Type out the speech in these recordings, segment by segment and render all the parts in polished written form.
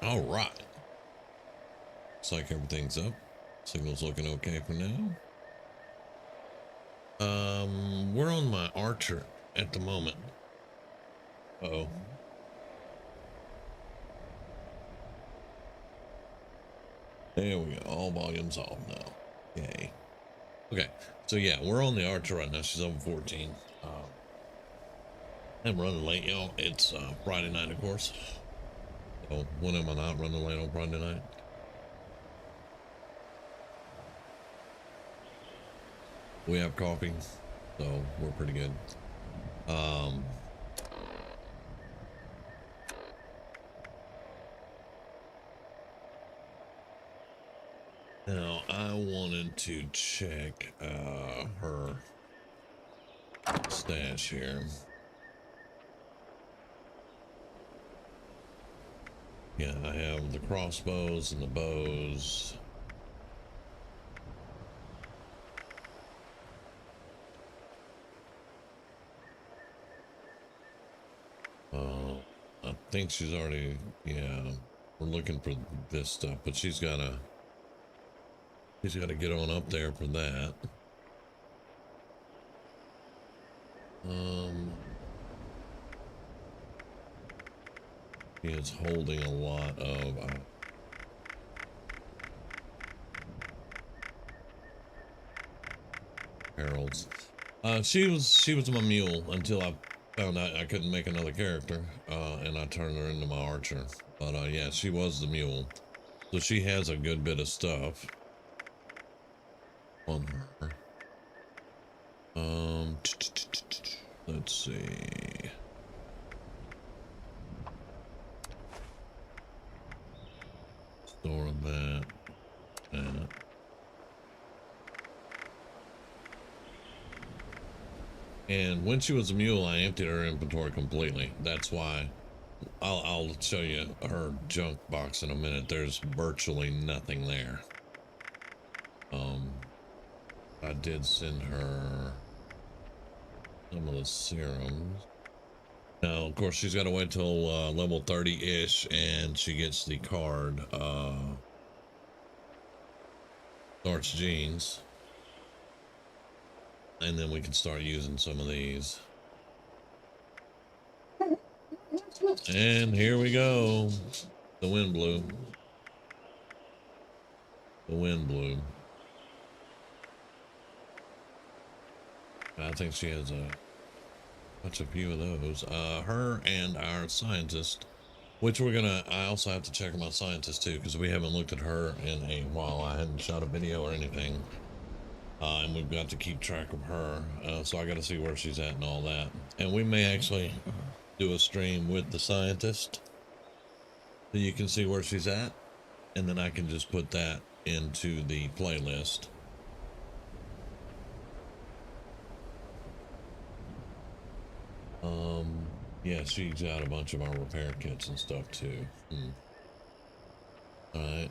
All right. Looks like everything's up. Signal's looking okay for now. We're on my Archer at the moment. Uh-oh. There we go. All volumes off now. Yay. Okay. So yeah, we're on the Archer right now. She's over 14. I'm running late, y'all. It's Friday night, of course. So when am I not running late on Friday night? We have coffee, so we're pretty good. Now I wanted to check her stash here. Yeah, I have the crossbows and the bows. I think she's already, yeah, we're looking for this stuff, but she's gotta get on up there for that. He is holding a lot of heralds. She was my mule until I found out I couldn't make another character, and I turned her into my archer. But yeah, she was the mule, so she has a good bit of stuff on her. Let's see. Store that. And when she was a mule, I emptied her inventory completely. That's why I'll show you her junk box in a minute. There's virtually nothing there. I did send her some of the serums. Now, of course, she's got to wait till level 30-ish, and she gets the card, starts jeans. And then we can start using some of these. And here we go. The wind blew. The wind blew. I think she has a few of those. Her and our scientist, which I also have to check on my scientist too, because we haven't looked at her in a while. I hadn't shot a video or anything. And we've got to keep track of her. So I got to see where she's at and all that. And we may actually do a stream with the scientist so you can see where she's at. And then I can just put that into the playlist. Yeah, she's got a bunch of our repair kits and stuff too. All right.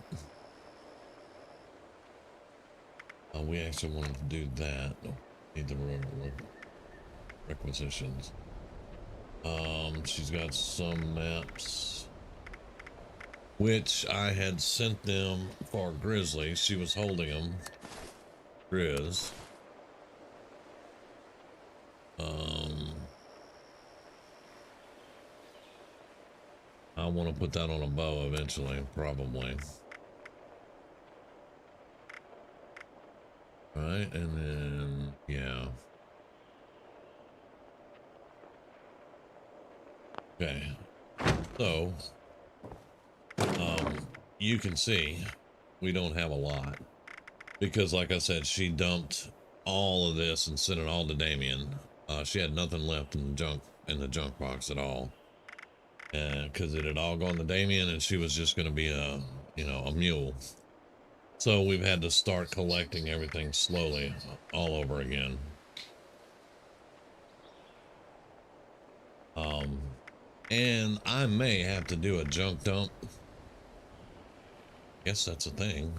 We actually wanted to do that. Need the requisitions. She's got some maps, which I had sent them for Grizzly. She was holding them. Grizz. I want to put that on a bow eventually, probably. All right, and then, yeah. Okay. So, you can see we don't have a lot because, like I said, she dumped all of this and sent it all to Damien. She had nothing left in the junk box at all, because it had all gone to Damien, and she was just going to be a mule. So we've had to start collecting everything slowly all over again. And I may have to do a junk dump. Guess that's a thing.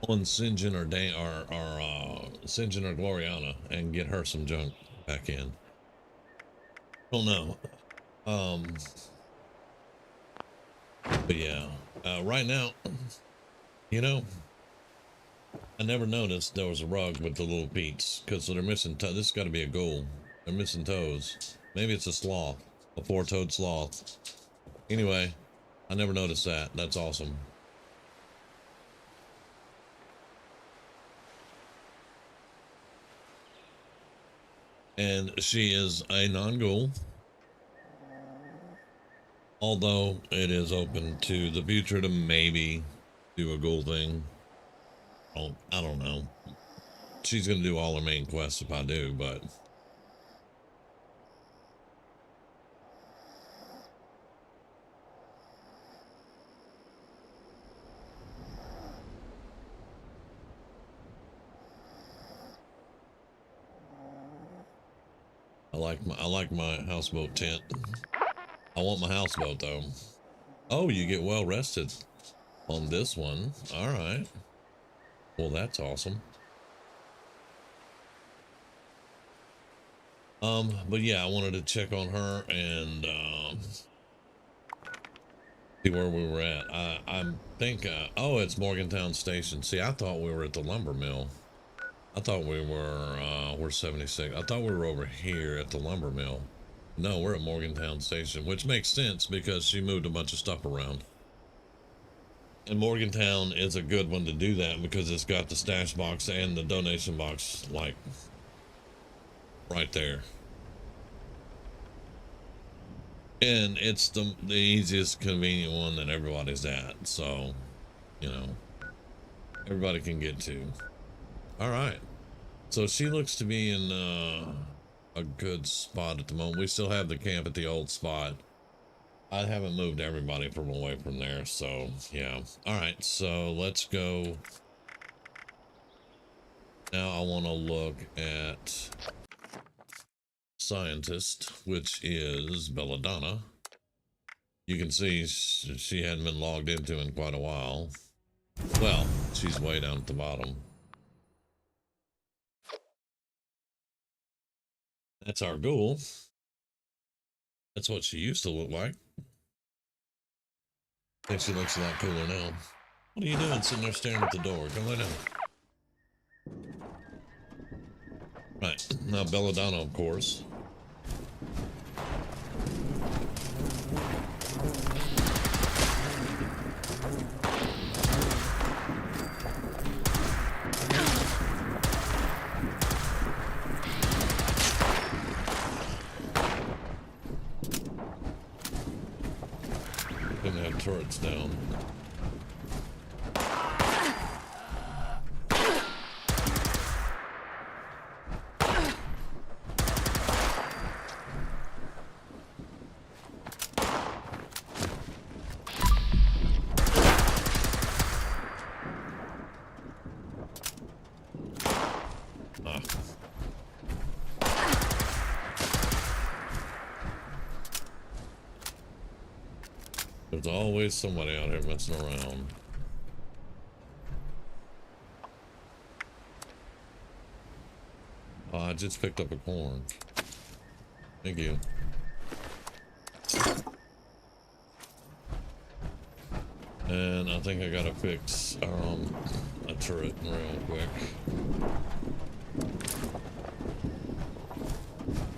On Sinjin or Sinjin or Gloriana and get her some junk back in. Don't know. But yeah, right now, you know, I never noticed there was a rug with the little peats because they're missing. This has got to be a ghoul. They're missing toes. Maybe it's a sloth, a four-toed sloth. Anyway, I never noticed that. That's awesome. And she is a non-ghoul, although it is open to the future to maybe do a ghoul thing. Oh, I don't know. She's gonna do all her main quests if I do, but I like my houseboat tent. I want my houseboat though. Oh, you get well rested on this one. All right. Well, that's awesome. But yeah, I wanted to check on her and see where we were at. I think oh, it's Morgantown Station. See, I thought we were at the lumber mill. I thought we were we're 76. I thought we were over here at the lumber mill. No, we're at Morgantown Station, which makes sense because she moved a bunch of stuff around. And Morgantown is a good one to do that because it's got the stash box and the donation box like right there. And it's the easiest, convenient one that everybody's at. So, you know, everybody can get to. All right. So she looks to be in a good spot at the moment. We still have the camp at the old spot. I haven't moved everybody from away from there. So, yeah. All right. So let's go. Now I want to look at Scientist, which is Belladonna. You can see she hadn't been logged into in quite a while. Well, she's way down at the bottom. That's our ghoul. That's what she used to look like. I think she looks a lot cooler now. What are you doing sitting there staring at the door? Go lay down. Right, now Belladonna, of course. Couldn't have turrets down. There's always somebody out here messing around. Oh, I just picked up a corn. Thank you. And I think I gotta fix a turret real quick.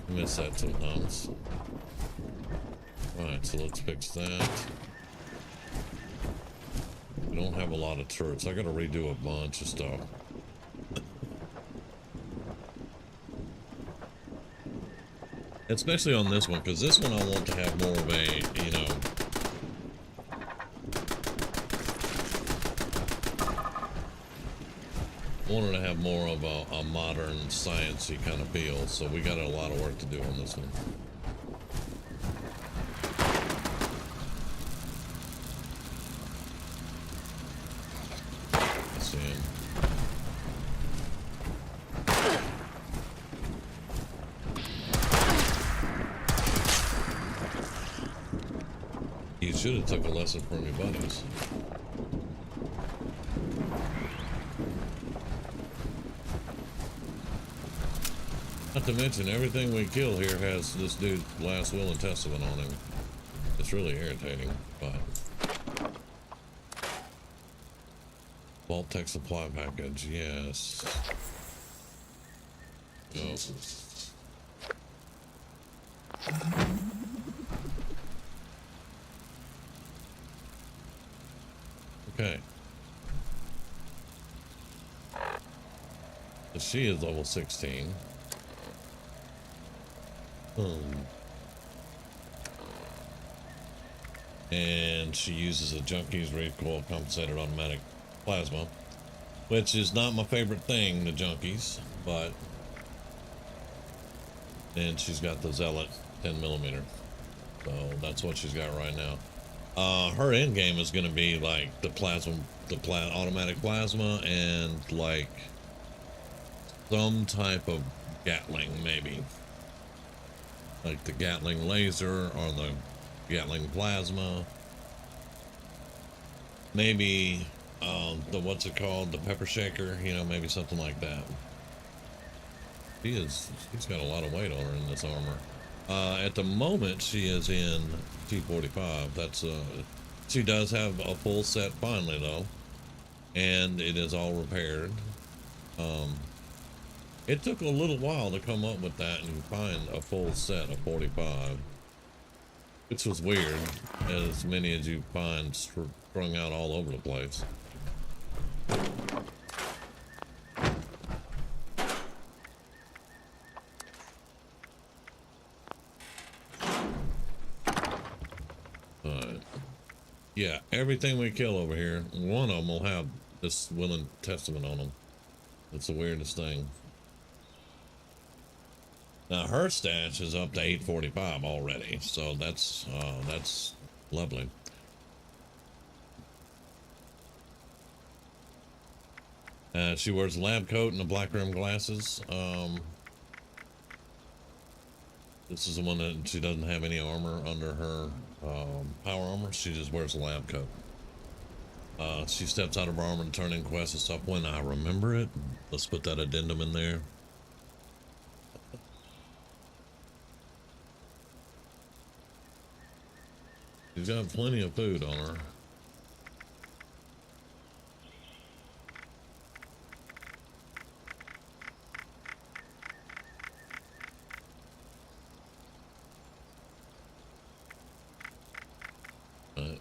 I miss that sometimes. Alright, so let's fix that. We don't have a lot of turrets. I gotta redo a bunch of stuff. Especially on this one, because this one I want to have more of a, you know, I wanted to have more of a modern, sciencey kind of feel, so we got a lot of work to do on this one. Let's see. You should have took a lesson from your buddies. Not to mention, everything we kill here has this dude's last will and testament on him. It's really irritating, but Vault tech supply package, yes. Go. Okay. So she is level 16. And she uses a Junkie's recoil compensated automatic plasma, which is not my favorite thing, the Junkies, but then she's got the Zealot 10mm. So that's what she's got right now. Her end game is going to be like the automatic plasma and like some type of Gatling, maybe like the Gatling laser or the Gatling plasma, maybe the what's it called, the pepper shaker, you know, maybe something like that. She's got a lot of weight on her in this armor. At the moment she is in T45. That's she does have a full set finally though, and it is all repaired. It took a little while to come up with that and find a full set of 45, which was weird, as many as you find strung out all over the place. Yeah, everything we kill over here, one of them will have this willing testament on them. It's the weirdest thing. Now her stash is up to 845 already, so that's lovely. She wears a lab coat and the black rim glasses. This is the one that she doesn't have any armor under her power armor. She just wears a lab coat. She steps out of her armor to turn in quests and stuff when I remember it. Let's put that addendum in there. She's got plenty of food on her. Right.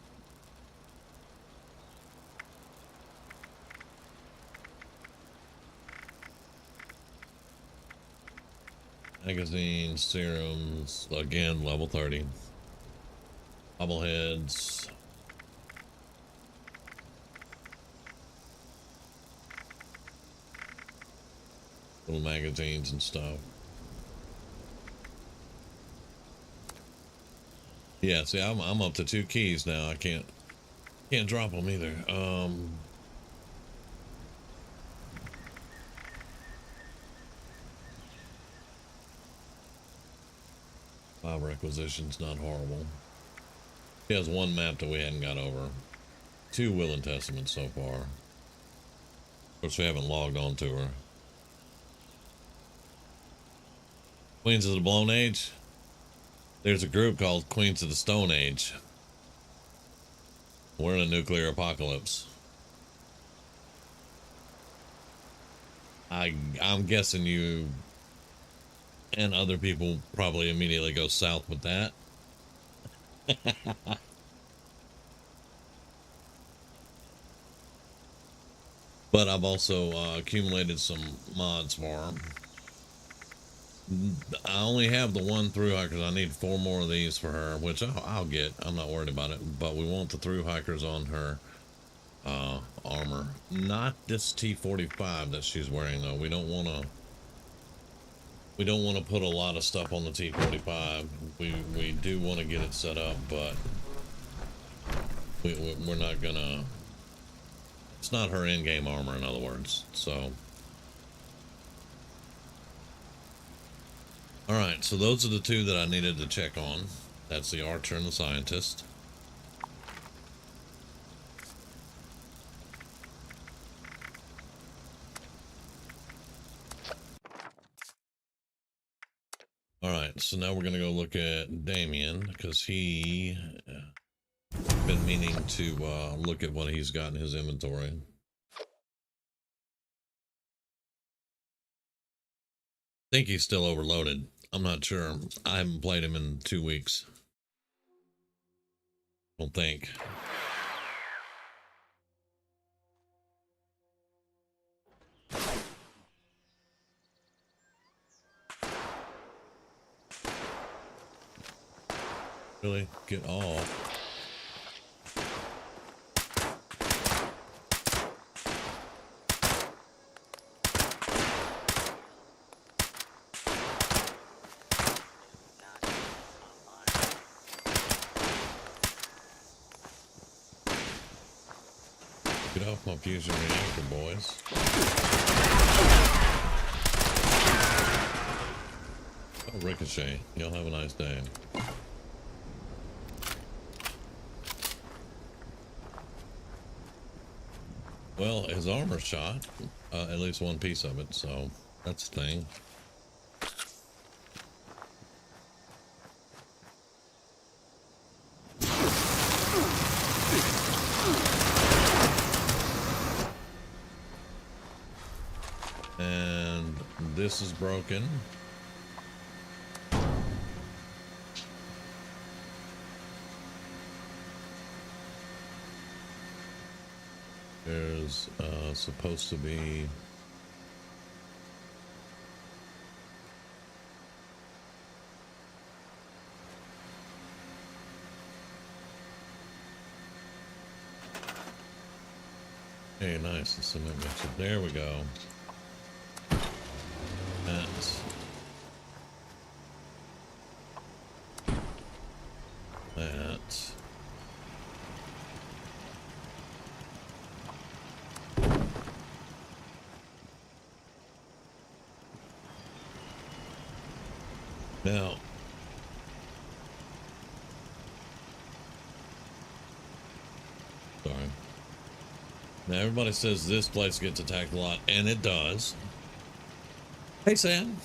Magazine, serums, again, level 30. Bobbleheads. Little magazines and stuff. Yeah, see, I'm up to 2 keys now. I can't drop them either. 5 requisitions, not horrible. She has 1 map that we hadn't got over. 2 willing testaments so far. Of course, we haven't logged on to her. Queens of the Blown Age. There's a group called Queens of the Stone Age. We're in a nuclear apocalypse. I'm guessing you and other people probably immediately go south with that. But I've also accumulated some mods for them. I only have the 1 through hikers. I need 4 more of these for her, which I'll get. I'm not worried about it. But we want the through hikers on her armor. Not this T45 that she's wearing though. We don't want to put a lot of stuff on the T45. We do want to get it set up, but we're not gonna. It's not her in-game armor, in other words. So, all right. So those are the 2 that I needed to check on. That's the archer and the scientist. All right, so now we're gonna go look at Damien because he been meaning to look at what he's got in his inventory. think he's still overloaded. I'm not sure. I haven't played him in 2 weeks. Don't think. Really? Get off. Get off my fusion reactor, boys. Oh, Ricochet. Y'all have a nice day. Well, his armor shot, at least one piece of it, so that's the thing. And this is broken. There's supposed to be hey, nice. The cement mixer. There we go. That's that. Now, sorry. Now everybody says this place gets attacked a lot, and it does. Hey, Sam.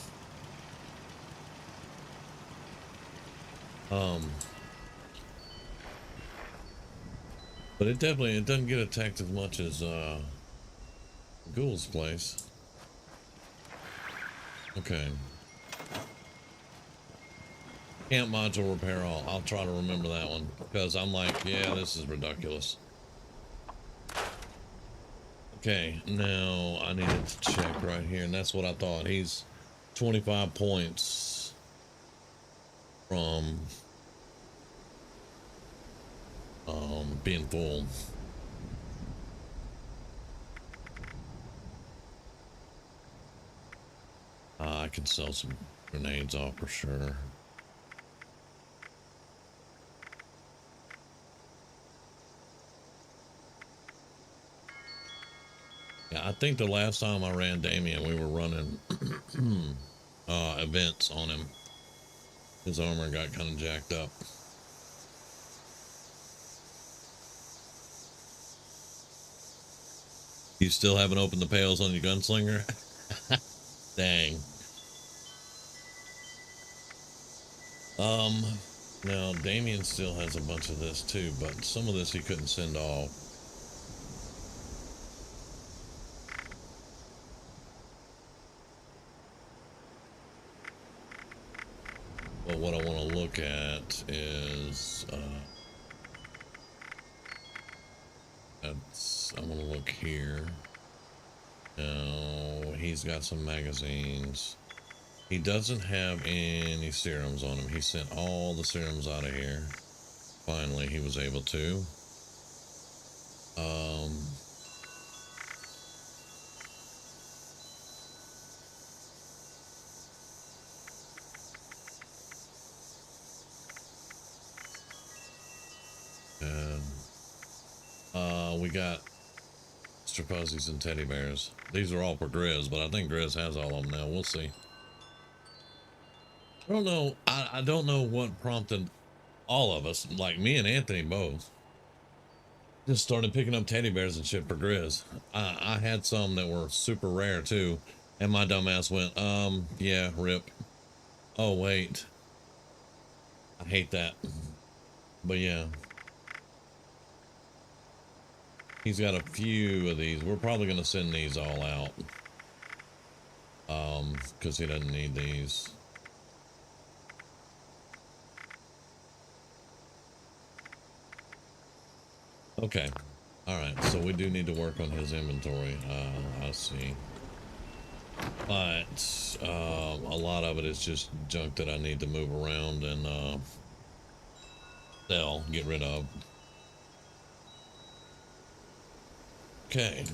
But it doesn't get attacked as much as Ghoul's place. Okay. Camp module repair all. I'll try to remember that one because I'm like, yeah, this is ridiculous. Okay, now I needed to check right here, and that's what I thought. He's 25 points from being full. I could sell some grenades off for sure. Yeah, I think the last time I ran Damien, we were running events on him. His armor got kind of jacked up. You still haven't opened the pails on your gunslinger? Dang. Now Damien still has a bunch of this too, but some of this he couldn't send off. But what I want to look at is I'm gonna look here. Now he's got some magazines. He doesn't have any serums on him. He sent all the serums out of here. Finally, he was able to. And we got Mr. Fuzzies and teddy bears. These are all for Grizz, but I think Grizz has all of them now. We'll see. I don't know. I don't know what prompted all of us, like me and Anthony both, just started picking up teddy bears and shit for Grizz. I had some that were super rare too, and my dumbass went, yeah, rip. Oh wait, I hate that. But yeah, he's got a few of these. We're probably gonna send these all out. Because he doesn't need these. Okay. All right. So we do need to work on his inventory. I see. But a lot of it is just junk that I need to move around and sell, get rid of. Okay.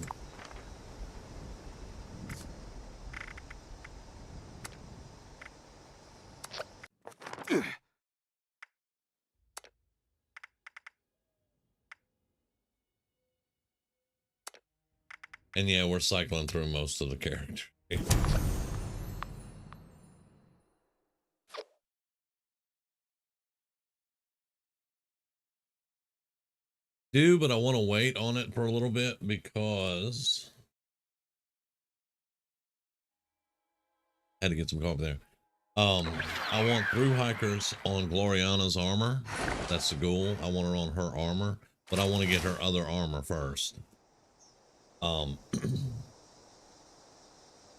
And yeah, we're cycling through most of the characters. But I want to wait on it for a little bit because I had to get some coffee there. I want through hikers on Gloriana's armor. That's the goal. I want her on her armor, but I want to get her other armor first. And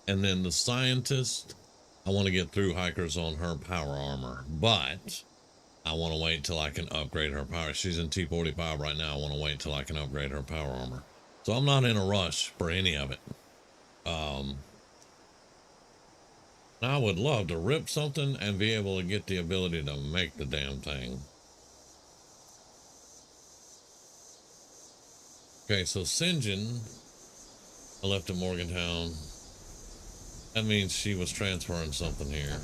then the scientist, I want to get through hikers on her power armor, but I want to wait till I can upgrade her power. She's in T45 right now. I want to wait till I can upgrade her power armor. So I'm not in a rush for any of it. I would love to rip something and be able to get the ability to make the damn thing. Okay, so Sinjin, I left at Morgantown. That means she was transferring something here.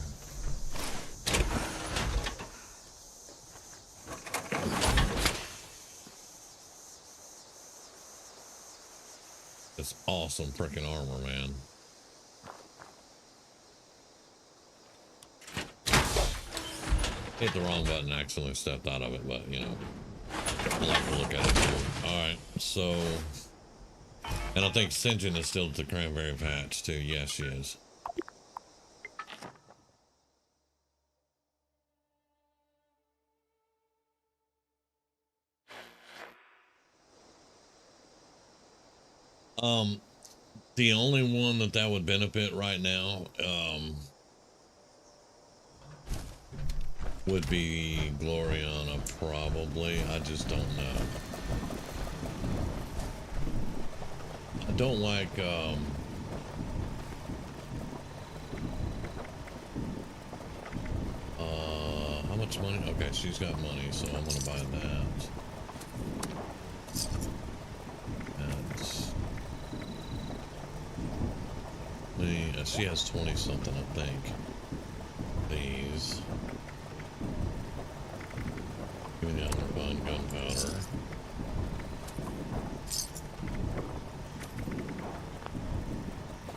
It's awesome freaking armor, man. Hit the wrong button, accidentally stepped out of it, but you know, I like to look at it too. Alright, so, and I think Sinjin is still at the Cranberry Patch too. Yes, she is. The only one that would benefit right now, would be Gloriana, probably. I just don't know. I don't like, how much money? Okay, she's got money, so I'm gonna buy that. She has 20 something, I think. These. Give me the other fun gunpowder.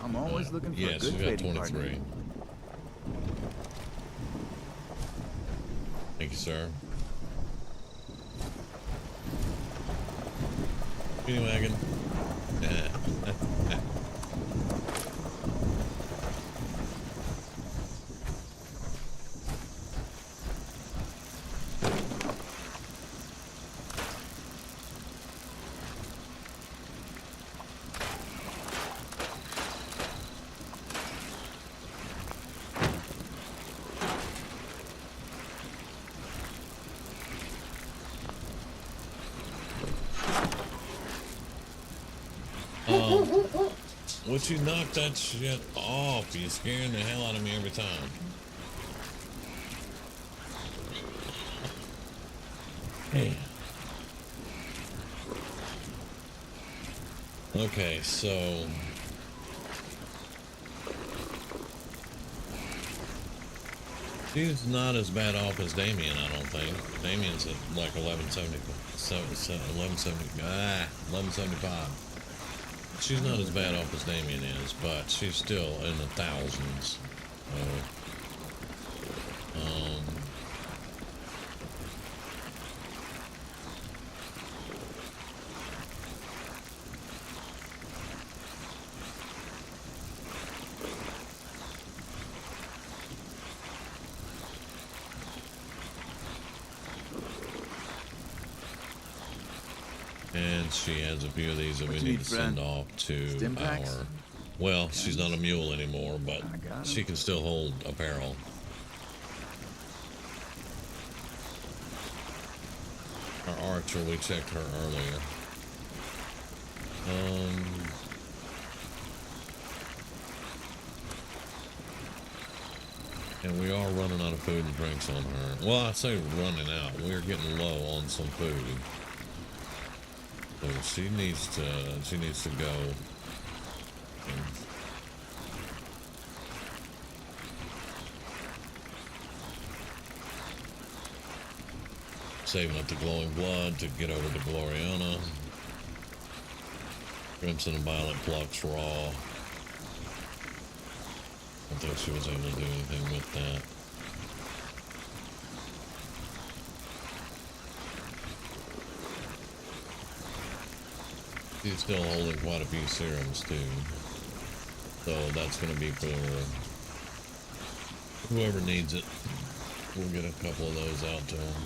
I'm always looking for yes, a good trading 23. partner. Thank you, sir. Penny wagon. Would you knock that shit off? You're scaring the hell out of me every time. Hey. Okay, so she's not as bad off as Damien, I don't think. Damien's at like 1175. She's not as bad off as Damien is, but she's still in the thousands. And she has a few of these that we need to send off to our Well, she's not a mule anymore, but I got she him. can still hold apparel. Our archer, we checked her earlier. And we are running out of food and drinks on her. Well, I say running out. We're getting low on some food. So she needs to go. Saving up the glowing blood to get over to Gloriana. Crimson and Violet plucks raw. I don't think she was able to do anything with that. She's still holding quite a few serums too. So that's going to be for whoever needs it. We'll get a couple of those out to them.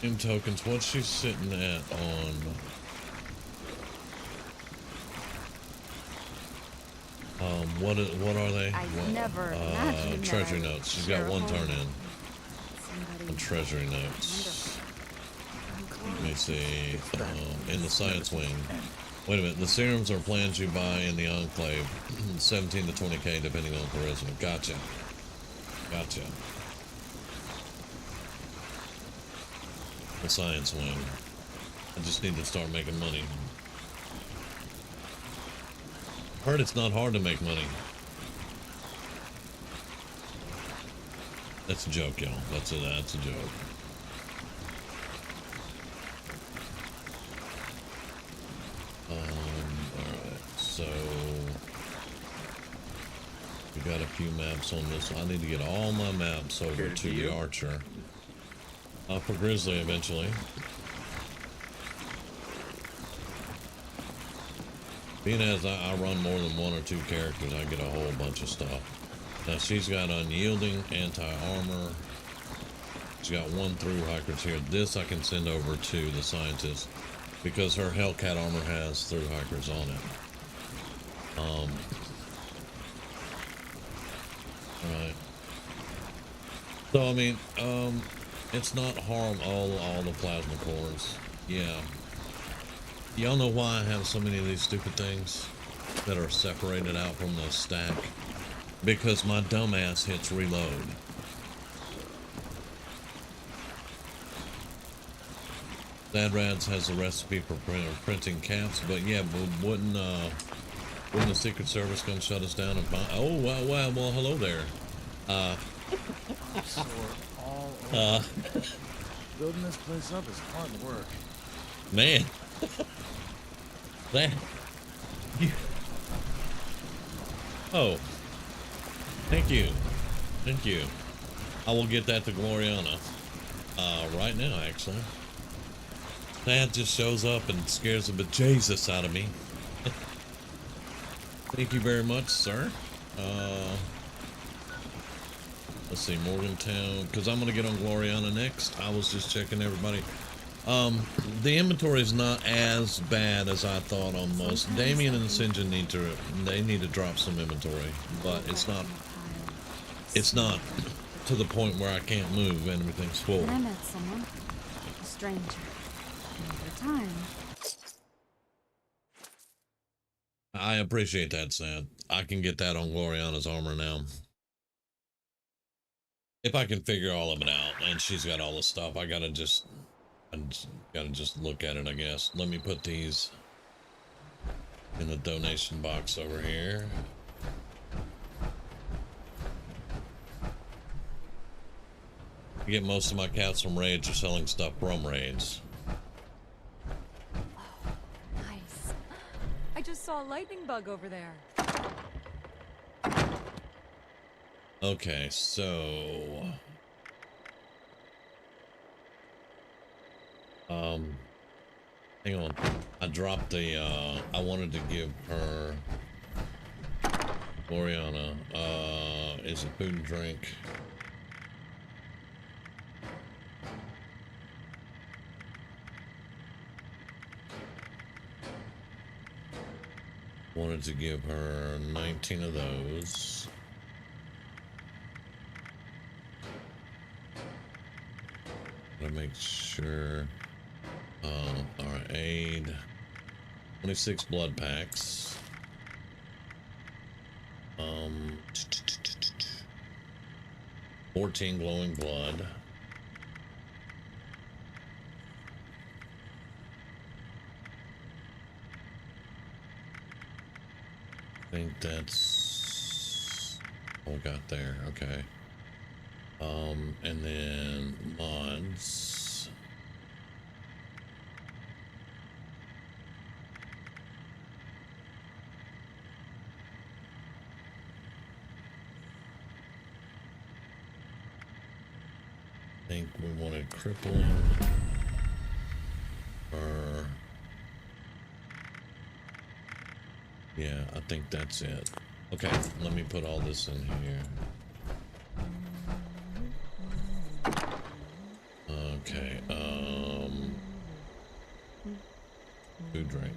In tokens, what's she sitting at on? What are they? I never imagined treasure that I'd notes. She's share got a one home turn in. Somebody On treasury notes. Let me see. In the science wing. Wait a minute. The serums are plans you buy in the enclave. 17 to 20k depending on charisma. Gotcha. Gotcha. The science wing. I just need to start making money. Heard it's not hard to make money. That's a joke, y'all. That's a joke. Alright, so we got a few maps on this. I need to get all my maps over to the archer. For Grizzly eventually. Being as I run more than one or two characters, I get a whole bunch of stuff. Now she's got unyielding, anti-armor. She's got one through hikers here. This I can send over to the scientist because her Hellcat armor has through hikers on it. Right. So I mean, it's not harm all the plasma cores. Yeah. Y'all know why I have so many of these stupid things that are separated out from the stack? Because my dumbass hits reload. Zadrads has a recipe for printing caps, but yeah, but wouldn't the Secret Service come shut us down and find? Oh well, hello there. Sore all over. Building this place up is hard work. Man, that you. Oh, thank you. I will get that to Gloriana right now, actually. That just shows up and scares the bejesus out of me. Thank you very much, sir. Let's see, Morgantown, because I'm going to get on Gloriana next. I was just checking everybody. The inventory is not as bad as I thought on most. Damien and Sinjin need to drop some inventory, but it's not to the point where I can't move and everything's full. I met someone, a stranger, another time. I appreciate that, Sad. I can get that on Gloriana's armor now. If I can figure all of it out, and she's got all the stuff, I gotta just look at it, I guess. Let me put these in the donation box over here. I get most of my cats from raids or selling stuff from raids. Oh, nice. I just saw a lightning bug over there. Okay, so hang on. I dropped the I wanted to give her Gloriana is it food and drink? Wanted to give her 19 of those. Gotta make sure. All right, aid. 26 blood packs. 14 glowing blood. I think that's all we got there. Okay. And then mods. I think we wanted crippling or yeah, I think that's it. Okay, let me put all this in here. Okay, food drink.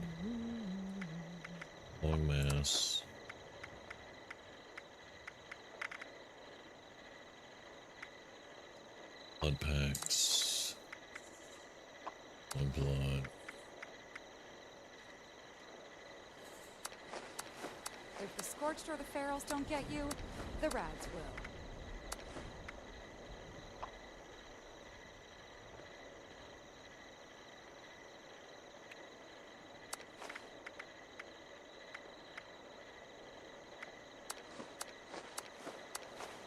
Glowing mass. Blood packs. One blood. If the Scorched or the Ferals don't get you, the Rads will.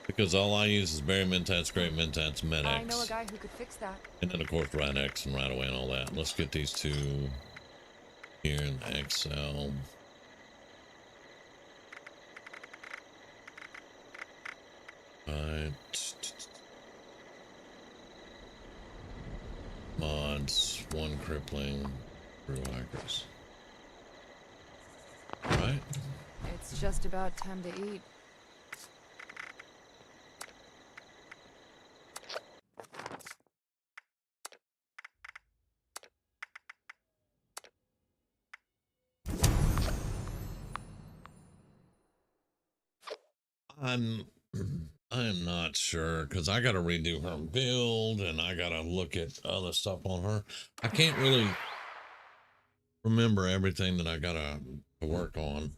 Because all I use is Berry Mentats, Great Mentats, Med-X. I know a guy who could fix that. And then of course Rat X and Right Away and all that. Let's get these two here in Excel. Right. Mods, one crippling, brew hackers. Right? It's just about time to eat. I'm not sure because I got to redo her build and I got to look at other stuff on her. I can't really remember everything that I got to work on.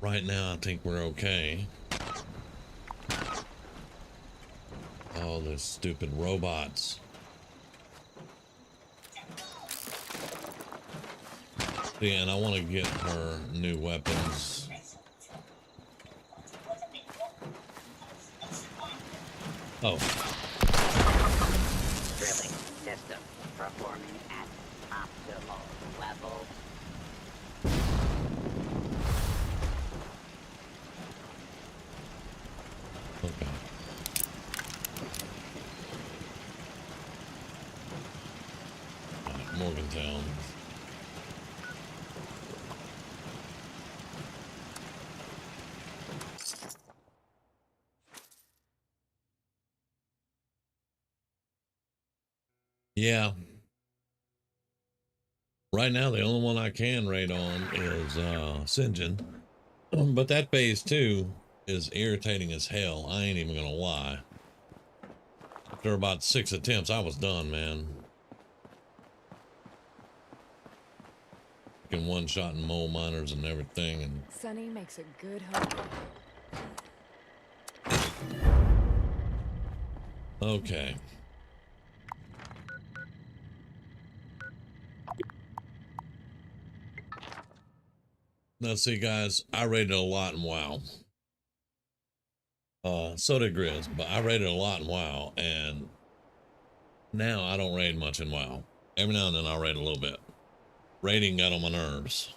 Right now I think we're okay. Oh, those stupid robots. Yeah, and I want to get her new weapons. Oh. Drilling system performing at optimal level. Okay. Morgantown. Yeah. Right now, the only one I can raid on is Sinjin. But that phase 2 is irritating as hell. I ain't even gonna lie. After about 6 attempts, I was done, man. Fucking one-shotting mole miners and everything. And Sunny makes a good hook. okay. Now, see, guys, I rated a lot in WoW. So did Grizz, but I rated a lot in WoW, and now I don't raid much in WoW. Every now and then I'll raid a little bit. Raiding got on my nerves.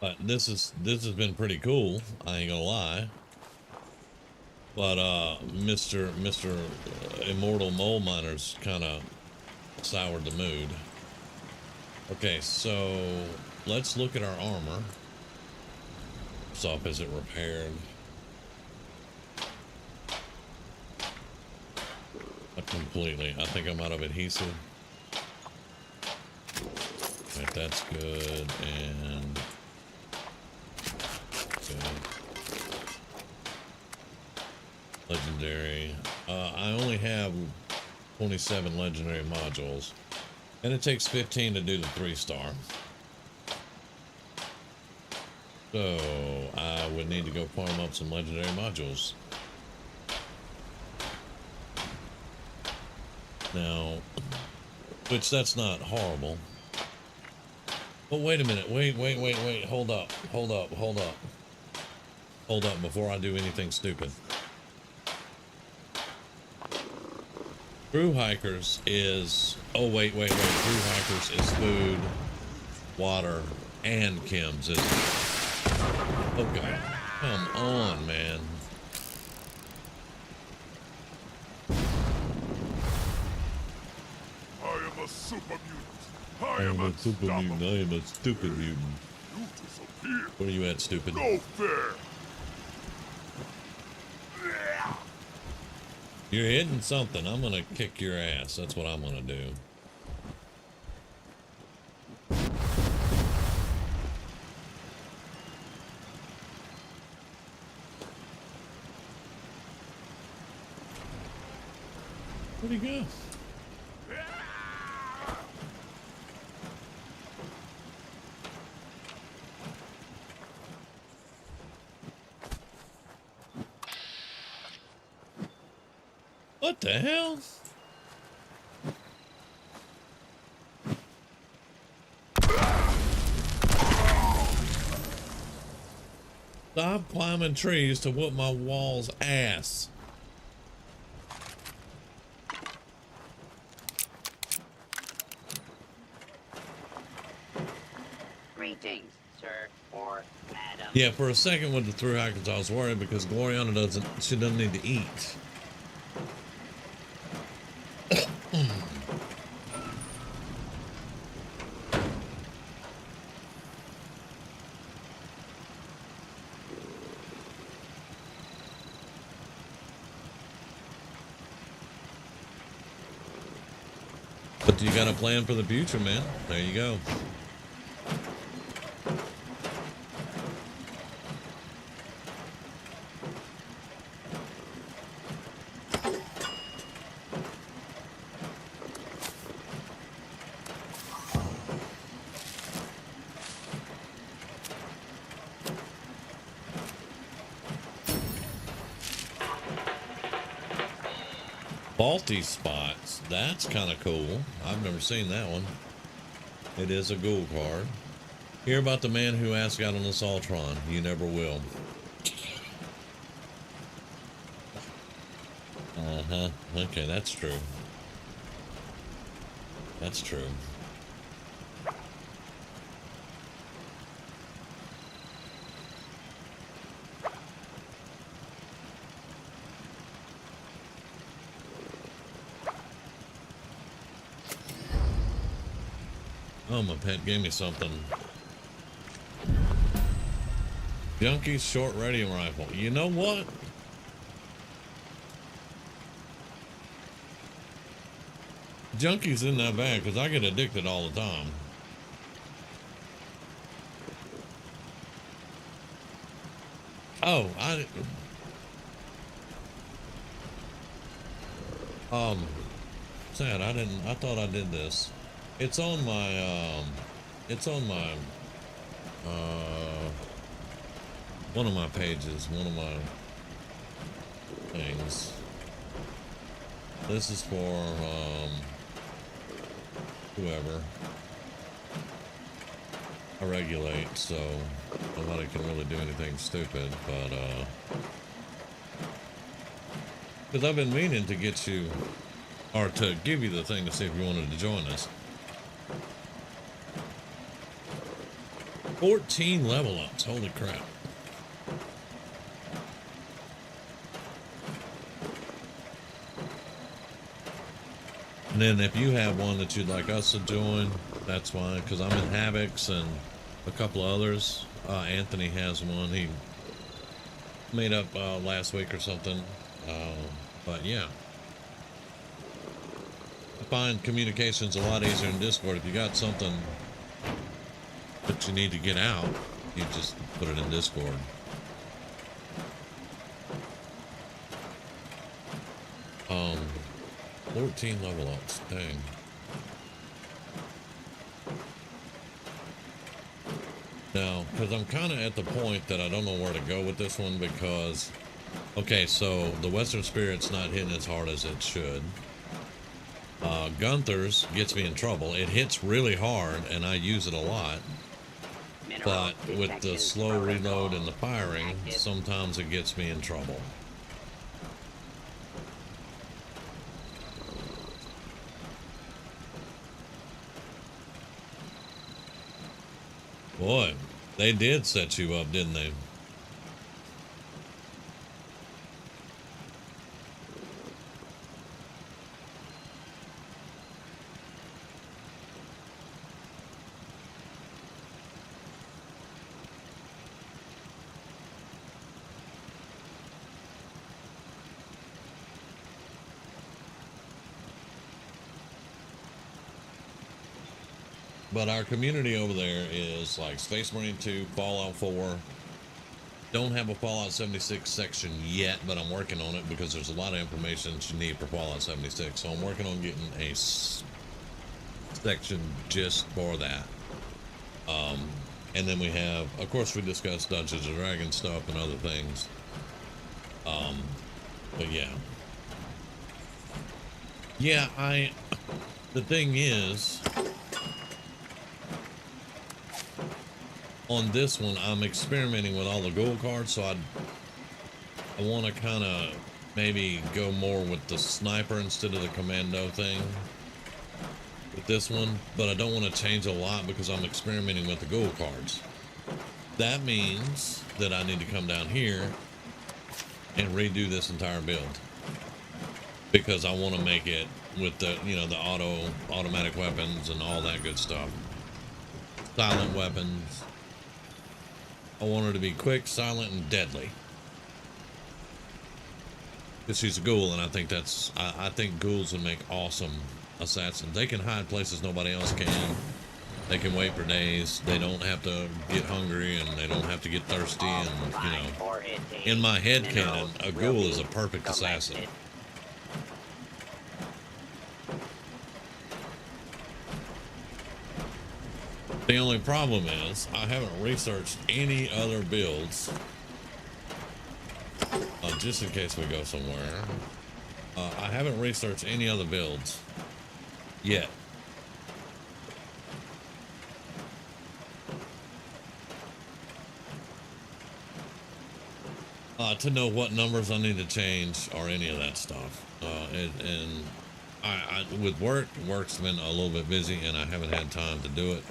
But this has been pretty cool, I ain't gonna lie. But Mr. Immortal Mole Miners kind of soured the mood. Okay, so let's look at our armor. First off, is it repaired? Not completely. I think I'm out of adhesive. Okay, that's good, and okay. Legendary. I only have 27 legendary modules, and it takes 15 to do the 3-star. So I would need to go farm up some legendary modules. Now, which that's not horrible. But wait a minute, wait, hold up before I do anything stupid. Through hikers is, oh wait, through hikers is food, water, and chems, isn't it? Oh god, come on, man. I am a super mutant. I am a super mutant. I am a stupid mutant. You disappear. Where are you at, stupid? No fair. You're hitting something. I'm gonna kick your ass. That's what I'm gonna do. Where'd he go? What the hell? Stop climbing trees to whoop my wall's ass. Greetings, sir or madam. Yeah, for a second with the through hikers, I was worried because Gloriana she doesn't need to eat. But you got a plan for the future, man. There you go. Faulty spots. That's kind of cool. I've never seen that one. It is a ghoul card. Hear about the man who asked out on this Ultron. You never will. Uh-huh. Okay, that's true. That's true. Oh, my pet gave me something. Junkie's short radio rifle. You know what? Junkie's in that bag because I get addicted all the time. Oh, sad. I thought I did this. It's on my, one of my pages, one of my things. This is for, whoever I regulate, so nobody can really do anything stupid, but, because I've been meaning to get you, or to give you the thing to see if you wanted to join us. 14 level ups, holy crap. And then if you have one that you'd like us to join, that's fine, because I'm in Havocs and a couple of others. Anthony has one he made up last week or something. But yeah. I find communications a lot easier in Discord. If you got something that you need to get out, you just put it in Discord. Um, 14 level ups, dang. Now, because I'm kind of at the point that I don't know where to go with this one because, okay, so the Western Spirit's not hitting as hard as it should. Gunther's gets me in trouble. It hits really hard and I use it a lot. But with the slow reload and the firing, sometimes it gets me in trouble. Boy, they did set you up, didn't they? But our community over there is like Space Marine 2, Fallout 4. Don't have a Fallout 76 section yet, but I'm working on it because there's a lot of information that you need for Fallout 76. So I'm working on getting a section just for that. And then we have, of course, we discussed Dungeons and Dragons stuff and other things. But yeah. Yeah, the thing is, on this one, I'm experimenting with all the gold cards, so I want to kind of maybe go more with the sniper instead of the commando thing with this one, but I don't want to change a lot because I'm experimenting with the gold cards. That means that I need to come down here and redo this entire build because I want to make it with the, you know, the automatic weapons and all that good stuff. Silent weapons. I want her to be quick, silent, and deadly. Because she's a ghoul, and I think that's, I think ghouls would make awesome assassins. They can hide places nobody else can. They can wait for days. They don't have to get hungry, and they don't have to get thirsty, and, you know. In my head canon, a ghoul is a perfect assassin. The only problem is I haven't researched any other builds, just in case we go somewhere. I haven't researched any other builds yet. To know what numbers I need to change or any of that stuff. And I with work's been a little bit busy and I haven't had time to do it.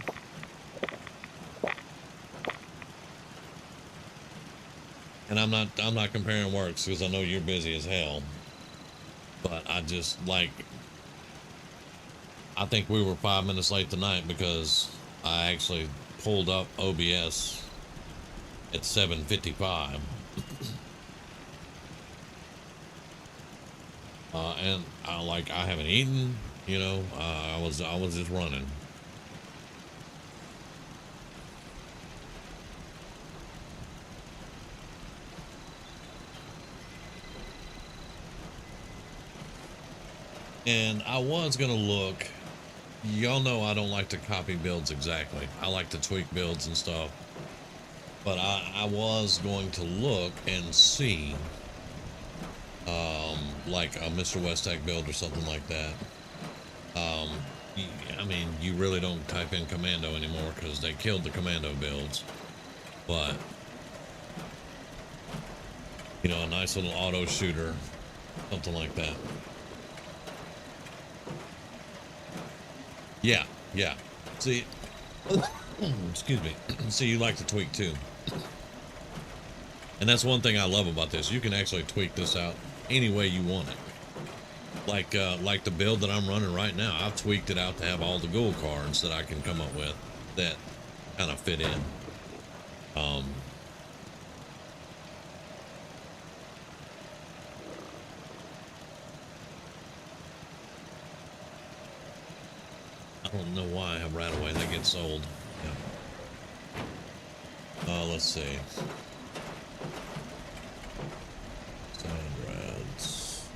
And I'm not comparing works because I know you're busy as hell. But I just like, I think we were 5 minutes late tonight because I actually pulled up OBS at 7:55. And I haven't eaten, you know, I was just running. And I was gonna look, y'all know I don't like to copy builds exactly. I like to tweak builds and stuff. But I was going to look and see like a Mr. Westtech build or something like that. I mean, you really don't type in commando anymore because they killed the commando builds. But you know, a nice little auto shooter, something like that. Yeah. See, excuse me. See, you like to tweak too. And that's one thing I love about this. You can actually tweak this out any way you want it. Like the build that I'm running right now, I've tweaked it out to have all the gold cards that I can come up with that kind of fit in. I don't know why I have right away. That gets sold. Yeah. let's see. Sand rads.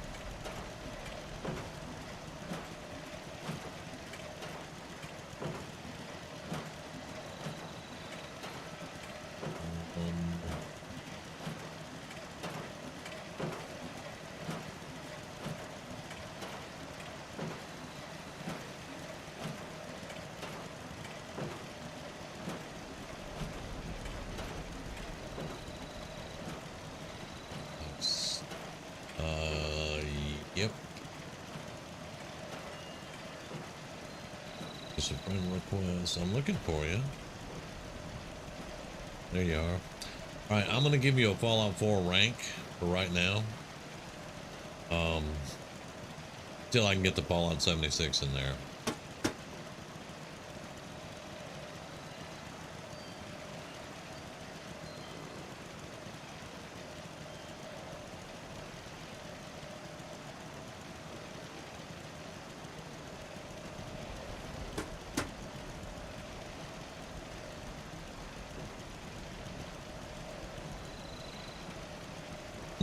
Yep. It's a friend request. I'm looking for you. There you are. Alright, I'm gonna give you a Fallout 4 rank for right now. Till I can get the Fallout 76 in there.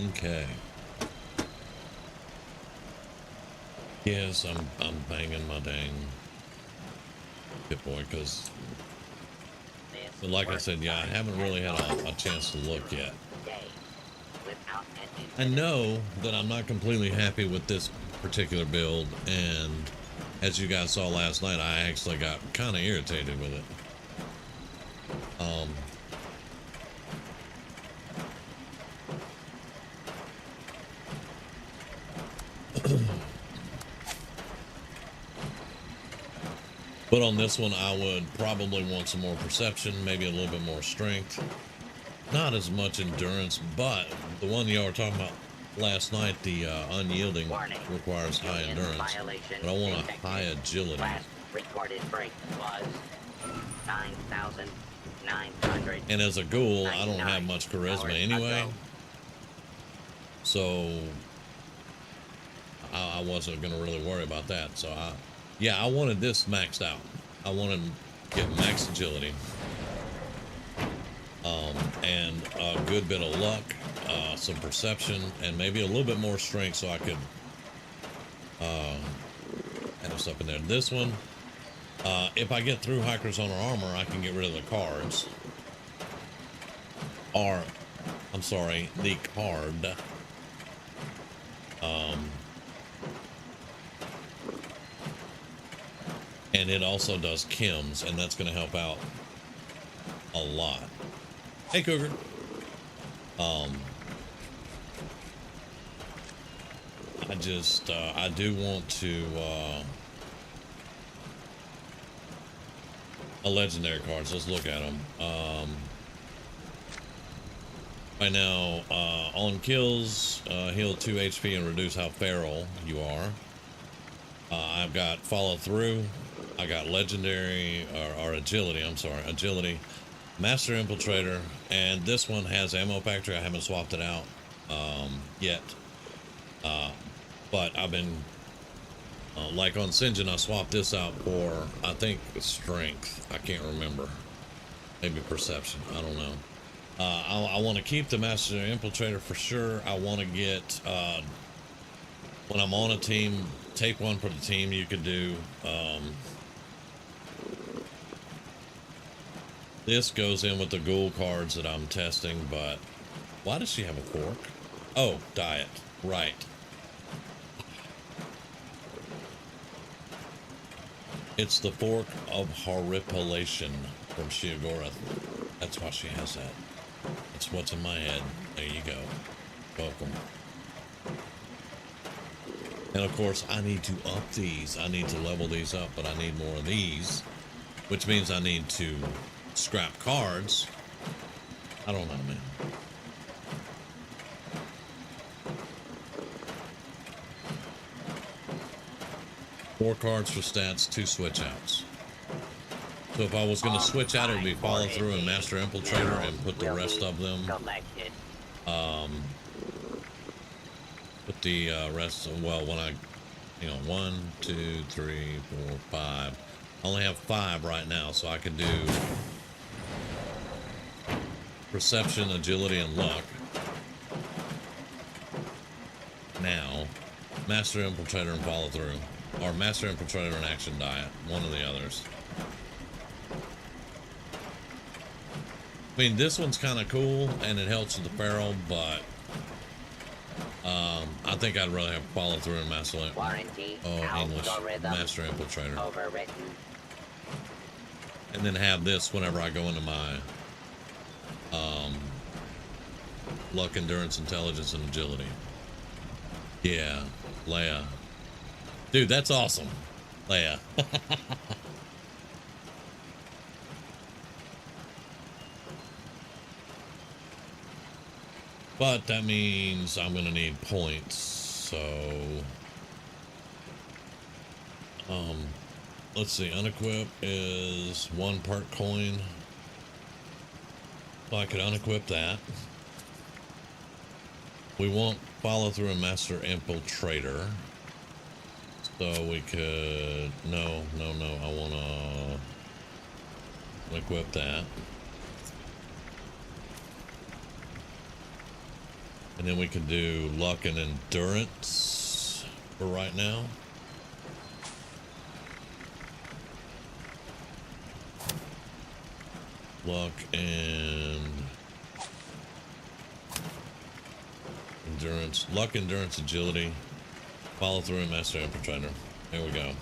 Okay. Yes, I'm banging my dang Pit Boy because, like I said, yeah, I haven't really had a chance to look yet. I know that I'm not completely happy with this particular build, and as you guys saw last night, I actually got kind of irritated with it. But on this one, I would probably want some more perception, maybe a little bit more strength. Not as much endurance, but the one y'all were talking about last night, the unyielding, requires high endurance. But I want a high agility. Last recorded break was 9,900. And as a ghoul, I don't have much charisma anyway. So I wasn't going to really worry about that. So yeah, I wanted this maxed out. I wanted to get max agility, and a good bit of luck, some perception, and maybe a little bit more strength so I could add us up in there. This one, if I get through Hiker's Honor Armor, I can get rid of the cards. Or, I'm sorry, the card. And it also does chems, and that's going to help out a lot. Hey, Cougar. I do want to, a legendary cards. Let's look at them. Right now, on kills, heal 2 HP and reduce how feral you are. I've got follow through. I got legendary or agility. I'm sorry, agility, master infiltrator, and this one has ammo factory. I haven't swapped it out yet, but I've been like on Sinjin. I swapped this out for, I think, strength. I can't remember. Maybe perception. I don't know. I want to keep the master infiltrator for sure. I want to get when I'm on a team, tape one for the team. You could do. This goes in with the ghoul cards that I'm testing, but why does she have a fork? Oh, diet. Right. It's the fork of horripilation from Sheogorath. That's why she has that. That's what's in my head. There you go. Welcome. And of course, I need to up these. I need to level these up, but I need more of these, which means I need to scrap cards. I don't know, man. Four cards for stats, 2 switch outs. So if I was going to switch out, it would be follow through and master infiltrator and put the rest of them. Put the rest of, well, when I, 1, 2, 3, 4, 5. I only have 5 right now, so I could do perception, agility, and luck. Now, master infiltrator and follow through, or master infiltrator and action diet, one of the others. I mean, this one's kind of cool and it helps with the feral, but I think I'd rather have follow through and master English master infiltrator, Overwritten. and then have this whenever I go into my luck, endurance, intelligence, and agility. Yeah, Leia. Dude, that's awesome. Leia. But that means I'm gonna need points, so let's see, unequip is 1 per coin. So I could unequip that. We won't follow through and master infiltrator. So we could no, I wanna equip that. And then we can do luck and endurance for right now. Luck and endurance. Luck, endurance, agility. Follow through and master infiltrator. There we go.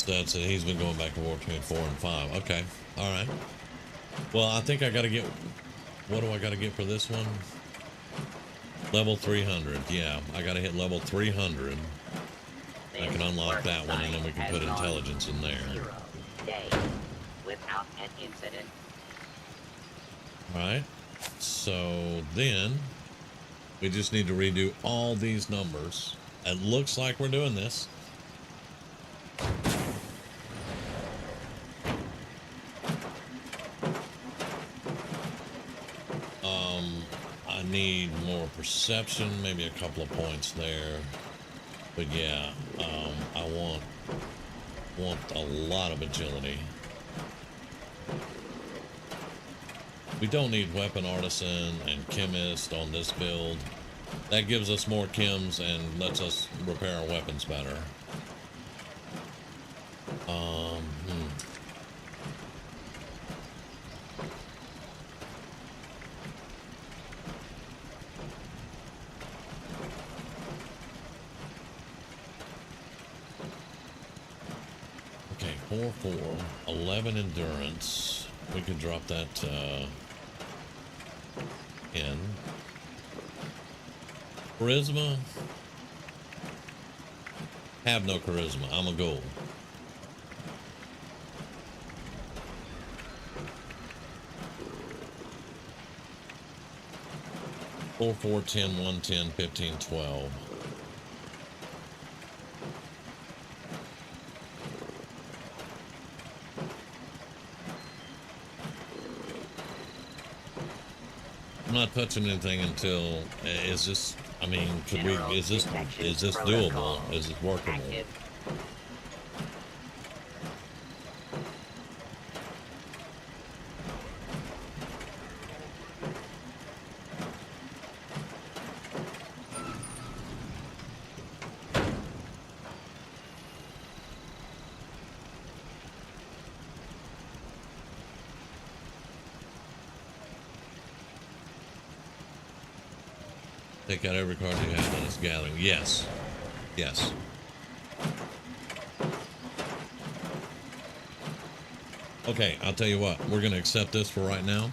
That's it. He's been going back and forth between 4 and 5. Okay. All right. Well, I think I got to get... What do I got to get for this one? Level 300. Yeah, I got to hit level 300. I can unlock that one, and then we can put intelligence in there. 0 days without an incident. All right. So then we just need to redo all these numbers. It looks like we're doing this. I need more perception, maybe a couple of points there, but yeah, I want a lot of agility. We don't need weapon artisan and chemist on this build. That gives us more chems and lets us repair our weapons better. Okay, 4, 11 endurance. We could drop that in. Charisma. Have no charisma. I'm a ghoul. Four, 4, 10, 1, 10, 15, 12. I'm not touching anything until is this. I mean, could we? Is this doable? Is this workable? Active. Take out every card you have in this gathering. Yes. Yes. Okay, I'll tell you what. We're going to accept this for right now.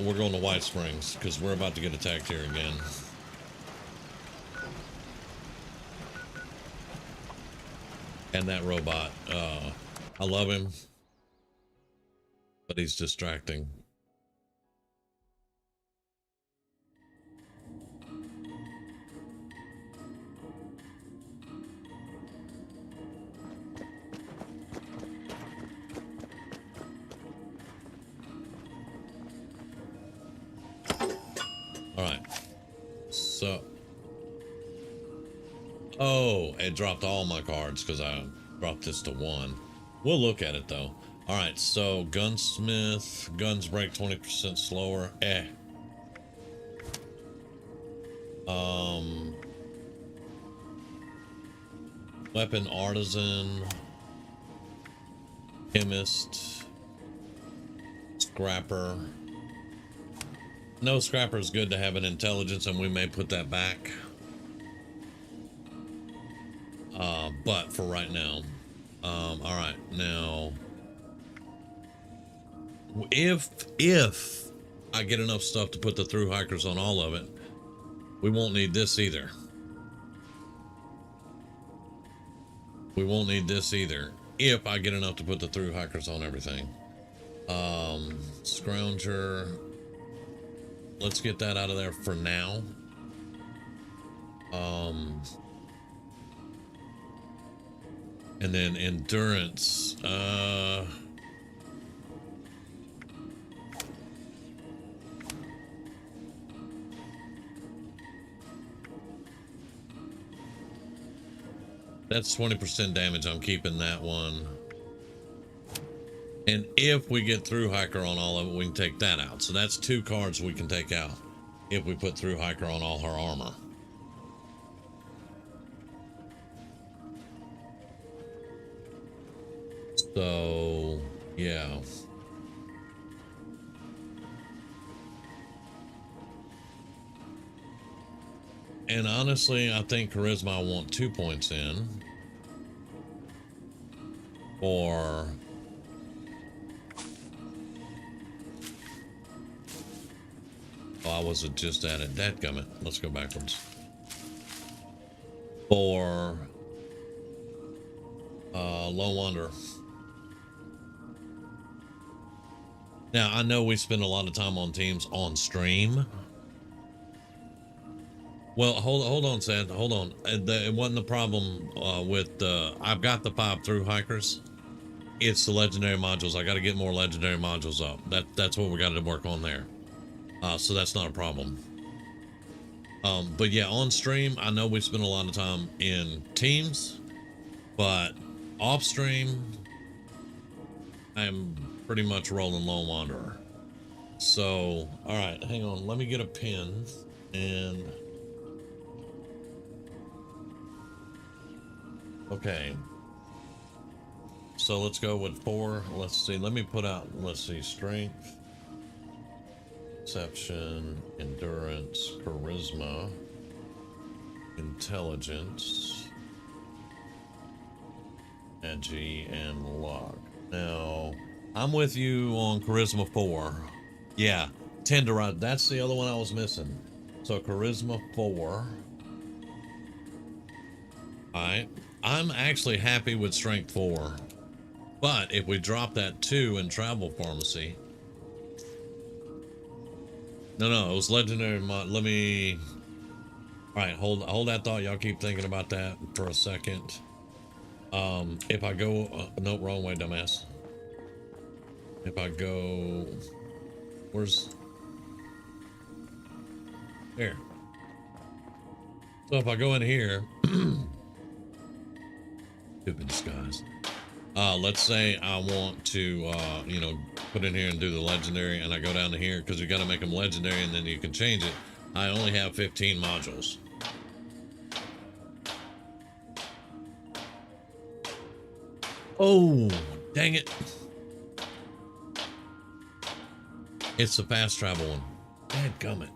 We're going to White Springs because we're about to get attacked here again. And that robot. I love him. But he's distracting. All right. So, oh, it dropped all my cards because I dropped this to 1. We'll look at it though. All right, so gunsmith, guns break 20% slower. Weapon artisan, chemist, scrapper. No, scrapper is good to have an intelligence, and we may put that back. But for right now, all right, now, if I get enough stuff to put the through hikers on all of it, we won't need this either. We won't need this either if I get enough to put the through hikers on everything. Scrounger, let's get that out of there for now. And then endurance, that's 20% damage. I'm keeping that one. And if we get through hiker on all of it, we can take that out. So that's 2 cards we can take out if we put through hiker on all her armor. So, yeah. And honestly, I think charisma I want 2 points in. Or oh, I wasn't just at it. Dadgummit. Let's go backwards. For Lone Wanderer. Now, I know we spend a lot of time on teams on stream. Well, hold on, Sad. Hold on. It wasn't the problem with I've got the 5 through hikers. It's the legendary modules. I got to get more legendary modules up. That's what we got to work on there. So that's not a problem. But yeah, on stream, I know we spend a lot of time in teams, but off stream, I'm pretty much rolling Lone Wanderer. So, all right, hang on. Let me get a pen and okay. So let's go with 4. Let's see. Let me put out, let's see, strength, perception, endurance, charisma, intelligence, edgy, and luck. Now, I'm with you on charisma 4. Yeah, tenderite. That's the other one I was missing. So charisma 4. All right. I'm actually happy with strength 4. But if we drop that 2 in travel pharmacy. No, it was legendary mod. Let me. All right, hold that thought. Y'all keep thinking about that for a second. If I go, no, wrong way, dumbass. If I go, where's there? So if I go in here, stupid disguise. Let's say I want to, you know, put in here and do the legendary, and I go down to here because you got to make them legendary, and then you can change it. I only have 15 modules. Oh, dang it. It's the fast travel one. Dadgummit.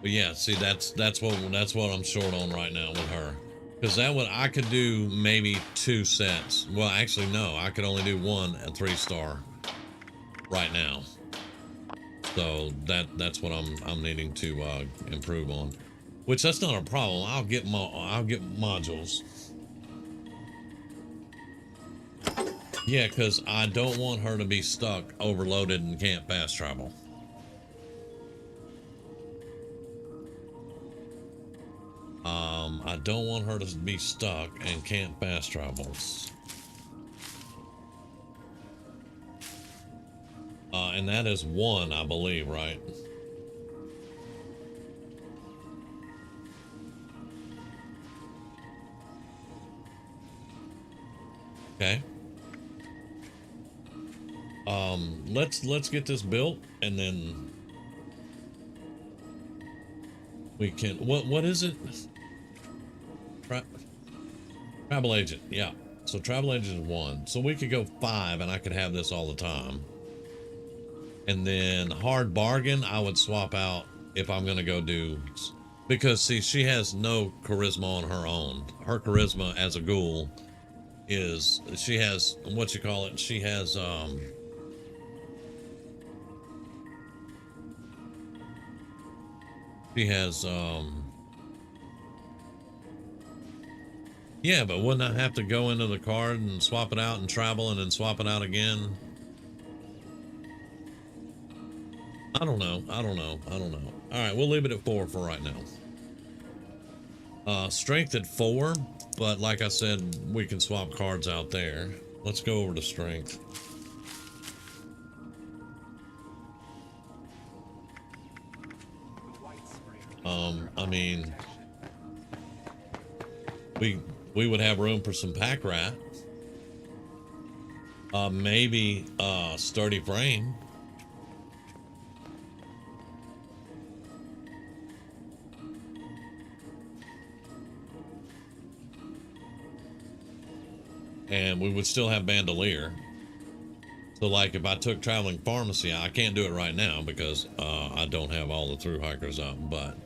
But yeah, see, that's what I'm short on right now with her. Because that one I could do maybe 2 sets. Well, actually no, I could only do 1 at 3-star right now. So that's what I'm needing to improve on. Which that's not a problem. I'll get modules. Yeah, because I don't want her to be stuck, overloaded, and can't fast travel. I don't want her to be stuck and can't fast travel. And that is 1, I believe, right? Okay. Let's get this built, and then we can. What is it? Travel agent. Yeah. So travel agent is 1. So we could go 5, and I could have this all the time. And then hard bargain, I would swap out if I'm gonna go do, because see, she has no charisma on her own. Her charisma as a ghoul is, she has, what you call it, she has yeah, but wouldn't I have to go into the card and swap it out and travel and then swap it out again? I don't know. All right, we'll leave it at 4 for right now. Strength at 4, but like I said, we can swap cards out there. Let's go over to strength. I mean, we would have room for some pack rat. Maybe sturdy frame. And we would still have bandolier. So like if I took traveling pharmacy, I can't do it right now because I don't have all the through hikers up, but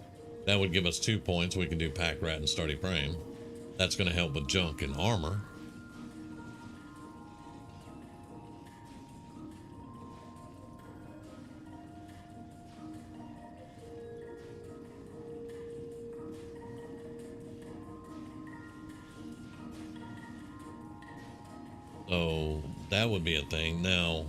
that would give us 2 points. We can do pack rat and sturdy frame. That's going to help with junk and armor. So that would be a thing. Now,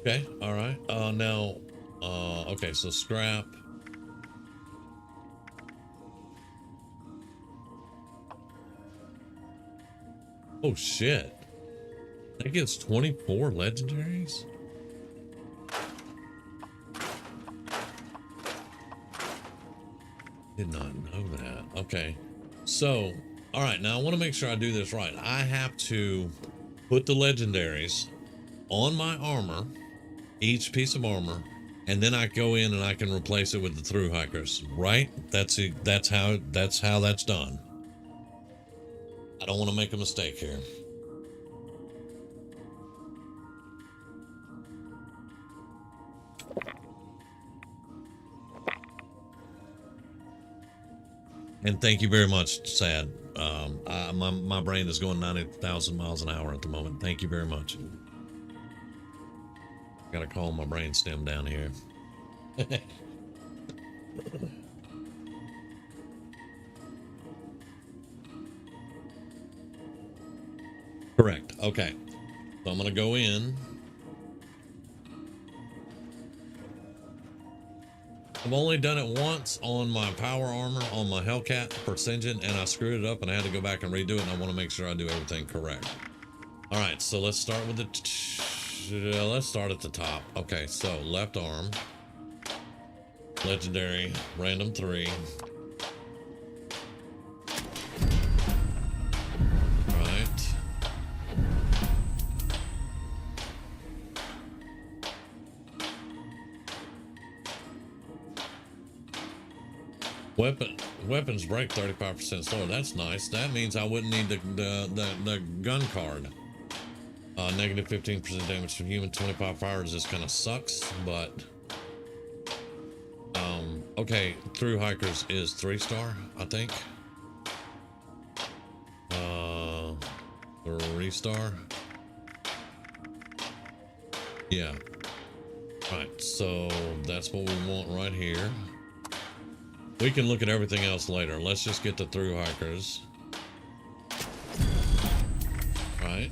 okay, all right. Okay, so scrap. Oh shit. That gets 24 legendaries? Did not know that. Okay. So, all right, now I want to make sure I do this right. I have to put the legendaries on my armor, each piece of armor, and then I go in and I can replace it with the through hikers, right? That's how that's done. I don't want to make a mistake here. And thank you very much, Sad. My brain is going 90,000 miles an hour at the moment. Thank you very much. Gotta calm my brain stem down here. Correct. Okay. So I'm gonna go in. I've only done it once on my power armor on my Hellcat first engine, and I screwed it up and I had to go back and redo it, and I want to make sure I do everything correct. All right, so let's start with let's start at the top. Okay, so left arm, legendary, random 3. Right. Weapons break 35% slower. That's nice. That means I wouldn't need the gun card. Negative 15% damage from human, 25 fire resist kind of sucks, but okay, through hikers is 3-star, I think. 3-star. Yeah. All right, so that's what we want right here. We can look at everything else later. Let's just get the through hikers. Right.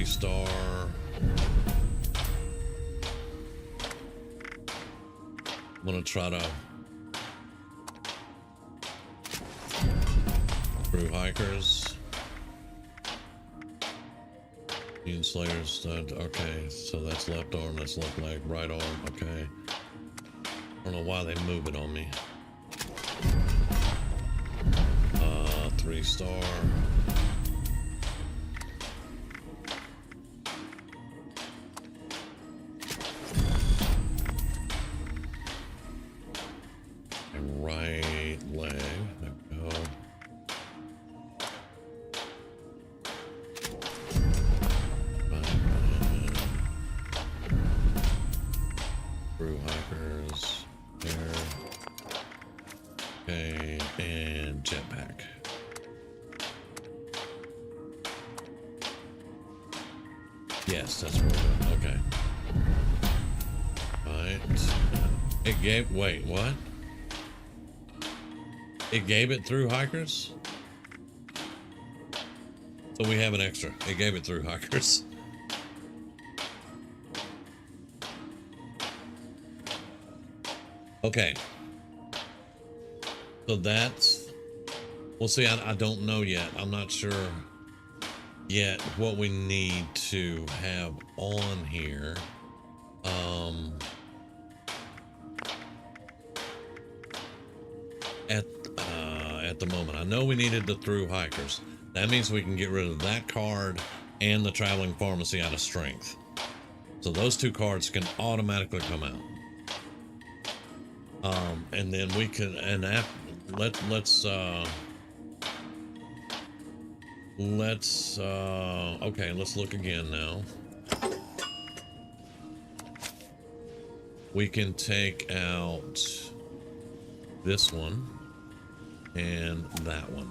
3-star. I'm gonna try to through hikers. Ian Slayer's okay, so that's left arm, that's left leg, right arm, okay. I don't know why they move it on me. 3-star. And right leg, there we go. Through hikers, there. Okay, and jetpack. Yes, that's what we're doing. Okay. Right. It gave, wait, what? It gave it through hikers? So we have an extra. It gave it through hikers. Okay. So that's, we'll see. I don't know yet. I'm not sure yet what we need to have on here. At the moment, I know we needed the through hikers. That means we can get rid of that card and the traveling pharmacy out of strength. So those two cards can automatically come out. And then we can, and after, let's okay, let's look again now. We can take out this one and that one.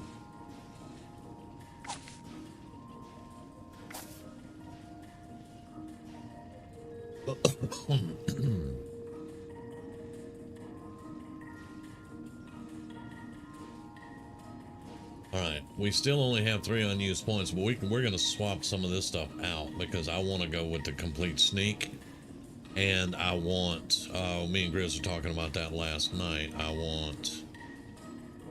All right, we still only have 3 unused points, but we're going to swap some of this stuff out because I want to go with the complete sneak. And I want, me and Grizz were talking about that last night. I want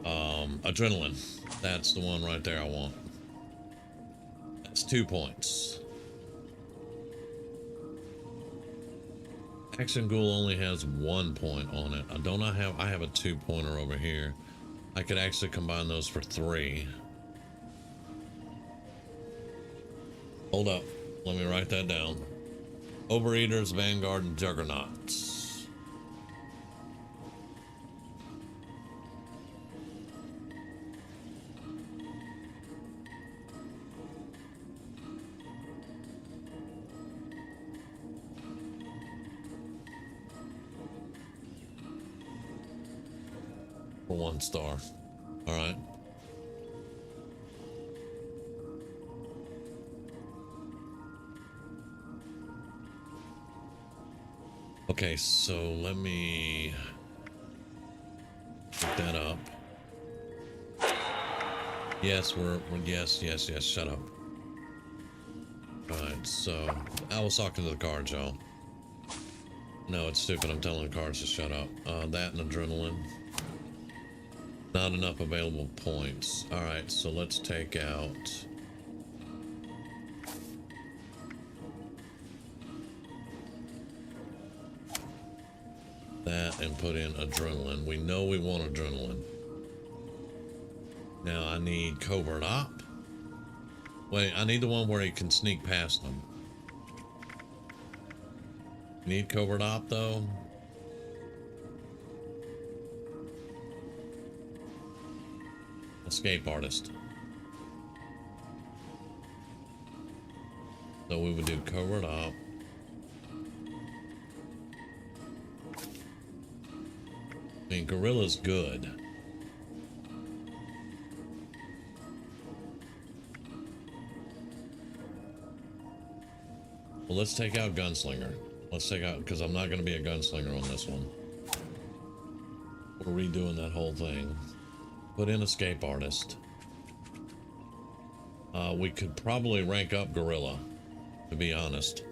adrenaline. That's the one right there I want. That's 2 points. Action Ghoul only has 1 point on it. I have a 2-pointer over here. I could actually combine those for 3. Hold up. Let me write that down. Overeaters, Vanguard, and Juggernauts. For 1 star. All right. Okay, so let me pick that up. Yes, yes, shut up. Alright, so I was talking to the cards, y'all. No, it's stupid. I'm telling the cards to shut up. That and adrenaline. Not enough available points. Alright, so let's take out that and put in adrenaline. We know we want adrenaline. Now I need covert op. Wait, I need the one where he can sneak past them. Need covert op though. Escape artist. So we would do covert op. I mean, Gorilla's good. Well, let's take out Gunslinger. Let's take out, because I'm not going to be a Gunslinger on this one. We're redoing that whole thing. Put in Escape Artist. We could probably rank up Gorilla. to be honest.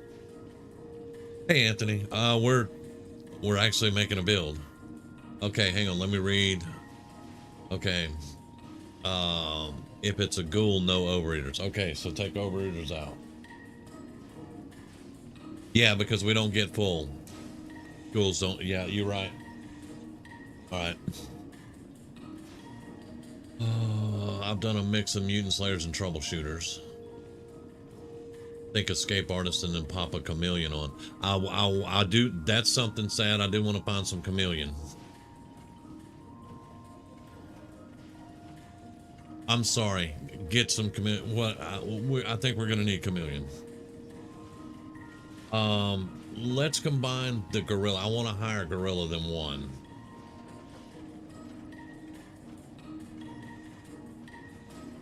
Hey, Anthony. We're actually making a build. Okay, hang on. Let me read. Okay. If it's a ghoul, no overeaters. Okay, so take overeaters out. Yeah, because we don't get full. Ghouls don't. Yeah, you're right. All right. I've done a mix of mutant slayers and troubleshooters. Think escape artist and then pop a chameleon on. I do. That's something sad. I do want to find some chameleon. I'm sorry. Get some chameleon. What? I think we're gonna need chameleon. Let's combine the gorilla. I want to hire gorilla than one.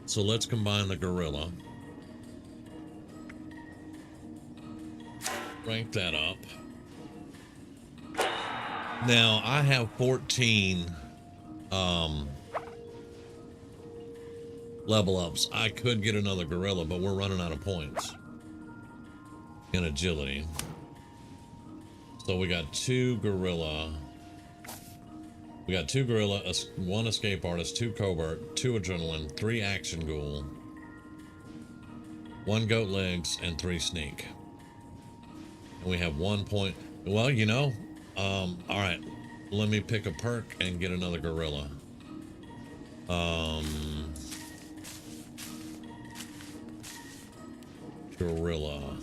So let's combine the gorilla. Rank that up. Now I have 14 level ups. I could get another gorilla, but we're running out of points in agility. So we got two gorilla. We got two gorilla, one escape artist, two covert, two adrenaline, three action ghoul, one goat legs, and three sneak. And we have 1 point. Well, you know, all right. Let me pick a perk and get another gorilla. Gorilla.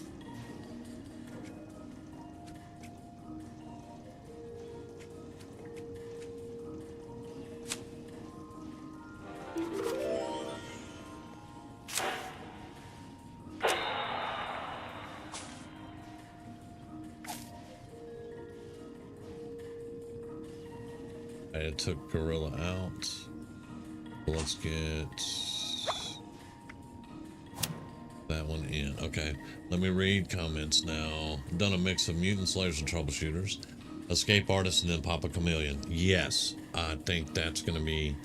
I took gorilla out. Let's get that one in. Okay, let me read comments now. Done a mix of mutant slayers and troubleshooters, escape artists, and then pop a chameleon. Yes, I think that's gonna be.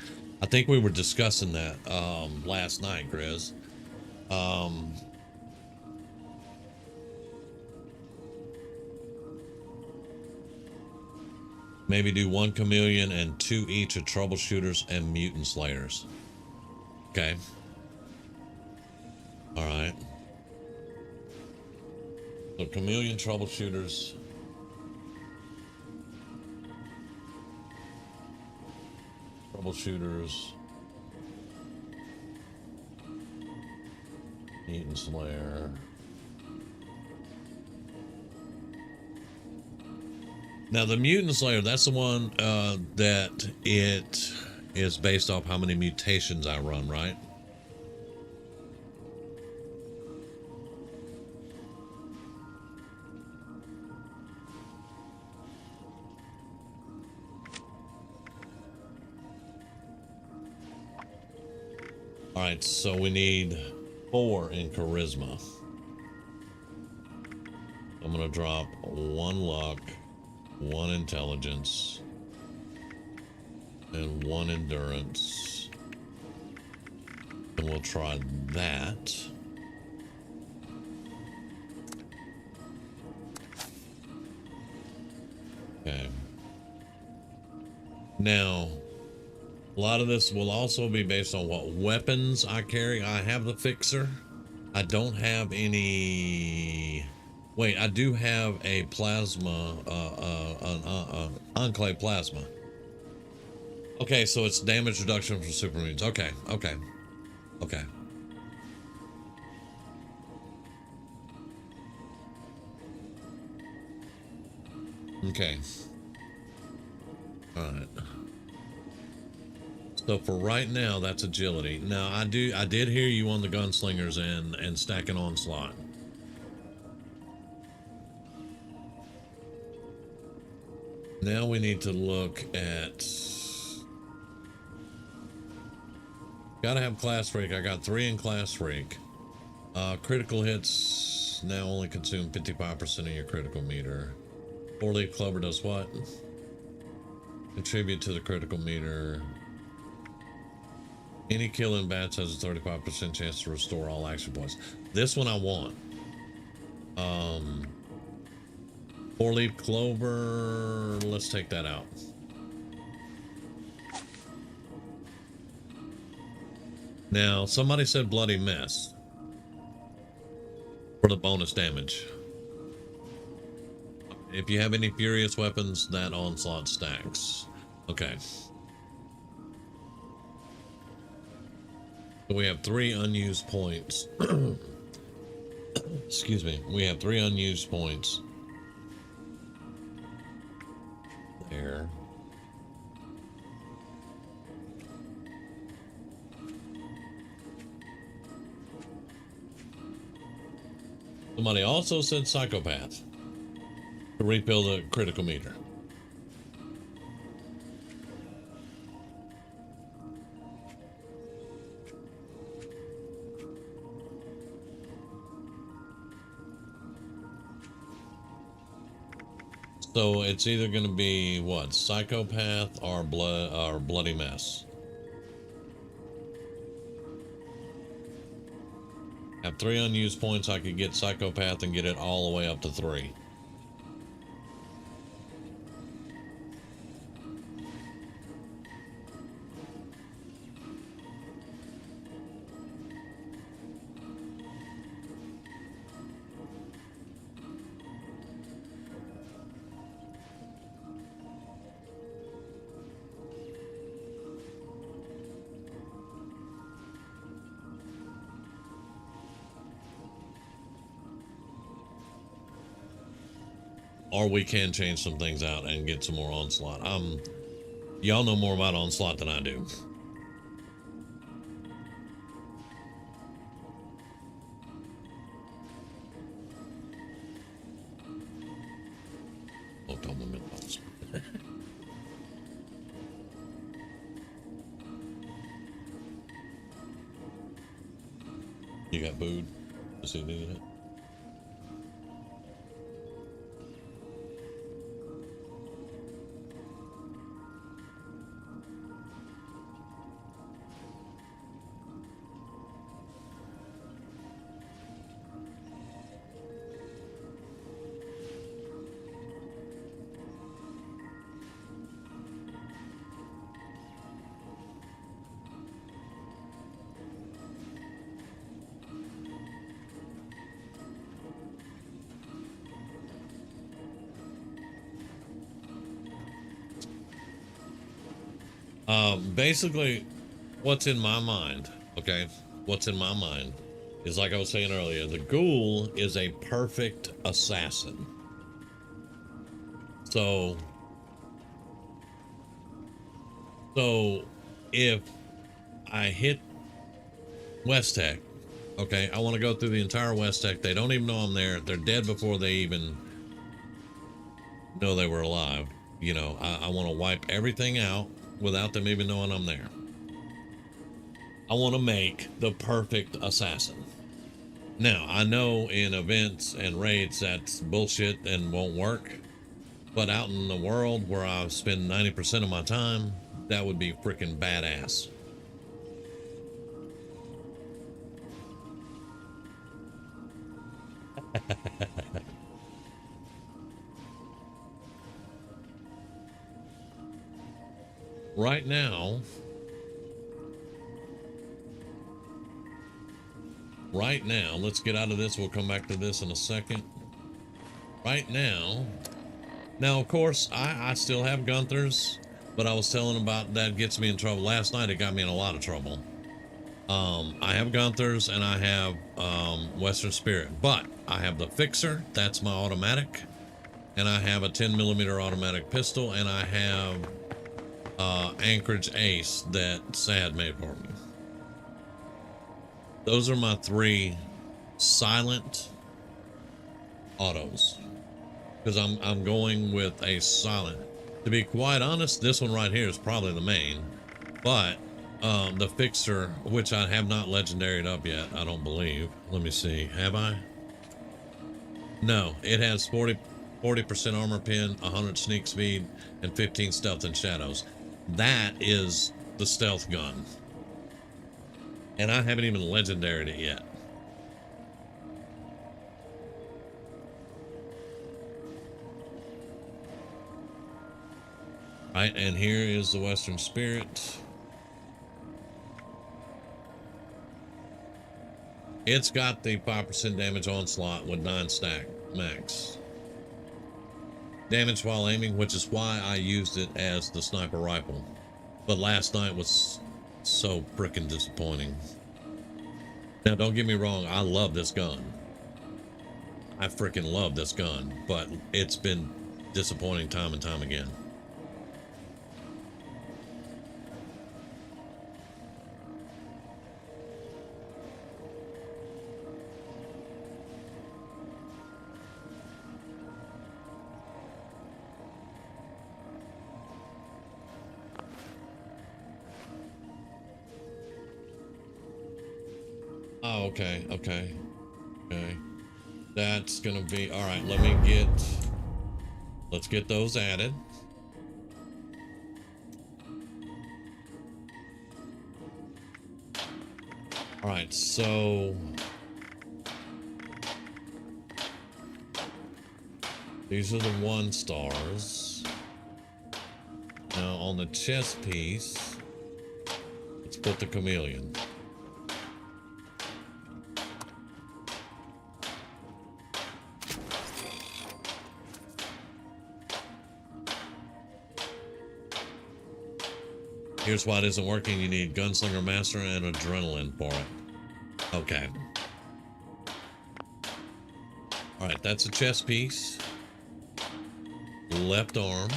I think we were discussing that last night, Grizz. Maybe do one chameleon and two each of troubleshooters and mutant slayers. Okay. All right. So chameleon, troubleshooters. Troubleshooters. Mutant slayer. Now the mutant slayer, that's the one that it is based off how many mutations I run, right? All right, so we need 4 in charisma. I'm gonna drop 1 luck, 1 intelligence, and 1 endurance. And we'll try that. Okay. Now, a lot of this will also be based on what weapons I carry. I have the fixer. I don't have any. Wait, I do have a plasma, enclave plasma. Okay, so it's damage reduction from super mutants. Okay, okay, okay. Okay. All right. So for right now, that's agility. Now I did hear you on the gunslingers and stacking onslaught. Now we need to look at. Gotta have class freak. I got 3 in class freak. Critical hits now only consume 55% of your critical meter. 4-leaf clover does what? Contribute to the critical meter. Any kill in bats has a 35% chance to restore all action points. This one I want. Um, four-leaf clover. Let's take that out. Now, somebody said bloody mess for the bonus damage. If you have any furious weapons, that onslaught stacks. Okay. So we have 3 unused points. Excuse me. We have 3 unused points. There. Somebody also said psychopath to refill the critical meter. So it's either going to be what, psychopath or bloody mess. Have 3 unused points. I could get psychopath and get it all the way up to 3. Or we can change some things out and get some more onslaught. Y'all know more about onslaught than I do. Oh, tell me midballs. You got booed? Does he need it? Basically, what's in my mind, okay? What's in my mind is, like I was saying earlier, the ghoul is a perfect assassin. So if I hit West Tech, okay, I want to go through the entire West Tech. They don't even know I'm there. They're dead before they even know they were alive. You know, I want to wipe everything out without them even knowing I'm there. I want to make the perfect assassin. Now, I know in events and raids that's bullshit and won't work, but out in the world where I spend 90% of my time, that would be freaking badass. Right now, let's get out of this. We'll come back to this in a second. Right now, of course, I still have Gunthers, but I was telling about that gets me in trouble. Last night, it got me in a lot of trouble. I have Gunthers and I have Western Spirit, but I have the Fixer. That's my automatic. And I have a 10mm automatic pistol, and I have Anchorage Ace that Sad made for me. Those are my 3 silent autos, because I'm going with a silent. To be quite honest, this one right here is probably the main, but the Fixer, which I have not legendaried up yet, I don't believe. Let me see, have I? No, it has 40% armor pin, 100 sneak speed, and 15 stealth and shadows. That is the stealth gun. And I haven't even legendaried it yet. Right, and here is the Western Spirit. It's got the 5% damage onslaught with 9 stack max. Damage while aiming, which is why I used it as the sniper rifle. But last night was so freaking disappointing. Now, don't get me wrong, I love this gun. I freaking love this gun, but it's been disappointing time and time again. Oh, okay, okay, okay. That's gonna be, all right, let's get those added. All right, so these are the 1 stars. Now on the chest piece, let's put the chameleon. Here's why it isn't working. You need Gunslinger Master and Adrenaline for it. Okay. Alright, that's a chest piece. Left arm.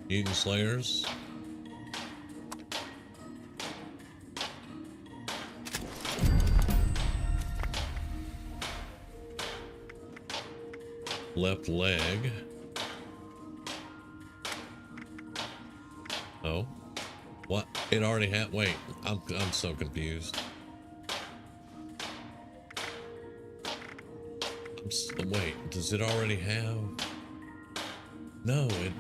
Mutant Slayers. Left leg. Oh, what? It already had. Wait, I'm so confused. Wait, does it already have? No, it.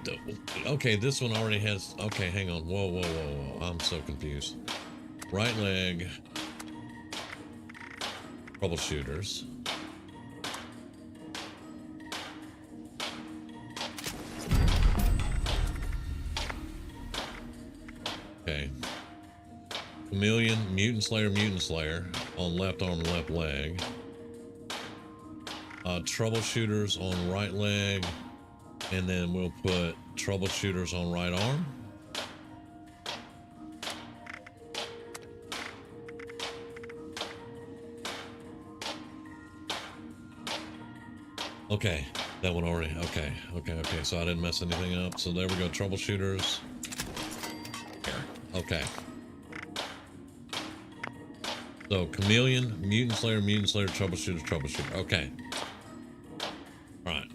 Okay, this one already has. Okay, hang on. Whoa, whoa, whoa, whoa! I'm so confused. Right leg. Troubleshooters. Okay. Chameleon, Mutant Slayer on left arm and left leg. Troubleshooters on right leg. And then we'll put troubleshooters on right arm. Okay, that one already. Okay. So I didn't mess anything up. So there we go. Troubleshooters. Okay. So chameleon, mutant slayer, troubleshooter. Okay. All right.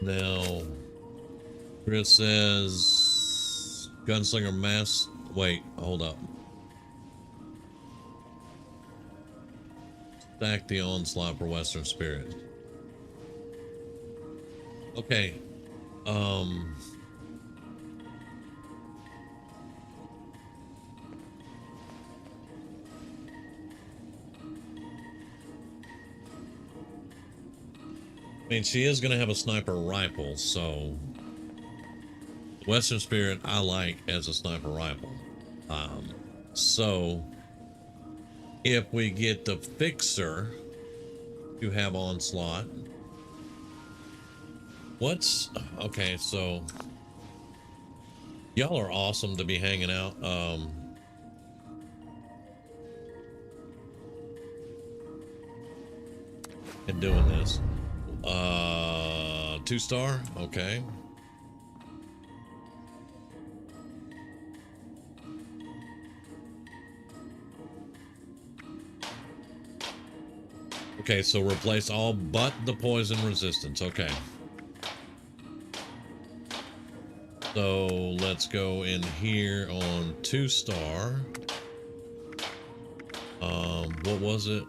Now, Chris says Gunslinger Mass. Wait, hold up. Stack the onslaught for Western Spirit. Okay. I mean, she is going to have a sniper rifle, so Western Spirit I like as a sniper rifle. So if we get the Fixer to have onslaught, okay, so y'all are awesome to be hanging out. And doing this. 2-star, okay. Okay, so replace all but the poison resistance. Okay. So let's go in here on 2-star. What was it?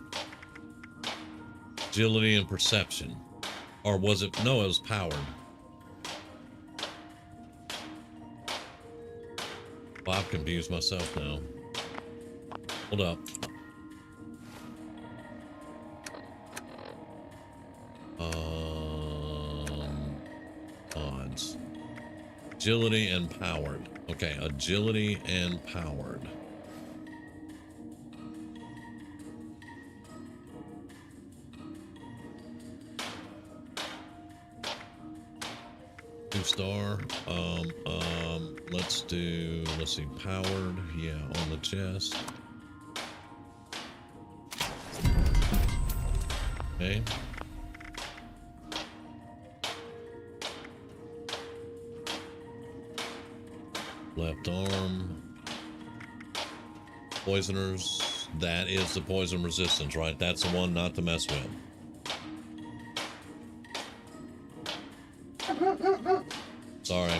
Agility and perception. Or was it? No, it was powered. Well, I've confused myself now. Hold up. Odds. Agility and powered. Okay, agility and powered. Two-star. Let's see, powered. Yeah, on the chest. Okay. Left arm. Poisoners. That is the poison resistance, right? That's the one not to mess with. Sorry.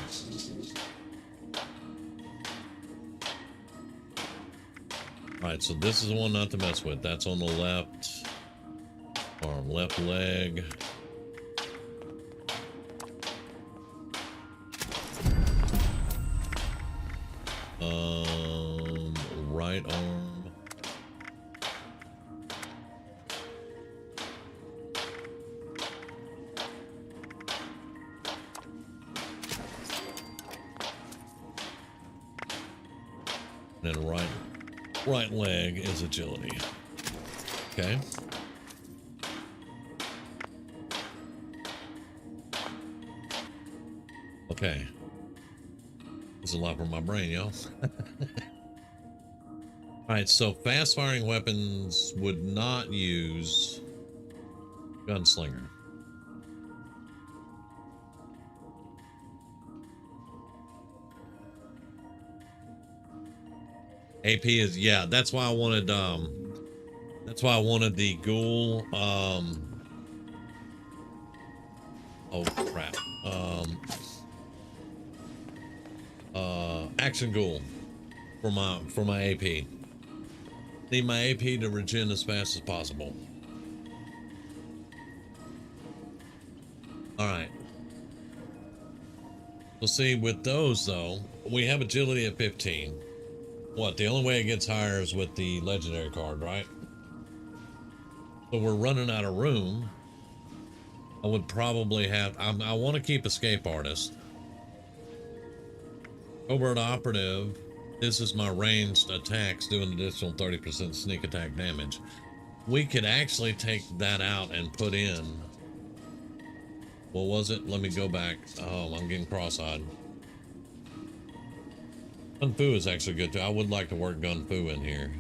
Alright, so this is the one not to mess with. That's on the left arm, left leg. Right arm. And then right leg is agility. Okay. Okay. There's a lot for my brain, y'all. Alright, so fast firing weapons would not use gunslinger. AP is, yeah, that's why I wanted the ghoul, oh crap, action ghoul for my AP. Need my AP to regen as fast as possible. Alright. So see, with those though, we have agility at 15. What, the only way it gets higher is with the legendary card, right? So we're running out of room. I would probably have, I want to keep escape artist. Covert operative. This is my ranged attacks doing additional 30% sneak attack damage. We could actually take that out and put in, what was it? Let me go back. Oh, I'm getting cross-eyed. Gun Fu is actually good too. I would like to work Gun Fu in here.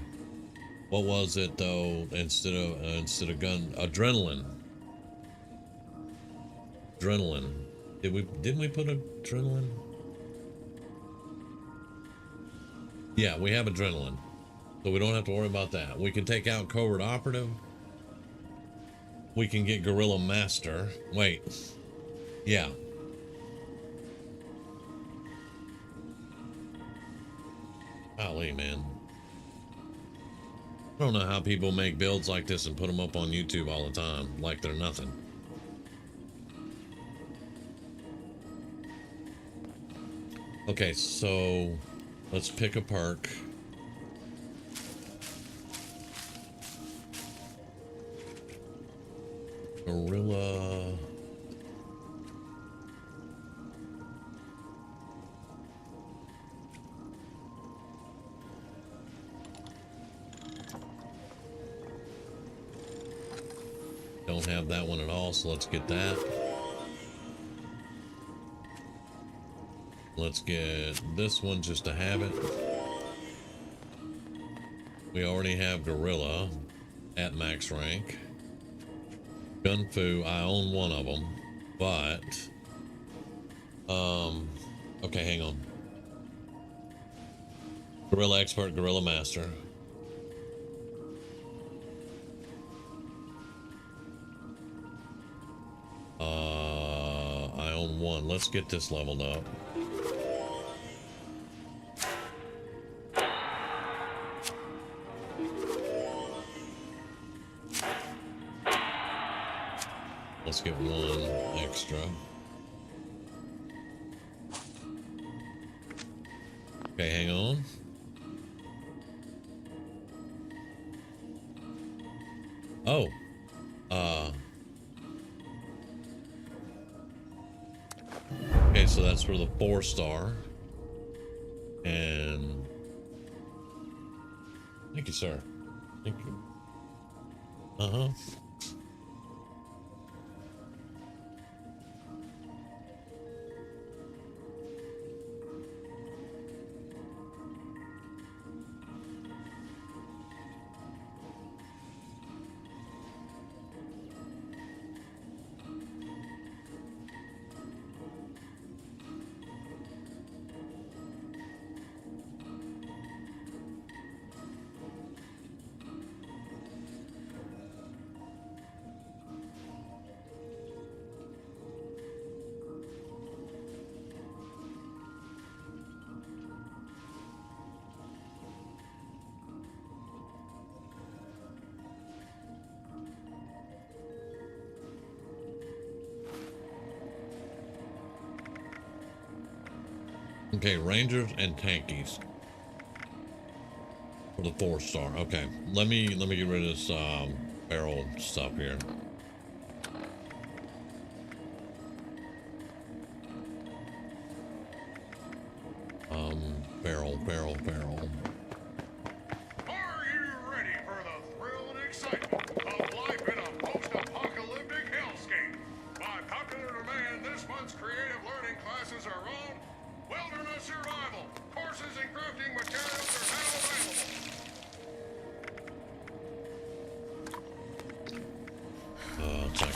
What was it though? Instead of gun, adrenaline. Adrenaline. Didn't we put adrenaline? Yeah, we have adrenaline, so we don't have to worry about that. We can take out covert operative. We can get guerrilla master. Wait, yeah. Golly, man. I don't know how people make builds like this and put them up on YouTube all the time, like they're nothing. Okay, so let's pick a perk. Gorilla. Don't have that one at all, so let's get that. Let's get this one just to have it. We already have Gorilla at max rank. Gun Fu, I own one of them, but okay, hang on. Gorilla Expert, Gorilla Master. I own one. Let's get this leveled up. Let's get one extra. Okay, hang on. Oh. Okay, so that's for the 4-star. And thank you, sir. Thank you. Uh-huh. Okay, Rangers and Tankies for the 4-star. Okay, let me get rid of this barrel stuff here. Barrel. Are you ready for the thrill and excitement of life in a post-apocalyptic hellscape? By popular demand, this month's creative learning classes are on. Wilderness survival. Courses and crafting materials are now available. Check.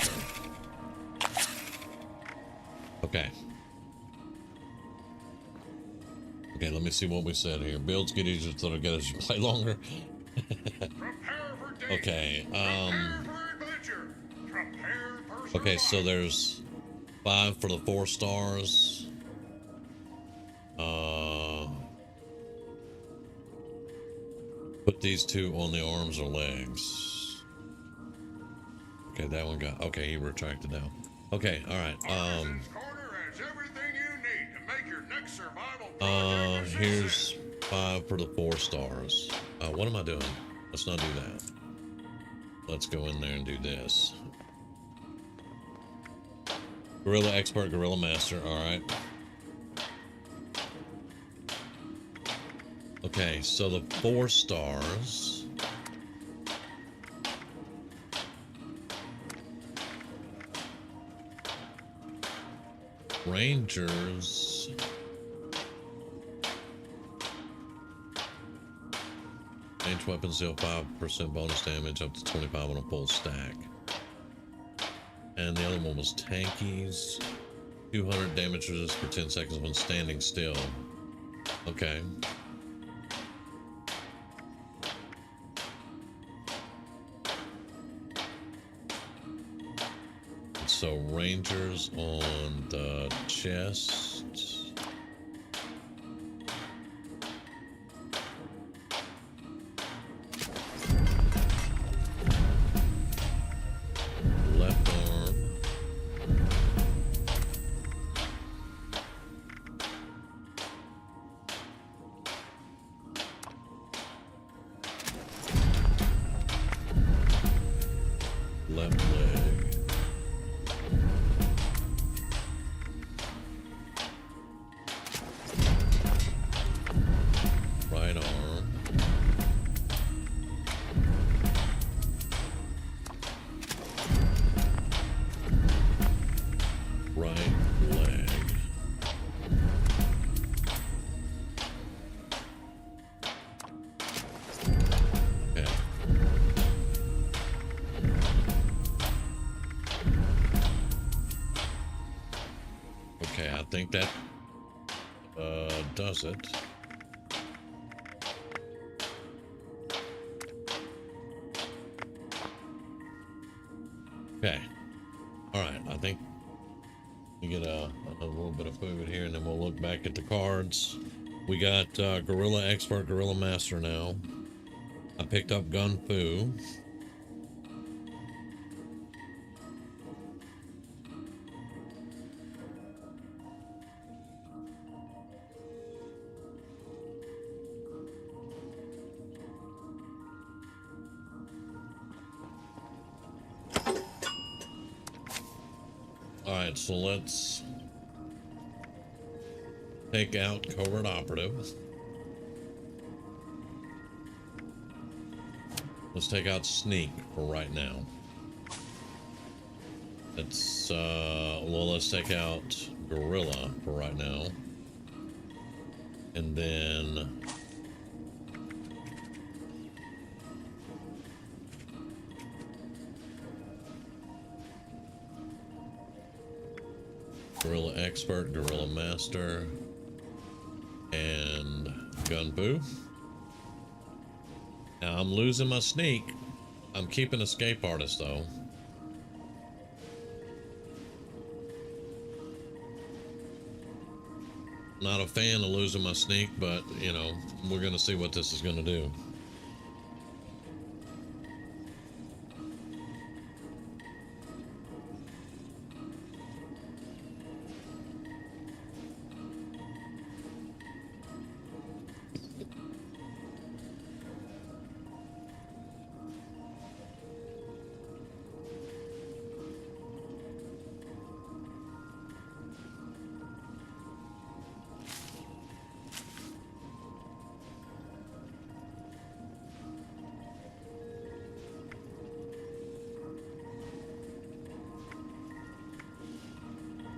Okay. Okay, let me see what we said here. Builds get easier so it'll get as you play longer. Prepare for danger. Okay, Prepare for adventure. Prepare for okay, so survival. there's 5 for the 4 stars. Put these 2 on the arms or legs. Okay, that one got, okay, he retracted now. Okay, alright, Artisan's Corner has everything you need to make your next survival project a here's success. 5 for the 4 stars. What am I doing? Let's not do that. Let's go in there and do this. Gorilla Expert, Gorilla Master, alright. Okay, so the 4 stars. Rangers. Range weapons deal 5% bonus damage up to 25 on a full stack. And the other one was tankies. 200 damage resist for 10 seconds when standing still. Okay. So Rangers on the chest. Left arm. Left leg. Right arm. Right leg. Okay. Okay, I think that does it. Okay. All right. I think we get a little bit of food here, and then we'll look back at the cards. We got Gorilla Expert, Gorilla Master now. I picked up Gun Fu. All right, so let's take out covert operative. Let's take out sneak for right now. Let's well, let's take out gorilla for right now. And then gorilla expert, gorilla master, and gunpoo. Now I'm losing my sneak. I'm keeping escape artist though. Not a fan of losing my sneak, but you know, we're gonna see what this is gonna do.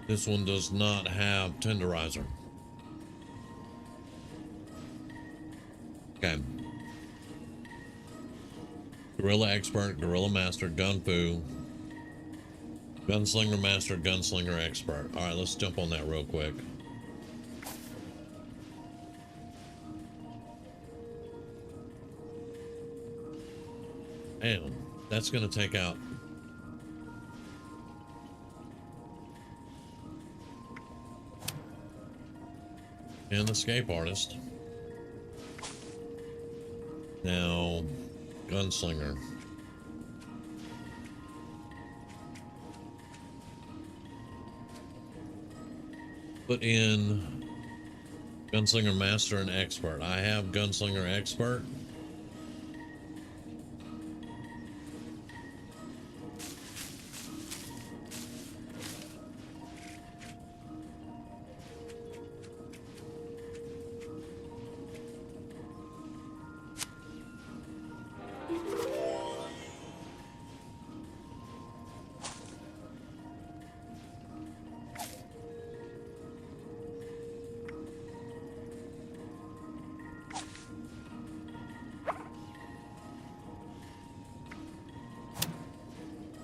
This one does not have tenderizer. Okay. Gorilla expert, gorilla master, gunpoo, gunslinger master, gunslinger expert. All right, let's jump on that real quick. Damn, that's gonna take out. And escape artist. Now, gunslinger. Put in gunslinger master and expert. I have gunslinger expert.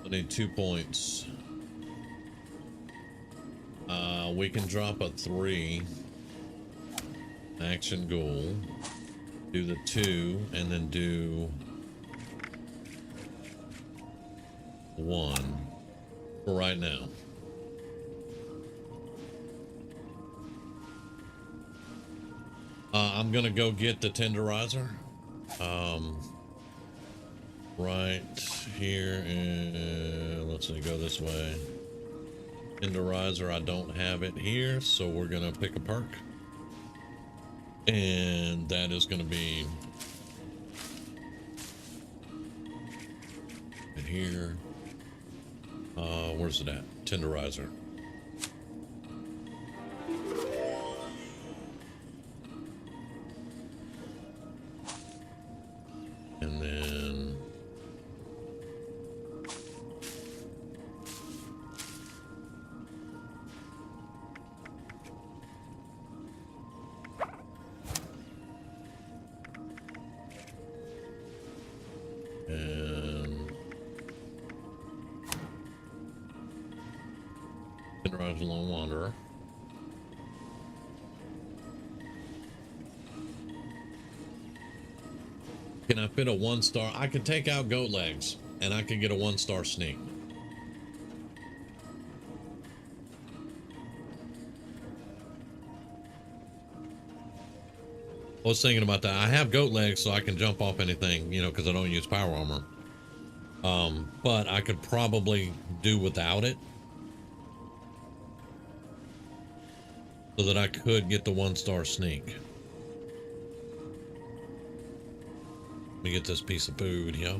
I need 2 points. We can drop a 3 action goal, do the 2, and then do 1 for right now. I'm gonna go get the tenderizer. Right here, and let's see, go this way. Tenderizer, I don't have it here, so we're gonna pick a perk, and that is gonna be in here. Where's it at? Tenderizer. And then Tenderizer Lone Wanderer. Can I fit a 1-star? I could take out goat legs and I could get a 1-star sneak. I was thinking about that. I have goat legs, so I can jump off anything, you know, because I don't use power armor. But I could probably do without it, so that I could get the 1-star sneak. Let me get this piece of food, yeah.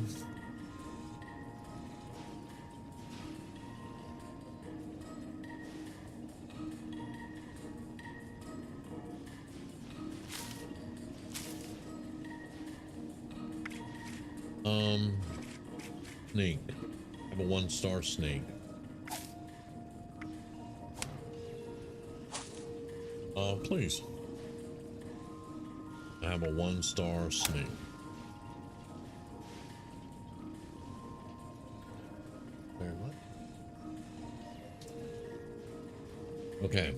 Sneak. I have a 1-star sneak. Please. I have a 1-star sneak. Very much. Okay.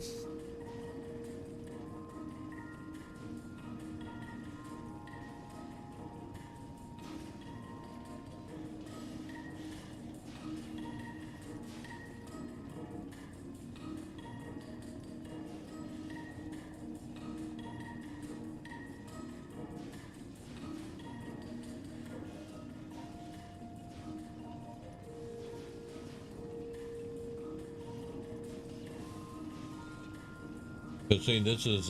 But see, this is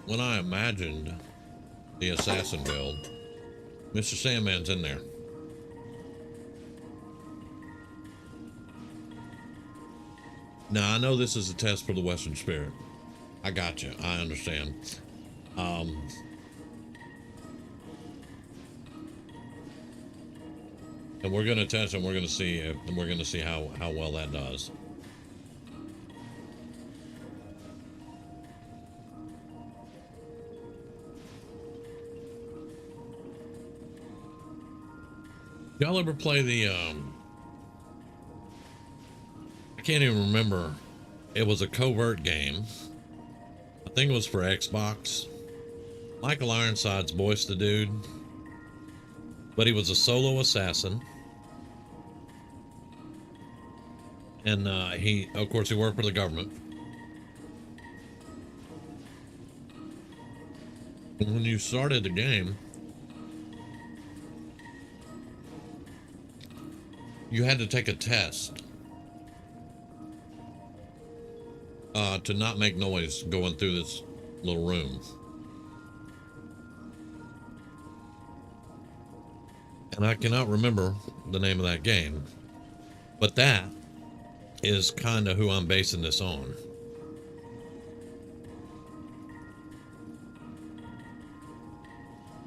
when I imagined the assassin build, Mr. Sandman's in there. Now I know this is a test for the Western Spirit. I got you. I understand. And we're gonna test and we're gonna see if we're gonna see how well that does. Y'all ever play the I can't even remember. It was a covert game. I think it was for Xbox. Michael Ironside's Bois the dude. But he was a solo assassin. And he, of course, he worked for the government. And when you started the game, you had to take a test to not make noise going through this little room. And I cannot remember the name of that game, but that is kind of who I'm basing this on.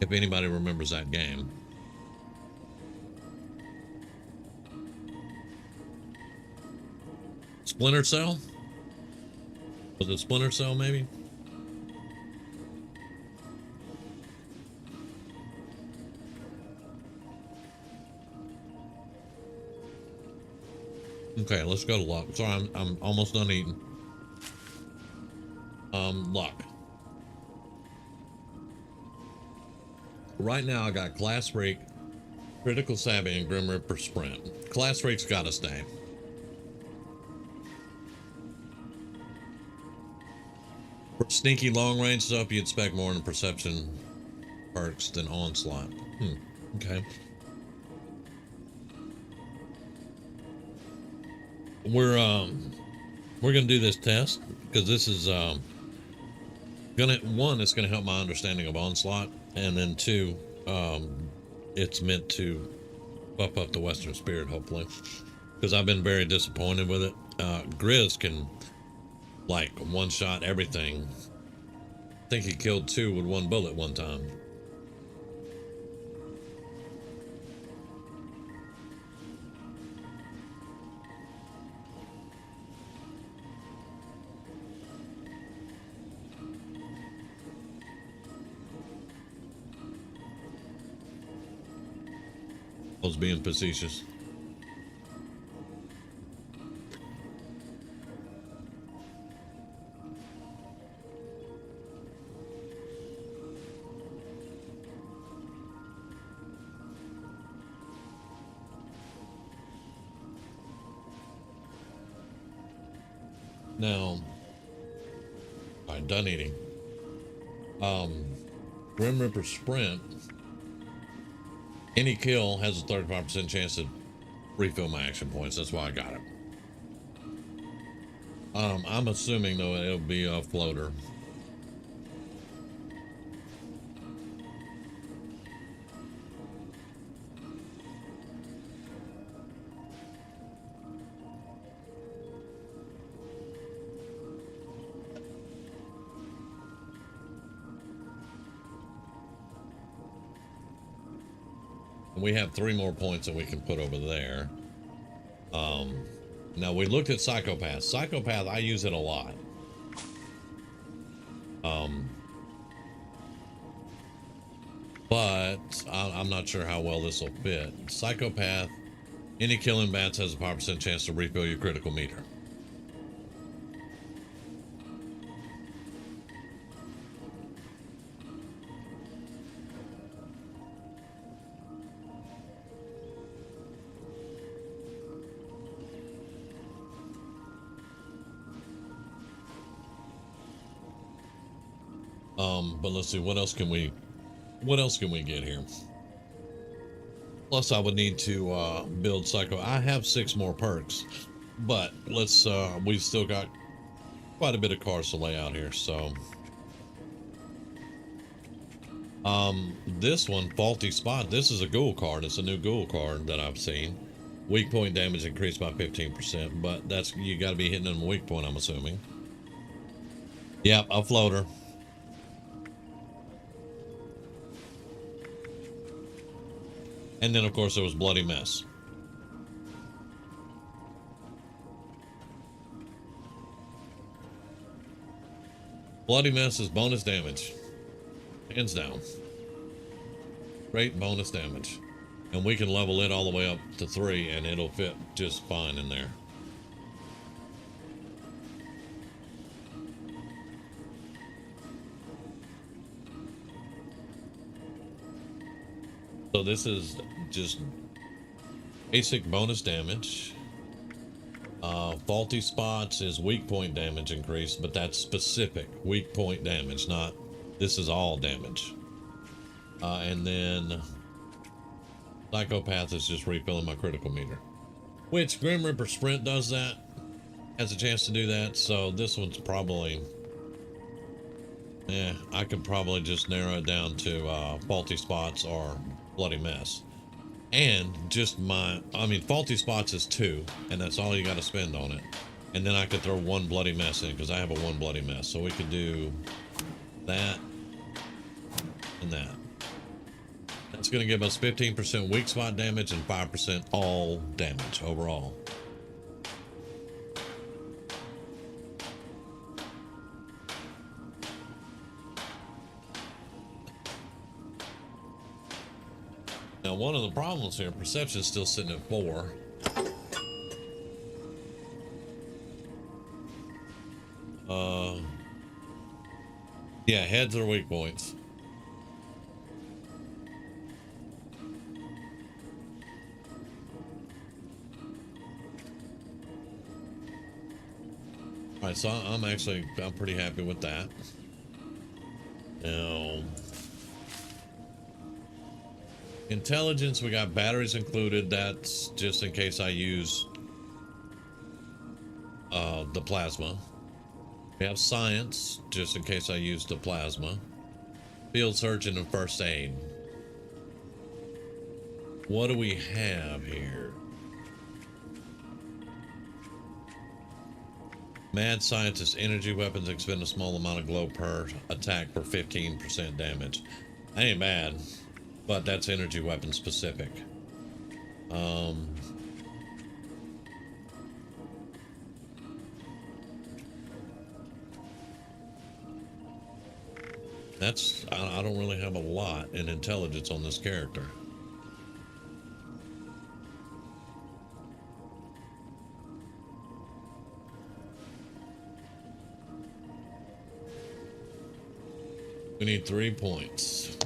If anybody remembers that game. Splinter Cell? Was it Splinter Cell, maybe? Okay, let's go to luck. Sorry, I'm almost done eating. Luck. Right now, I got Class Freak, Critical Savvy, and Grim Reaper Sprint. Class Freak's gotta stay. For sneaky long range stuff, you'd expect more in perception perks than onslaught. Okay. We're gonna do this test because this is it's gonna help my understanding of onslaught, and then 2, it's meant to buff up the Western Spirit, hopefully, because I've been very disappointed with it. Grizz can like one-shot everything. I think he killed 2 with 1 bullet one time. I was being facetious. Now, I'm done eating. Grim Reaper Sprint. Any kill has a 35% chance to refill my action points. That's why I got it. I'm assuming though it'll be a floater. We have 3 more points that we can put over there. Now we looked at Psychopath. Psychopath, I use it a lot. But I'm not sure how well this will fit. Psychopath, any killing bats has a 5% chance to refill your critical meter. But let's see, what else can we get here? Plus I would need to build Psycho. I have 6 more perks, but let's we've still got quite a bit of cards to lay out here. So this one, Faulty Spot, this is a ghoul card. It's a new ghoul card that I've seen. Weak point damage increased by 15%, but that's, you got to be hitting them weak point, I'm assuming. Yep, a floater. And then, of course, there was Bloody Mess. Bloody Mess is bonus damage. Hands down. Great bonus damage. And we can level it all the way up to 3, and it'll fit just fine in there. So this is just basic bonus damage. Faulty Spots is weak point damage increase, but that's specific weak point damage, not this is all damage. And then Psychopath is just refilling my critical meter, which Grim Reaper Sprint does that, has a chance to do that. So this one's probably, I could probably just narrow it down to Faulty Spots or Bloody Mess. And just Faulty Spots is 2, and that's all you got to spend on it. And then I could throw 1 Bloody Mess in, because I have a 1 Bloody Mess. So we could do that and that. That's going to give us 15% weak spot damage and 5% all damage overall. Now, one of the problems here, perception is still sitting at 4. Yeah, heads are weak points. All right, so I'm pretty happy with that. Now, intelligence, we got batteries included. That's just in case I use the plasma. We have science, just in case I use the plasma. Field surgeon and first aid. What do we have here? Mad scientist, energy weapons expend a small amount of glow per attack for 15% damage. That ain't bad, but that's energy weapon specific. I don't really have a lot in intelligence on this character. We need 3 points.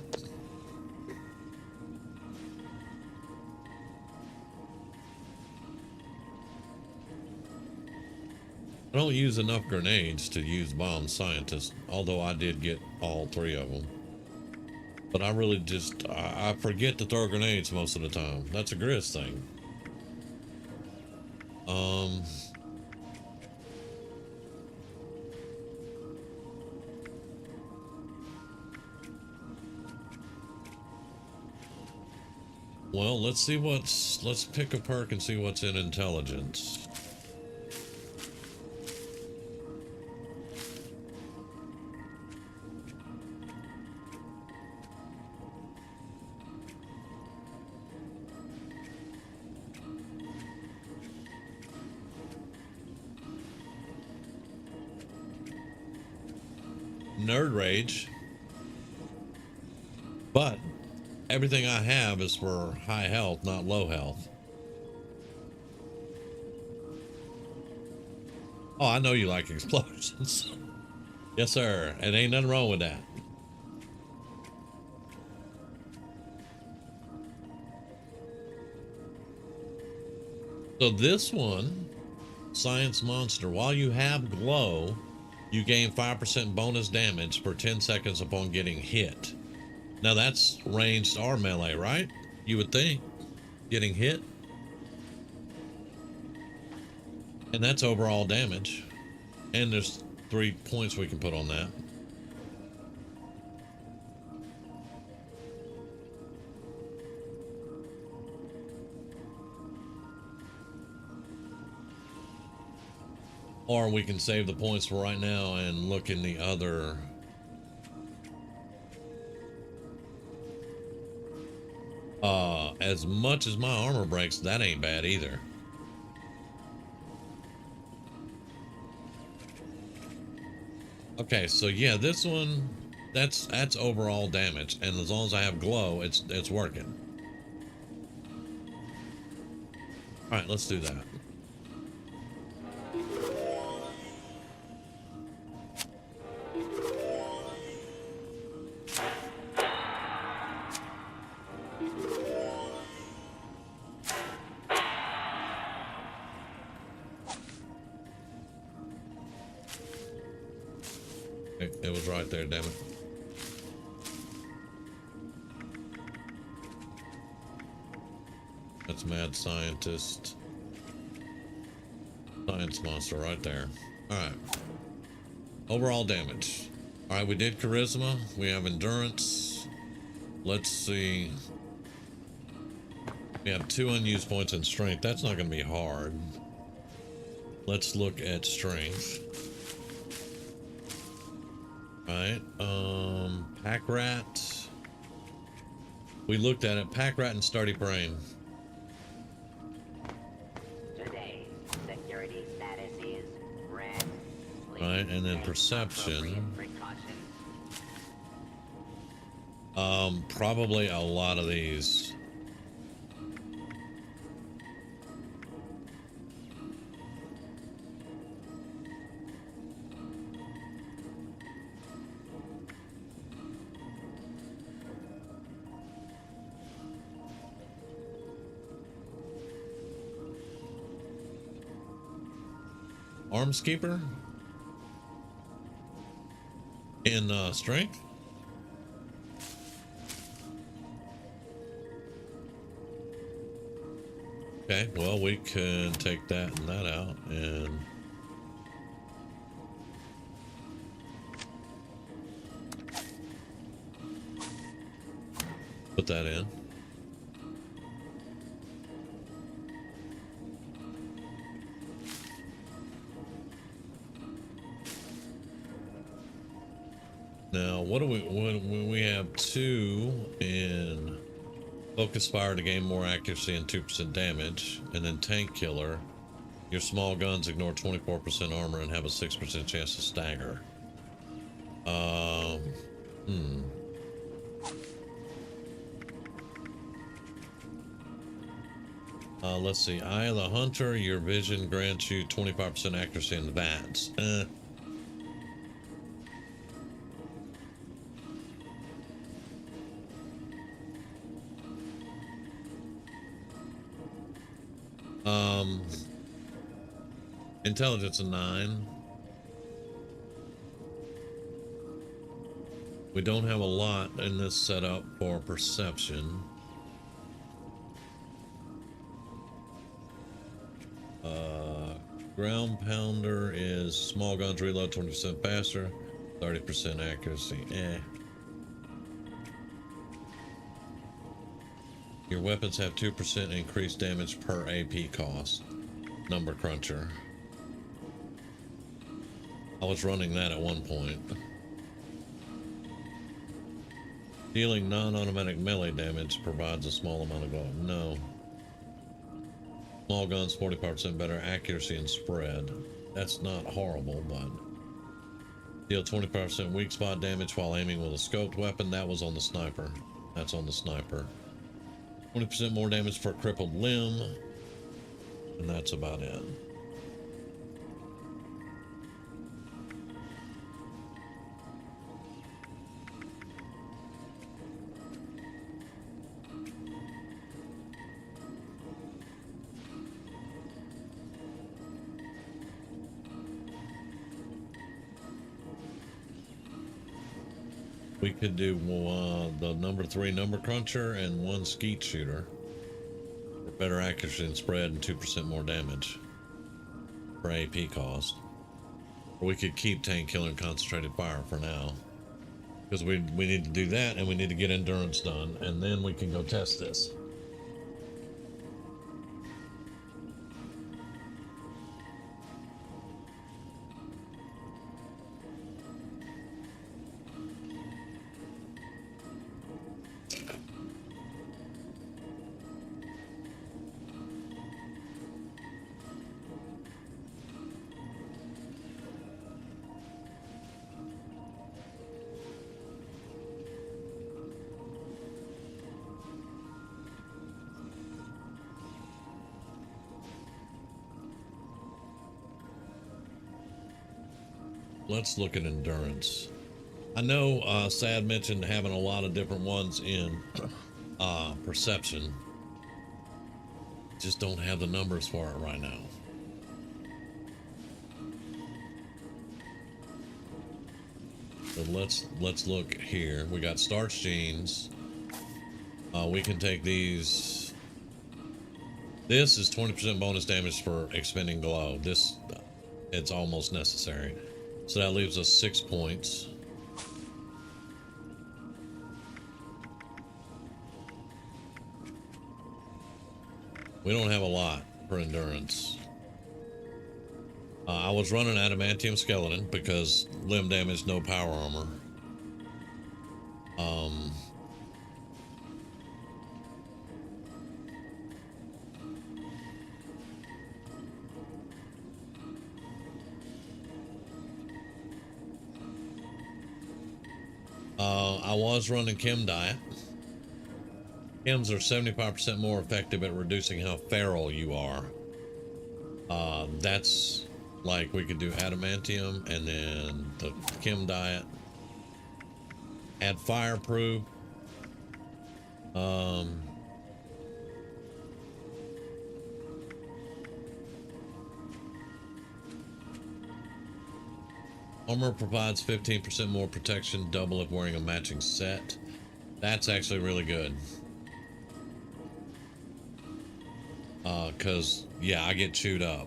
I don't use enough grenades to use bomb scientist, although I did get all 3 of them. But I really just, I forget to throw grenades most of the time. That's a Grizz thing. Well, let's pick a perk and see what's in intelligence. nerd rage. But everything I have is for high health, not low health. Oh, I know you like explosions. Yes, sir. And ain't nothing wrong with that. So this one, Science Monster, while you have glow, you gain 5% bonus damage for 10 seconds upon getting hit. Now that's ranged or melee, right? You would think. Getting hit. And that's overall damage. And there's 3 points we can put on that. Or we can save the points for right now and look in the other. As much as my armor breaks, that ain't bad either. Okay, so yeah, this one, that's overall damage, and as long as I have glow, it's working. All right, let's do that. It was right there, damn it. That's Mad Scientist. Science Monster right there. Alright. Overall damage. Alright, we did Charisma. We have Endurance. Let's see. We have 2 unused points in Strength. That's not going to be hard. Let's look at Strength. Alright, Pack Rat. We looked at it. Pack Rat and Sturdy Brain. Today, security status is red. Right, and then Perception. Probably a lot of these. Arms Keeper in Strength. Okay, well, we can take that and that out and put that in. Now, what do we have 2 in Focus Fire to gain more accuracy and 2% damage, and then Tank Killer. Your small guns ignore 24% armor and have a 6% chance to stagger. Let's see. Eye of the Hunter. Your vision grants you 25% accuracy in the VATS. Intelligence a 9. We don't have a lot in this setup for Perception. Ground Pounder is small guns reload 20% faster, 30% accuracy. Your weapons have 2% increased damage per AP cost. Number Cruncher. I was running that at one point. Dealing non-automatic melee damage provides a small amount of glow. No. Small guns 45% better accuracy and spread. That's not horrible, but Deal 25% weak spot damage while aiming with a scoped weapon. That was on the sniper. That's on the sniper. 20% more damage for a crippled limb. And that's about it. We could do the number 3 number cruncher and 1 skeet shooter for better accuracy and spread and 2% more damage for AP cost. Or we could keep tank killer and concentrated fire for now, because we need to do that, and we need to get endurance done, and then we can go test this. Let's look at endurance. I know Sad mentioned having a lot of different ones in perception. Just don't have the numbers for it right now. So let's look here. We got starch genes. We can take these. This is 20% bonus damage for expending glow. This, it's almost necessary. So that leaves us 6 points. We don't have a lot for endurance. I was running adamantium skeleton because limb damage, no power armor. I was running chem diet. Chems are 75% more effective at reducing how feral you are. That's like we could do adamantium and then the chem diet. Add fireproof. Armor provides 15% more protection, double if wearing a matching set. That's actually really good. Cause yeah, I get chewed up.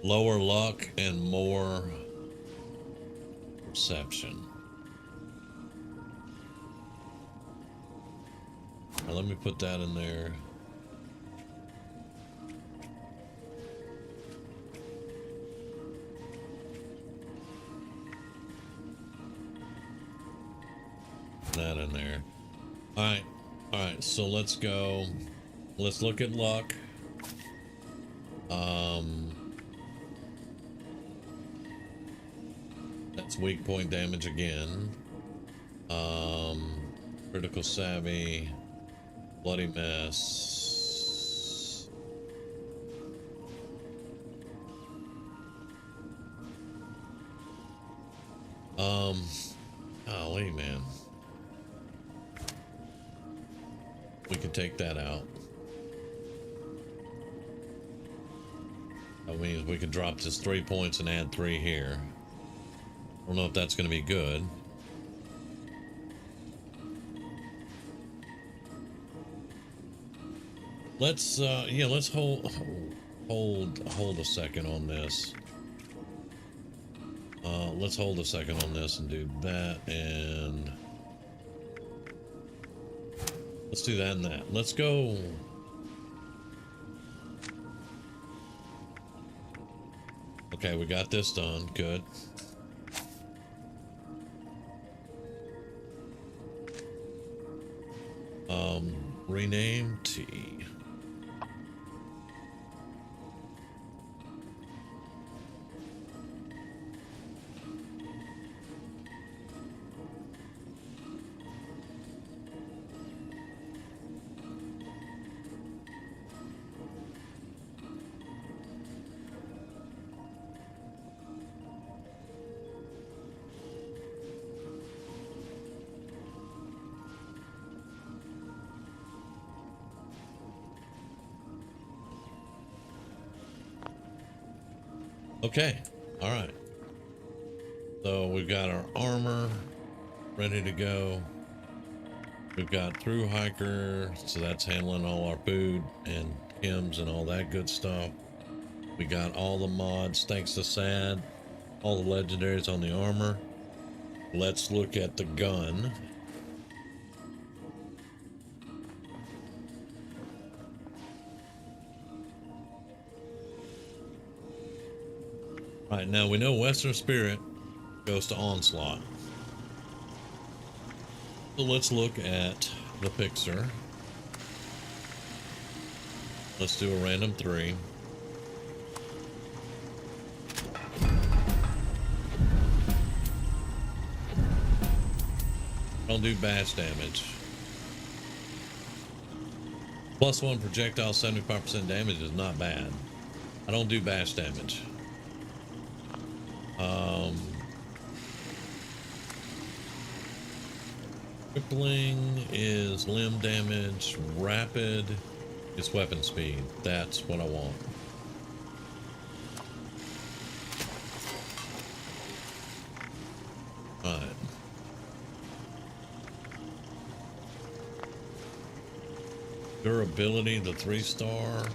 Lower luck and more perception. Now let me put that in there. That in there. All right, so let's go. Let's look at luck. That's weak point damage again. Critical savvy, bloody mess. Golly, man. We can take that out. That means we can drop this 3 points and add 3 here. I don't know if that's going to be good. Let's yeah, let's hold a second on this. Let's hold a second on this and do that, and let's do that and that. Let's go. Okay, we got this done. Good. Rename T. Okay, all right. So we've got our armor ready to go. We've got through hiker, so that's handling all our food and chems and all that good stuff. We got all the mods, thanks to Sad, all the legendaries on the armor. Let's look at the gun. All right, now we know Western Spirit goes to Onslaught. So let's look at the Fixer. Let's do a random 3. I'll do bash damage. +1 projectile, 75% damage is not bad. I don't do bash damage. Crippling is limb damage. Rapid is weapon speed. That's what I want. Alright. Durability, the 3-star.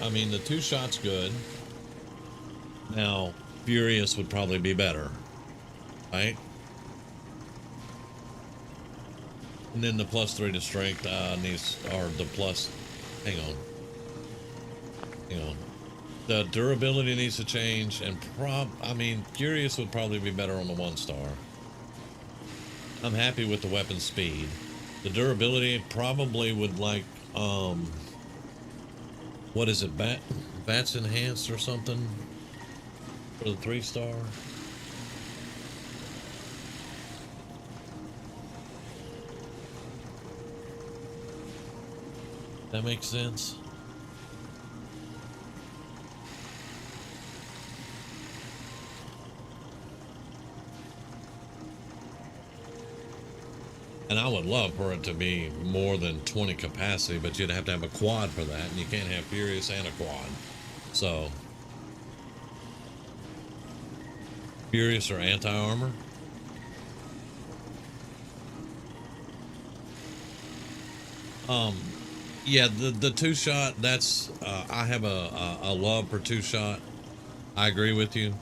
I mean, the 2 shot's good. Now, Furious would probably be better, right? And then the +3 to strength needs, or the plus, hang on. The durability needs to change, and I mean, Furious would probably be better on the 1-star. I'm happy with the weapon speed. The durability probably would like, what is it, Bats Enhanced or something for the 3-star? That makes sense. And I would love for it to be more than 20 capacity, but you'd have to have a quad for that, and you can't have Furious and a quad. So, Furious or anti-armor? Yeah, the 2-shot, that's, I have a love for 2-shot. I agree with you.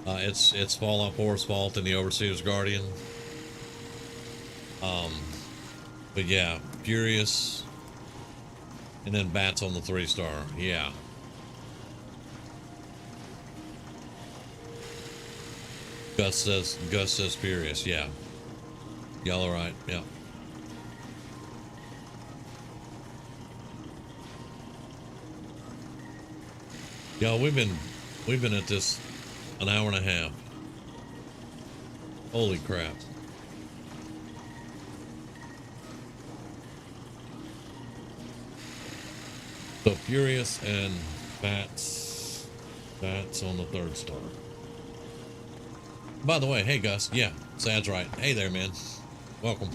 It's Fallout 4's fault and the Overseer's Guardian. But yeah, Furious, and then Bats on the 3-star. Yeah. Gus says Furious. Yeah. Y'all are right. Yeah. Y'all, we've been at this an hour and a half. Holy crap. So Furious and Bats on the 3rd star. By the way, hey Gus, yeah, Sad's right. Hey there, man. Welcome.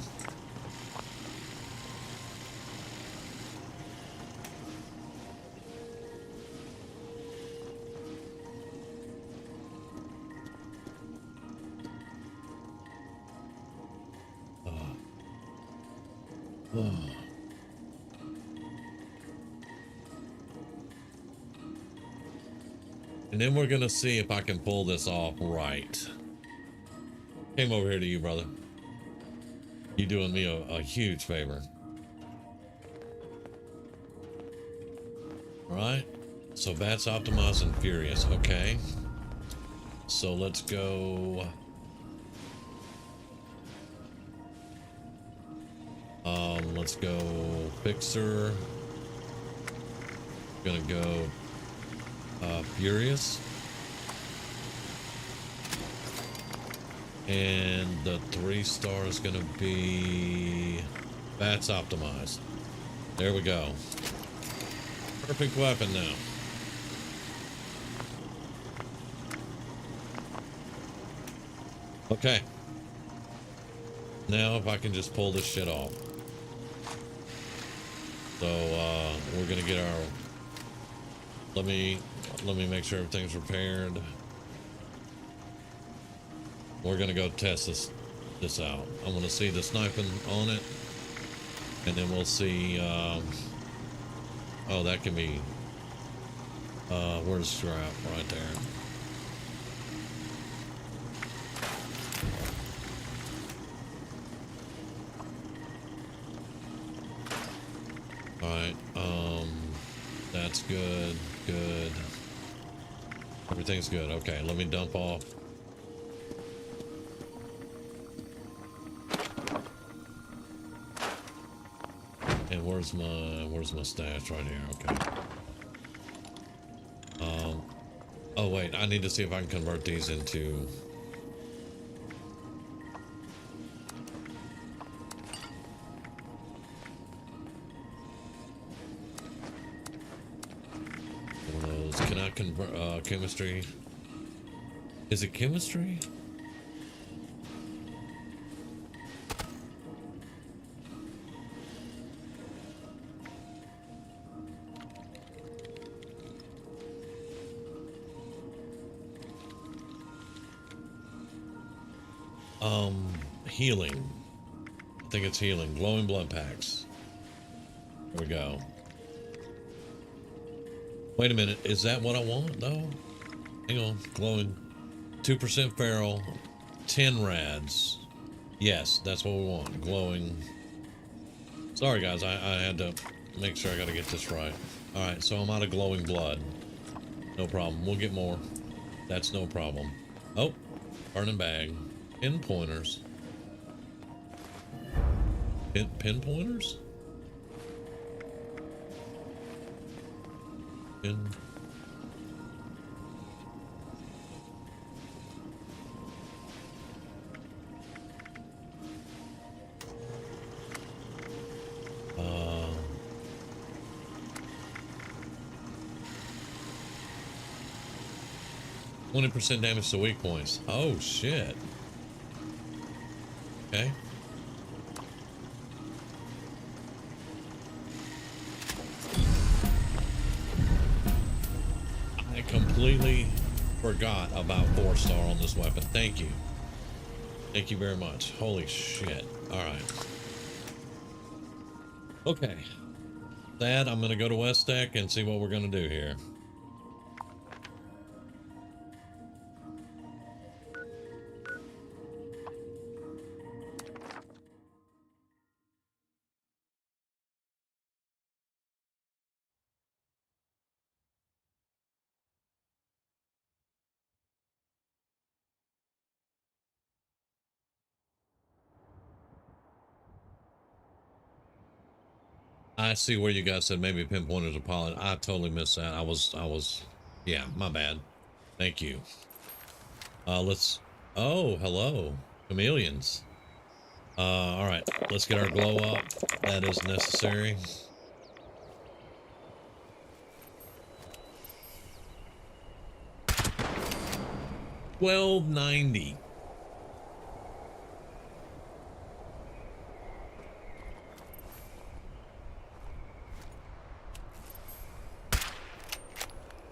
And then we're gonna see if I can pull this off right. Came over here to you, brother. You doing me a huge favor. All right. So Bats optimized and Furious. Okay. So let's go. Let's go Fixer. Gonna go Furious. And the 3-star is going to be... That's optimized. There we go. Perfect weapon now. Okay. Now if I can just pull this shit off. So we're gonna get our... Let me make sure everything's repaired. We're gonna go test this out. I'm gonna see the sniping on it, and then we'll see. Oh, that can be. Where's the strap? Right there. All right. That's good. Good. Everything's good. Okay, let me dump off. And where's my stash? Right here. Okay. Oh wait, I need to see if I can convert these into... one of those. Can I convert chemistry? Is it chemistry? Healing. I think it's healing. Glowing blood packs. There we go. Wait a minute. Is that what I want, though? Hang on. Glowing. 2% feral. 10 rads. Yes, that's what we want. Glowing. Sorry, guys. I had to make sure I got to get this right. Alright, so I'm out of glowing blood. No problem. We'll get more. That's no problem. Oh. Burning bag. Pinpointers. Pinpointers? Pin. Uh, 20% damage to weak points. Oh shit. Okay. I completely forgot about 4-star on this weapon. Thank you. Thank you very much. Holy shit. Alright. Okay. That, I'm gonna go to West Deck and see what we're gonna do here. I see where you guys said maybe pinpointers are pilot. I totally missed that. I was, yeah, my bad. Thank you. Let's, oh, hello, chameleons. All right, let's get our glow up. That is necessary. $12.90.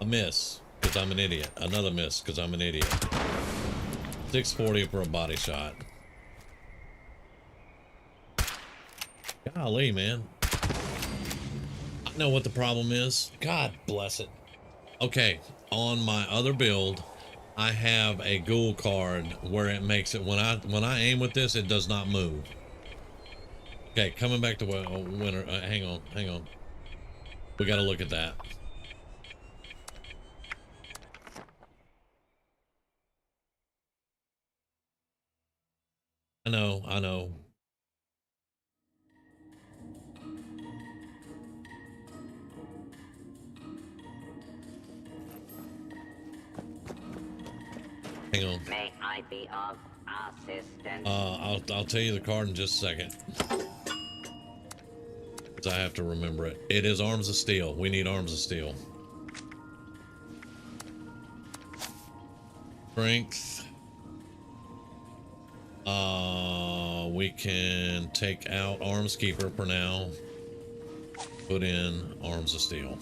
A miss, because I'm an idiot. Another miss, because I'm an idiot. 640 for a body shot. Golly, man. I know what the problem is. God bless it. Okay, on my other build, I have a ghoul card where it makes it, when I aim with this, it does not move. Okay, coming back to winter. Hang on. We got to look at that. I know. Hang on. May I be of Assistant. I'll tell you the card in just a second. Because I have to remember it. It is Arms of Steel. We need Arms of Steel. Strength. We can take out Arms Keeper for now. Put in Arms of Steel.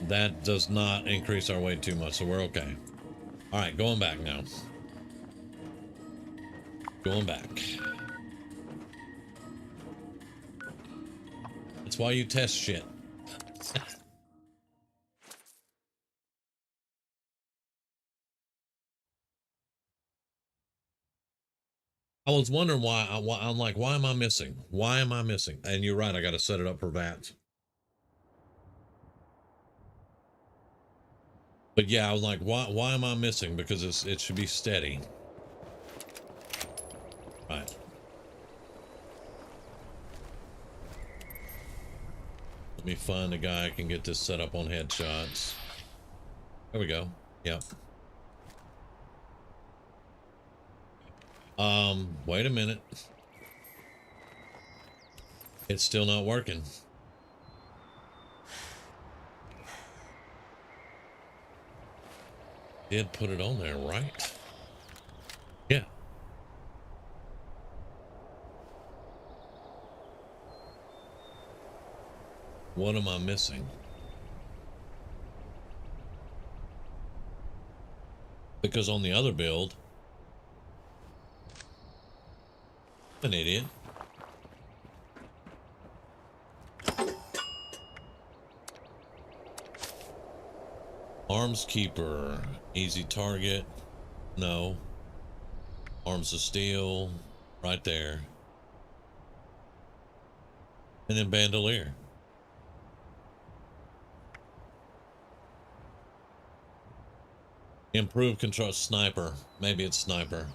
That does not increase our weight too much, so we're okay. All right, going back now. Going back. That's why you test shit. I was wondering why I'm like, why am I missing? Why am I missing? And you're right, I got to set it up for VATS. But yeah, I was like, why am I missing? Because it should be steady. Right. Let me find a guy I can get this set up on headshots. There we go. Yep. Wait a minute. It's still not working. Did put it on there, right? Yeah. What am I missing? Because on the other build, an idiot. Arms Keeper, easy target. No. Arms of Steel, right there. And then Bandolier. Improved control. Sniper. Maybe it's Sniper.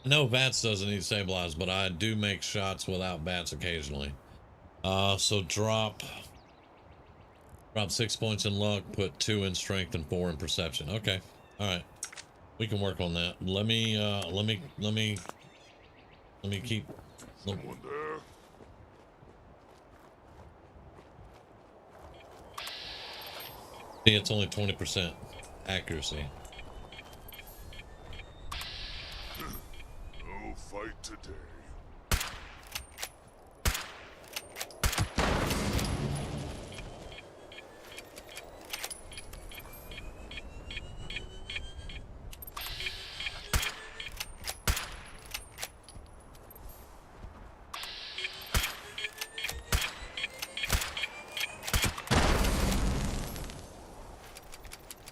No, VATS doesn't need stabilized, but I do make shots without VATS occasionally. So drop 6 points in luck, put 2 in strength and 4 in perception. Okay. All right. We can work on that. Let me keep. Someone there? See, it's only 20% accuracy. No fight today.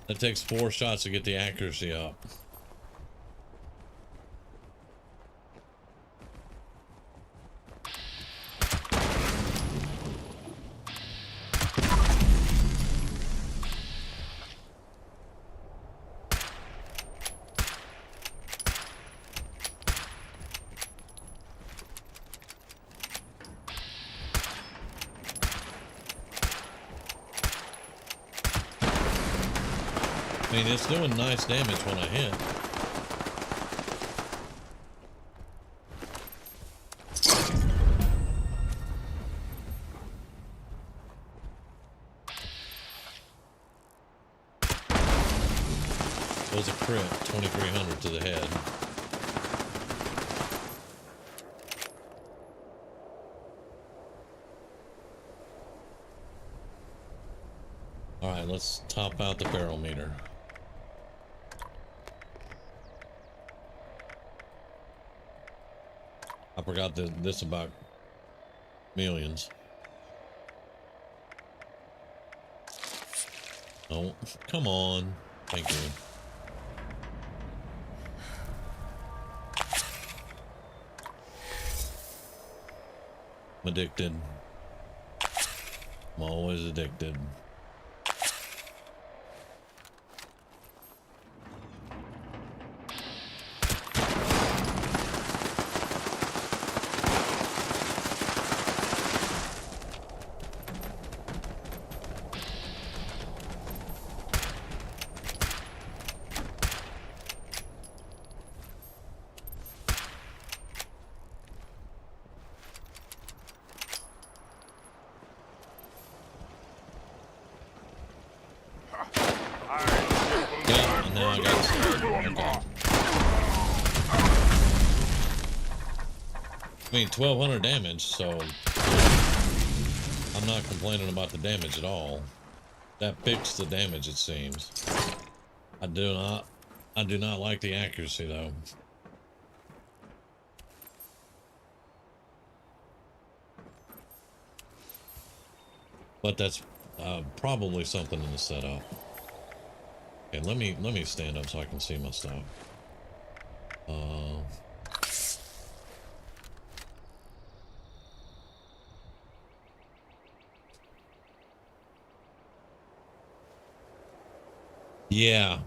It takes 4 shots to get the accuracy up. I mean, it's doing nice damage when I hit. It was a crit, 2300 to the head. All right, let's top out the barrel meter. I forgot this about millions. Oh, come on. Thank you. I'm addicted. I'm always addicted. Okay. I mean, 1,200 damage, so I'm not complaining about the damage at all. That fixed the damage, it seems. I do not like the accuracy though. But that's probably something in the setup. Okay, let me stand up so I can see my stuff. Yeah.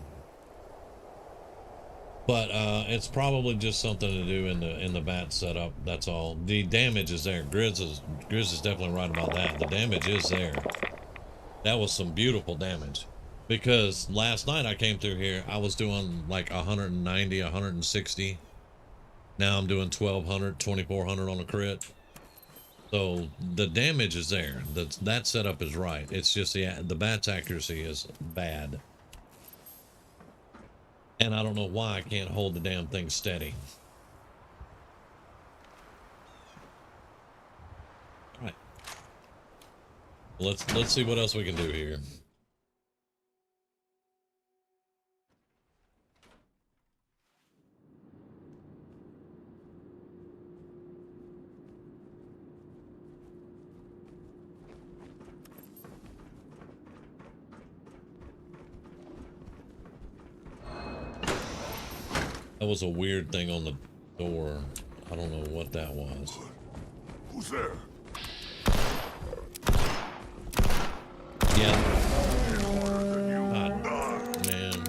But it's probably just something to do in the bat setup. That's all. The damage is there. Grizz is definitely right about that. The damage is there. That was some beautiful damage. Because last night I came through here, I was doing like 190, 160. Now I'm doing 1,200, 2,400 on a crit. So the damage is there. That setup is right. It's just the bat's accuracy is bad. And I don't know why I can't hold the damn thing steady. All right. Let's see what else we can do here. That was a weird thing on the door. I don't know what that was. Who's there? Yeah. God, man.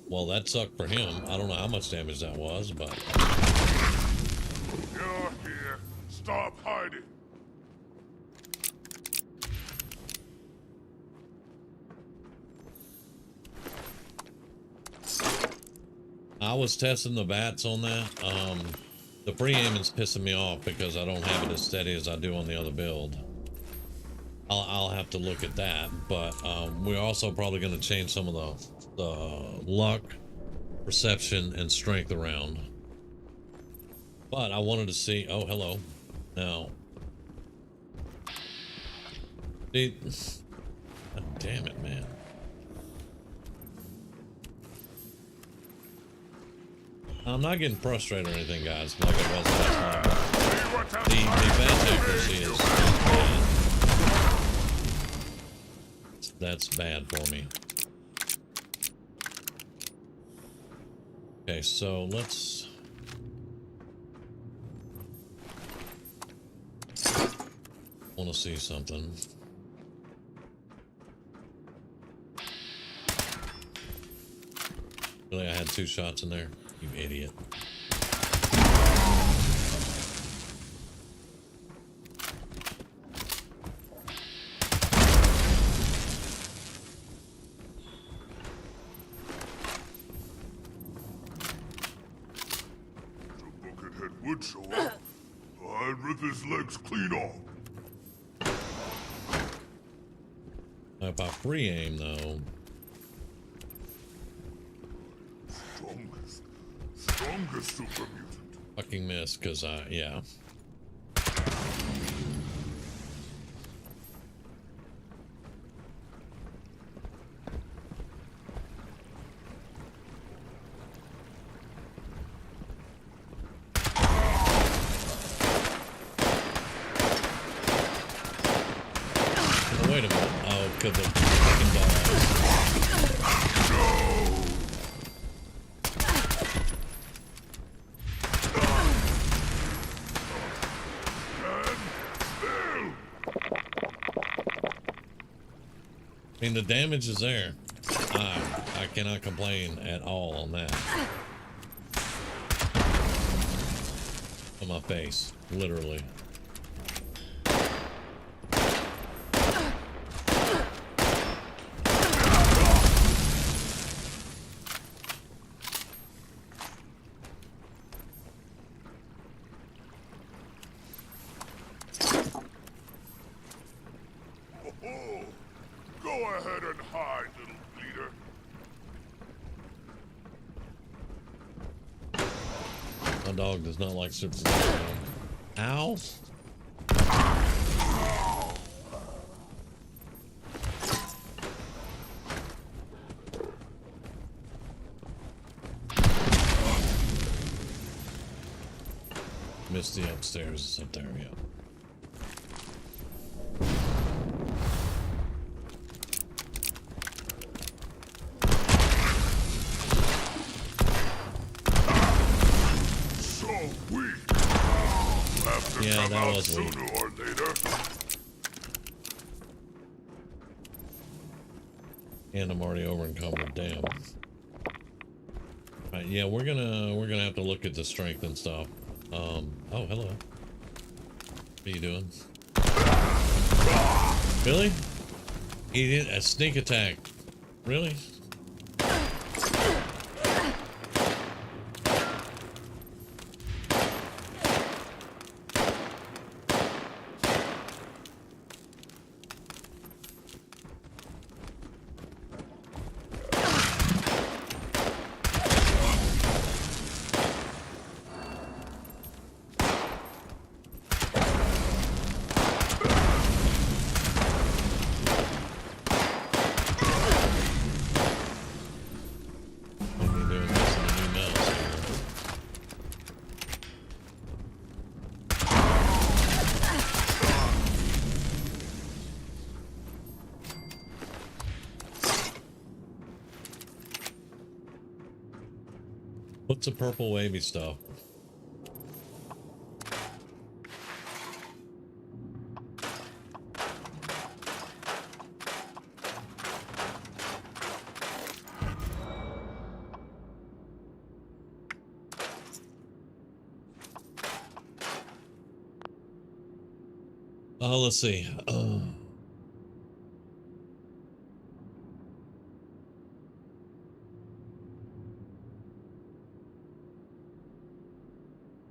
Well, that sucked for him. I don't know how much damage that was, but... You're here. Stop hiding. I was testing the bats on that. The pre-aiming's pissing me off because I don't have it as steady as I do on the other build. I'll have to look at that, but we're also probably going to change some of the luck, perception, and strength around. But I wanted to see... Oh, hello. Now... See... God damn it, man. I'm not getting frustrated or anything, guys, like I was last time. The bat accuracy is bad. That's bad for me. Okay, so let's... want to see something. Really, I had 2 shots in there? You idiot. The buckethead would show up. I'd rip his legs clean off. If I free aim though, Strongest super mutant. fucking miss because yeah. Oh, wait a minute. Oh, because the fucking dog. I mean, the damage is there. I cannot complain at all on that. On my face, literally. My dog does not like Super Mario. Ow! Missed the upstairs. It's up there, yeah. So weak. Have to Yeah, come that out was weak. sooner or later. And I'm already over encumbered. Damn. Alright, yeah, we're gonna have to look at the strength and stuff. Oh, hello. What are you doing? Really? He did a sneak attack. Really? Maybe doing this in the new mouse here. What's the purple wavy stuff? Let's see.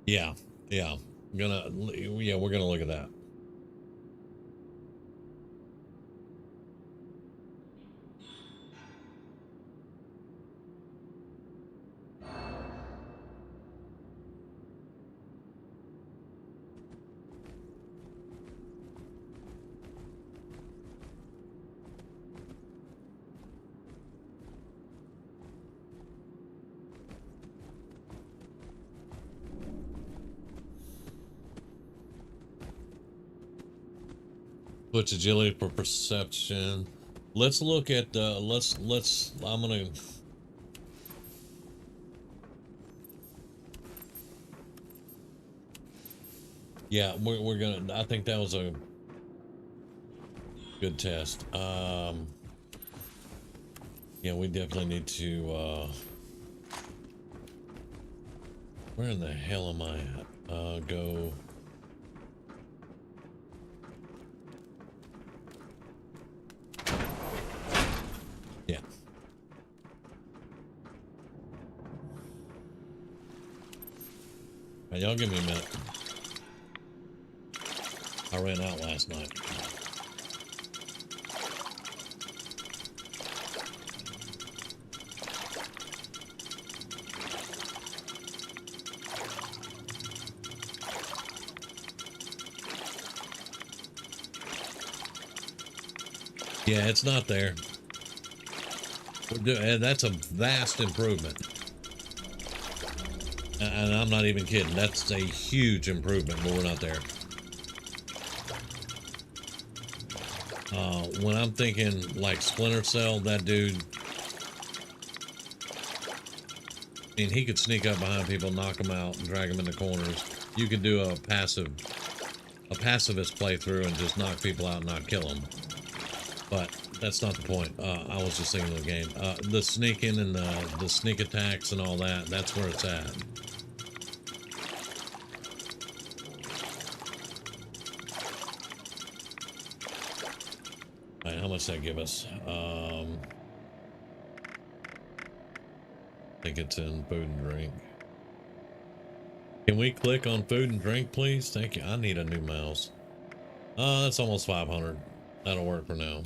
Yeah, yeah. We're gonna look at that. Switch agility for perception. Let's look at I'm gonna yeah, we're gonna I think that was a good test. Yeah, we definitely need to where in the hell am I at? Go yeah. Now, y'all give me a minute. I ran out last night. Yeah, it's not there. And that's a vast improvement. And I'm not even kidding. That's a huge improvement, but we're not there. When I'm thinking like Splinter Cell, that dude, I mean, he could sneak up behind people, knock them out, and drag them into corners. You could do a pacifist playthrough and just knock people out and not kill them. But that's not the point. I was just thinking of the game. The sneaking and the sneak attacks and all that, that's where it's at. All right, how much that give us? I think it's in food and drink. Can we click on food and drink, please? Thank you. I need a new mouse. That's almost 500. That'll work for now.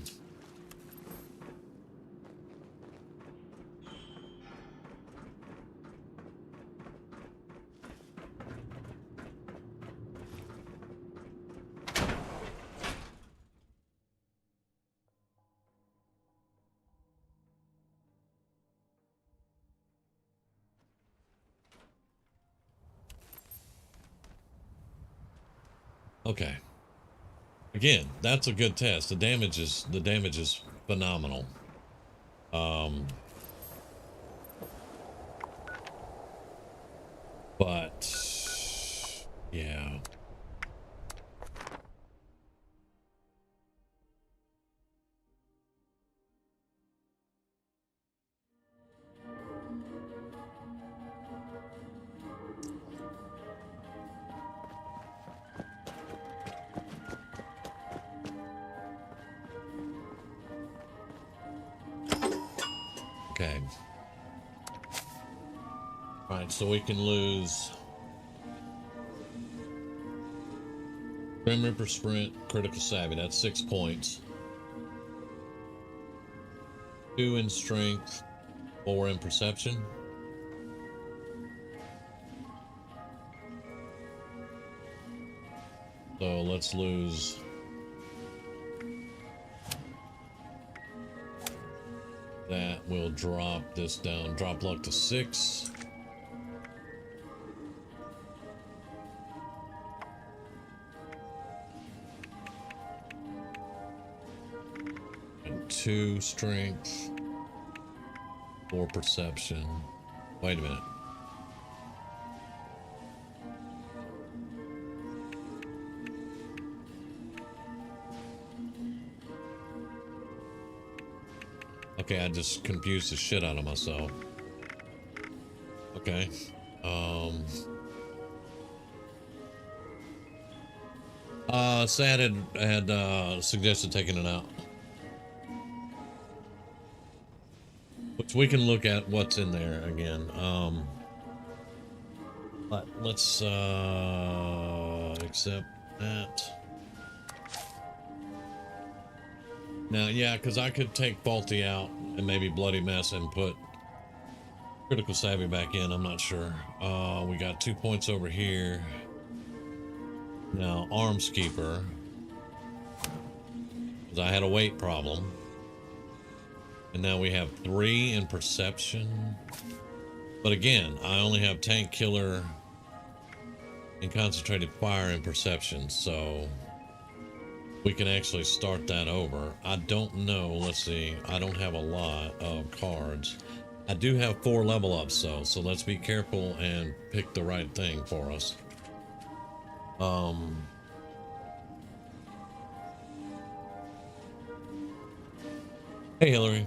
Okay. Again, that's a good test. The damage is phenomenal. But yeah. Okay. All right, so we can lose Grim Reaper Sprint, Critical Savvy. That's 6 points. 2 in Strength, 4 in Perception. So let's lose that. Will drop this down. Drop luck to 6. And 2 strength. 4 perception. Wait a minute. Okay, I just confused the shit out of myself. Okay. Sad had suggested taking it out. Which we can look at what's in there again. But let's accept that. Now, yeah, because I could take Faulty out and maybe Bloody Mess and put Critical Savvy back in. I'm not sure. We got 2 points over here. Now, Arms Keeper. Because I had a weight problem. And now we have 3 in Perception. But again, I only have Tank Killer and Concentrated Fire in Perception. So we can actually start that over. I don't know. Let's see. I don't have a lot of cards. I do have 4 level ups though, so let's be careful and pick the right thing for us. Hey Hillary.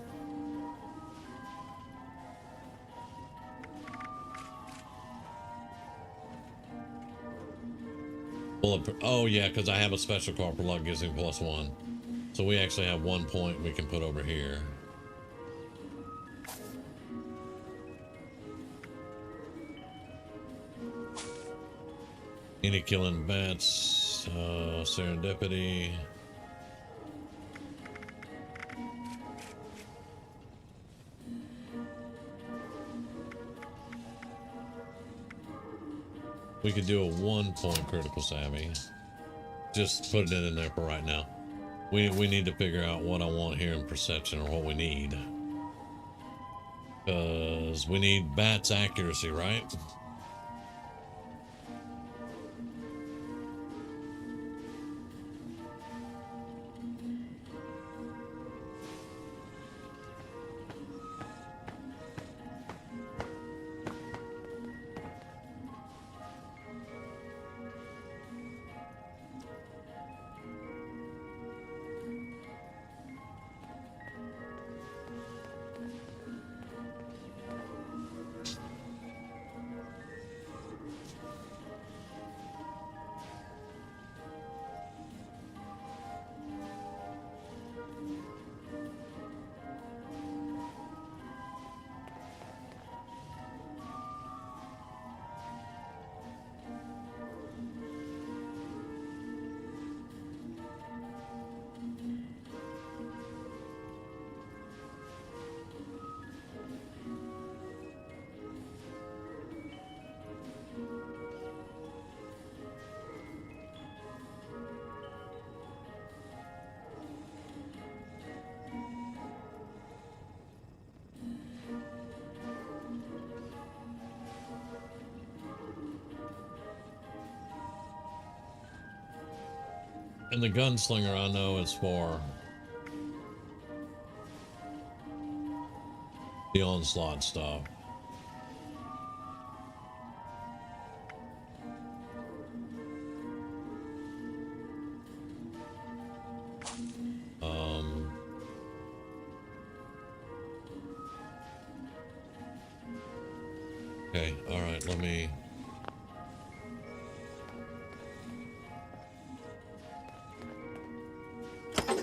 Oh yeah, because I have a special card for luck, gives him +1. So we actually have 1 point we can put over here. Any killing bats, serendipity. We could do a 1 point Critical Savvy. Just put it in there for right now. We need to figure out what I want here in Perception, or what we need. Because we need Bat's accuracy, right? And the gunslinger I know is for the onslaught stuff. Okay, all right, let me. All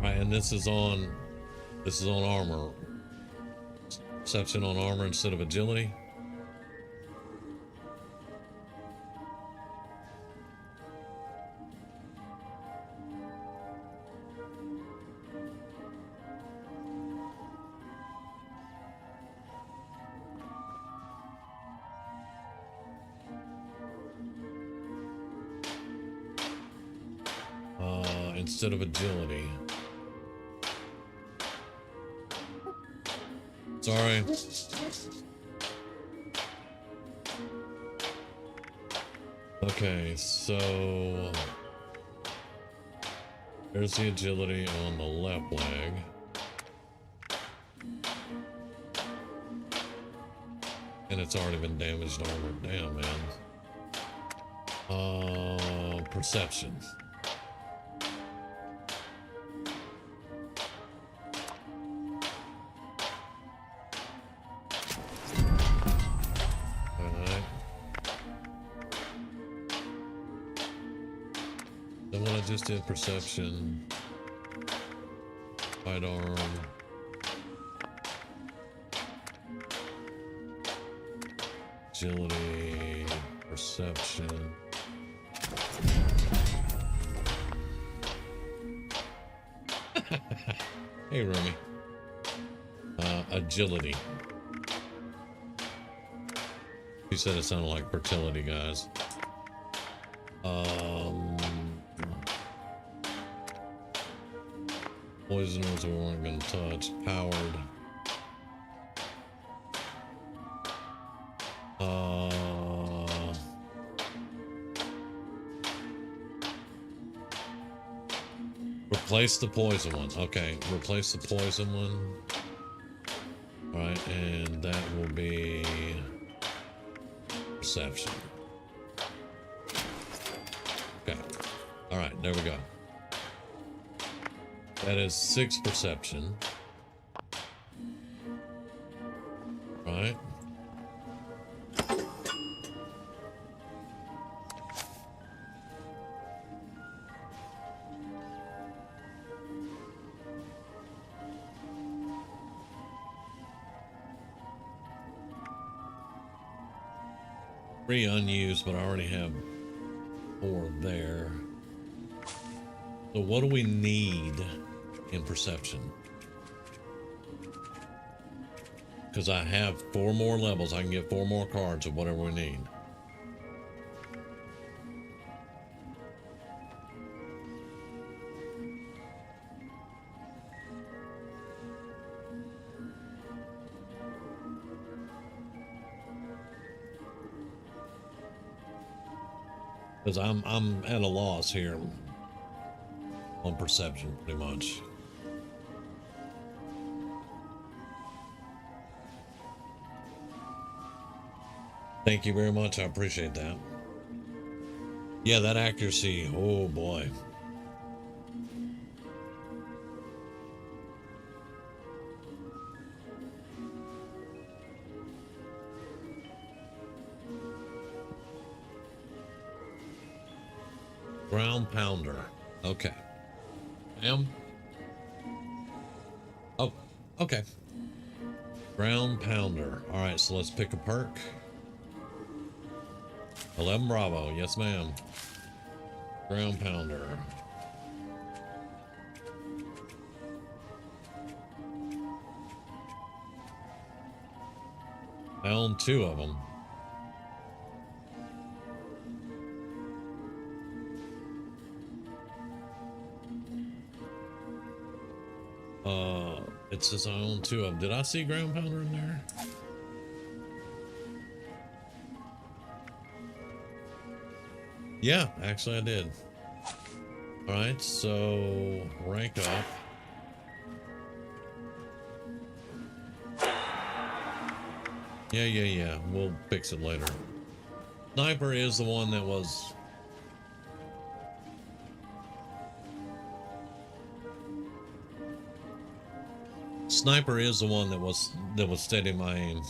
right, and this is on armor. Perception on armor instead of agility. Instead of agility. Sorry. Okay, so there's the agility on the left leg. And it's already been damaged armor. Damn, man. Perception. Just did perception, right arm, agility, perception. Hey, Remy. Agility. He said it sounded like fertility, guys. Poisoners we weren't going to touch. Powered. Replace the poison one. Okay, replace the poison one. Alright, and that will be perception. Okay. Alright, there we go. That is 6 perception. Right. Three unused, but I already have 4 there. So what do we need in perception? Because I have 4 more levels. I can get 4 more cards of whatever we need. Because I'm at a loss here on perception, pretty much. Thank you very much. I appreciate that. Yeah, that accuracy. Oh boy. Ground pounder. Okay. Oh, okay. Ground pounder. All right, so let's pick a perk. 11 Bravo. Yes, ma'am. Ground pounder. I own 2 of them. It says I own 2 of them. Did I see ground pounder in there? Yeah, actually I did. All right, so rank up. Yeah. We'll fix it later. Sniper is the one that was. Sniper is the one that was steady my aim.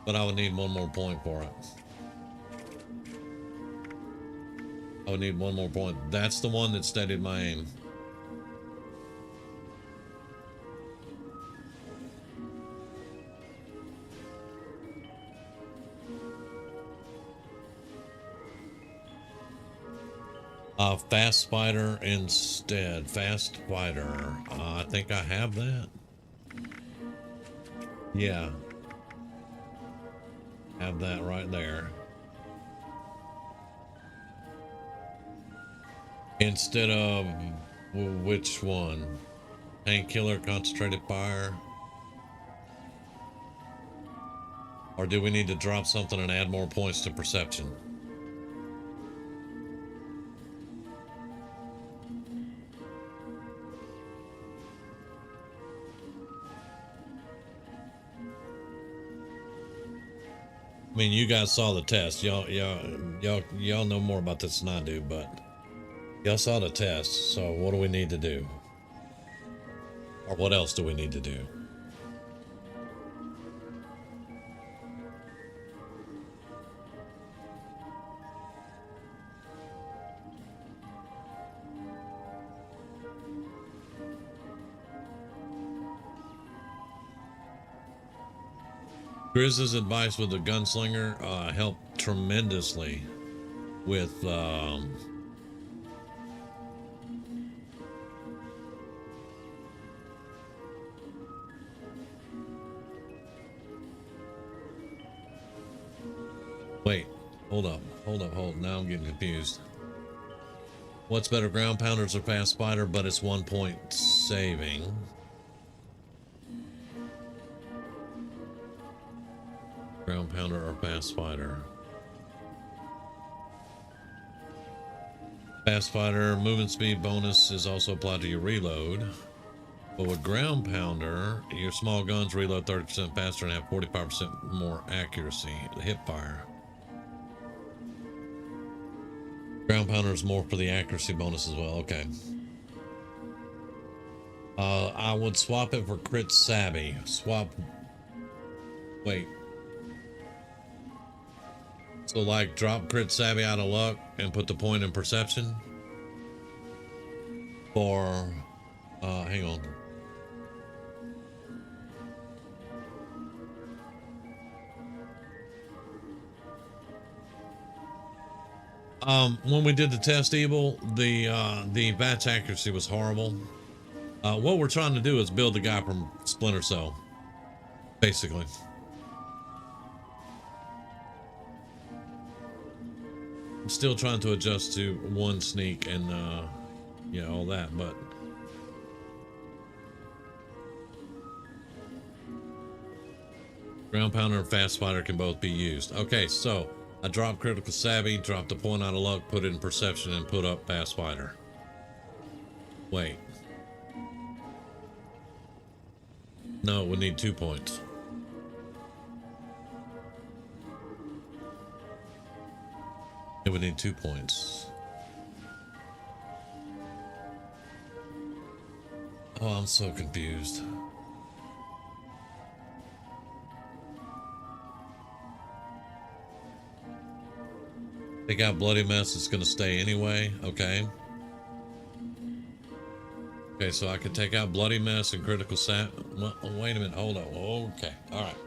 But I would need one more point for it. I would need one more point. That's the one that steadied my aim. Fast fighter instead. Fast fighter. I think I have that. Yeah. Have that right there. Instead of which one? Painkiller, concentrated fire? Or do we need to drop something and add more points to perception? I mean, you guys saw the test. Y'all know more about this than I do, but y'all saw the test. So what do we need to do? Or what else do we need to do? Grizz's advice with the gunslinger helped tremendously with wait, hold up. Now I'm getting confused. What's better, ground pounders or fast fighter? But it's 1 point saving. Ground pounder or fast fighter? Fast fighter movement speed bonus is also applied to your reload. But with ground pounder, your small guns reload 30% faster and have 45% more accuracy. Hip fire. Ground pounder is more for the accuracy bonus as well. Okay. I would swap it for crit savvy. Wait. So like drop crit savvy out of luck and put the point in perception? For, hang on. When we did the test evil, the VATS accuracy was horrible. What we're trying to do is build the guy from Splinter Cell, basically. I'm still trying to adjust to one sneak and yeah, all that, but ground pounder and fast fighter can both be used. Okay, so I dropped critical savvy, dropped a point out of luck, put it in perception, and put up fast fighter. Wait. No, we need 2 points. It would need 2 points. Oh, I'm so confused. Take out bloody mess. It's going to stay anyway. Okay. Okay, so I can take out bloody mess and critical sap. Well, wait a minute. Hold on. Okay. All right.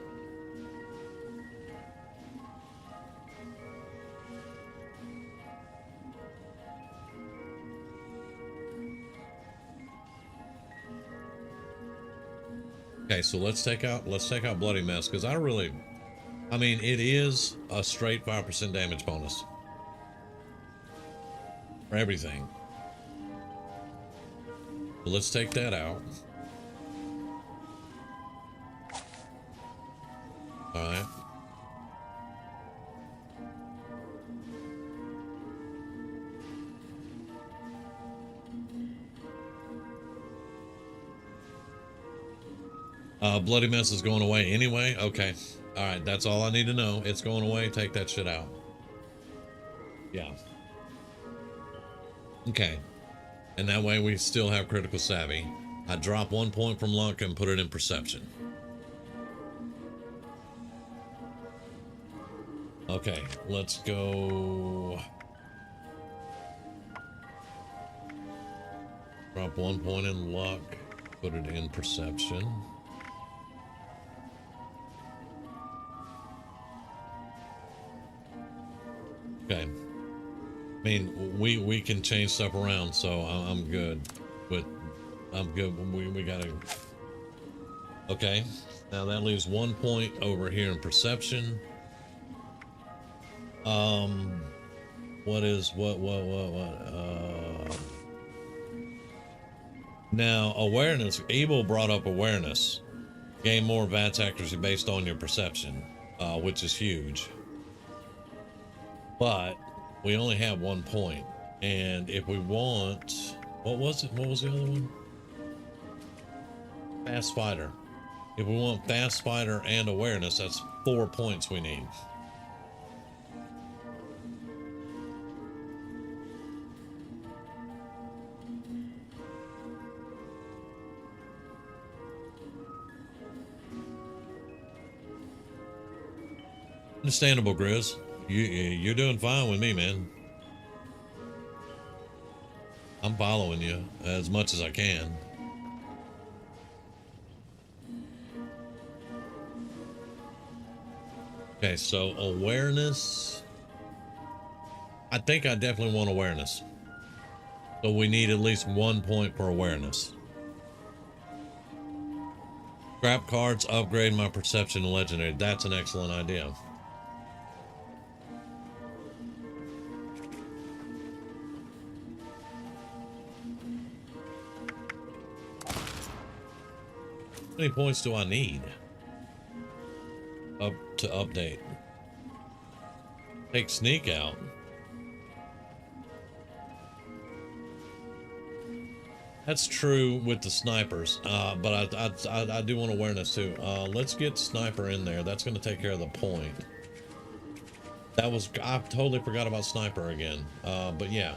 Okay, so let's take out bloody mess, because I mean, it is a straight 5% damage bonus for everything. But let's take that out. All right. Bloody mess is going away anyway. Okay. All right. That's all I need to know. It's going away. Take that shit out. Yeah. Okay. And that way we still have critical savvy. I drop 1 point from luck and put it in perception. Okay, let's go. Drop 1 point in luck, put it in perception. Okay. I mean, we can change stuff around, so I'm good. But I'm good. We gotta. Okay. Now that leaves 1 point over here in perception. Now awareness. Abel brought up awareness. Gain more VATS accuracy based on your perception, which is huge. But we only have 1 point, and if we want, what was it? What was the other one? Fast fighter. If we want fast fighter and awareness, that's 4 points we need. Understandable, Grizz. You're doing fine with me, man. I'm following you as much as I can. Okay, so awareness. I think I definitely want awareness. So we need at least 1 point for awareness. Scrap cards, upgrade my perception to legendary. That's an excellent idea. How many points do I need up to update? Take sneak out. That's true with the snipers, but I do want awareness too. Let's get sniper in there. That's going to take care of the point. I totally forgot about sniper again. But yeah,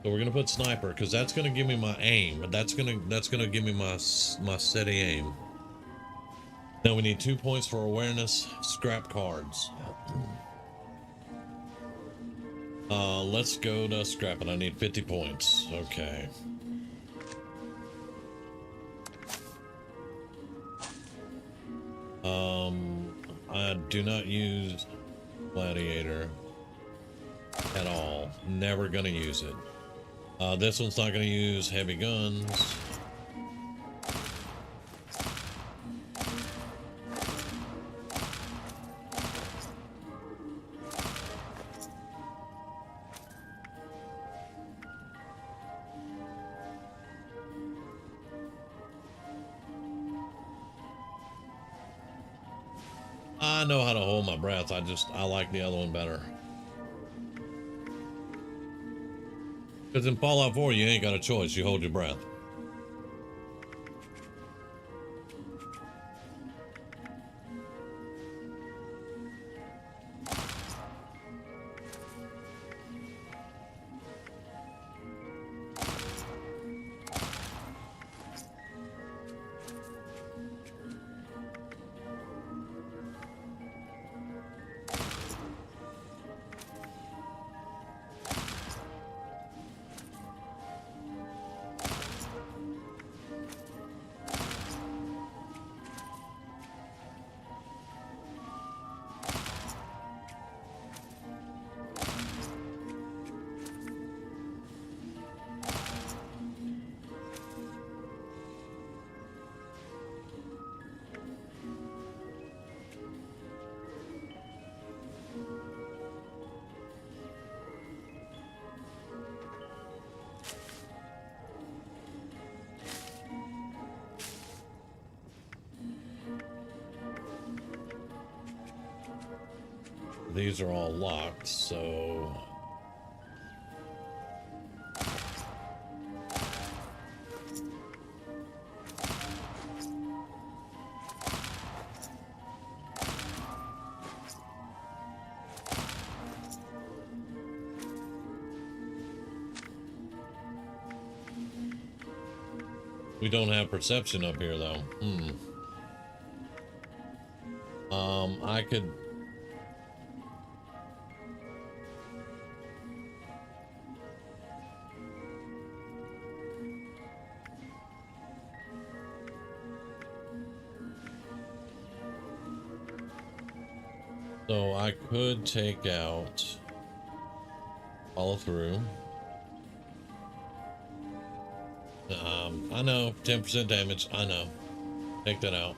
so we're going to put sniper because that's going to give me my aim. But that's going to give me my steady aim. Now we need 2 points for awareness. Scrap cards. Let's go to scrap it. I need 50 points. Okay. I do not use gladiator at all. Never gonna use it. This one's not gonna use heavy guns. I know how to hold my breath. I like the other one better. Because in Fallout 4, you ain't got a choice. You hold your breath. These are all locked, so We don't have perception up here though. I could. So I could take out, follow through. I know, 10% damage, I know. Take that out.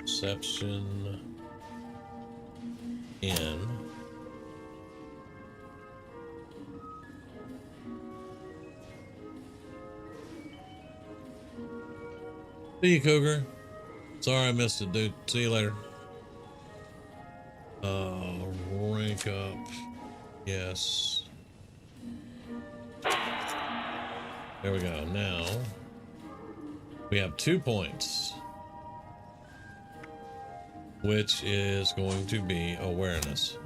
Perception in. See you, Cougar. Sorry I missed it, dude. See you later. Rank up. Yes. There we go. Now we have 2 points, which is going to be awareness.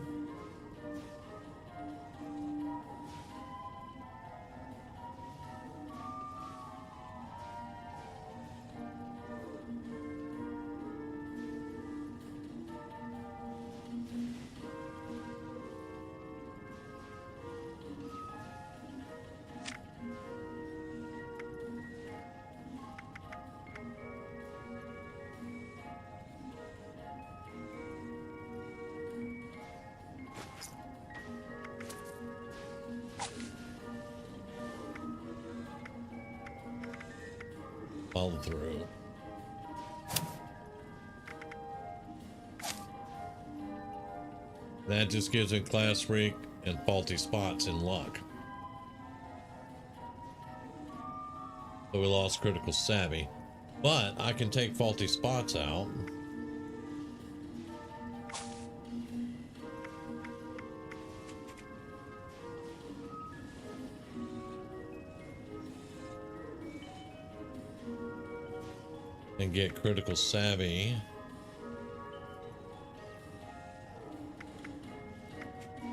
Follow through. That just gives it class freak and faulty spots in luck. So we lost critical savvy, but I can take faulty spots out. And get critical savvy.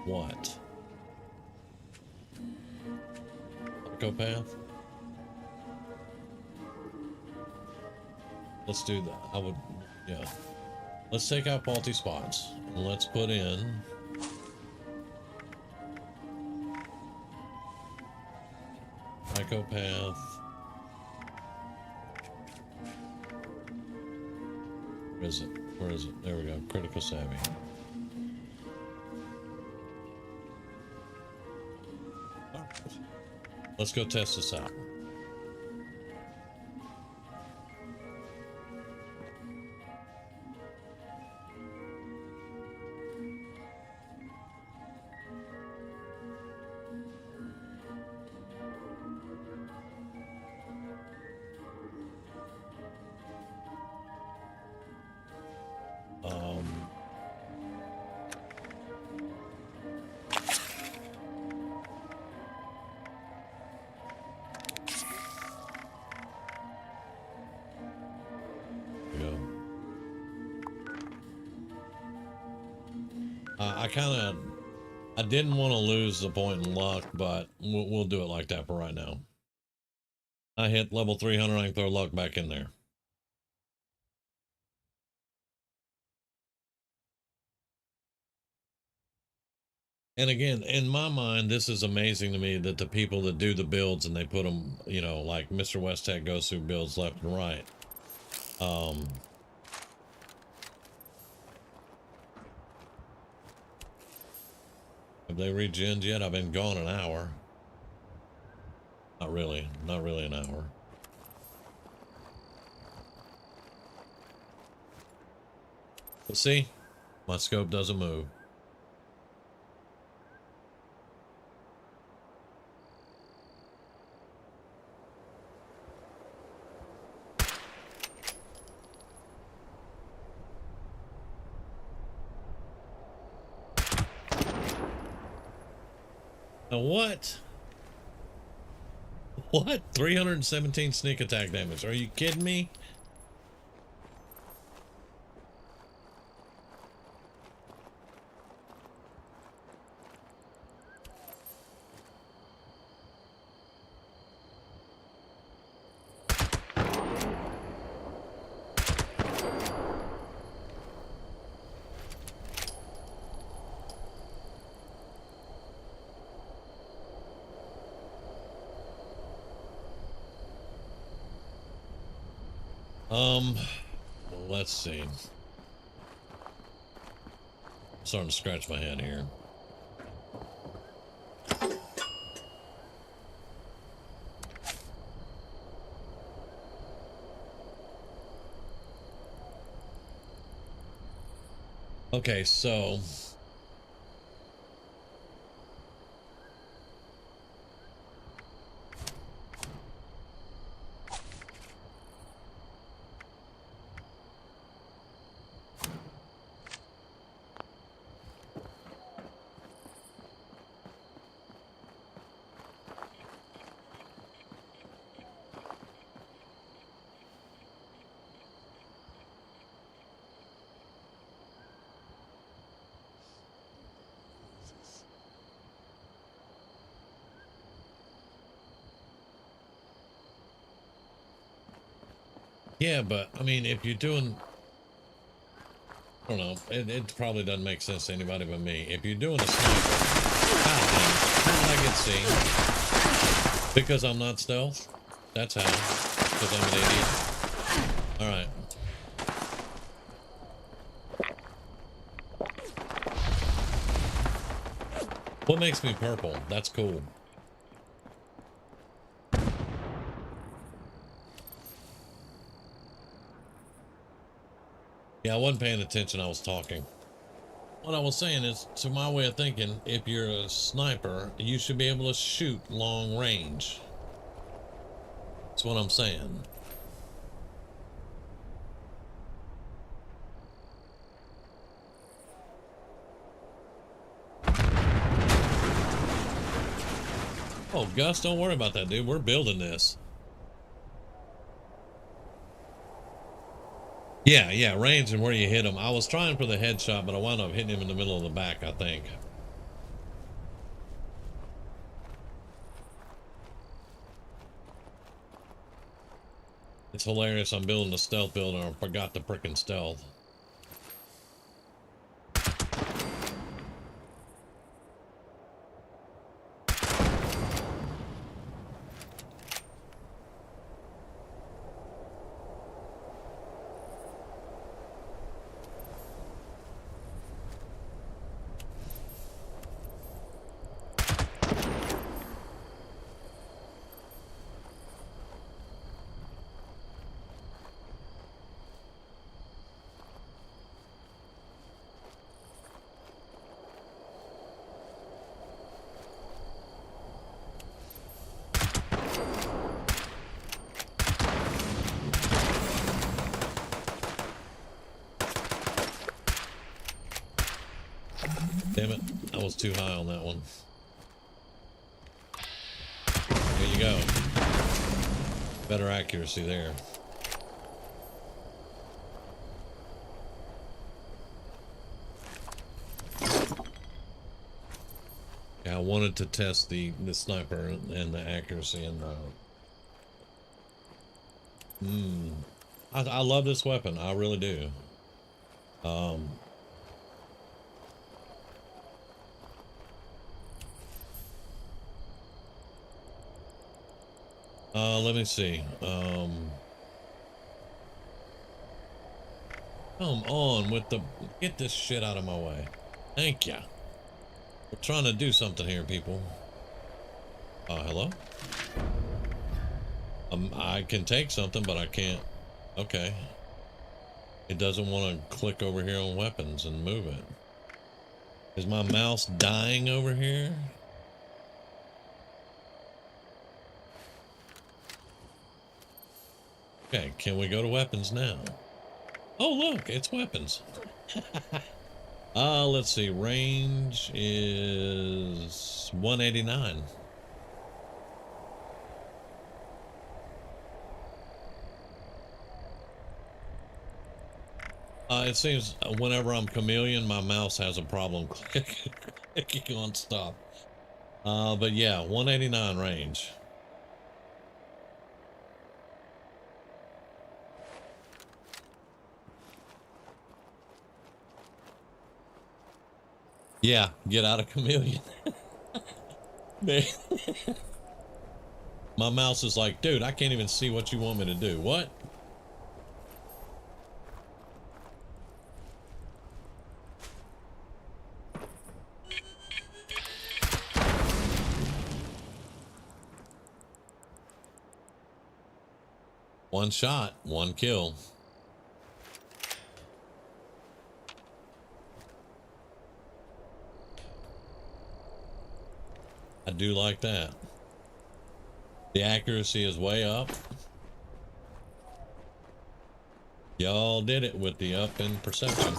What? Psychopath? Let's do that. I would, yeah. Let's take out faulty spots. And let's put in psychopath. Where is it? Where is it? There we go. Critical savvy. All right. Let's go test this out. I didn't want to lose the point in luck, but we'll do it like that for right now. I hit level 300, I can throw luck back in there. And again, in my mind, this is amazing to me that the people that do the builds and they put them, you know, like Mr. West Tech goes through builds left and right. Have they regened yet? I've been gone an hour. Not really an hour. But see, my scope doesn't move. Now what? What? 317 sneak attack damage. Are you kidding me? Well, let's see. Starting to scratch my head here. Okay, so yeah, but I mean, if you're doing, I don't know, it probably doesn't make sense to anybody but me. If you're doing a sniper, how did I get seen? Because I'm not stealth? That's how. Because I'm an idiot. Alright. What makes me purple? That's cool. Yeah, I wasn't paying attention. I was talking. What I was saying is, to my way of thinking, if you're a sniper, you should be able to shoot long range. That's what I'm saying. Oh, Gus, don't worry about that, dude. We're building this. Yeah, range and where you hit him. I was trying for the headshot, but I wound up hitting him in the middle of the back, I think. It's hilarious. I'm building a stealth builder and I forgot the frickin' stealth. Damn it, I was too high on that one. There you go. Better accuracy there. Yeah, I wanted to test the sniper and the accuracy and I love this weapon. I really do. Let me see. Come on with the, get this shit out of my way. Thank ya. We're trying to do something here, people. Hello? I can take something, but I can't. Okay. It doesn't want to click over here on weapons and move it. Is my mouse dying over here? Okay, can we go to weapons now? Oh, look, it's weapons. Let's see. Range is 189. It seems whenever I'm chameleon, my mouse has a problem clicking on stop. But yeah, 189 range. Yeah, get out of chameleon. My mouse is like, dude, I can't even see what you want me to do. What? One shot, one kill. I do like that. The accuracy is way up. Y'all did it with the up in perception.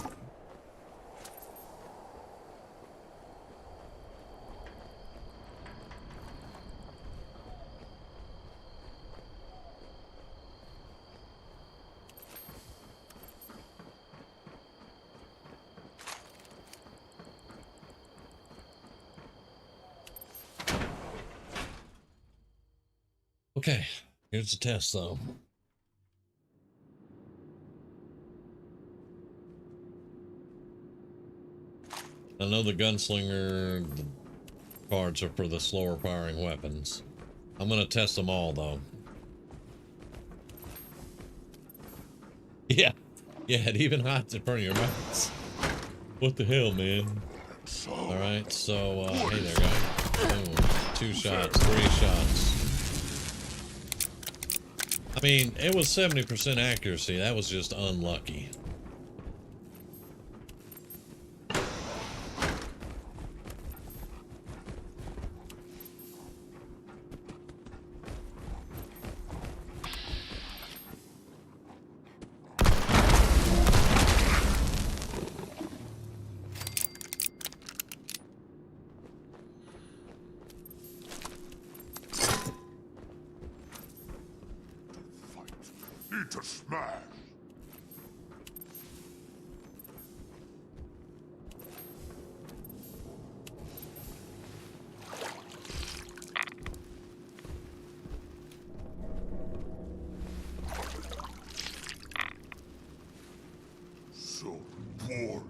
Okay, here's the test though. I know the gunslinger cards are for the slower firing weapons. I'm gonna test them all though. Yeah, it even hides in front of your mouth. What the hell, man? Alright, so, hey there, guy. Boom. 2 shots, 3 shots. I mean, it was 70% accuracy. That was just unlucky. Need to smash. So boring.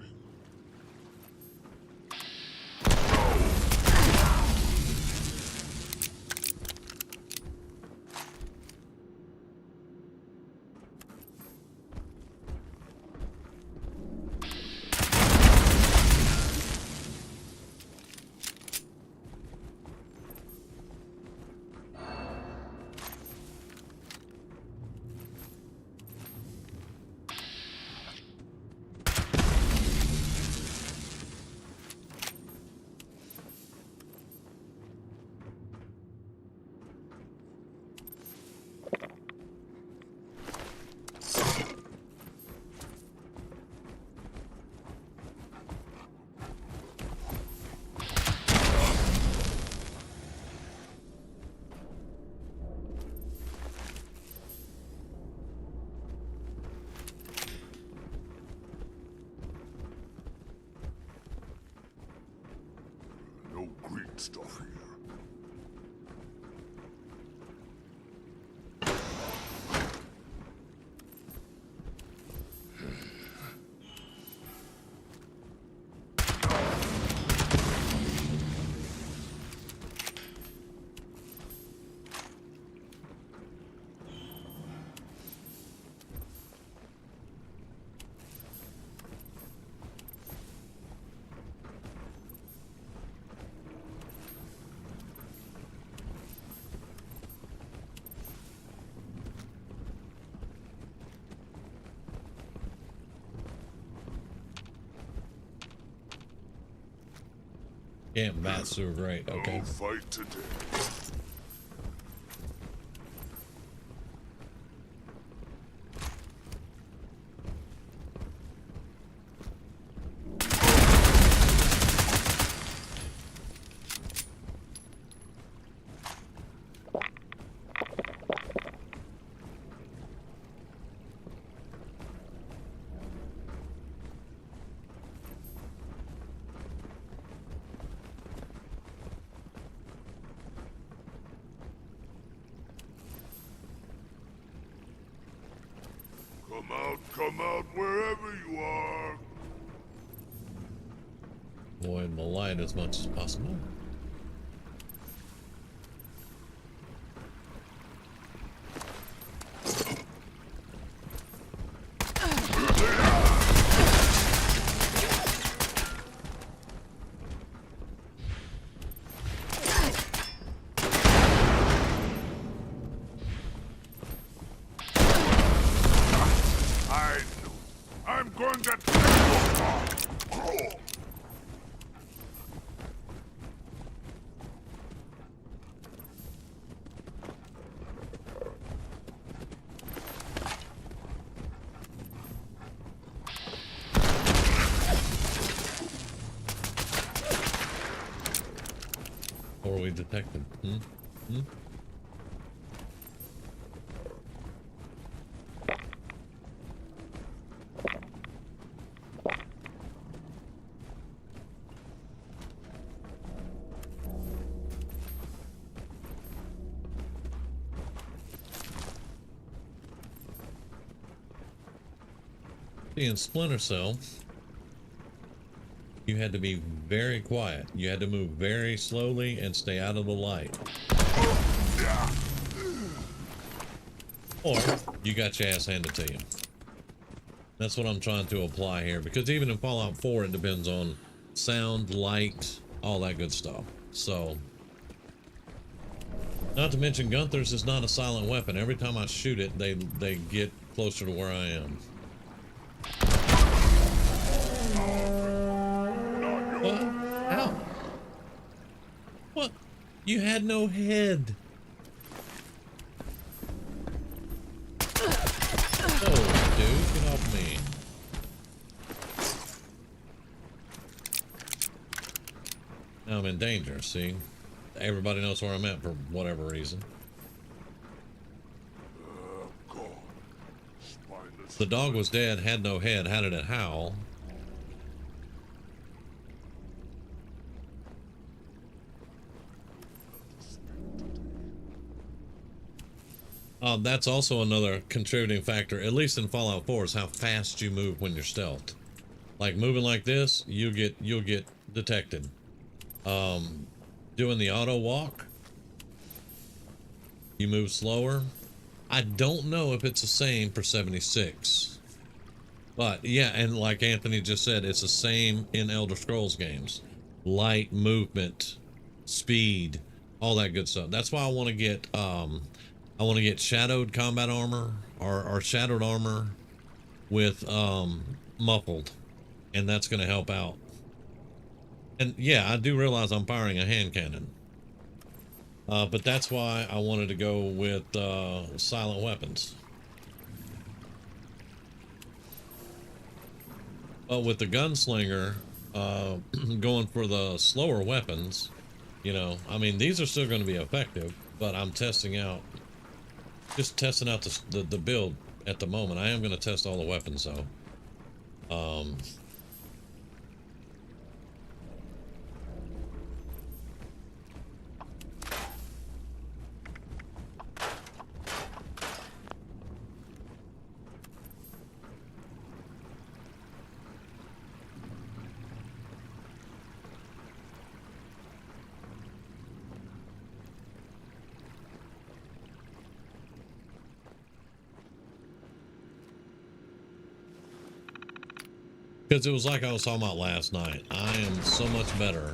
No green stuff here. Camp bats are great. Okay. No fight today. Come out wherever you are. Avoid the light as much as possible. going to take you. Or we detected. See, in Splinter Cell, you had to be very quiet. You had to move very slowly and stay out of the light. Or you got your ass handed to you. That's what I'm trying to apply here, because even in Fallout 4, it depends on sound, light, all that good stuff. So, not to mention Gunther's is not a silent weapon. Every time I shoot it, they get closer to where I am. What? Ow. What? You had no head. Oh, dude, get off me. Now I'm in danger, see? Everybody knows where I'm at for whatever reason. The dog was dead, had no head. How did it howl? That's also another contributing factor, at least in Fallout 4, is how fast you move when you're stealthed. Like moving like this, you'll get detected. Doing the auto walk, you move slower. I don't know if it's the same for 76, but yeah, and like Anthony just said, it's the same in Elder Scrolls games. Light, movement, speed, all that good stuff. That's why I want to get shadowed combat armor or shadowed armor with muffled, and that's going to help out. And yeah, I do realize I'm firing a hand cannon, but that's why I wanted to go with silent weapons. But with the gunslinger, going for the slower weapons, you know, I mean, these are still going to be effective, but I'm testing out the build at the moment. I am going to test all the weapons though. Because it was like I was talking about last night. I am so much better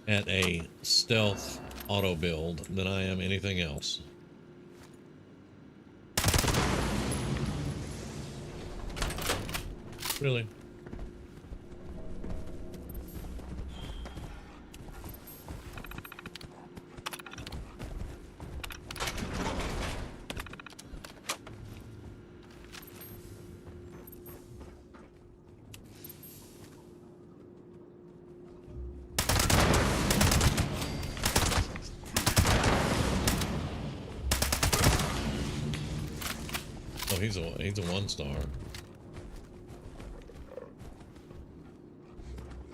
at a stealth auto build than I am anything else. Really? He's a 1-star.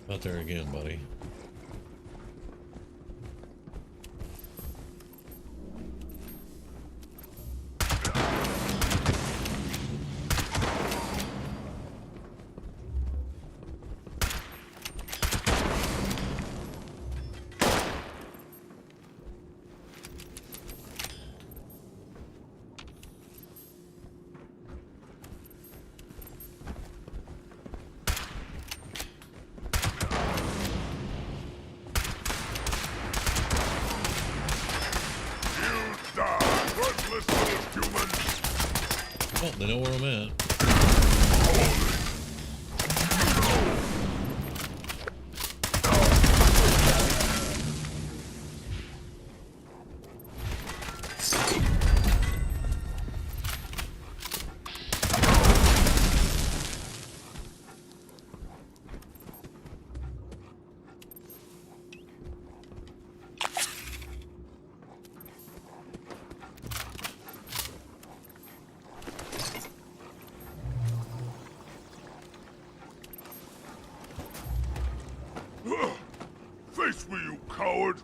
Out there again, buddy. They know where I'm at. Face me, you coward!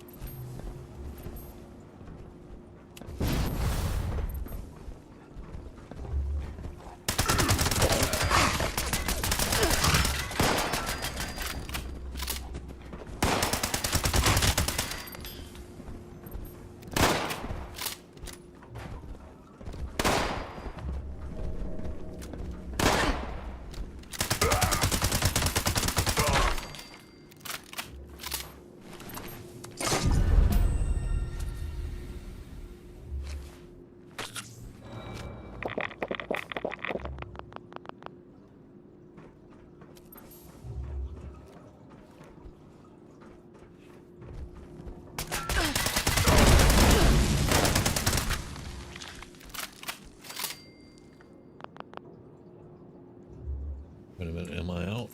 Wait a minute, am I out?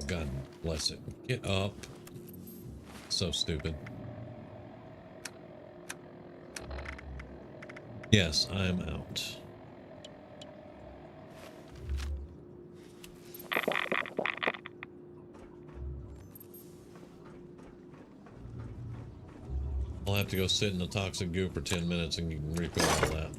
God bless it. Get up. So stupid. Yes, I am out. I'll have to go sit in the toxic goo for 10 minutes and you can refill all that.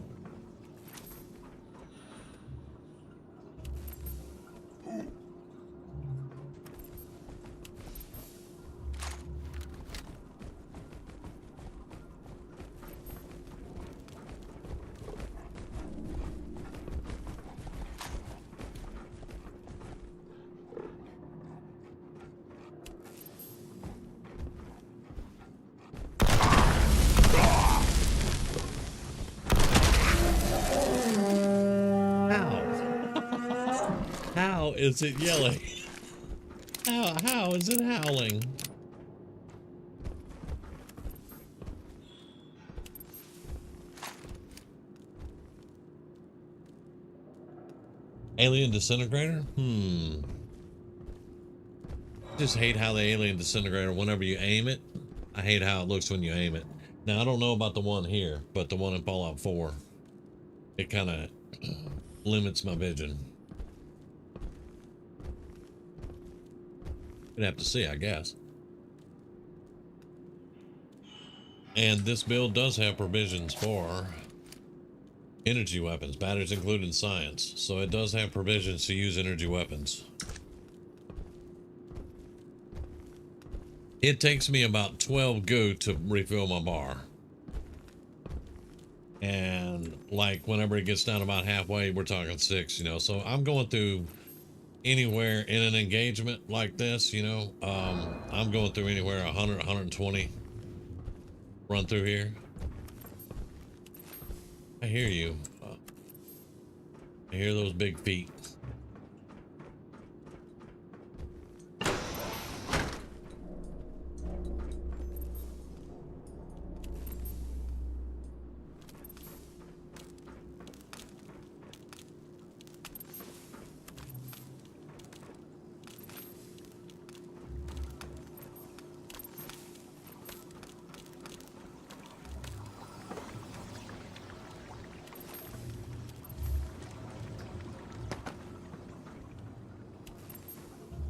How is it yelling? How is it howling? Alien disintegrator? Just hate how the alien disintegrator, whenever you aim it, I hate how it looks when you aim it. Now I don't know about the one here, but the one in Fallout 4, it kind of limits my vision. We'd have to see, I guess. And this build does have provisions for energy weapons, batteries included in science. So it does have provisions to use energy weapons. It takes me about 12 goo to refill my bar. And like whenever it gets down about halfway, we're talking 6, you know. So I'm going through anywhere in an engagement like this, you know, I'm going through anywhere 100, 120 run through here. I hear you. I hear those big feet.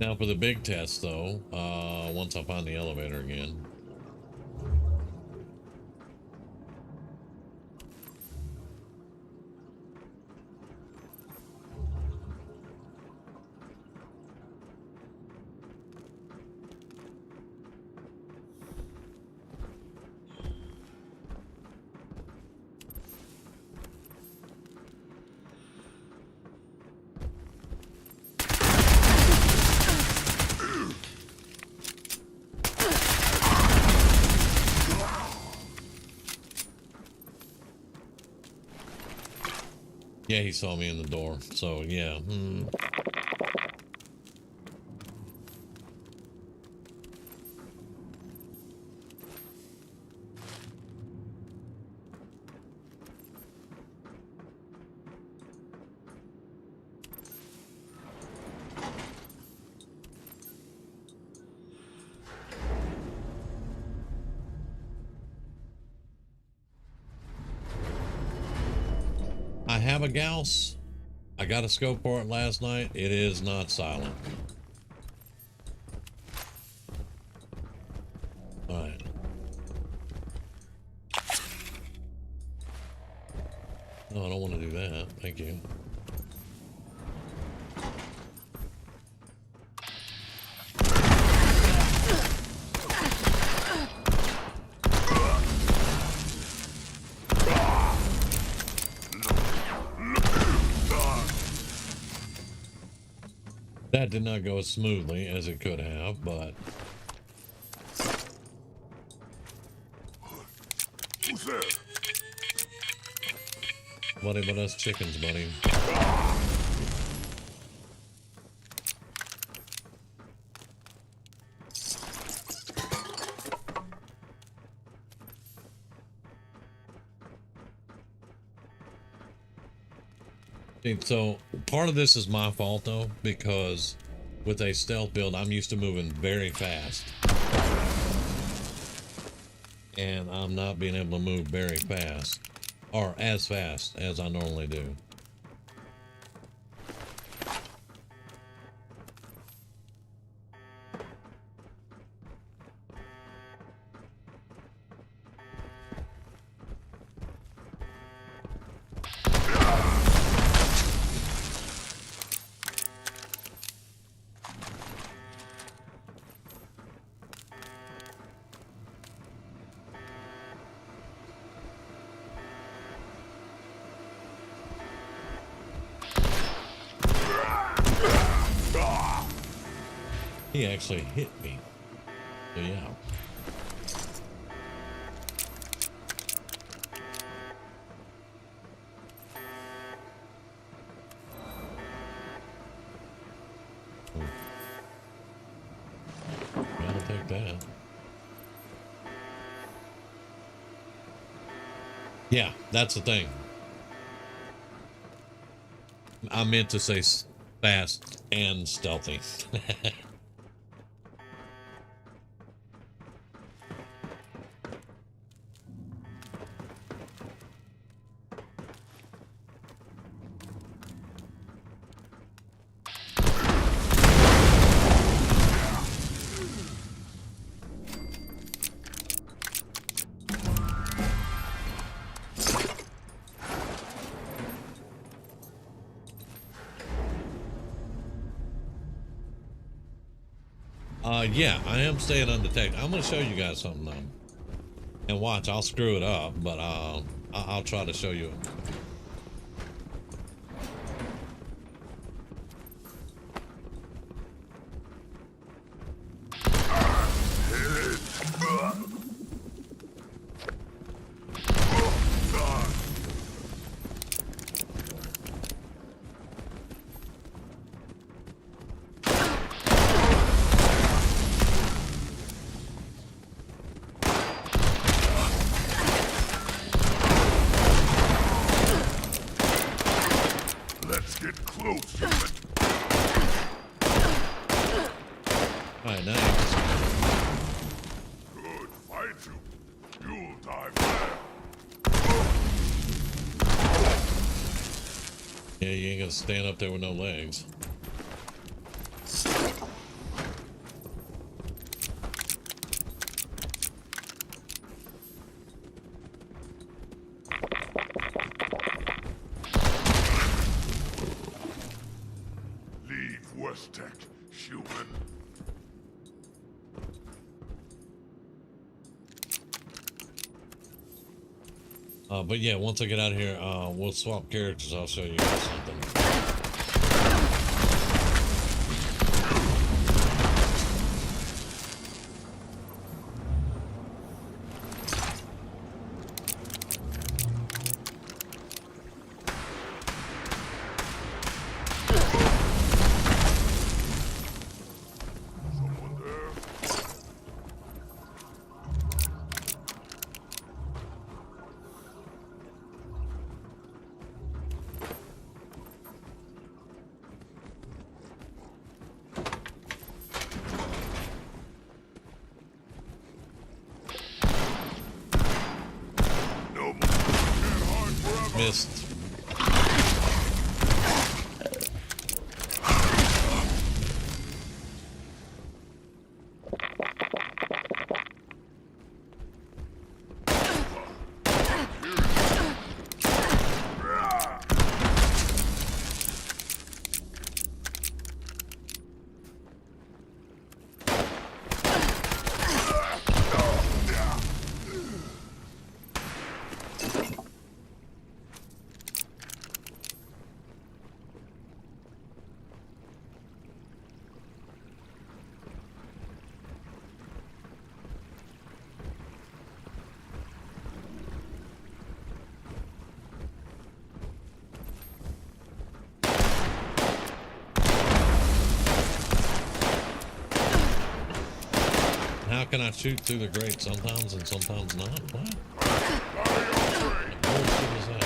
Now for the big test though, once I find the elevator again. Yeah, he saw me in the door. So yeah. I have a Gauss. I got a scope for it last night. It is not silent. All right. No, I don't want to do that. Thank you. That did not go as smoothly as it could have, but Who's there? buddy, but us chickens, buddy. So part of this is my fault though, because with a stealth build, I'm used to moving very fast. And I'm not being able to move very fast, or as fast as I normally do. He actually hit me. So yeah. I'll take that. Yeah, that's the thing. I meant to say fast and stealthy. Yeah, I am staying undetected. I'm going to show you guys something though. And watch, I'll screw it up, but I'll try to show you. Stand up there with no legs. Leave West Tech, human. But yeah, once I get out of here, we'll swap characters. I'll show you guys something. Missed. How can I shoot through the grate sometimes and sometimes not? What? What bullshit is that?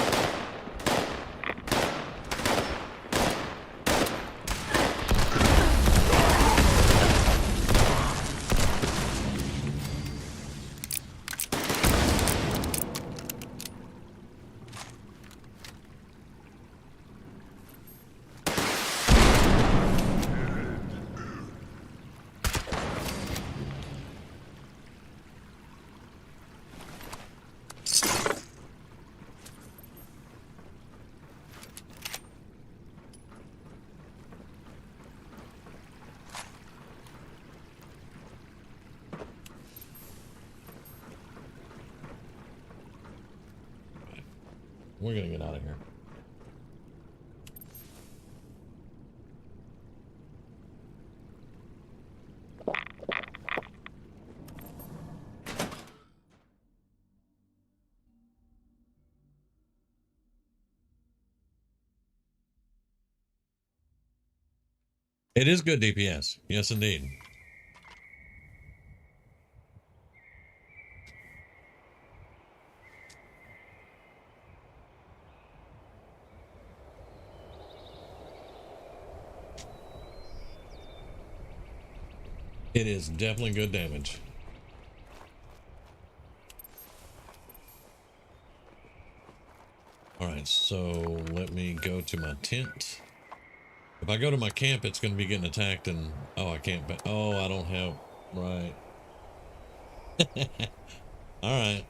We're gonna get out of here. It is good DPS. Yes, indeed. It is definitely good damage. All right, so let me go to my tent. If I go to my camp, it's going to be getting attacked and... Oh, I can't... Oh, I don't have... Right. All right.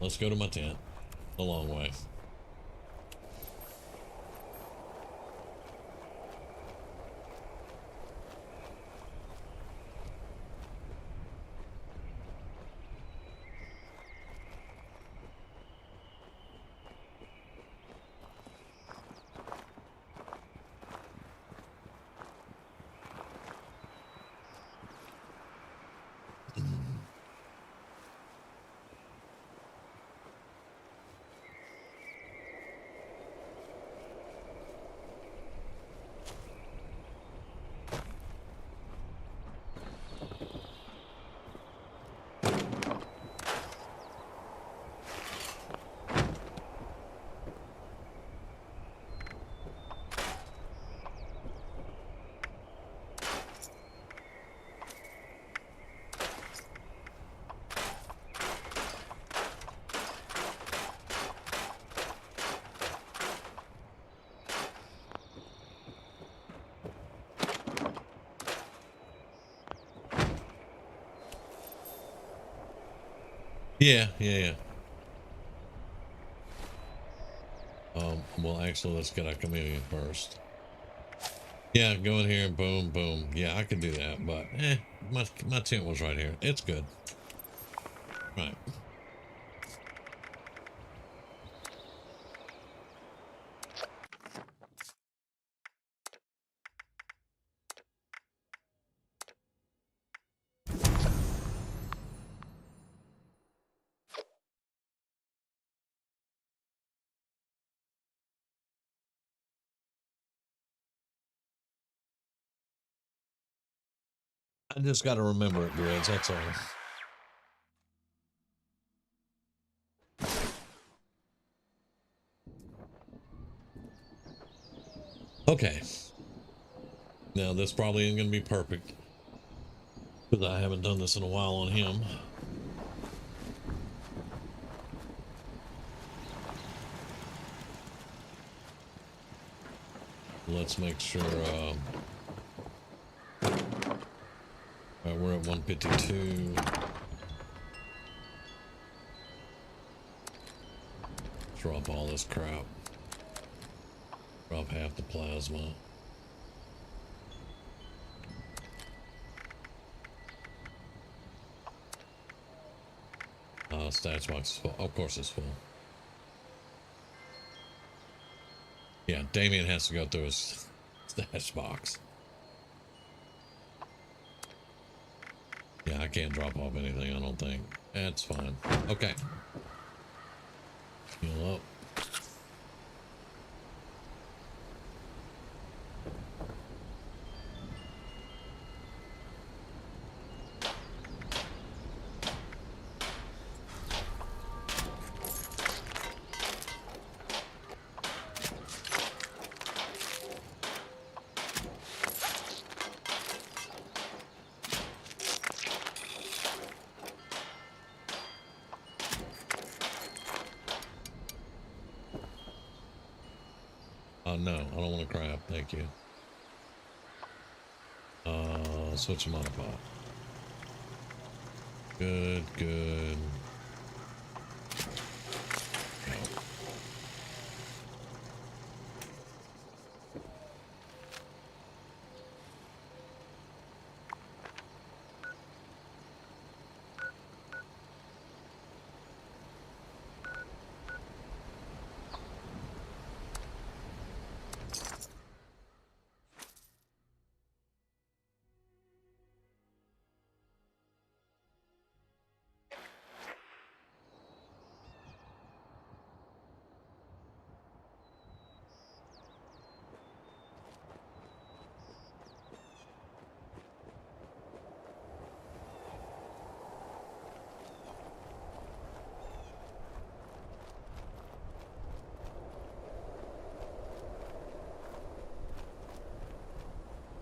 Let's go to my tent. A long way. Yeah. Well, actually, let's get our chameleon first. Yeah, go in here and boom, boom. Yeah, I can do that, but my tent was right here. It's good. Right. I just got to remember it, Grids. That's all. Okay. Now, this probably ain't going to be perfect because I haven't done this in a while on him. let's make sure. We're at 152. Drop all this crap. Drop half the plasma. Stats box is full. Of course it's full. Yeah, Damien has to go through his stash box. Yeah, I can't drop off anything, I don't think. That's fine. Okay. Heal up. No, I don't want to crap. Thank you. Switch them up. Good, good. No.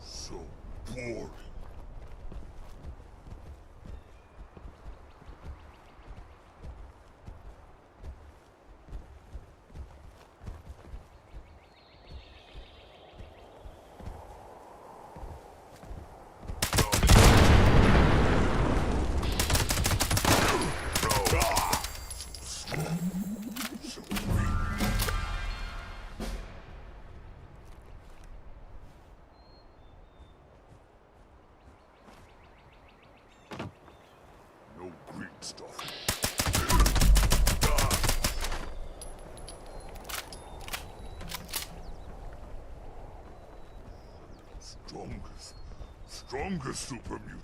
So boring. No green stuff. Strongest super mutant.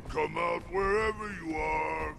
Come out, wherever you are.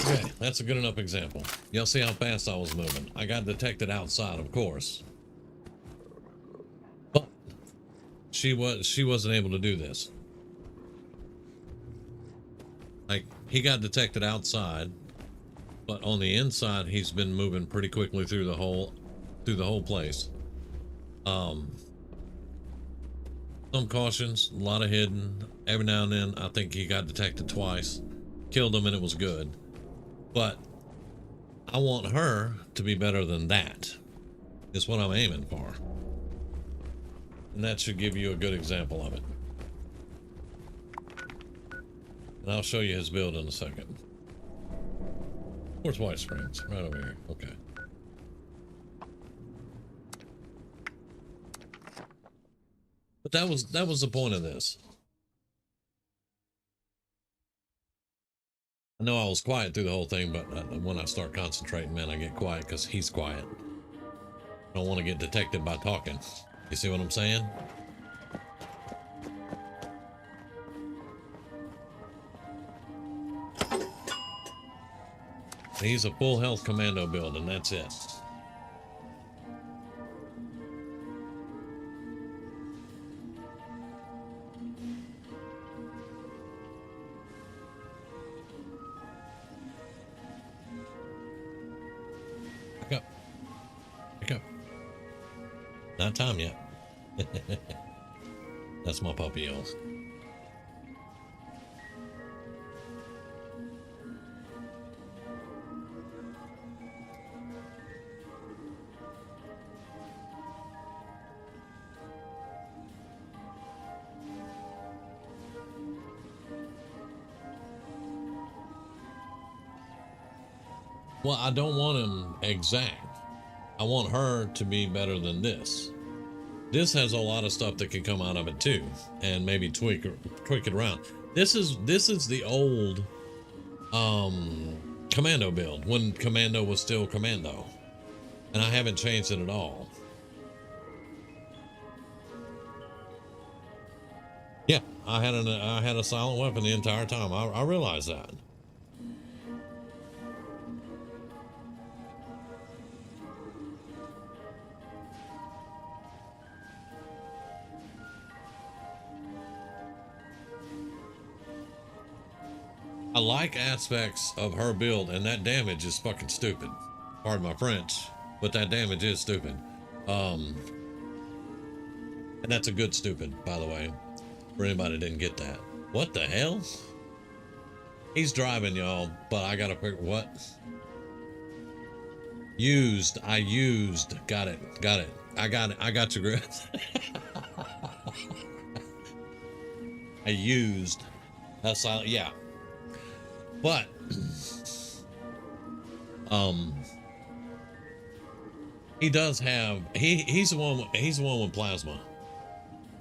Okay, that's a good enough example. Y'all see how fast I was moving. I got detected outside, of course. But she wasn't able to do this. Like, he got detected outside, but on the inside he's been moving pretty quickly through the whole place. Some cautions, a lot of hidden. Every now and then I think he got detected twice. Killed him and it was good. But I want her to be better than that. Is what I'm aiming for. And that should give you a good example of it. And I'll show you his build in a second. Where's White Springs? Right over here. Okay. But that was the point of this. I know I was quiet through the whole thing, but when I start concentrating, man, I get quiet because he's quiet. I don't want to get detected by talking. You see what I'm saying? He's a full health commando build, and that's it. Back up. Back up. Not time yet. That's my puppy yells. Well, I don't want him exact. I want her to be better than this. This has a lot of stuff that can come out of it too, and maybe tweak it around. This is the old commando build when commando was still commando, and I haven't changed it at all. Yeah, I had a silent weapon the entire time. I realized that. I like aspects of her build, and that damage is fucking stupid. Pardon my French, but that damage is stupid. And that's a good stupid, by the way, for anybody that didn't get that. What the hell? He's driving, y'all, but I gotta figure what? Used. I used. Got it. Got it. I got it. I got you, Chris. I used. That's yeah. But he does have he's the one with plasma.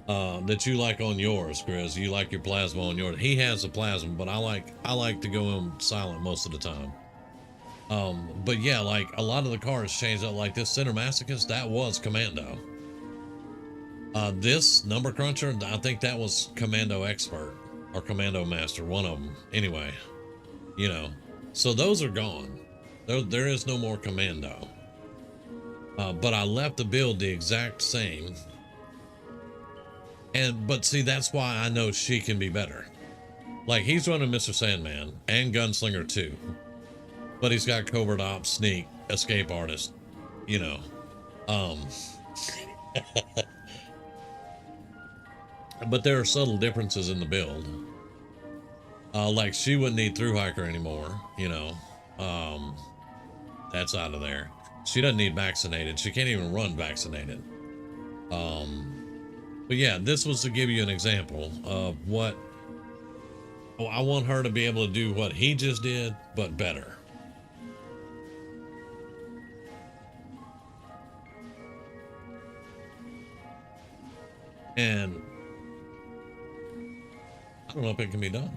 That you like on yours, Chris. You like your plasma on yours. He has the plasma, but I like to go in silent most of the time. But yeah, like a lot of the cars changed up. Like this Center Masochist, that was Commando. This Number Cruncher, I think that was Commando Expert or Commando Master, one of them. Anyway, you know, so those are gone. There is no more Commando. But I left the build the exact same. But see, that's why I know she can be better. Like he's running Mr. Sandman and Gunslinger too. But he's got Covert Ops, Sneak, Escape Artist, you know. But there are subtle differences in the build. Like she wouldn't need Through Hiker anymore, you know. That's out of there. She doesn't need Vaccinated. She can't even run Vaccinated. But yeah, this was to give you an example of what I want her to be able to do what he just did, but better. And I don't know if it can be done.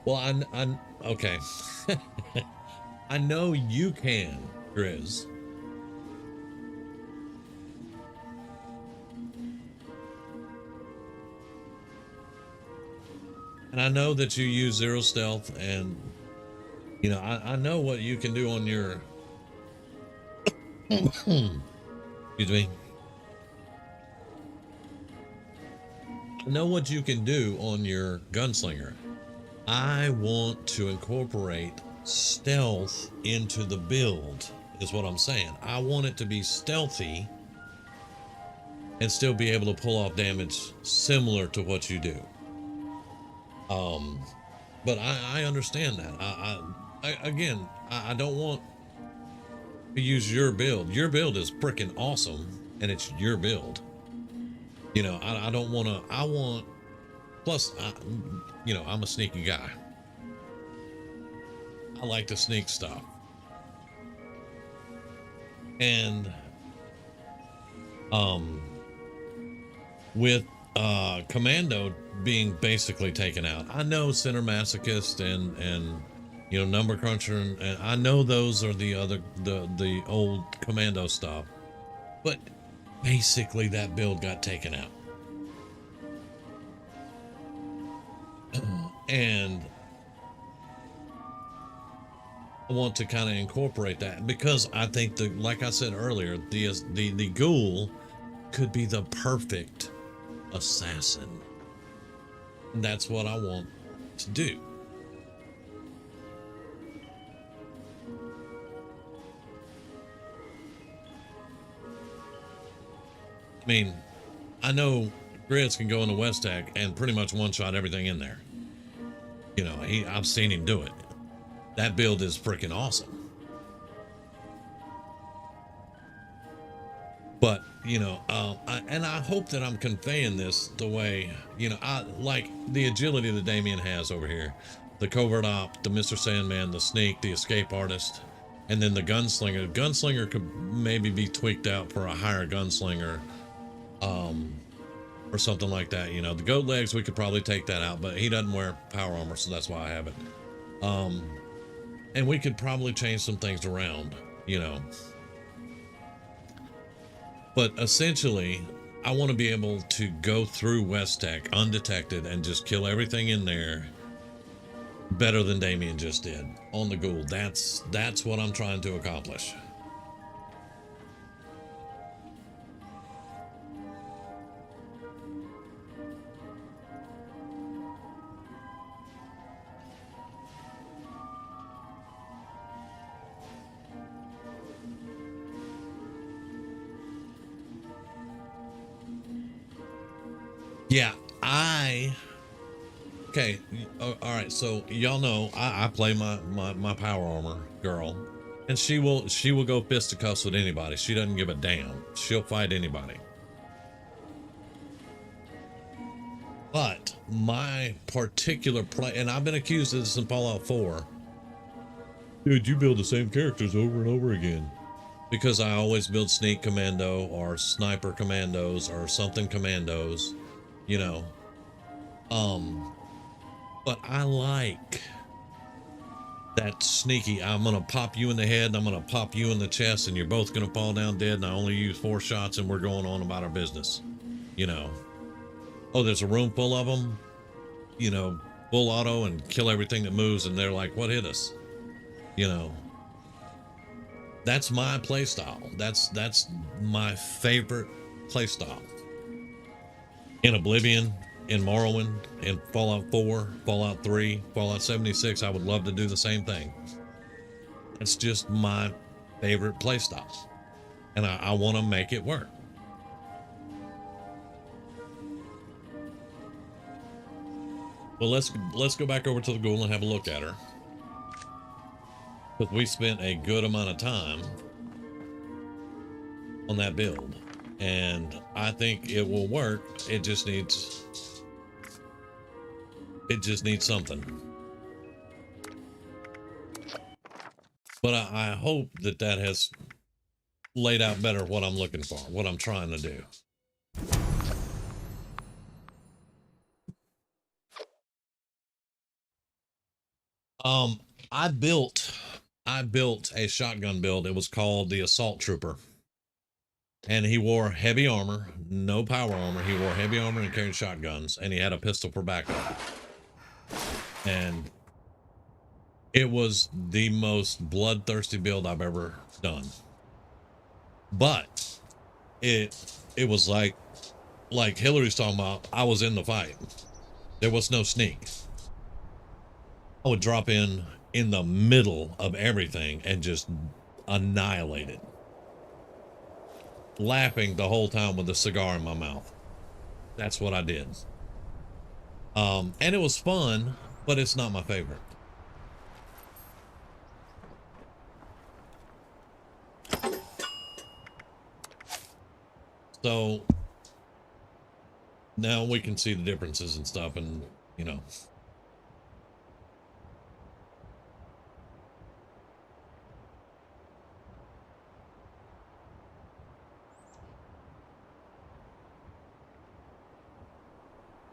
Well, I'm okay. I know you can, Grizz. And I know that you use zero stealth, and you know I know what you can do on your excuse me. I know what you can do on your Gunslinger. I want to incorporate stealth into the build, is what I'm saying. I want it to be stealthy and still be able to pull off damage similar to what you do. But I understand that. I don't want to use your build. Your build is freaking awesome, and it's your build. You know, I don't want to. I want. Plus, you know, I'm a sneaky guy. I like to sneak stuff. And with Commando being basically taken out, I know Center Masochist and you know Number Cruncher and I know those are the old Commando stuff, but basically that build got taken out. And I want to kind of incorporate that because I think like I said earlier, the ghoul could be the perfect assassin. And that's what I want to do. I mean, I know Grizz can go into West Tech and pretty much one-shot everything in there. You know, I've seen him do it. That build is freaking awesome. But, you know, and I hope that I'm conveying this the way, you know, I like the agility that Damien has over here. The Covert Op, the Mr. Sandman, the Sneak, the Escape Artist, and then the Gunslinger. Gunslinger could maybe be tweaked out for a higher Gunslinger, or something like that. You know, the goat legs, we could probably take that out, but he doesn't wear power armor, so that's why I have it. And we could probably change some things around, you know. But essentially, I want to be able to go through West Tech undetected and just kill everything in there better than Damien just did on the ghoul. That's what I'm trying to accomplish. Yeah, okay, all right, so y'all know I play my power armor girl, and she will go fisticuffs with anybody. She doesn't give a damn. She'll fight anybody. But my particular play, and I've been accused of this in Fallout 4. Dude, you build the same characters over and over again. Because I always build sneak commando or sniper commandos or something commandos, you know. But I like that sneaky, I'm gonna pop you in the head and I'm gonna pop you in the chest and you're both gonna fall down dead and I only use 4 shots and we're going on about our business, you know. Oh, there's a room full of them, you know, full auto and kill everything that moves, and they're like, what hit us? You know. That's my play style. That's my favorite play style. In Oblivion, in Morrowind, in Fallout 4, Fallout 3, Fallout 76, I would love to do the same thing. It's just my favorite play style. And I want to make it work. Well, let's go back over to the ghoul and have a look at her. Because we spent a good amount of time on that build. And I think it will work. It just needs something. But I hope that has laid out better what I'm looking for, what I'm trying to do. I built a shotgun build. It was called the Assault Trooper. And he wore heavy armor, no power armor. He wore heavy armor and carried shotguns, and he had a pistol for backup. And it was the most bloodthirsty build I've ever done. But it was like Hillary's talking about, I was in the fight. There was no sneak. I would drop in the middle of everything and just annihilate it. Laughing the whole time with a cigar in my mouth. That's what I did. And it was fun, but it's not my favorite. So now we can see the differences and stuff, and you know.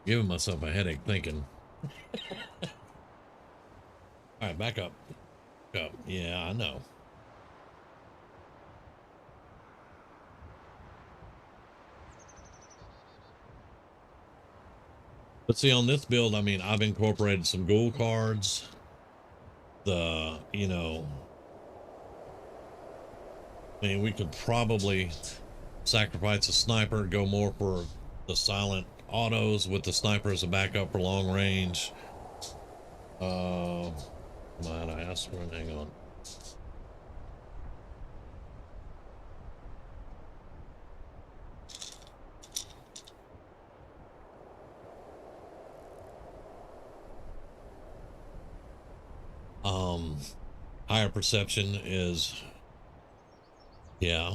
Giving myself a headache thinking. All right, back up. Up. Yeah, I know. But see, on this build, I mean, I've incorporated some ghoul cards. You know, I mean, we could probably sacrifice a sniper, go more for the silent autos with the sniper as a backup for long range. Might I ask for it? Hang on. Higher perception is, yeah.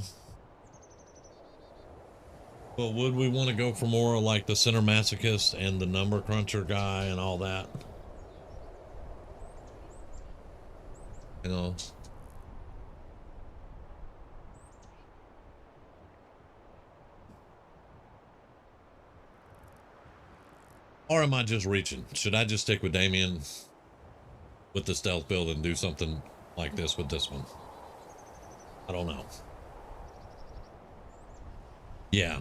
But would we want to go for more like the center masochist and the number cruncher guy and all that? You know. Or am I just reaching? Should I just stick with Damien with the stealth build and do something like this with this one? I don't know. Yeah.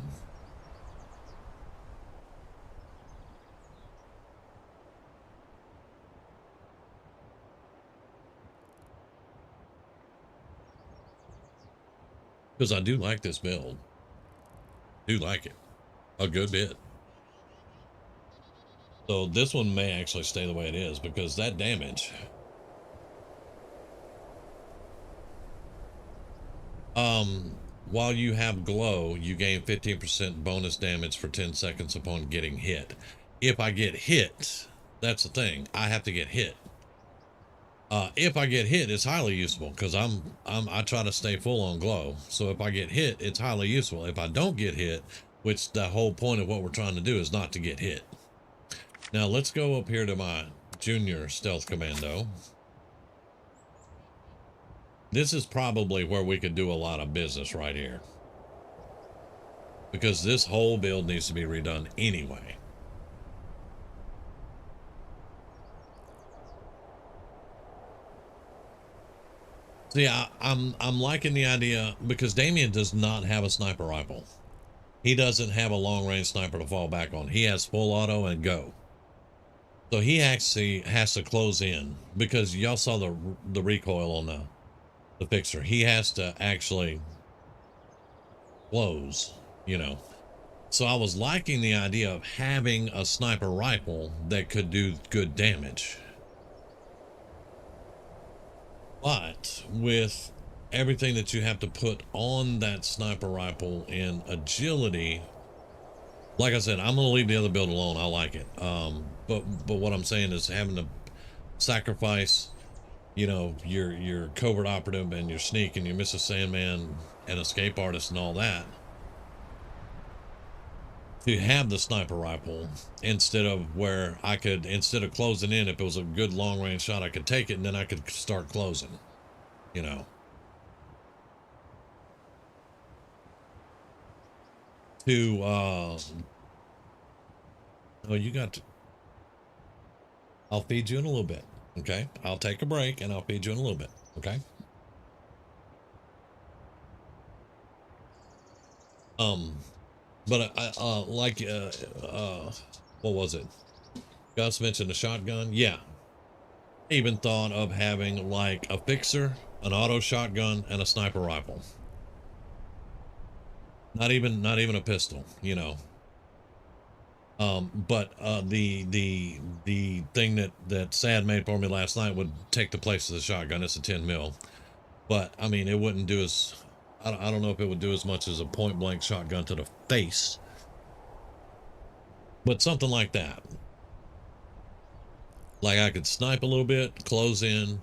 Because I do like this build. Do like it a good bit. So this one may actually stay the way it is because that damage. While you have glow, you gain 15% bonus damage for 10 seconds upon getting hit. If I get hit, that's the thing. I have to get hit. If I get hit, it's highly useful because I try to stay full on glow. So if I get hit, it's highly useful. If I don't get hit, which the whole point of what we're trying to do is not to get hit. Now let's go up here to my junior stealth commando. This is probably where we could do a lot of business right here. Because this whole build needs to be redone anyway. See, I'm liking the idea because Damien does not have a sniper rifle. He doesn't have a long range sniper to fall back on. He has full auto and go. So he actually has to close in because y'all saw the recoil on the fixer. He has to actually close, you know. So I was liking the idea of having a sniper rifle that could do good damage. But with everything that you have to put on that sniper rifle in agility, like I said, I'm going to leave the other build alone. I like it. But what I'm saying is having to sacrifice, you know, your covert operative and your sneak and your Mr. Sandman and escape artist and all that to have the sniper rifle instead of where I could, instead of closing in, if it was a good long range shot, I could take it and then I could start closing, you know. To, oh, you got to, I'll feed you in a little bit. Okay. I'll take a break and I'll feed you in a little bit. Okay. But I like, what was it? Gus mentioned a shotgun. Yeah. I even thought of having like a fixer, an auto shotgun, and a sniper rifle. Not even a pistol, you know. But the thing that Sad made for me last night would take the place of the shotgun. It's a 10 mil. But I mean, it wouldn't do as, I don't know if it would do as much as a point blank shotgun to the face, but something like that. Like I could snipe a little bit, close in,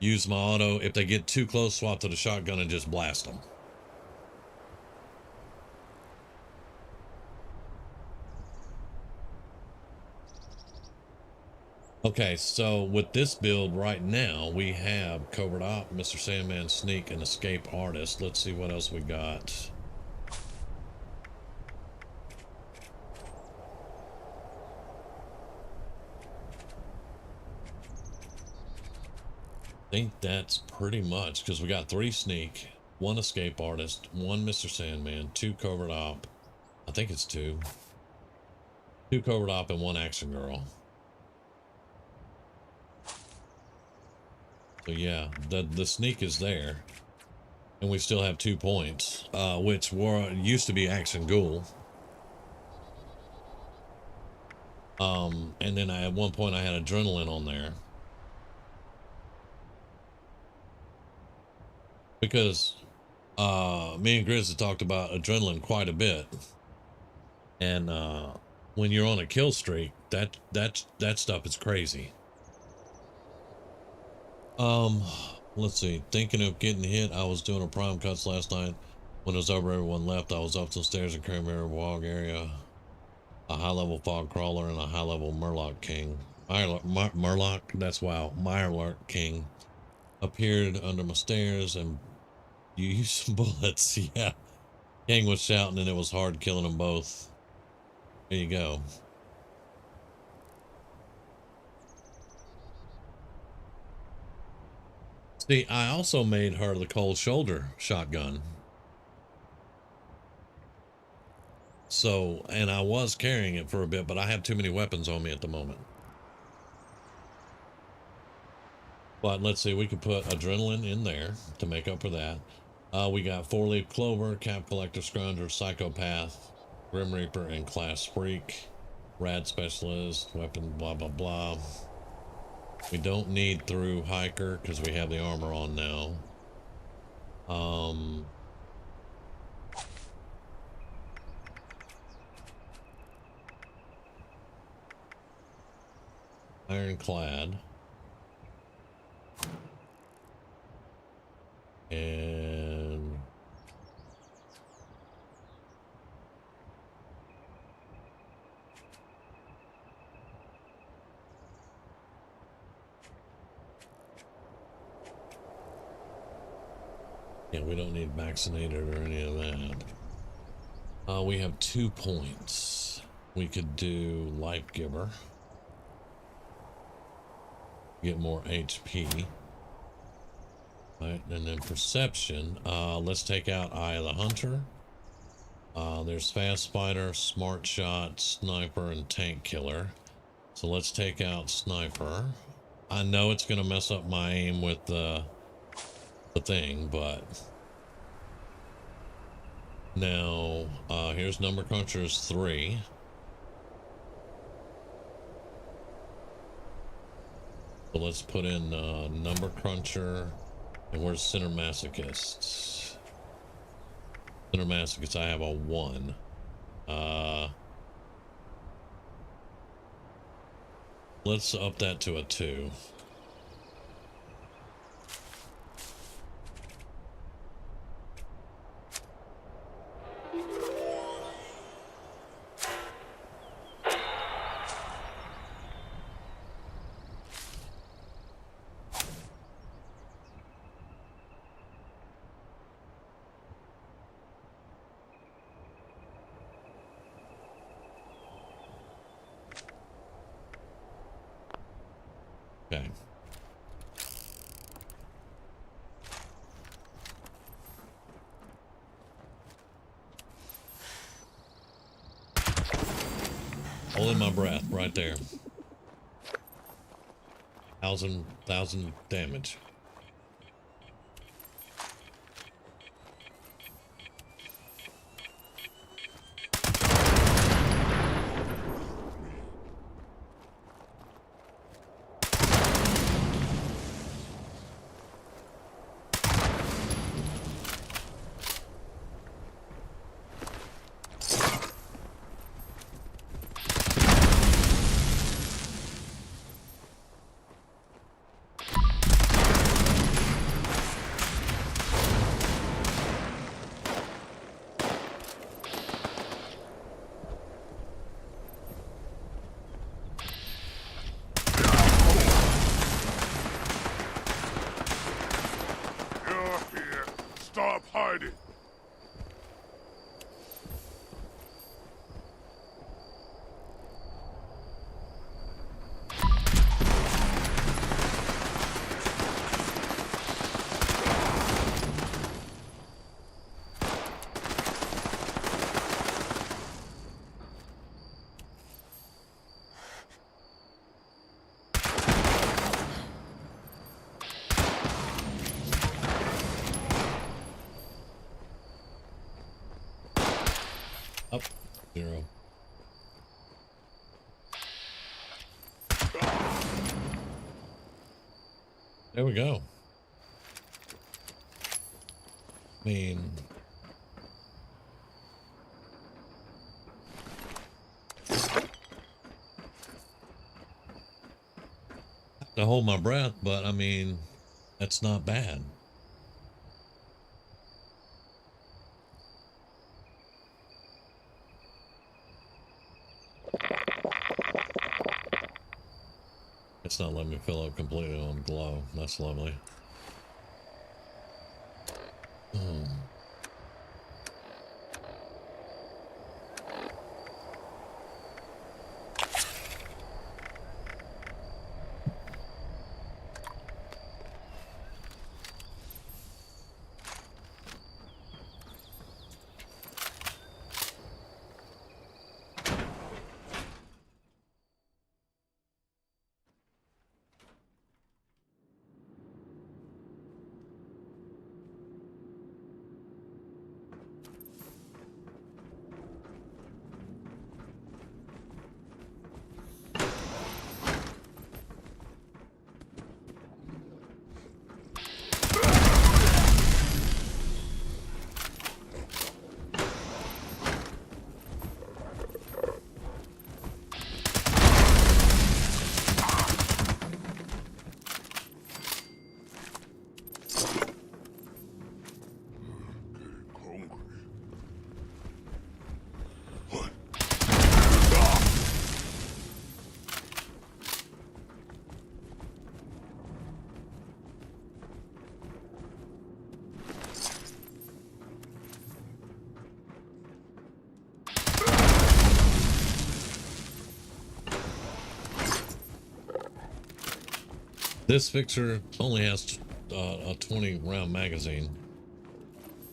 use my auto. If they get too close, swap to the shotgun and just blast them. Okay, so with this build right now, we have Covert Op, Mr. Sandman, Sneak, and Escape Artist. Let's see what else we got. I think that's pretty much, because we got 3 Sneak, 1 Escape Artist, 1 Mr. Sandman, 2 Covert Op. I think it's 2. 2 Covert Op and 1 Action Girl. So yeah, the sneak is there, and we still have 2 points, which used to be Action Ghoul. And then at one point I had Adrenaline on there because me and Grizz have talked about Adrenaline quite a bit, and when you're on a kill streak, that stuff is crazy. Let's see. Thinking of getting hit, I was doing a prime cuts last night. When it was over, everyone left. I was up some stairs in Cranberry Bog area. A high-level fog crawler and a high-level Murloc King. Murloc? That's wow. Mirelurk King appeared under my stairs and you used some bullets. Yeah. King was shouting and it was hard killing them both. There you go. See, I also made her the cold shoulder shotgun. So, and I was carrying it for a bit, but I have too many weapons on me at the moment. But let's see, we could put Adrenaline in there to make up for that. We got four-leaf clover, cap collector, scrounger, psychopath, grim reaper, and class freak. Rad specialist, weapon, blah blah blah. We don't need through hiker because we have the armor on now. Ironclad. And yeah, we don't need vaccinated or any of that. We have 2 points. We could do life giver. Get more HP. Right, and then perception. Let's take out Eye of the Hunter. There's fast fighter, smart shot, sniper, and tank killer. So let's take out sniper. I know it's gonna mess up my aim with the thing, but now here's number crunchers 3. So let's put in number cruncher, and where's center masochists? Center masochists, I have a 1. Let's up that to a 2. Okay. Holding my breath right there. 1,000 damage. You're here. Stop hiding. Up. 0. There we go. I mean, to hold my breath, but I mean, that's not bad. It's not letting me fill up completely on glow. That's lovely. This fixer only has a 20 round magazine,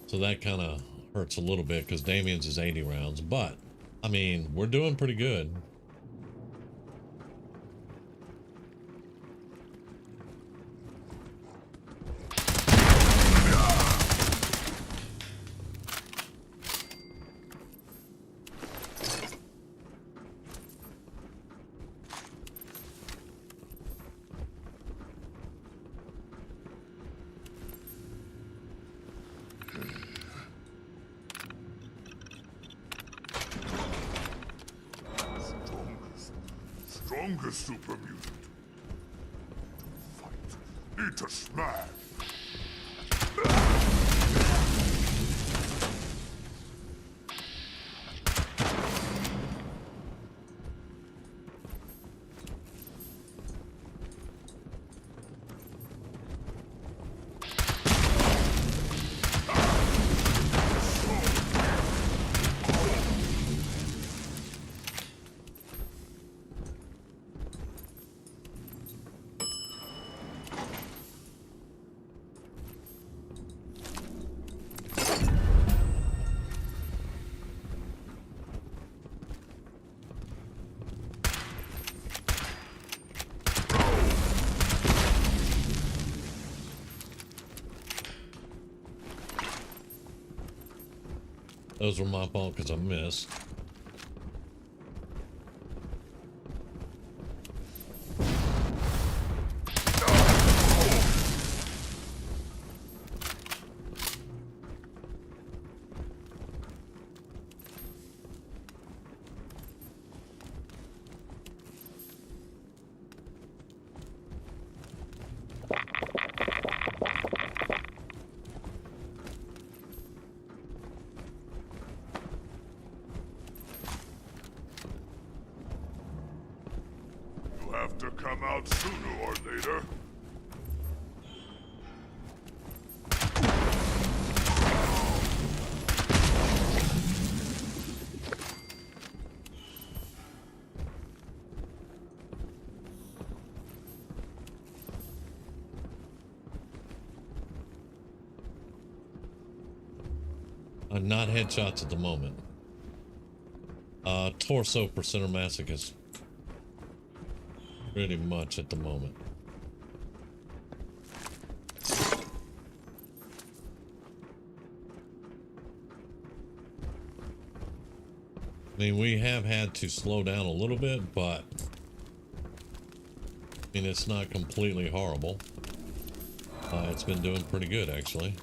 so that kind of hurts a little bit because Damien's is 80 rounds, but I mean, we're doing pretty good. Strongest super mutant. To fight. Need to smash. Those were my fault because I missed. You have to come out sooner or later. Not headshots at the moment. Torso percenter masochist. Pretty much at the moment. I mean, we have had to slow down a little bit, but I mean, it's not completely horrible. It's been doing pretty good, actually.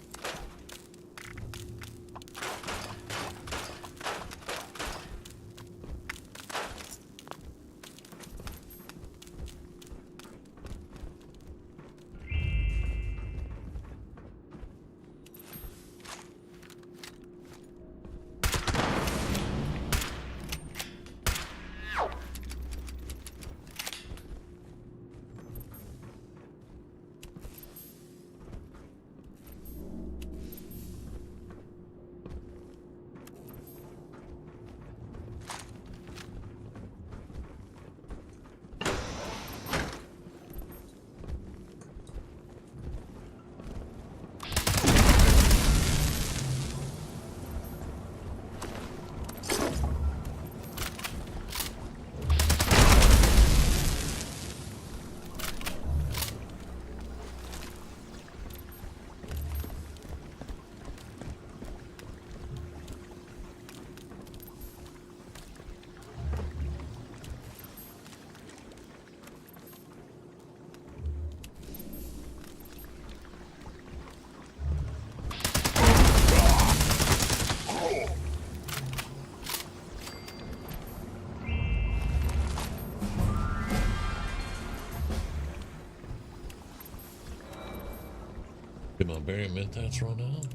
Did my berry mentats run out?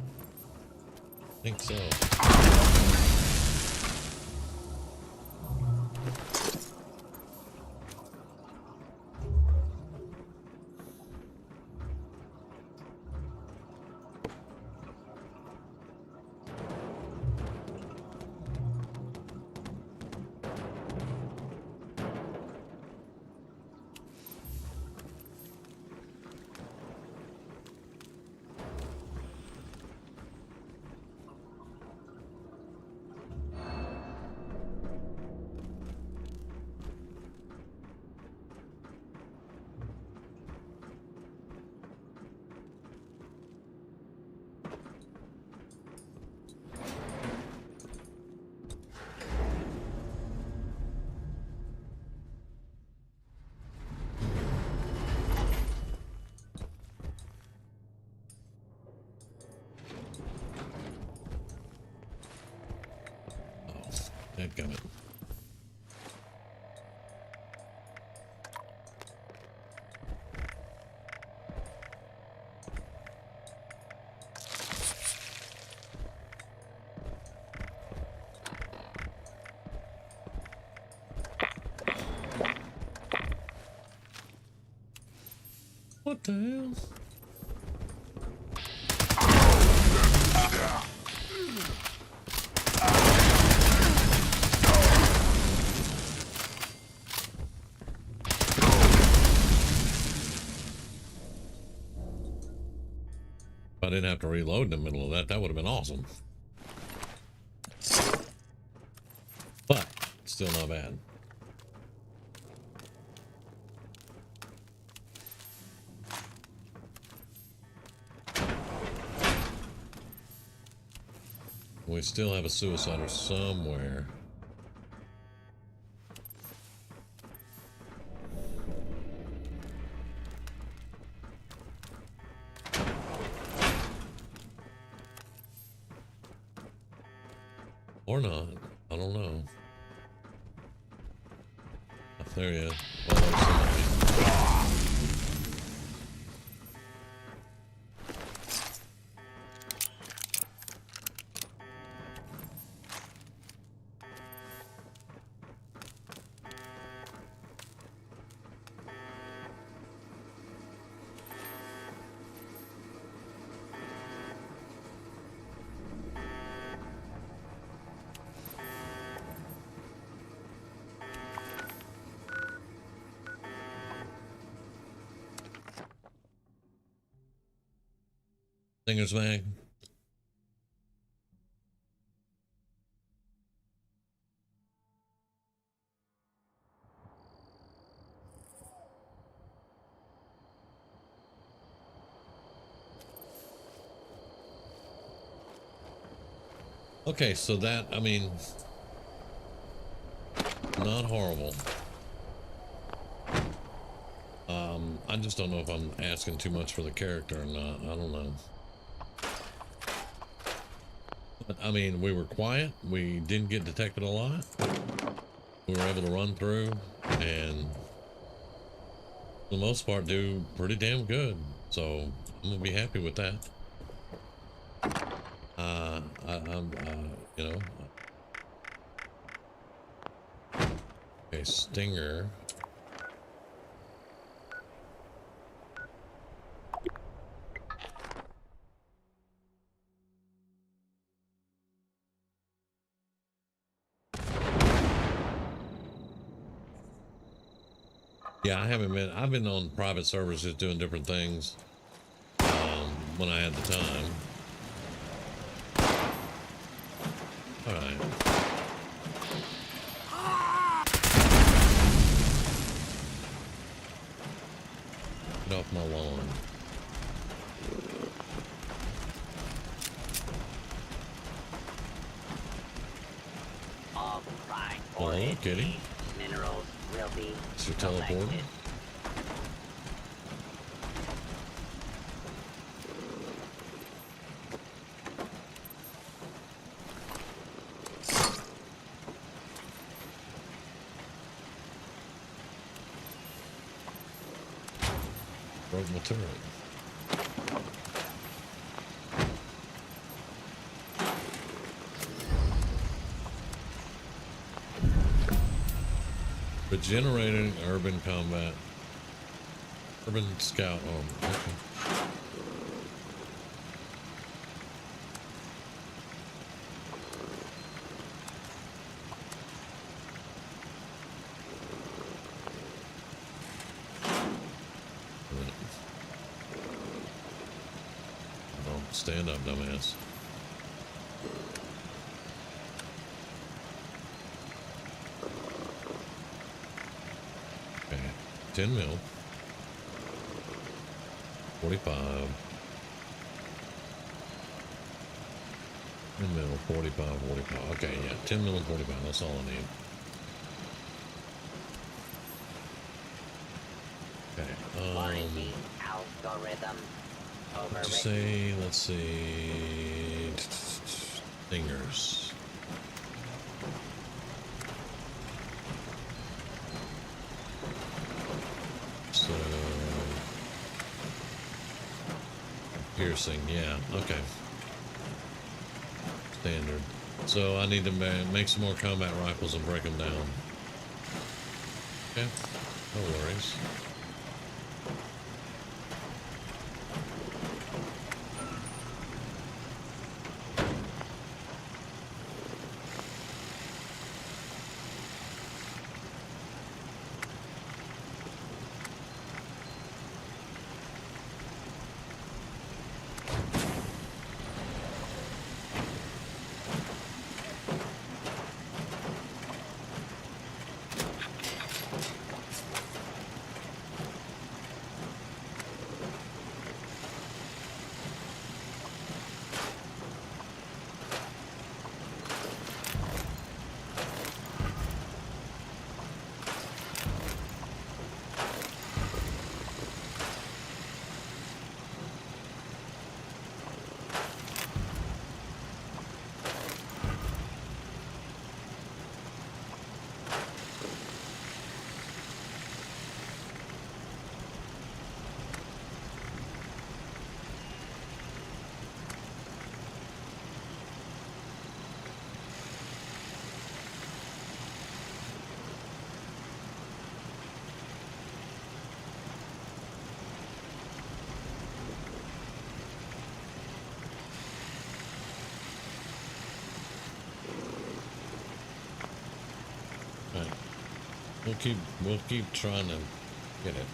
I think so. of it. What the hell? If I didn't have to reload in the middle of that, that would have been awesome. But still not bad. We still have a suicider somewhere. Or not. I don't know. Oh, there he is. Well, there's somebody. Singer's bag. Okay, so that, I mean, not horrible. I just don't know if I'm asking too much for the character or not. I don't know. But, I mean, we were quiet. We didn't get detected a lot. We were able to run through and for the most part do pretty damn good. So I'm gonna be happy with that. I'm you know. Okay, Stinger. Yeah, I've been on private servers just doing different things when I had the time. All right. Get off my lawn. All right. Hello, kitty. Minerals will be Is your teleporter? Broke my turret. Regenerating urban combat. Urban scout armor. Okay. Don't stand up, dumbass. Okay, 10 mil. 45. 10 mil, 45, 45. Okay, yeah, 10 mil and 45. That's all I need. Okay, Quarantine algorithm what'd you overwritten. say? Let's see. Stingers. piercing, yeah, okay. Standard. So I need to make some more combat rifles and break them down. Okay, no worries. Right. We'll keep trying to get it.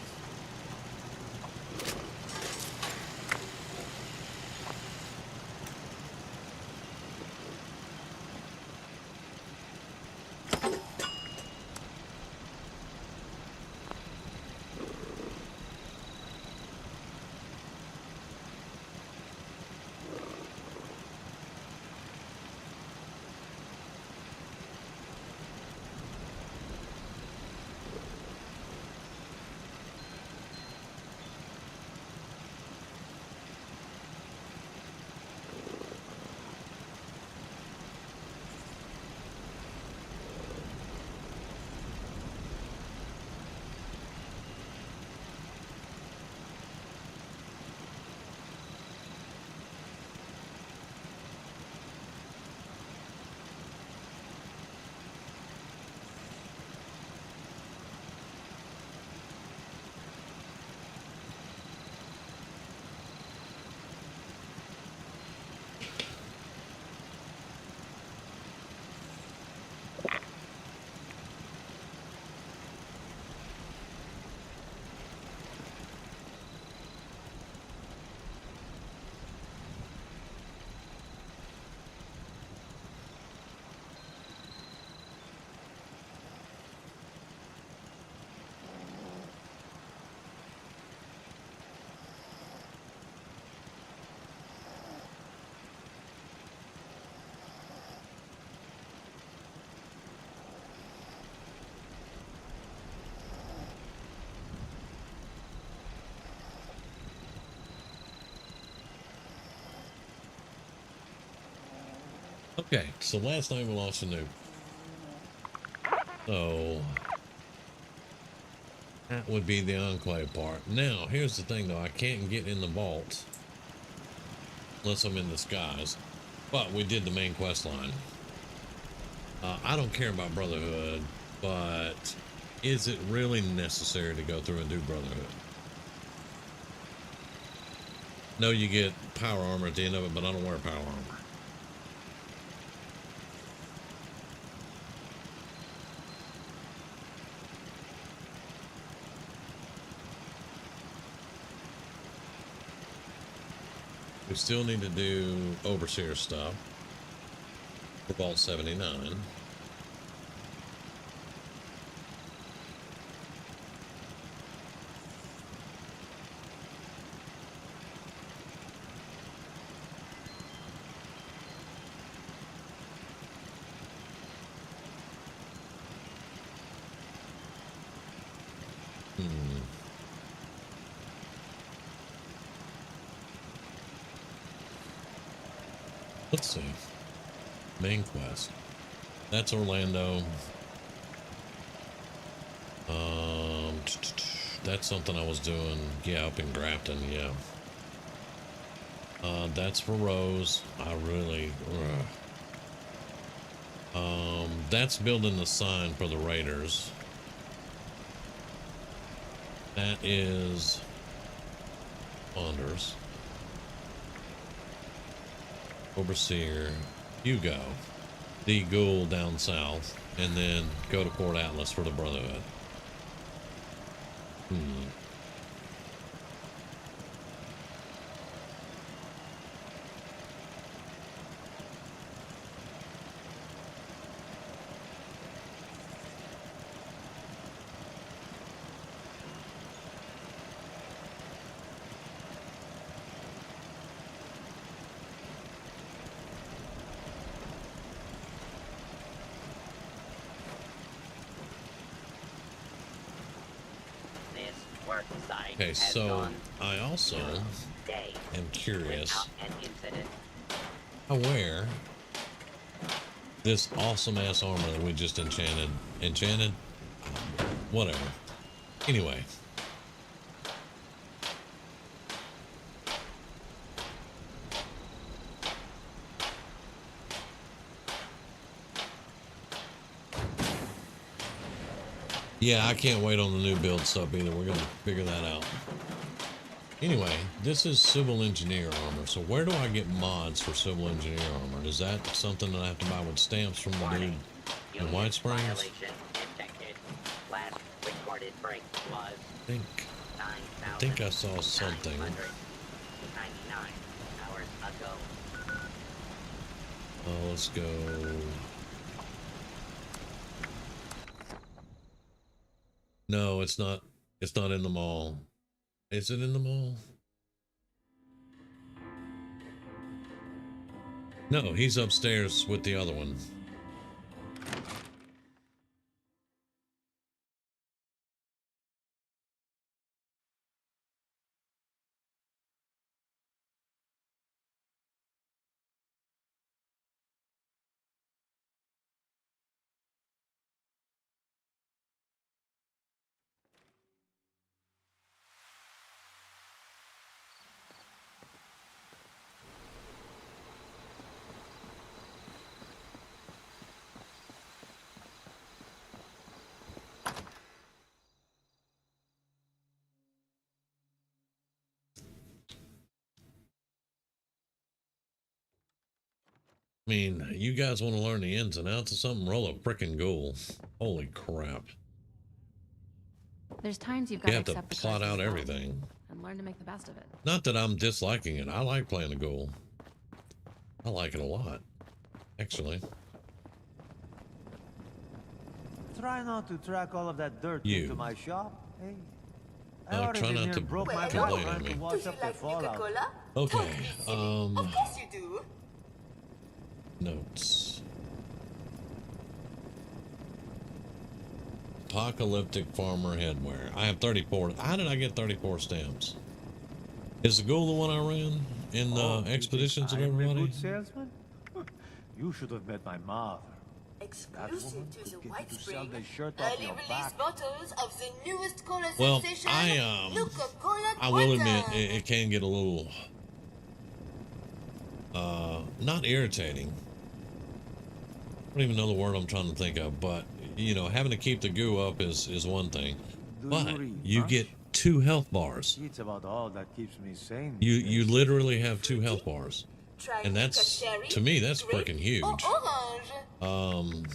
Okay, so last night we lost a nuke. So that would be the enclave part. Now, here's the thing though, I can't get in the vault unless I'm in disguise. But we did the main quest line. I don't care about Brotherhood, but is it really necessary to go through and do Brotherhood? No, you get power armor at the end of it, but I don't wear power armor. We still need to do Overseer stuff for Vault 79. Let's see. Main quest. That's Orlando. That's something I was doing. Yeah, up in Grafton. Yeah. That's for Rose. I really. That's building the sign for the Raiders. That is Saunders. Overseer. Hugo. The Ghoul down south. And then go to Port Atlas for the Brotherhood. Okay, so I also am curious how where this awesome ass armor that we just enchanted, whatever. Anyway, yeah, I can't wait on the new build stuff either. We're gonna figure that out. Anyway, this is civil engineer armor. So where do I get mods for civil engineer armor? Is that something that I have to buy with stamps from the dude in White Springs? I think I saw something. Oh, let's go. No, it's not. It's not in the mall. Is it in the mall? No, he's upstairs with the other one. I mean, you guys want to learn the ins and outs of something? Roll a frickin' ghoul. Holy crap. There's times you've got You have to accept the plot curse out as well everything. and learn to make the best of it. Not that I'm disliking it. I like playing a ghoul. I like it a lot, actually. Try not to track all of that dirt You. into my shop, hey? Try not to broke my complain back on me. to wash up the fallout. Okay, Of course you do. notes. Apocalyptic farmer headwear. I have 34. How did I get 34 stamps? Is the ghoul the one I ran in the expeditions of I am a everybody? good salesman? You should have met my mother. Exclusive to the White to sell Spring, the shirt off early your release back. bottles of the newest cola Well, sensation, I Coca-Cola will Water. admit it can get a little not irritating. I don't even know the word I'm trying to think of, but you know, having to keep the goo up is one thing. Do But you read you much? get 2 health bars. It's about all that keeps me sane. You literally have 2 health bars. Try And Mocha that's, cherry, to me, that's grape, freaking huge. or orange.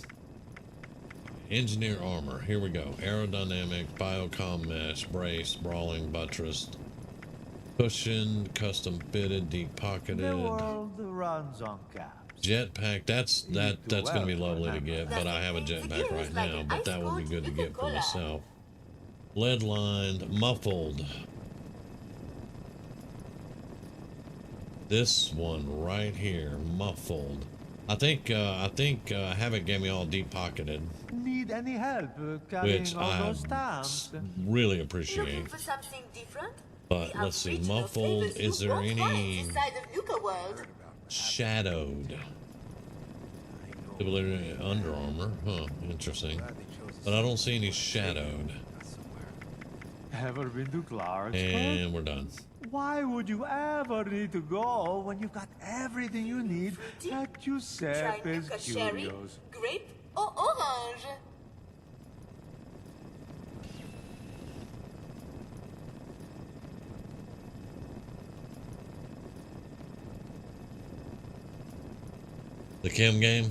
Engineer armor. Here we go. Aerodynamic, biocom mesh, brace, brawling, buttressed, cushion, custom fitted, deep pocketed. The world runs on caps. Jetpack. That's gonna be lovely to get, but I have a jetpack right now. But that would be good to get for myself. Lead lined, muffled. This one right here, muffled. I think Havoc gave me all deep pocketed, Need any help carrying which all I those stamps? really Looking appreciate. for something different? But The let's see, original muffled. flavors Is you there won't find any inside of Nuka World. shadowed? Under Armour, huh? Interesting. But I don't see any shadowed. Ever been to Clarksburg? And we're done. Why would you ever need to go when you've got everything you need at Try Giuseppe's Nuka cherry, Studios? grape, or orange. The Kim game.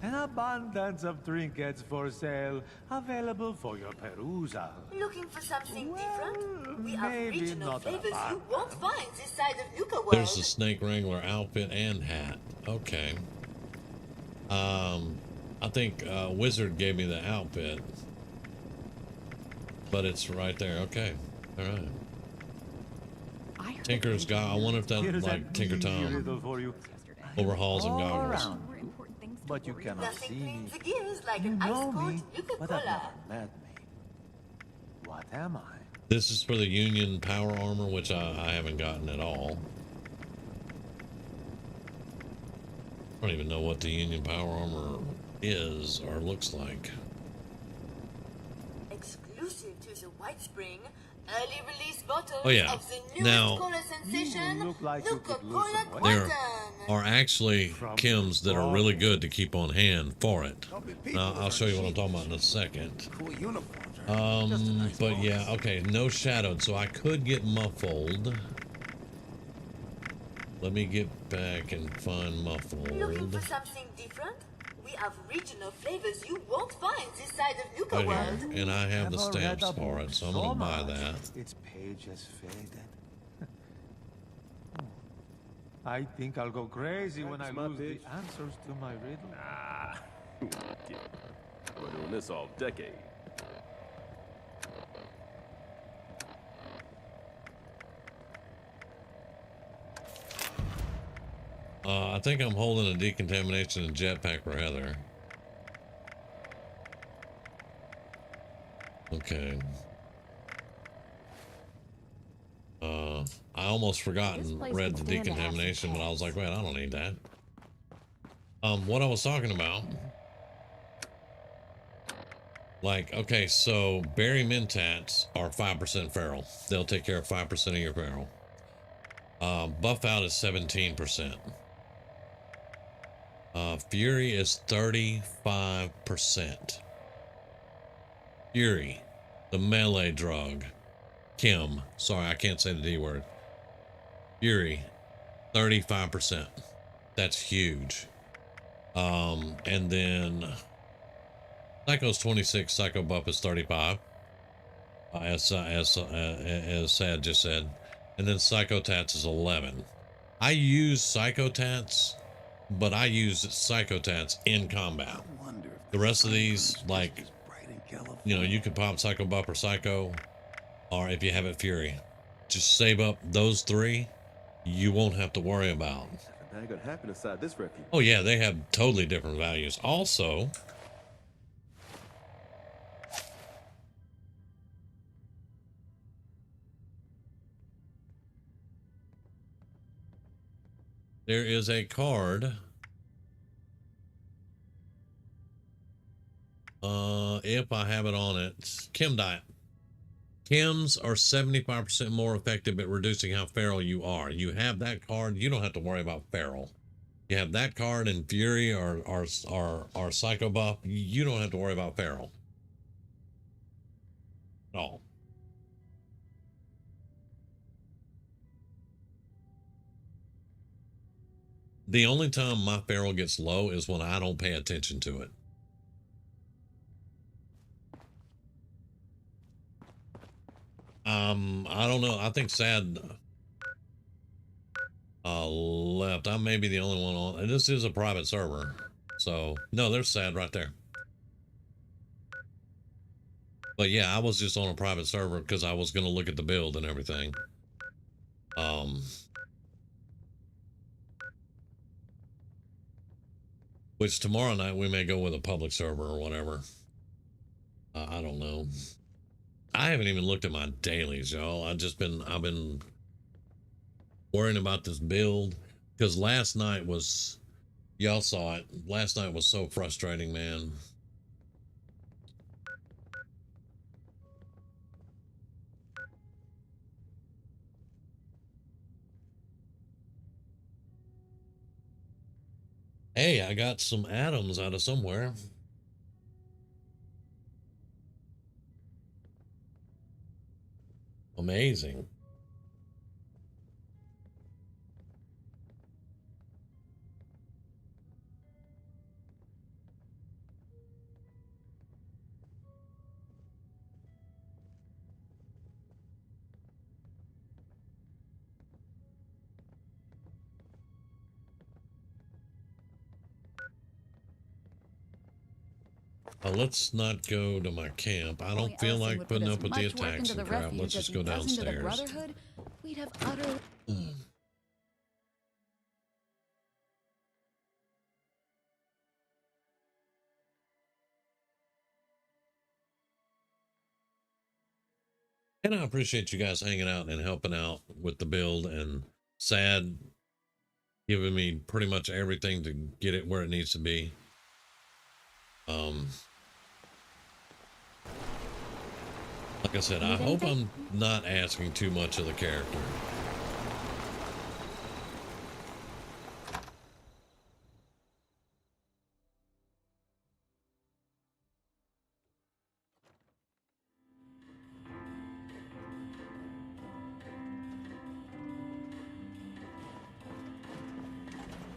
An abundance of trinkets for sale, available for your perusal. Looking for something Well, different? We have maybe regional not flavors you abundant. won't find this side of Nuka World. There's the Snake Wrangler outfit and hat. Okay. I think Wizard gave me the outfit, but it's right there. Okay. All right. I heard Tinker's got. I wonder if that Here's like an Tinker easy Tom riddle for you. yesterday. overhauls and All goggles. around More you, important things to but you worry cannot about. see Nothing me. cleans the gears like You an know ice-cold me, Nuka but I've Cola. never met me. What am I? This is for the Union power armor, which I haven't gotten at all. I don't even know what the Union power armor is or looks like. Exclusive to the White Spring, early release bottles Oh, yeah. of the newest Now- cola sensation, You look like you Nuka could lose Cola some weight. There Quantum. are actually Kims that are really good to keep on hand for it. Now, I'll show you what I'm talking about in a second. Cool uniforms. But yeah, okay, no shadowed, so I could get muffled. Let me get back and find Looking muffled. for something different? We have regional flavors you won't find this side of Nuka Right World. here, and I have the Never read stamps a for book it, so I'm so gonna buy much, that. Its page has faded. I think I'll go crazy when I lose the answers to my riddle. Ah, yeah. We're doing this all decade. I think I'm holding a decontamination and jetpack for Heather. Okay. I almost forgot This and place read could the stand to have some decontamination, but I was like, pets. wait, I don't need that. What I was talking about. Like, okay, so berry mentats are 5% feral. They'll take care of 5% of your feral. Buff out is 17%. Fury is 35%. Fury, the melee drug. Kim, sorry, I can't say the D word. Fury, 35%. That's huge. And then Psycho's 26, Psycho Buff is 35. As Sad just said. And then Psychotats is 11. I use Psychotats, but I use Psychotats in combat. The rest of these, like, you know, you can pop Psycho Buff or Psycho, or if you have it, Fury. Just save up those three, you won't have to worry about. That ain't gonna happen inside this refuge. Oh yeah, they have totally different values. Also, there is a card. If I have it on it, Chem Diet. Chems are 75% more effective at reducing how feral you are. You have that card, you don't have to worry about feral. You have that card and Fury or Psycho Buff, you don't have to worry about feral. At all. The only time my feral gets low is when I don't pay attention to it. I don't know. I think Sad left. I may be the only one on. And this is a private server. So, no, there's Sad right there. But yeah, I was just on a private server because I was going to look at the build and everything. Which tomorrow night we may go with a public server or whatever. I don't know. I haven't even looked at my dailies, y'all. I've been worrying about this build because last night was, y'all saw it. Last night was so frustrating, man. Hey, I got some atoms out of somewhere. Amazing. Let's not go to my camp. I don't Boy, feel Ellison like would put putting as up with the much work attacks into and the crap. Let's refuge as just he go does into the downstairs. Brotherhood. We'd have utter. And I appreciate you guys hanging out and helping out with the build, and Sad giving me pretty much everything to get it where it needs to be. Like I said, I hope I'm not asking too much of the character.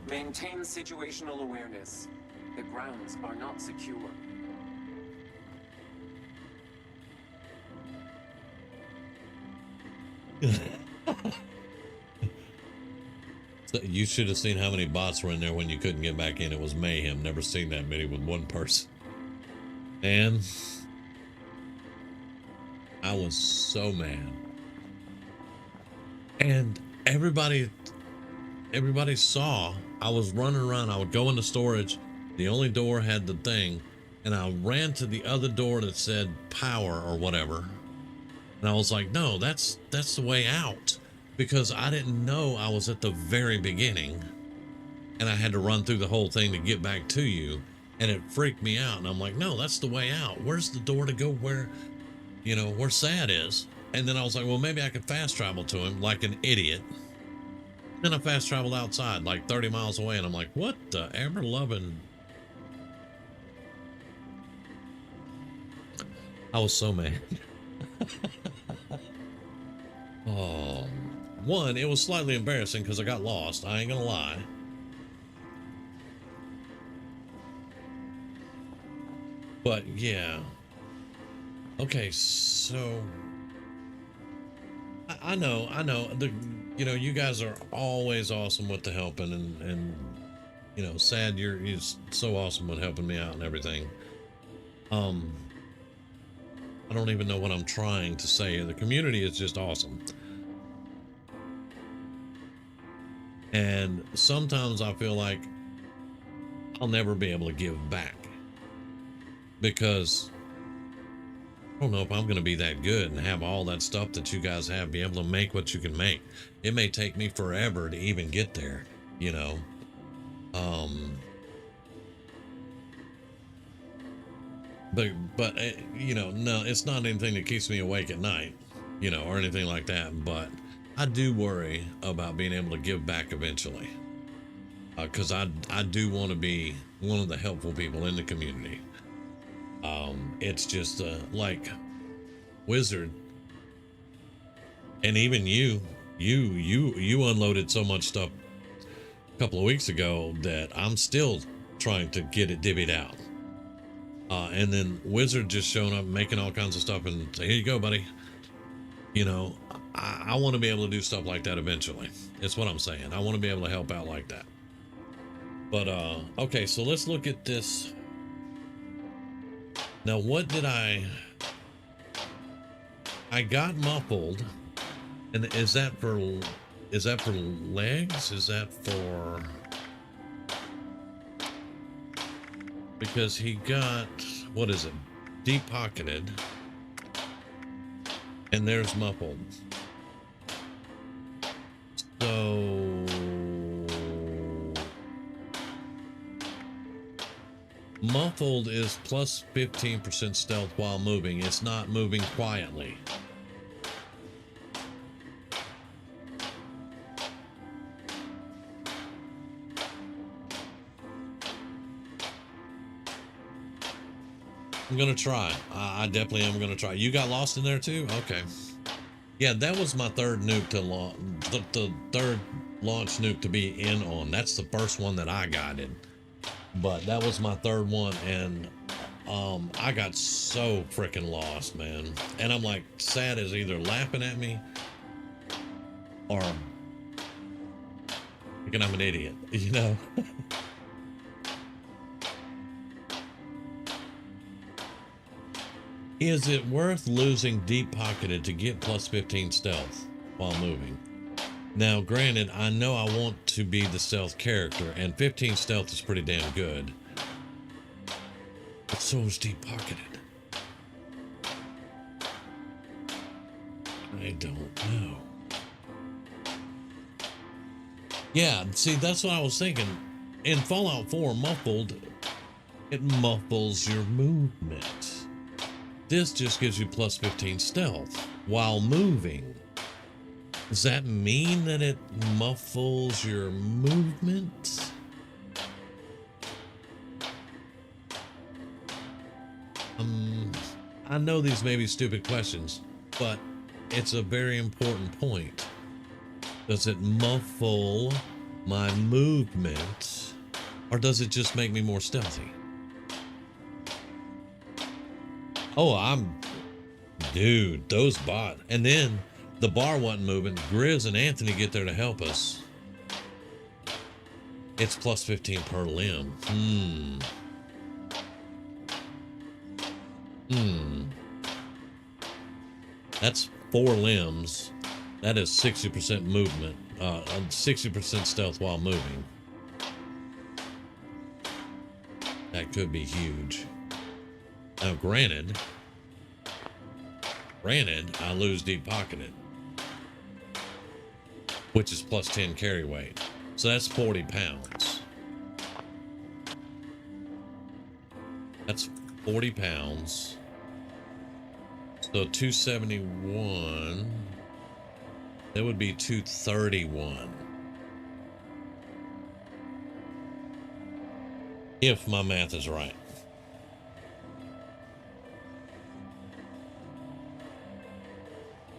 Maintain situational awareness. The grounds are not secure. So you should have seen how many bots were in there when you couldn't get back in. It was mayhem. Never seen that many with one person. And I was so mad. And everybody saw I was running around. I would go into storage. The only door had the thing, and I ran to the other door that said power or whatever. And I was like, no, that's the way out, because I didn't know I was at the very beginning and I had to run through the whole thing to get back to you, and it freaked me out. And I'm like, no, that's the way out. Where's the door to go where, you know, where Sad is? And then I was like, well, maybe I could fast travel to him like an idiot. Then I fast traveled outside like 30 miles away, and I'm like, what the ever loving. I was so mad. Oh, one, it was slightly embarrassing because I got lost. I ain't gonna lie. But yeah. Okay, so I know. You know, you guys are always awesome with the helping, and you know, Sad, you're so awesome with helping me out and everything. I don't even know what I'm trying to say. The community is just awesome. And sometimes I feel like I'll never be able to give back, because I don't know if I'm going to be that good and have all that stuff that you guys have, be able to make what you can make. It may take me forever to even get there, you know. But you know, no, it's not anything that keeps me awake at night, you know, or anything like that. But I do worry about being able to give back eventually, because I do want to be one of the helpful people in the community. It's just like Wizard, and even you unloaded so much stuff a couple of weeks ago that I'm still trying to get it divvied out. And then Wizard just showing up making all kinds of stuff and say, here you go, buddy. You know, I want to be able to do stuff like that eventually. It's what I'm saying. I want to be able to help out like that. But okay, so let's look at this. Now, what did I got muffled, and is that for legs? Is that for, because he got, what is it, deep pocketed, and there's muffled. So muffled is plus 15% stealth while moving. It's not moving quietly. I'm gonna try. I definitely am gonna try. You got lost in there too? Okay. Yeah, that was my third nuke to launch. The third launch nuke to be in on. That's the first one that I got in. But that was my third one, and I got so freaking lost, man. And I'm like, sad is either laughing at me or thinking I'm an idiot, you know? Is it worth losing deep pocketed to get plus 15 stealth while moving? Now, granted, I know I want to be the stealth character, and 15 stealth is pretty damn good. But so is deep pocketed. I don't know. Yeah, see, that's what I was thinking. In Fallout 4, muffled, it muffles your movement. This just gives you plus 15 stealth while moving. Does that mean that it muffles your movement? I know these may be stupid questions, but it's a very important point. Does it muffle my movement, or does it just make me more stealthy? Oh, dude, those bots. And then the bar wasn't moving. Grizz and Anthony get there to help us. It's plus 15 per limb. That's 4 limbs. That is 60% movement. 60% stealth while moving. That could be huge. Now, granted, I lose deep pocketed, which is plus 10 carry weight. So that's 40 pounds. That's 40 pounds. So 271. That would be 231. If my math is right.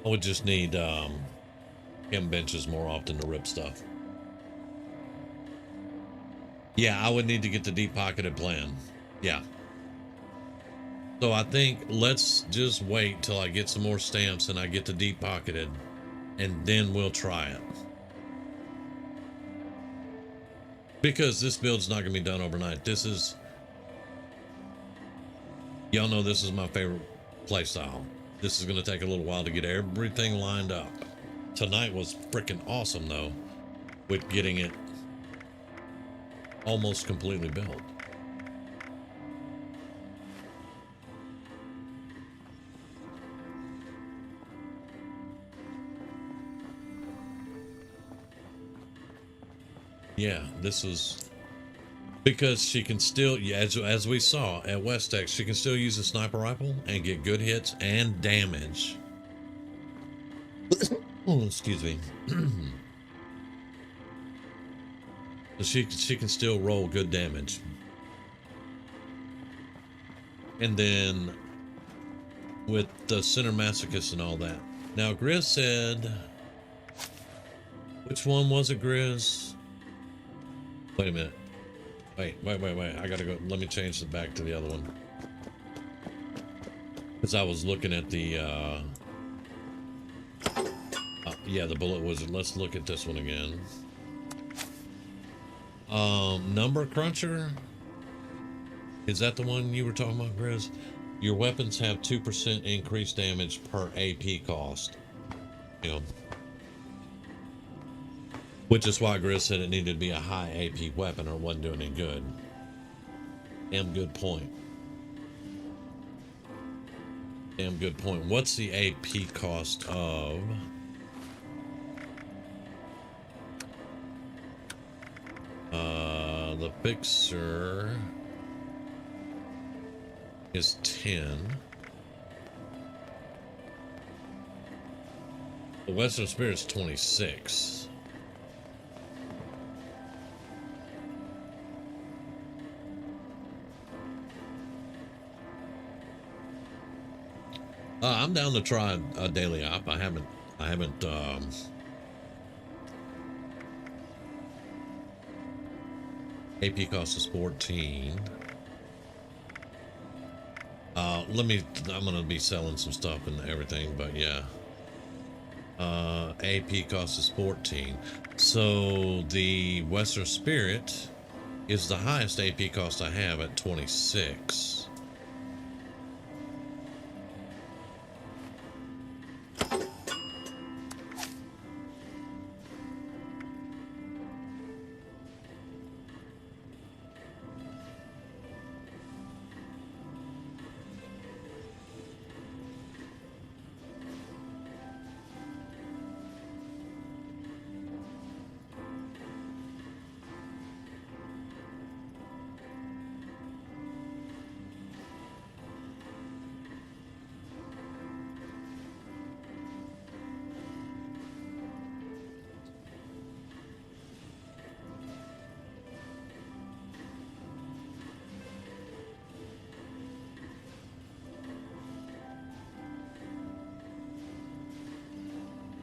I would just need chem benches more often to rip stuff. Yeah, I would need to get the deep pocketed plan. Yeah. So I think let's just wait till I get some more stamps and I get the deep pocketed, and then we'll try it. Because this build's not going to be done overnight. This is... Y'all know this is my favorite playstyle. This is going to take a little while to get everything lined up. Tonight was freaking awesome, though, with getting it almost completely built. Yeah, this was... Because she can still, as we saw at West Tech, she can still use a sniper rifle and get good hits and damage. Oh, excuse me. So she can still roll good damage. And then with the center masochist and all that. Now Grizz said, which one was it, Grizz? Wait a minute. Wait. I gotta go. Let me change it back to the other one. Because I was looking at the, yeah, the bullet wizard. Let's look at this one again. Number cruncher. Is that the one you were talking about, Grizz? Your weapons have 2% increased damage per AP cost. You know. Which is why Grizz said it needed to be a high AP weapon or it wasn't doing any good. Damn good point. Damn good point. What's the AP cost of... the fixer is 10. The Western Spirit is 26. I'm down to try a daily op. I haven't AP cost is 14. I'm gonna be selling some stuff and everything, but yeah. AP cost is 14. So the Western Spirit is the highest AP cost I have at 26.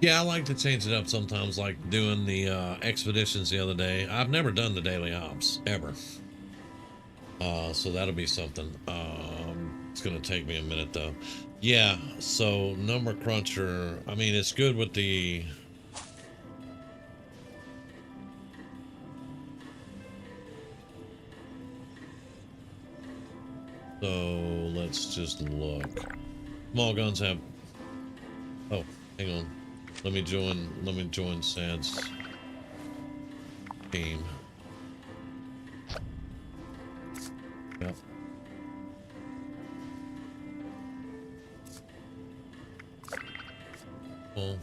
Yeah, I like to change it up sometimes, like doing the expeditions the other day. I've never done the daily ops ever, so that'll be something. It's gonna take me a minute though. Yeah, so number cruncher, I mean, it's good with the so let's just look. Small guns have, oh, hang on. Let me join Sad's team. Yep. Well,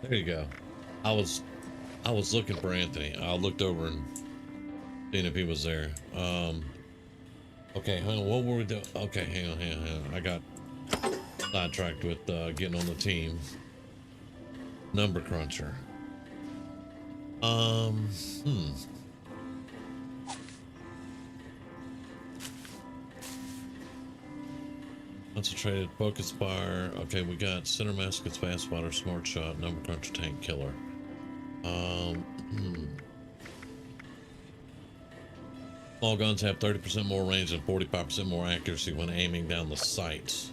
there you go. I was looking for Anthony. I looked over and seeing if he was there. Okay, hang on. What were we doing? Okay, hang on. I got sidetracked with getting on the team. Number cruncher. Concentrated, focus fire. Okay, we got center muskets, fast spotter, smart shot, number cruncher, tank killer. Small guns have 30% more range and 45% more accuracy when aiming down the sights.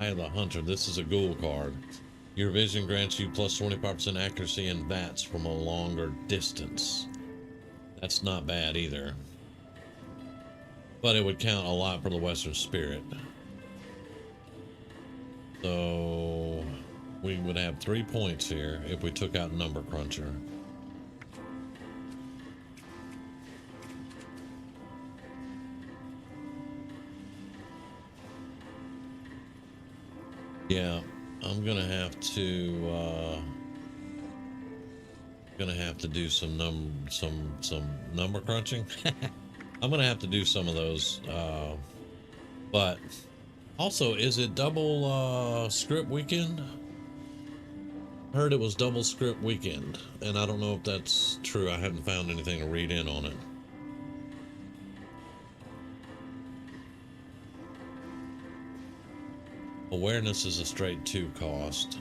Eye of the Hunter. This is a ghoul card. Your vision grants you plus 25% accuracy and VATS from a longer distance. That's not bad either. But it would count a lot for the Western Spirit. So we would have 3 points here if we took out Number Cruncher. Yeah, I'm gonna have to do some number crunching. I'm gonna have to do some of those, but also, is it double script weekend? I heard it was double script weekend, and I don't know if that's true. I haven't found anything to read in on it. Awareness is a straight 2 cost.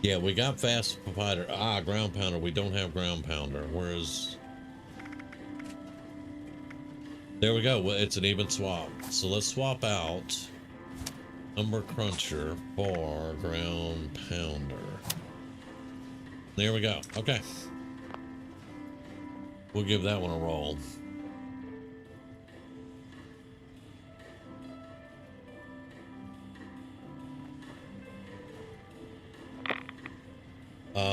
Yeah, we got fast fighter. Ground pounder. We don't have ground pounder. Whereas, there we go. Well, it's an even swap. So let's swap out Number Cruncher for ground pounder. There we go. Okay. We'll give that one a roll.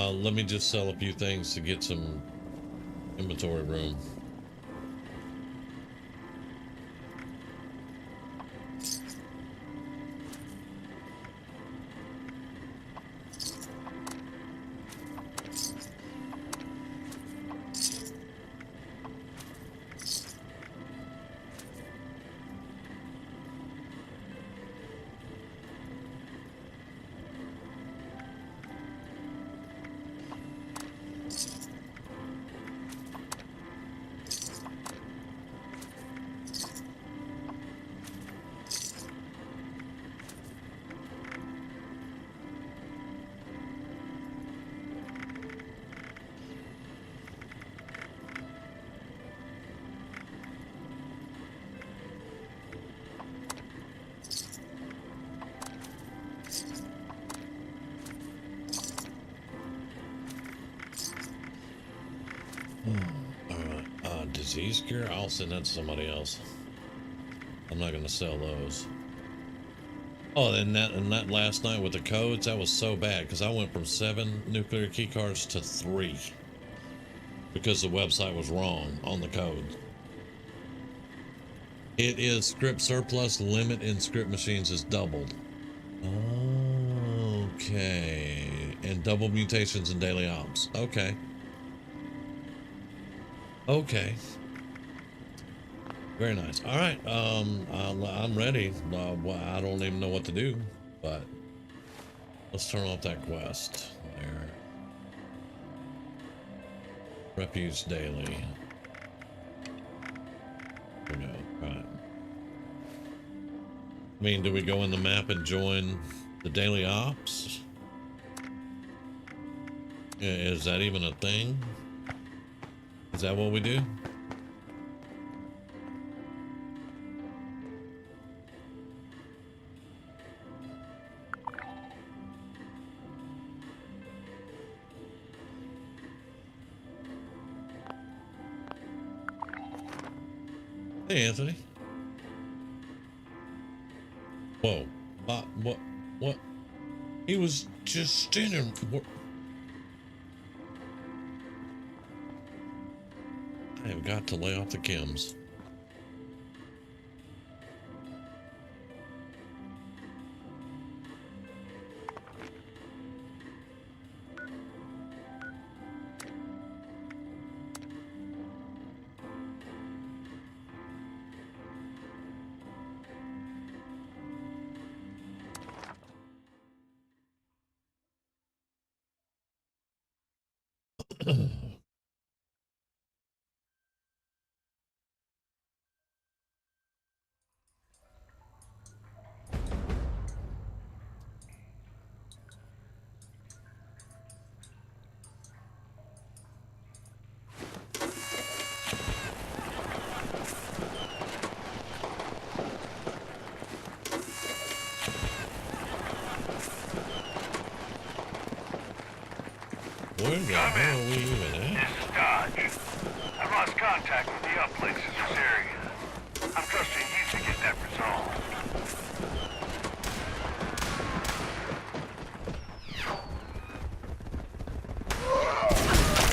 Let me just sell a few things to get some inventory room. disease cure? I'll send that to somebody else. I'm not gonna sell those. Oh, and that last night with the codes, that was so bad because I went from 7 nuclear key cards to 3 because the website was wrong on the code. It is script surplus, limit in script machines is doubled. Okay, and double mutations in daily ops. Okay. Okay. Very nice. All right. I'm ready. I don't even know what to do, but let's turn off that quest there. Refuse daily. There we go. All right. I mean, do we go in the map and join the daily ops? Is that even a thing? Is that what we do? Hey, Anthony. Whoa. What? He was just standing. I have got to lay off the chems. Where the hell are we even at? This is Dodge. I've lost contact with the uplinks in this area. I'm trusting you to get that resolved.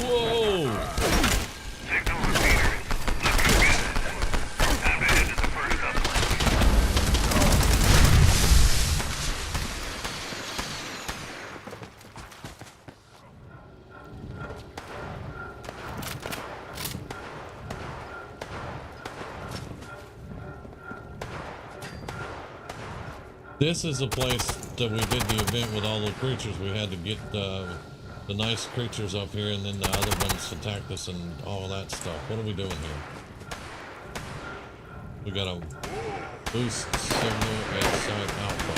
Whoa! Signal repeater. Looking good. Time to head to the first uplink. This is a place that we did the event with all the creatures. We had to get the nice creatures up here, and then the other ones attacked us and all that stuff. What are we doing here? We got a boost signal at site alpha.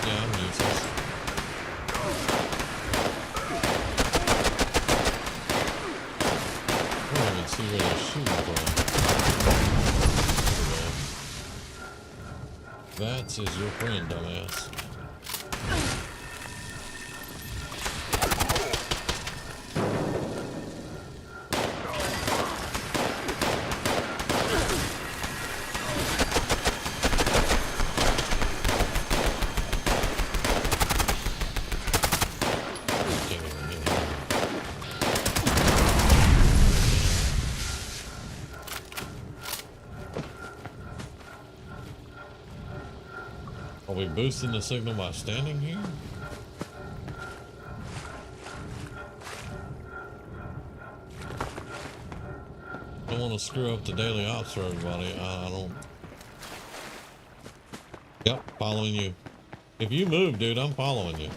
Yeah, I'm useless. I don't even see where they're shooting from. Vats is your friend, dumbass. Are we boosting the signal by standing here? I don't want to screw up the daily ops for everybody. I don't. Yep, following you. If you move, dude, I'm following you.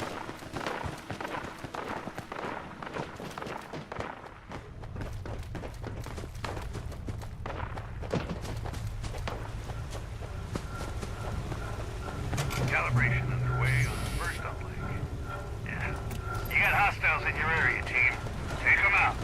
Calibration underway on the first uplink. Yeah. You got hostiles in your area, team. Take them out.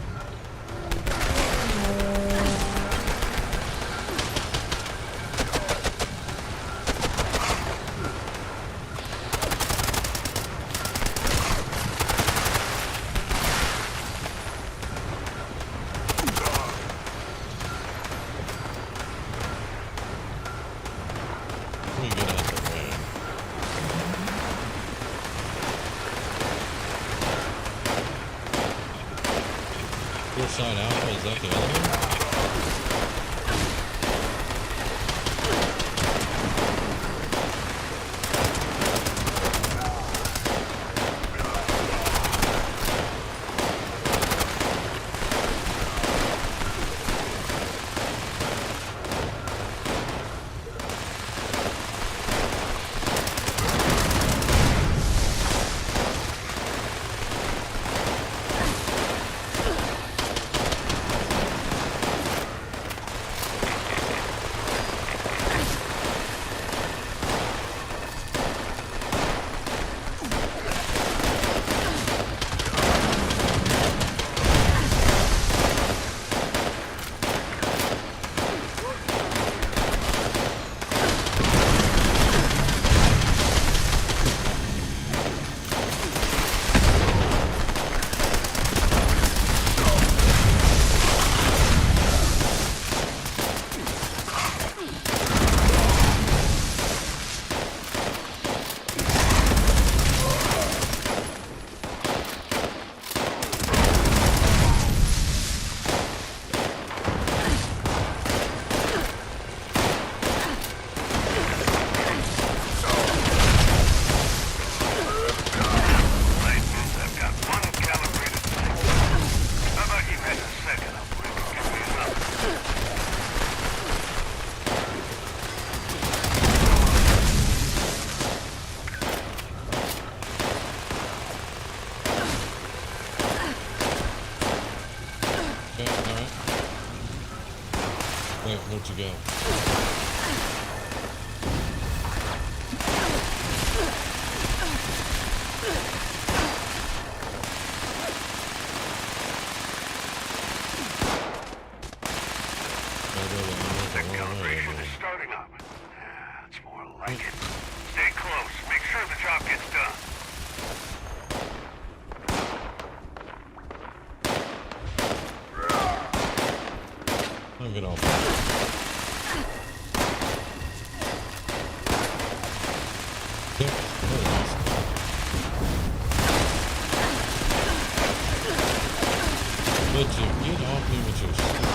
Hillside Alpha, is that the other one? Where'd you go? The calibration is starting up. That's more like it. Stay close. Make sure the job gets done. I'll get off. Yep, there it is. Would you get off me with your stupid...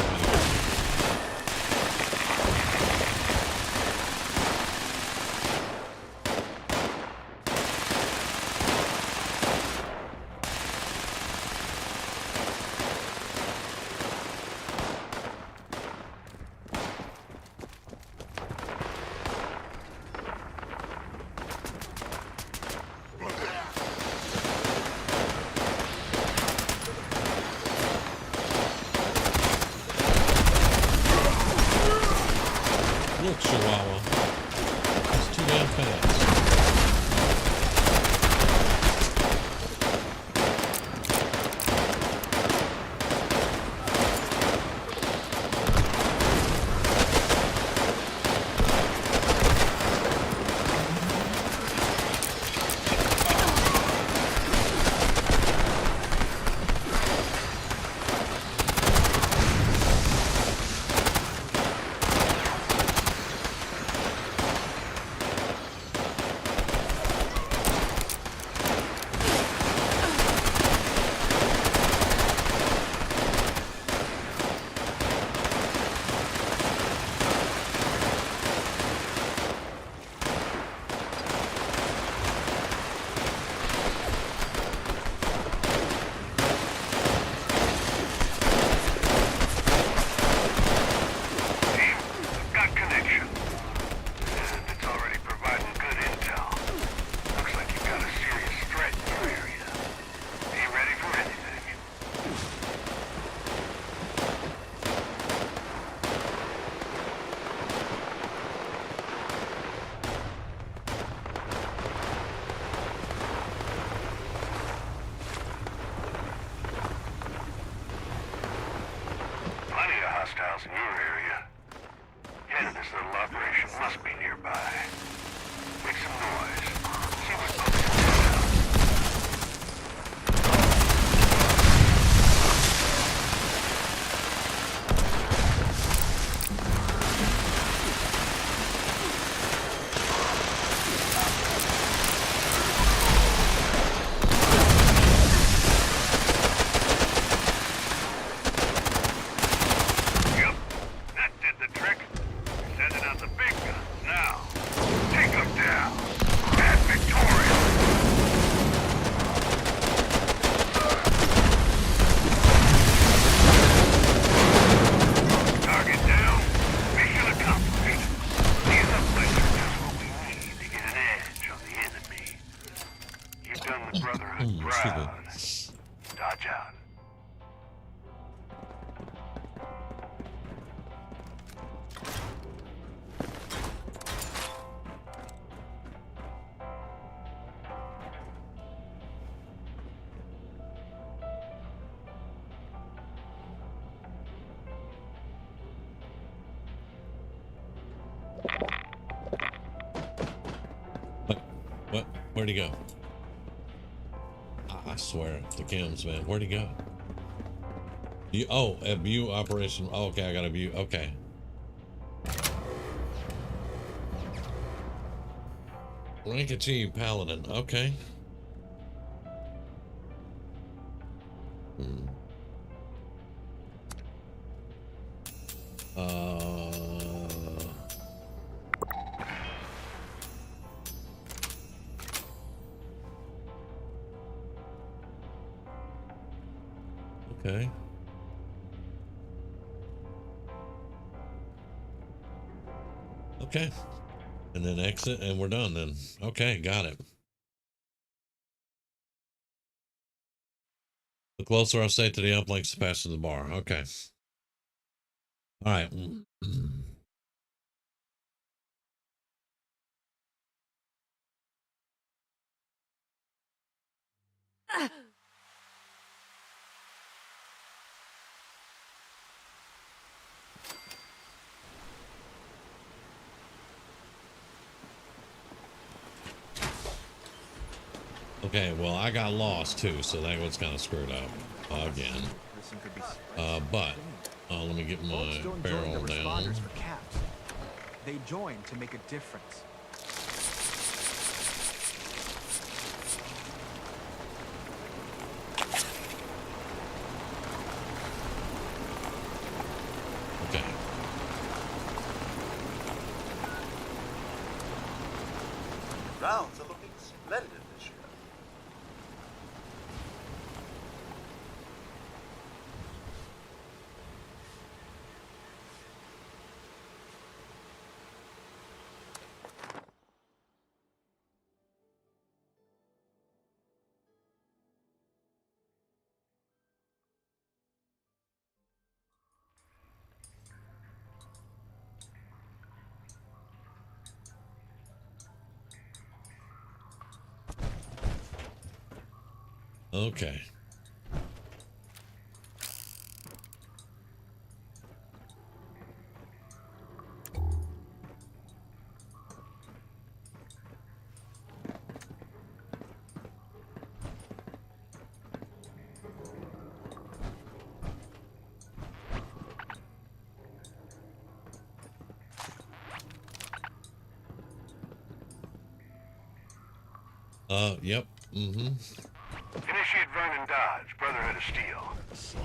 Look, Chihuahua. It's too damn fast. Hostiles in your area. Head of this little operation must be nearby. Make some noise. See what folks can do. Where'd he go? I swear, the Kims, man. Where'd he go? You, oh, a view operation. Oh, okay, I got a view. Okay. Rank achieved, Paladin. Okay. Okay. Okay. And then exit, and we're done then. Okay, got it. The closer I stay to the uplinks, the faster the bar. Okay. All right. Okay, well, I got lost too, so that was kind of screwed up again. But let me get my barrel down. They join to make a difference. Okay. Rounds are looking splendid this year. Okay. Yep. Initiate Vernon Dodge, Brotherhood of Steel.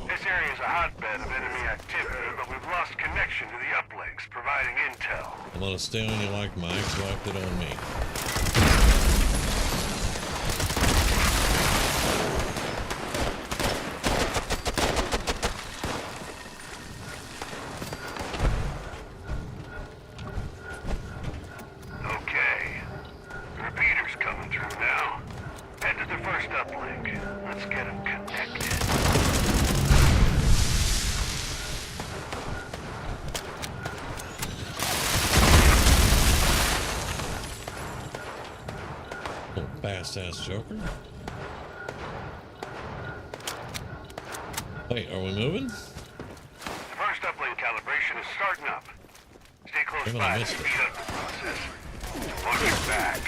This area is a hotbed of enemy activity, but we've lost connection to the uplinks, providing intel. I'm gonna stay on you like my ex-wife did on me. Okay. The repeater's coming through now. Head to the first uplink. Let's get them connected. Oh, fast-ass Joker. Wait, are we moving? The first uplink calibration is starting up. Stay close Maybe I by to missed it. speed up the process. Watch your back.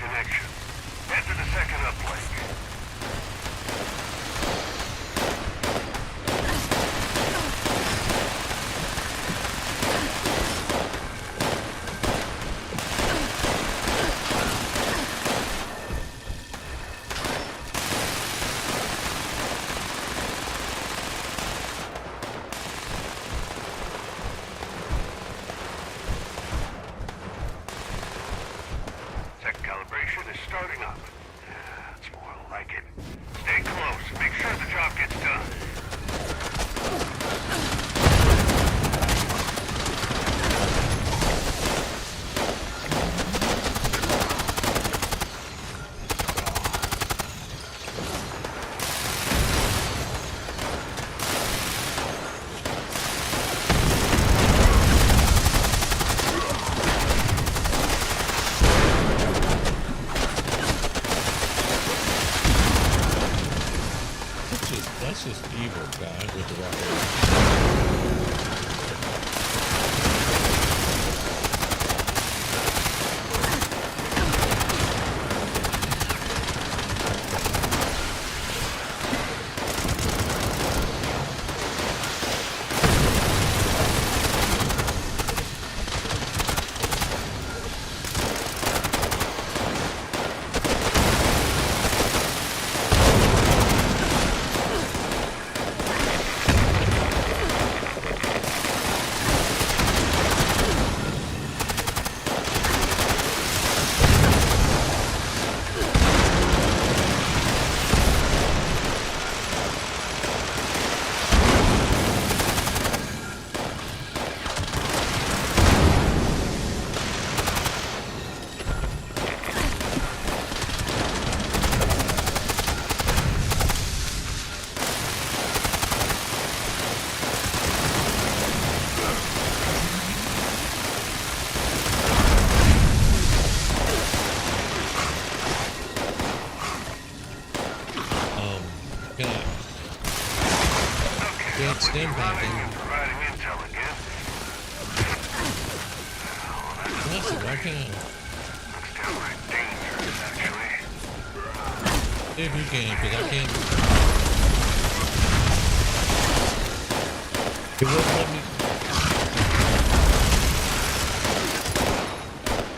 connection. Head to the second uplink. Tech calibration is starting up. That's more like it. Stay close. Make sure the job gets done. That's just evil guy with the rocket. Can I? Can't stim packing. Providing intel again. Listen, why can't I? Looks downright dangerous, actually. See if you can, because I can't. It won't let me.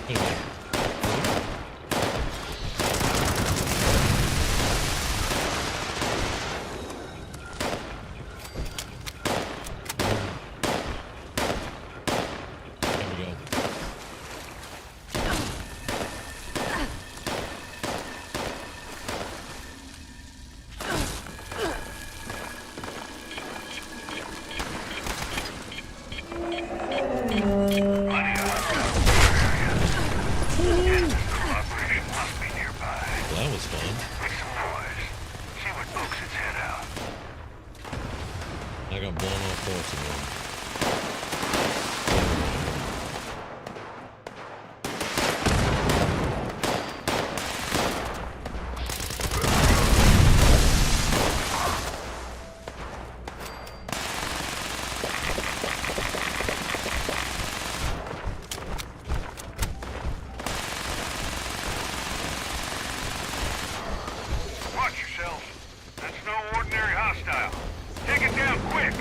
Wait a minute. There we go. Well, that was fun. Make some noise. See what pokes its head out. I got blown off course again. Watch yourself. That's no ordinary hostile. Take it down quick.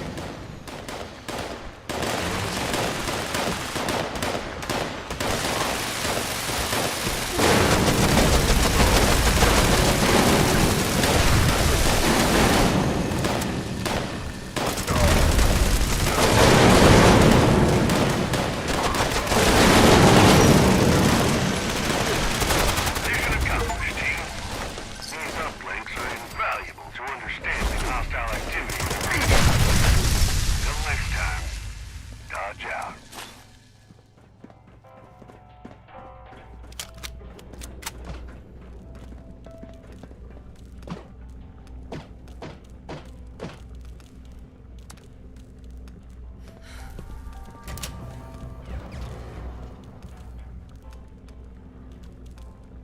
Mission accomplished, team. These uplinks are invaluable to understanding hostile activity in the region. Till next time, dodge out.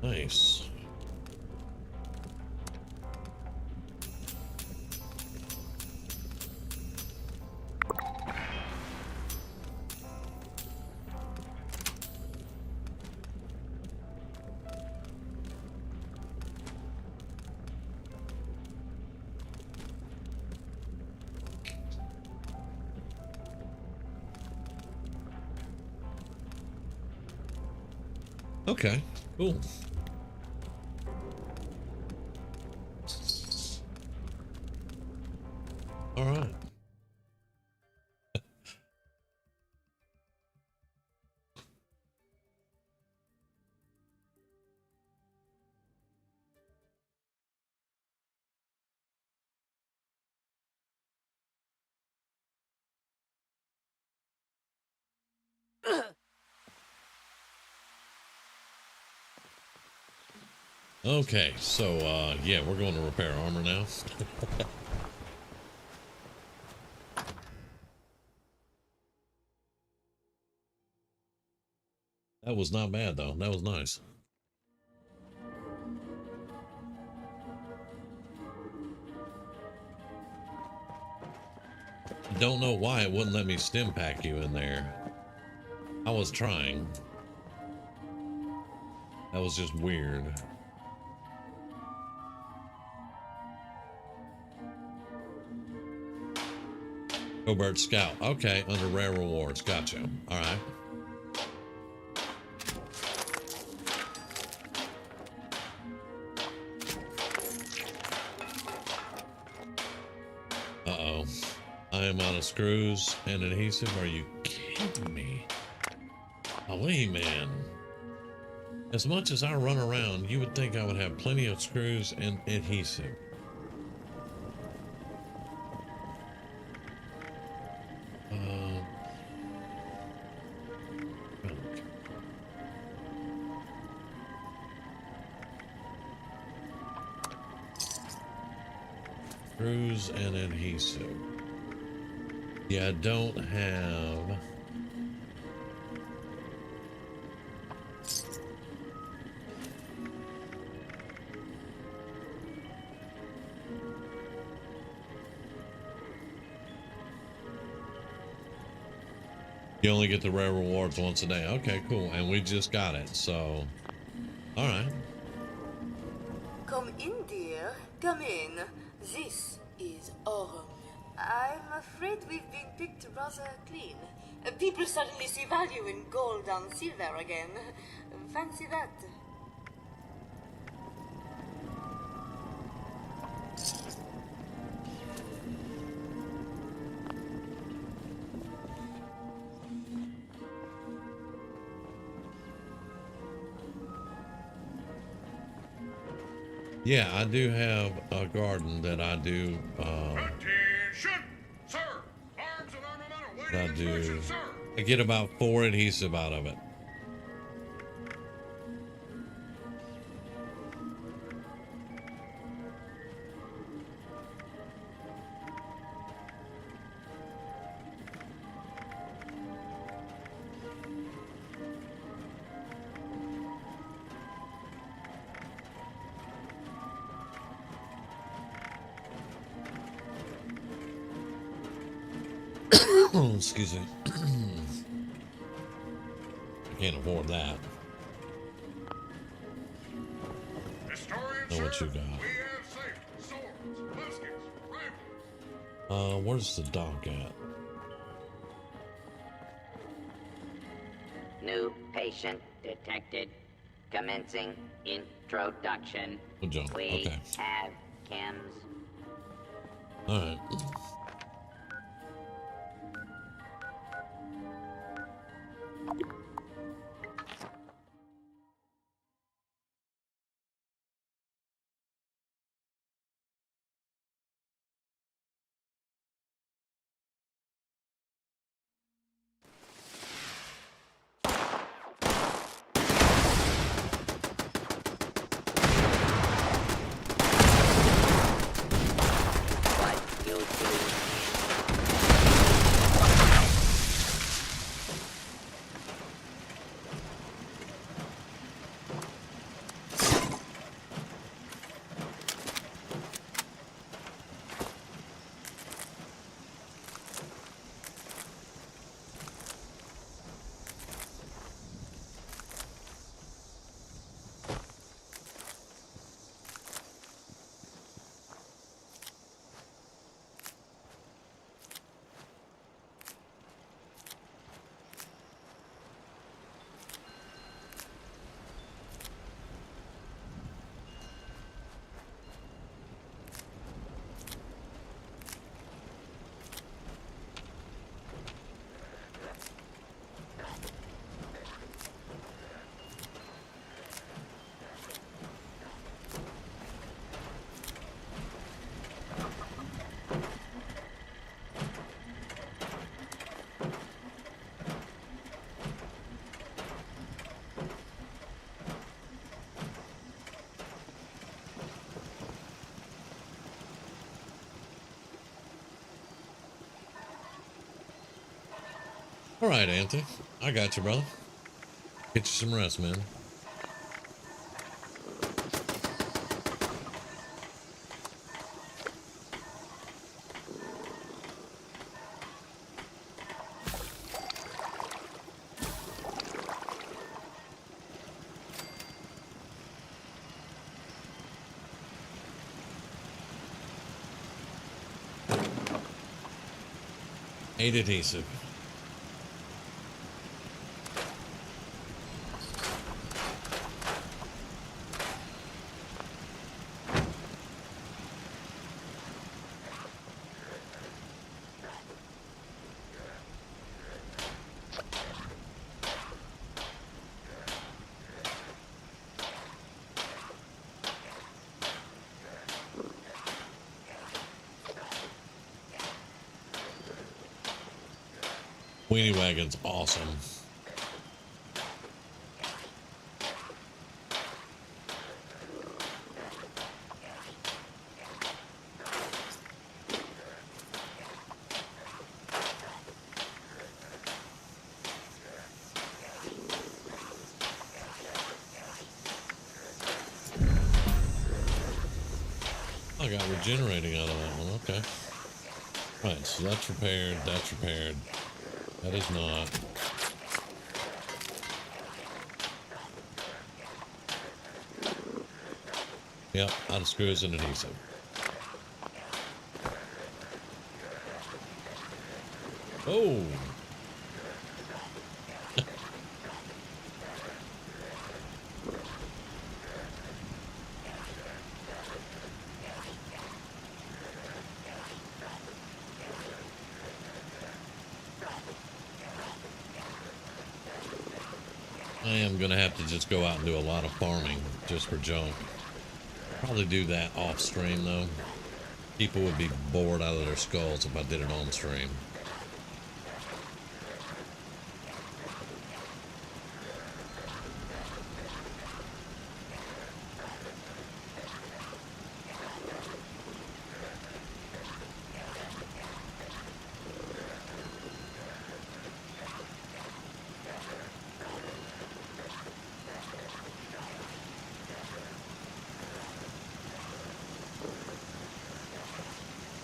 Nice. Okay, cool. All right. Okay, so yeah, we're going to repair armor now. That was not bad though. That was nice. Don't know why it wouldn't let me stim pack you in there. I was trying. That was just weird. Covert Scout. Okay, under rare rewards. Gotcha. All right. Uh-oh. I am out of screws and adhesive. Are you kidding me? Golly, man. As much as I run around, you would think I would have plenty of screws and adhesive. Screws and adhesive. Yeah, I don't have... You only get the rare rewards once a day. Okay, cool. And we just got it, so... Alright. Come in, dear. Come in. This is Aurum. I'm afraid we've been picked rather clean. People suddenly see value in gold and silver again. Fancy that. Yeah, I do have a garden that I do, Attention, sir! Arms and armament awaiting inspection, sir! I get about 4 adhesive out of it. Excuse me. I can't afford that. Know what you got. Where's the dog at? New patient detected. Commencing introduction. Good job. We Okay. have chems. Alright. What you do All right, Anthony. I got you, brother. Get you some rest, man. Eight adhesive. Weenie wagon's awesome. I got regenerating out of that one. Okay. Right, so that's repaired. That's repaired. That is not. Yep, out of screws and adhesive. Oh! I am going to have to just go out and do a lot of farming just for junk. Probably do that off stream though. People would be bored out of their skulls if I did it on stream.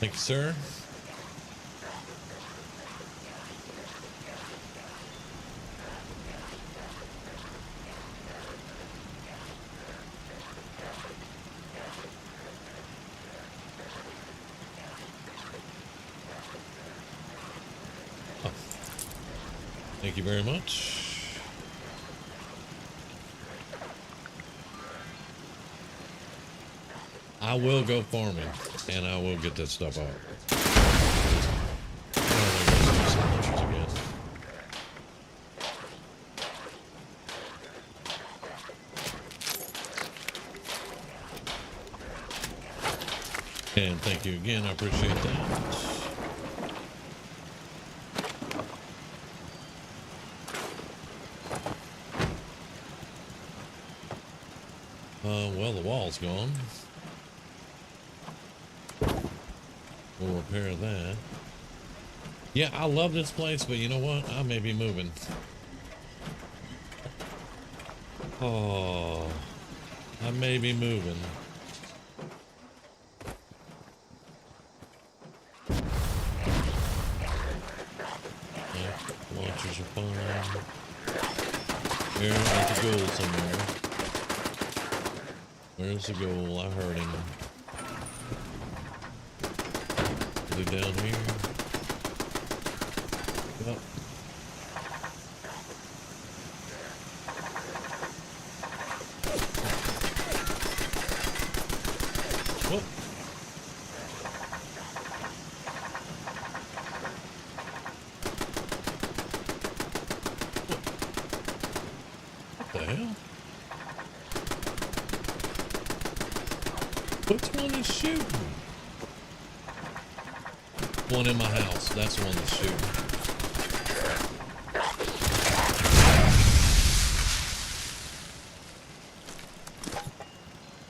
Thank you, sir. Oh. Thank you very much. I will go farming, and I will get this stuff out. And thank you again, I appreciate that. Well, the wall's gone. We'll repair that. Yeah, I love this place, but you know what? I may be moving. Oh, I may be moving. Yeah, launchers are fine. Here, there's a goal somewhere. Where's the goal? I heard him. Is he down here? Yep. What? What the hell? Which one is shooting? One in my house. That's the one that's shooting.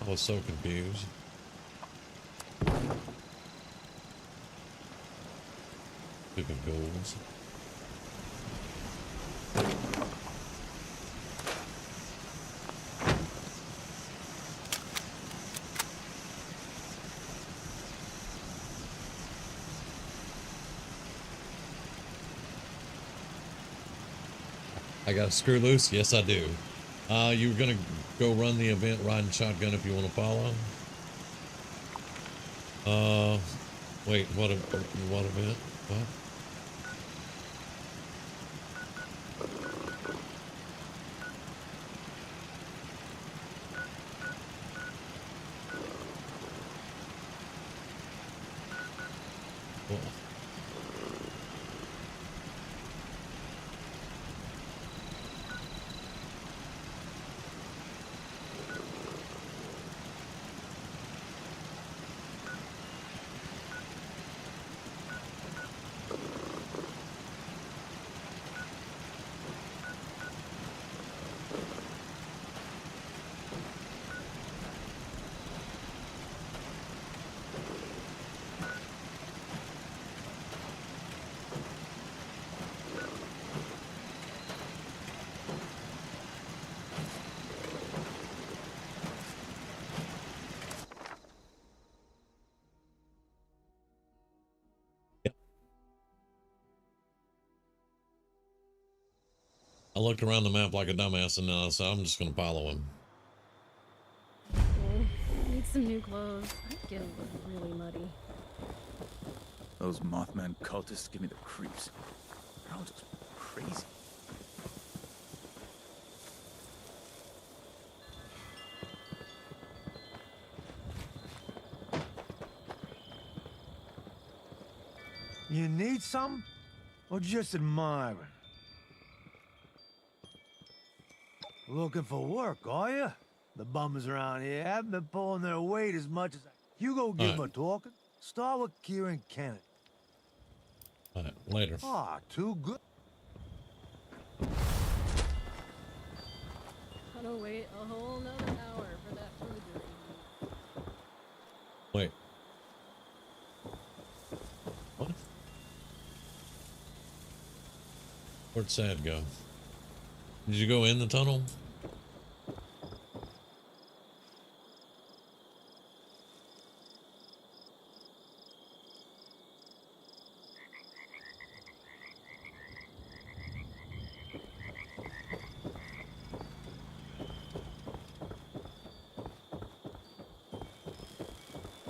I was so confused. Stupid goals. I got a screw loose? Yes, I do. You were gonna go run the event riding shotgun if you want to follow. Wait, what event? What? I looked around the map like a dumbass and I said I'm just gonna follow him. I need some new clothes. I'm getting really muddy. Those Mothman cultists give me the creeps. They're all just crazy. You need something? Or just admiring? Looking for work, are you? The bums around here haven't been pulling their weight as much as You go give them a talking. Start with Kieran Kennedy. Alright, later. Ah, too good. Gotta wait a whole nother hour for that food to be. Wait. What? Where'd Sad go? Did you go in the tunnel?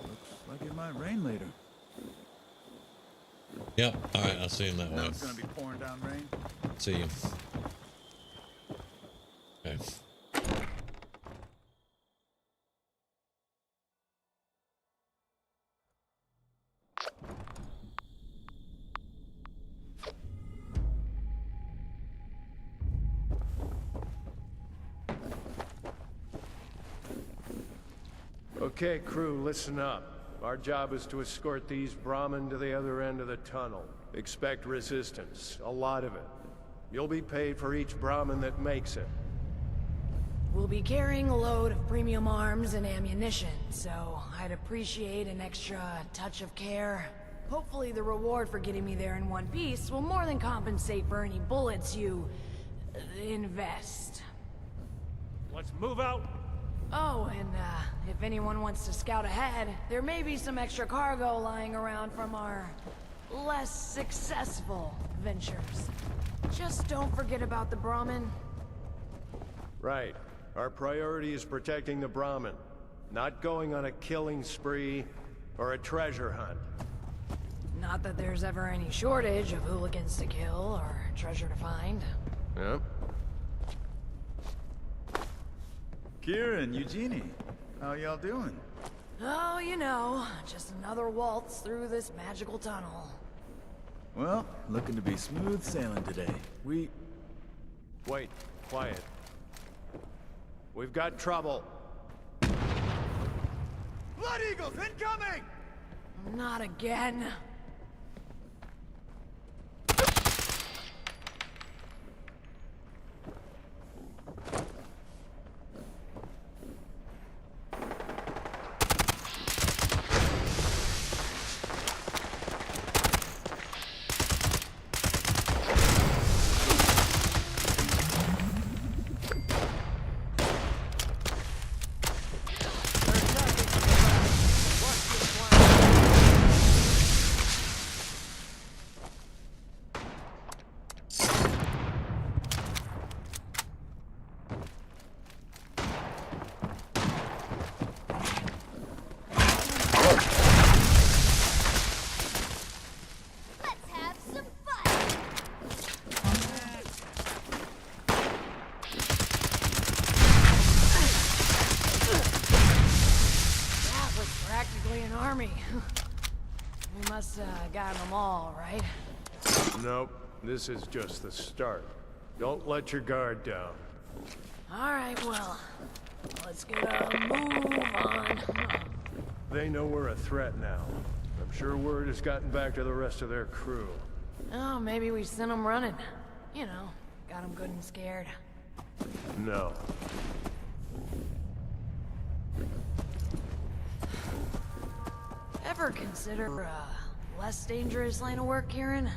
Looks like it might rain later. Yep. Alright, I see him that Now way. it's gonna be pouring down rain. See you. Okay. Okay, crew, listen up. Our job is to escort these Brahmin to the other end of the tunnel. Expect resistance, a lot of it. You'll be paid for each Brahmin that makes it. We'll be carrying a load of premium arms and ammunition, so I'd appreciate an extra touch of care. Hopefully the reward for getting me there in one piece will more than compensate for any bullets you... invest. Let's move out. Oh, and if anyone wants to scout ahead, there may be some extra cargo lying around from our less successful ventures. Just don't forget about the Brahmin. Right. Our priority is protecting the Brahmin, not going on a killing spree or a treasure hunt. Not that there's ever any shortage of hooligans to kill or treasure to find. Yep. Kieran, Eugenie, how y'all doing? Oh, you know, just another waltz through this magical tunnel. Well, looking to be smooth sailing today. Wait, quiet. We've got trouble. Blood Eagles incoming! Not again. army. We must got them all, right? Nope, this is just the start. Don't let your guard down. Alright, well, let's get a move on. They know we're a threat now. I'm sure word has gotten back to the rest of their crew. Oh, maybe we sent them running. You know, got them good and scared. No. Ever consider a less dangerous line of work, Kieran?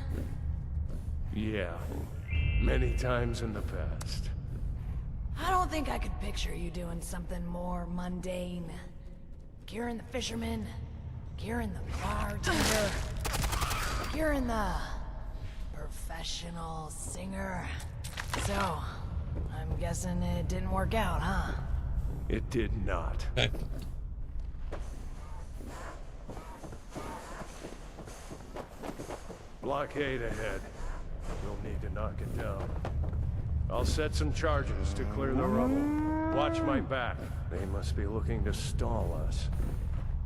Yeah. Many times in the past. I don't think I could picture you doing something more mundane. Kieran the fisherman, Kieran the bartender, Kieran the professional singer. So, I'm guessing it didn't work out, huh? It did not. Blockade ahead. We'll need to knock it down. I'll set some charges to clear the rubble. Watch my back. They must be looking to stall us.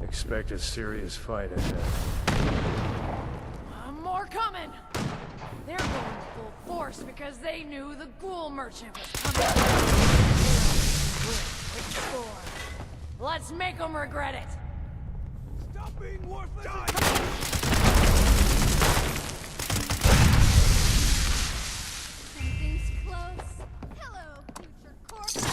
Expect a serious fight ahead. More coming! They're going full force because they knew the ghoul merchant was coming. Let's make them regret it! Stop being worthless! Something's close. Hello, future corpse.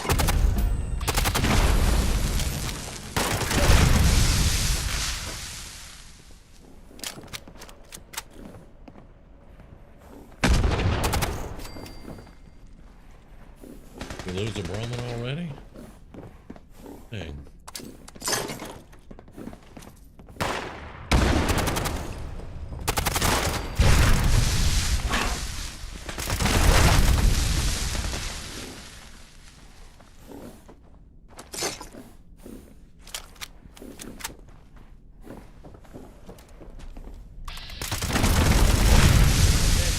We lose the Brahmin already? Dang.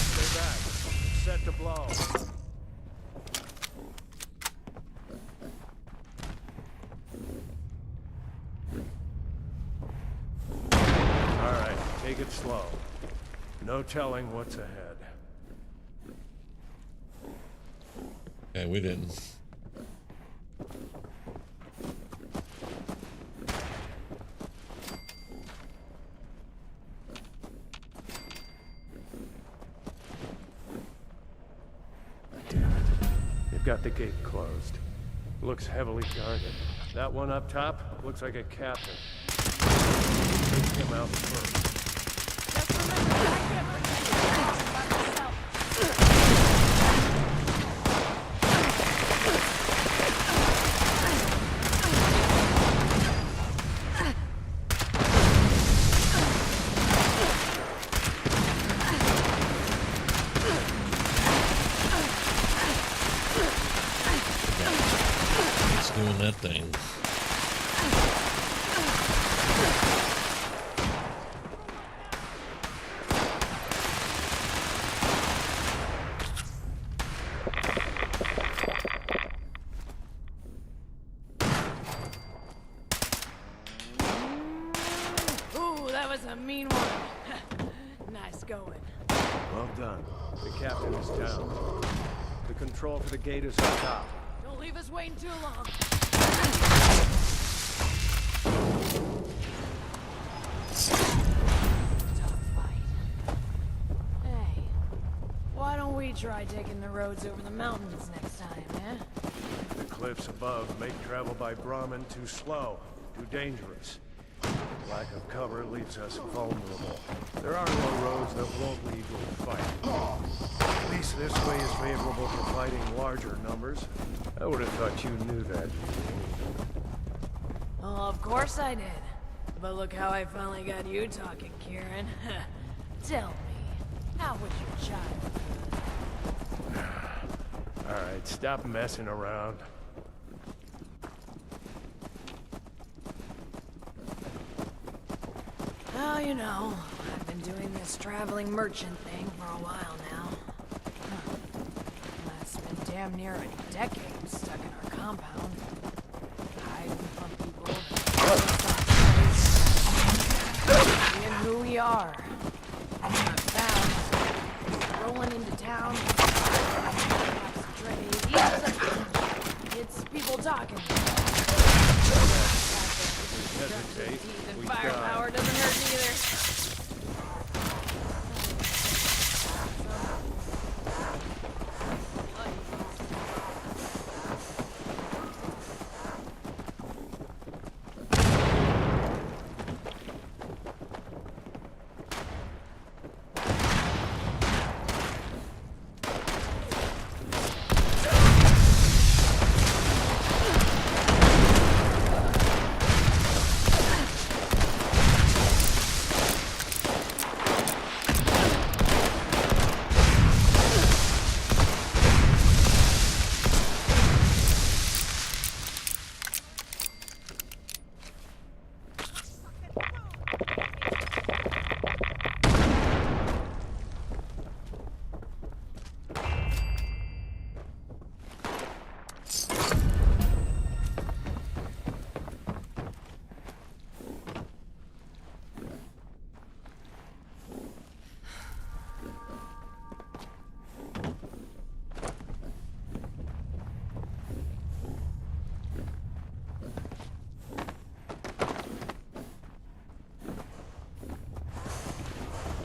Stay back. Set to blow. Alright, take it slow. No telling what's ahead. Okay, we didn't. Damn it. They've got the gate closed. Looks heavily guarded. That one up top looks like a captain. Take him out first. It's doing that thing. Ooh, that was a mean one. Nice going. Well done. The captain is down. The control for the gate is up top. Don't leave us waiting too long. Tough fight. Hey, why don't we try taking the roads over the mountains next time, eh? The cliffs above make travel by Brahmin too slow, too dangerous. Lack of cover leaves us vulnerable. There are no roads that won't lead to a fight. At least this way is favorable for fighting larger numbers. I would have thought you knew that. Well, of course I did. But look how I finally got you talking, Kieran. Tell me, how was your childhood? Alright, stop messing around. Well, you know, I've been doing this traveling merchant thing for a while now. It's been damn near a decade stuck in our compound. Hiding from people. are. I'm found. Rolling into town. It's people talking. Hesitate. We Firepower doesn't hurt either.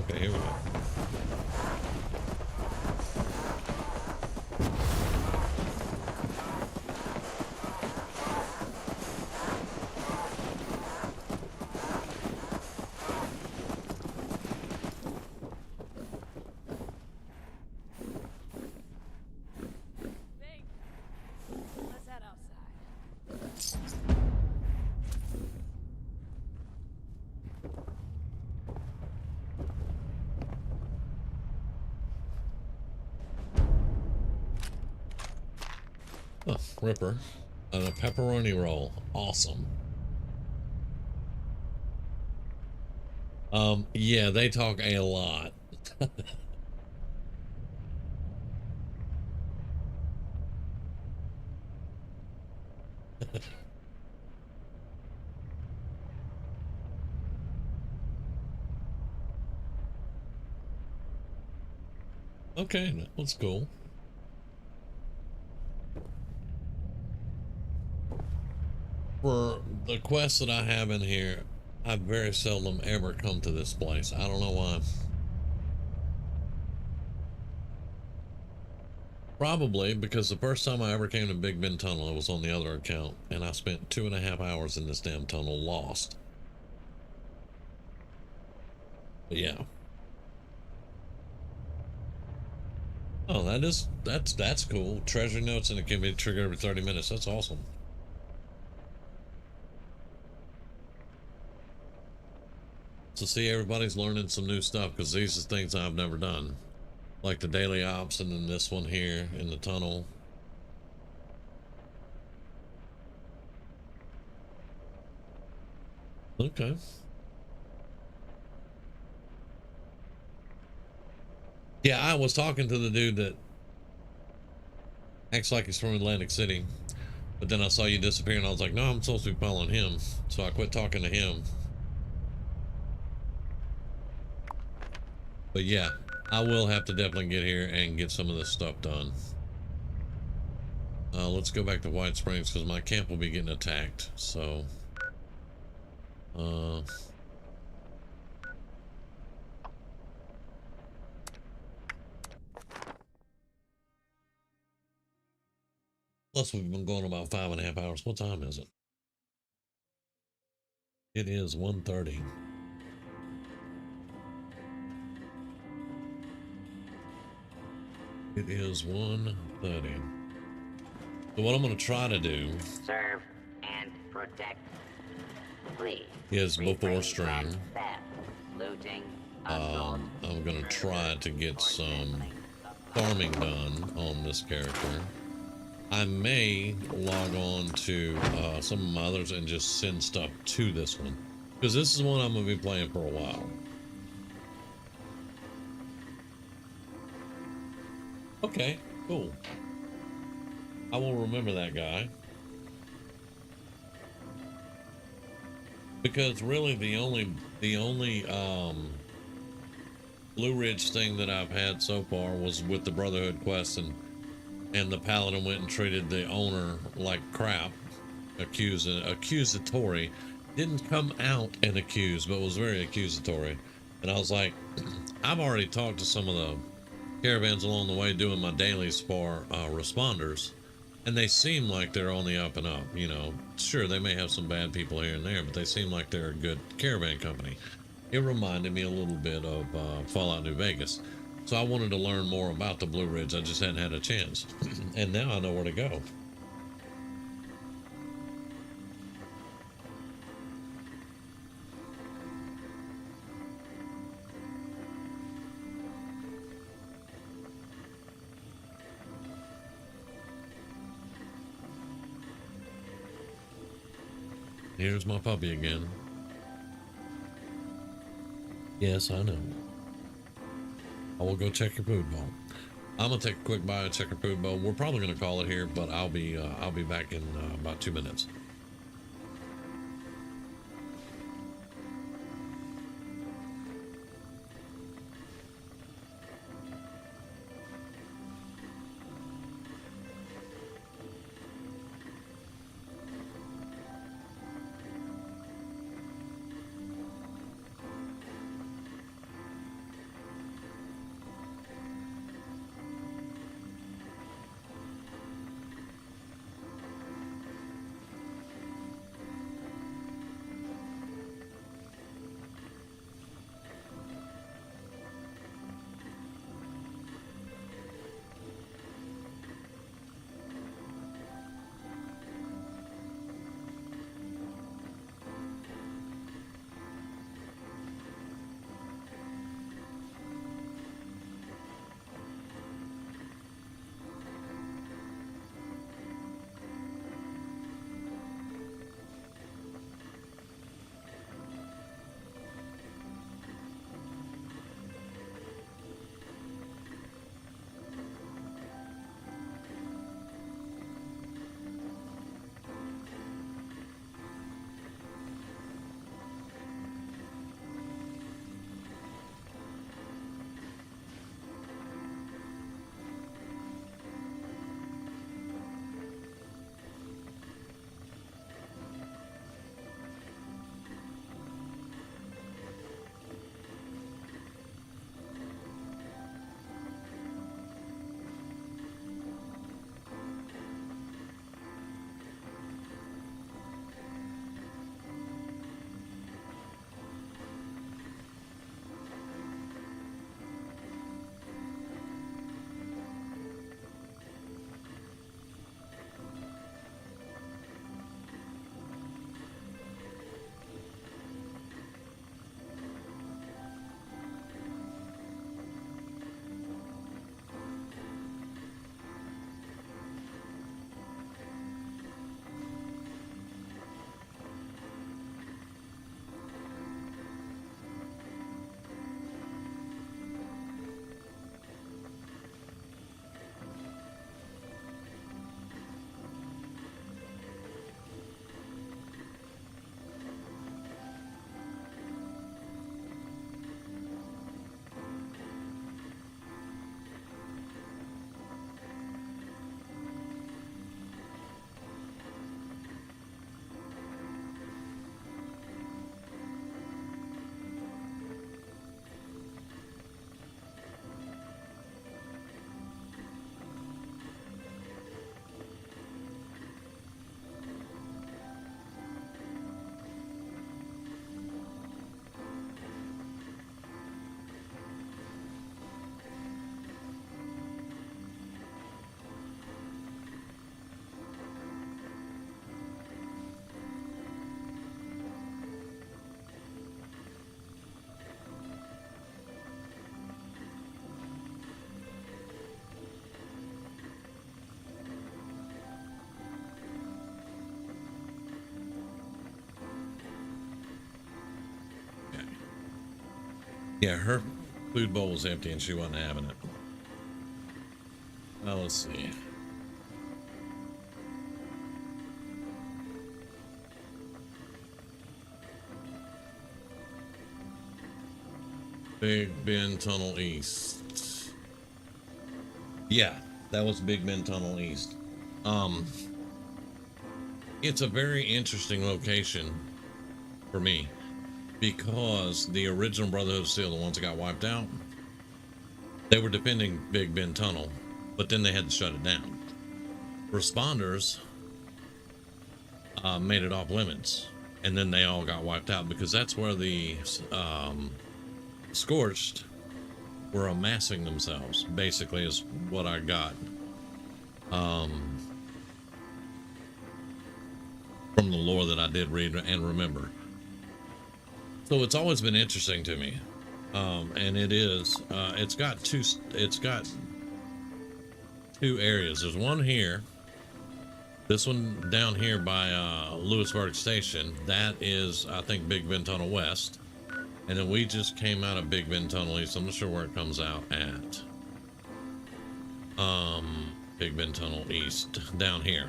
Okay, here we go. Let's head outside. Oh, Ripper. And a pepperoni roll. Awesome. Yeah, they talk a lot. Okay, that's cool. For the quests that I have in here, I very seldom ever come to this place. I don't know why. Probably because the first time I ever came to Big Bend Tunnel, it was on the other account, and I spent 2.5 hours in this damn tunnel lost. But yeah. Oh, that's cool. Treasure notes, and it can be triggered every 30 minutes. That's awesome. So see, everybody's learning some new stuff because these are things I've never done. Like the daily ops, and then this one here in the tunnel. Okay. Yeah, I was talking to the dude that acts like he's from Atlantic City, but then I saw you disappear and I was like, no, I'm supposed to be following him. So I quit talking to him. But yeah, I will have to definitely get here and get some of this stuff done. Let's go back to White Springs because my camp will be getting attacked. So, plus we've been going about 5.5 hours. What time is it? It is 1:30. It is 1:30. So what I'm going to try to do, serve and protect. Please. Is before stream. Theft, looting, I'm going to try to get some farming done on this character. I may log on to some of my others and just send stuff to this one, because this is one I'm going to be playing for a while. Okay, cool. I will remember that guy. Because really the only Blue Ridge thing that I've had so far was with the Brotherhood quest, and the paladin went and treated the owner like crap, accusatory. Didn't come out and accuse, but was very accusatory. And I was like, I've already talked to some of the caravans along the way doing my dailies for responders, and they seem like they're on the up and up. You know, sure, they may have some bad people here and there, but they seem like they're a good caravan company. It reminded me a little bit of Fallout New Vegas. So I wanted to learn more about the Blue Ridge. I just hadn't had a chance. And now I know where to go. Here's my puppy again. Yes, I know. I will go check your food bowl. I'm gonna take a quick bite and check your food bowl. We're probably gonna call it here, but I'll be back in about 2 minutes. Yeah, her food bowl was empty and she wasn't having it. Now let's see. Big Bend Tunnel East. Yeah, that was Big Bend Tunnel East. It's a very interesting location for me because the original Brotherhood of Steel, the ones that got wiped out, they were defending Big Bend Tunnel, but then they had to shut it down. Responders made it off limits, and then they all got wiped out because that's where the Scorched were amassing themselves, basically, is what I got from the lore that I did read and remember. So it's always been interesting to me, and it is. It's got two areas. There's one here. This one down here by Lewisburg Station. That is, I think, Big Bend Tunnel West. And then we just came out of Big Bend Tunnel East. I'm not sure where it comes out at. Big Bend Tunnel East, down here.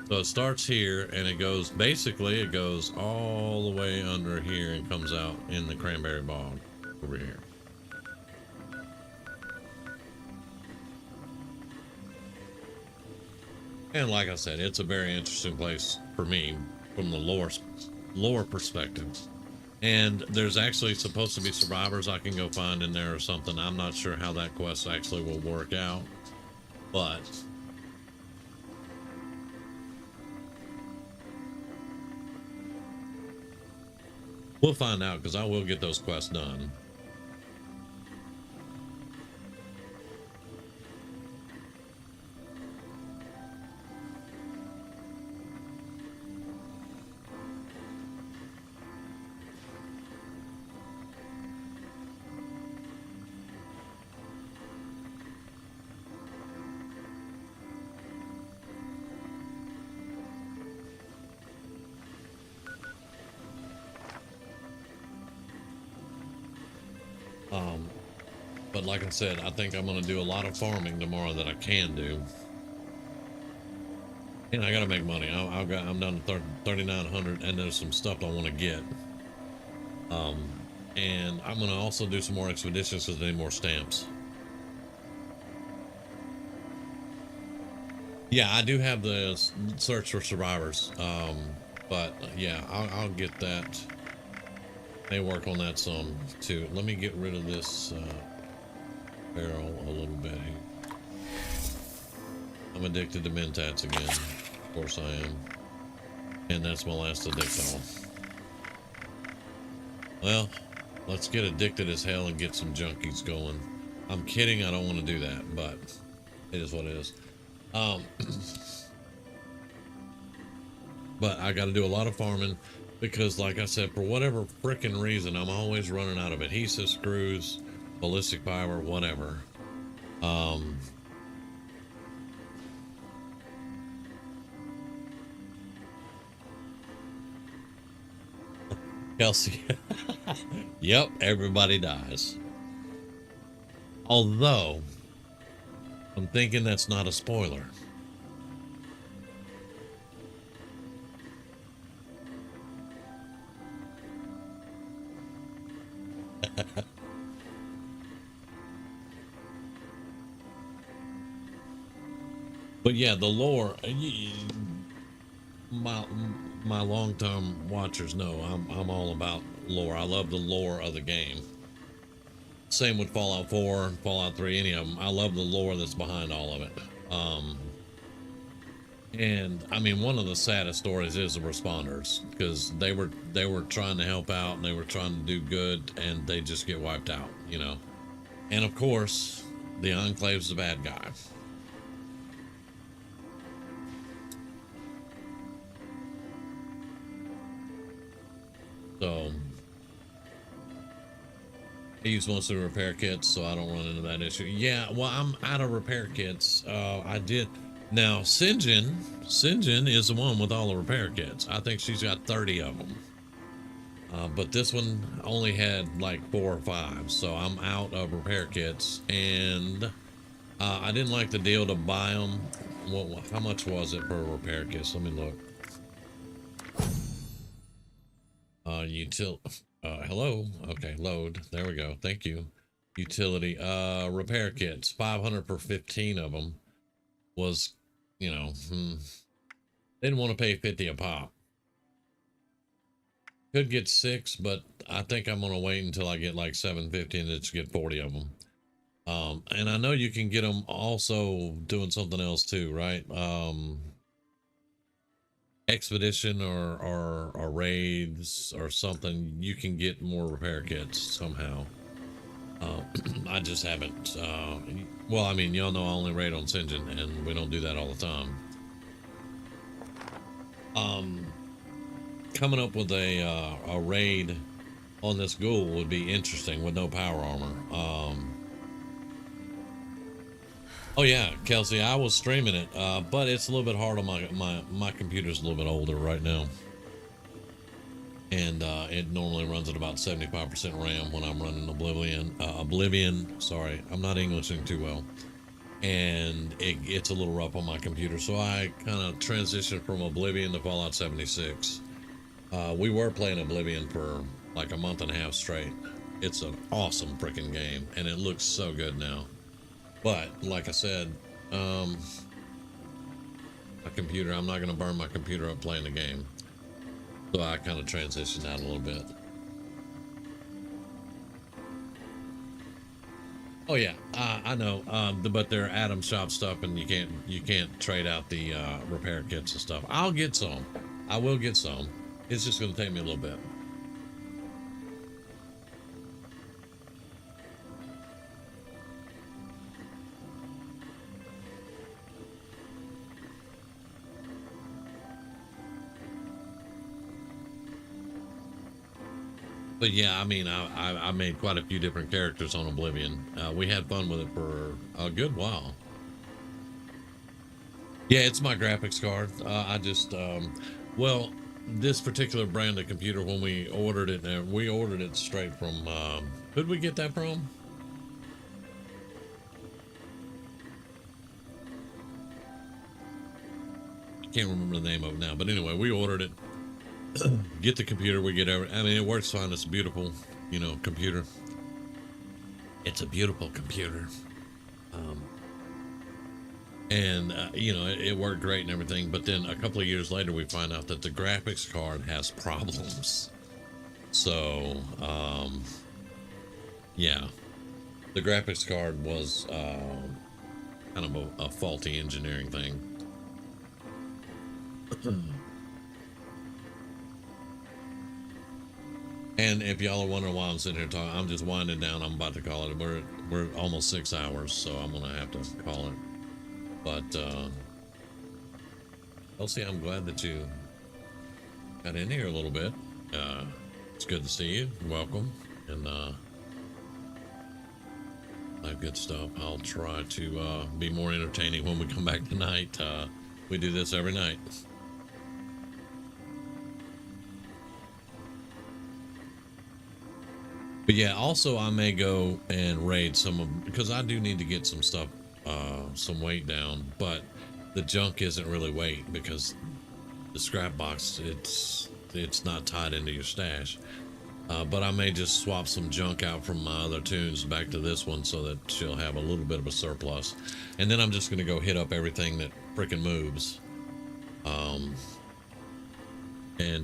So it starts here and it goes, basically it goes all the way under here and comes out in the Cranberry Bog over here. And like I said, it's a very interesting place for me from the lore perspective. And there's actually supposed to be survivors I can go find in there or something. I'm not sure how that quest actually will work out, but we'll find out, because I will get those quests done. But like I said, I think I'm going to do a lot of farming tomorrow that I can do. And I got to make money. I'm down to 3,900, and there's some stuff I want to get. And I'm going to also do some more expeditions because I need more stamps. Yeah, I do have the search for survivors. But yeah, I'll get that. May work on that some too. Let me get rid of this barrel a little bit here. I'm addicted to mentats again. Of course I am. And that's my last addictal. Well, let's get addicted as hell and get some junkies going. I'm kidding, I don't want to do that, but it is what it is. But I got to do a lot of farming because, like I said, for whatever freaking reason, I'm always running out of adhesive, screws, ballistic fiber, whatever. Kelsey. Yep, everybody dies. Although, I'm thinking that's not a spoiler. But yeah, the lore, my long-term watchers know I'm all about lore. I love the lore of the game. Same with Fallout 4, Fallout 3, any of them. I love the lore that's behind all of it. And I mean, one of the saddest stories is the responders, because they were trying to help out and they were trying to do good, and they just get wiped out, you know. And of course, the Enclave's the bad guy. So I use mostly repair kits, so I don't run into that issue. Yeah, well, I'm out of repair kits. I did. Now, Sinjin is the one with all the repair kits. I think she's got 30 of them. But this one only had like 4 or 5, so I'm out of repair kits. And I didn't like the deal to buy them. How much was it for a repair kit? Let me look. hello. Okay, load. There we go. Thank you. Utility. Repair kits. 500 per 15 of them was, you know, didn't want to pay 50 a pop. Could get 6, but I think I'm gonna wait until I get like 750 and just get 40 of them. And I know you can get them also doing something else too, right? Expedition or raids or something. You can get more repair kits somehow. I just haven't. Well, I mean, y'all know I only raid on Sinjin, and we don't do that all the time. Coming up with a raid on this ghoul would be interesting with no power armor. Oh yeah, Kelsey, I was streaming it, but it's a little bit hard on my computer's a little bit older right now, and it normally runs at about 75% RAM when I'm running Oblivion. Sorry, I'm not Englishing too well, and it's a little rough on my computer, so I kind of transitioned from Oblivion to Fallout 76. We were playing Oblivion for like a month and a half straight. It's an awesome freaking game, and it looks so good now. But like I said, my computer, I'm not going to burn my computer up playing the game. So I kind of transitioned out a little bit. Oh yeah, I know, but they're Atom Shop stuff, and you can't trade out the repair kits and stuff. I'll get some. I will get some. It's just going to take me a little bit. But yeah, I mean, I made quite a few different characters on Oblivion. We had fun with it for a good while. Yeah, it's my graphics card. I just, well, this particular brand of computer, when we ordered it straight from, who'd we get that from? I can't remember the name of it now, but anyway, we ordered it. Get the computer, we get everything. I mean, it works fine. It's a beautiful, you know, computer. It's a beautiful computer. And you know, it worked great and everything, but then a couple of years later we find out that the graphics card has problems. So yeah, the graphics card was kind of a faulty engineering thing. And if y'all are wondering why I'm sitting here talking, I'm just winding down. I'm about to call it. We're almost 6 hours, so I'm gonna have to call it. But Elsie, I'm glad that you got in here a little bit. It's good to see you. Welcome, and good stuff. I'll try to be more entertaining when we come back tonight. We do this every night. But yeah, also I may go and raid some of, because I do need to get some stuff, some weight down, but the junk isn't really weight because the scrap box, it's not tied into your stash. But I may just swap some junk out from my other tunes back to this one so that she'll have a little bit of a surplus. And then I'm just going to go hit up everything that freaking moves. And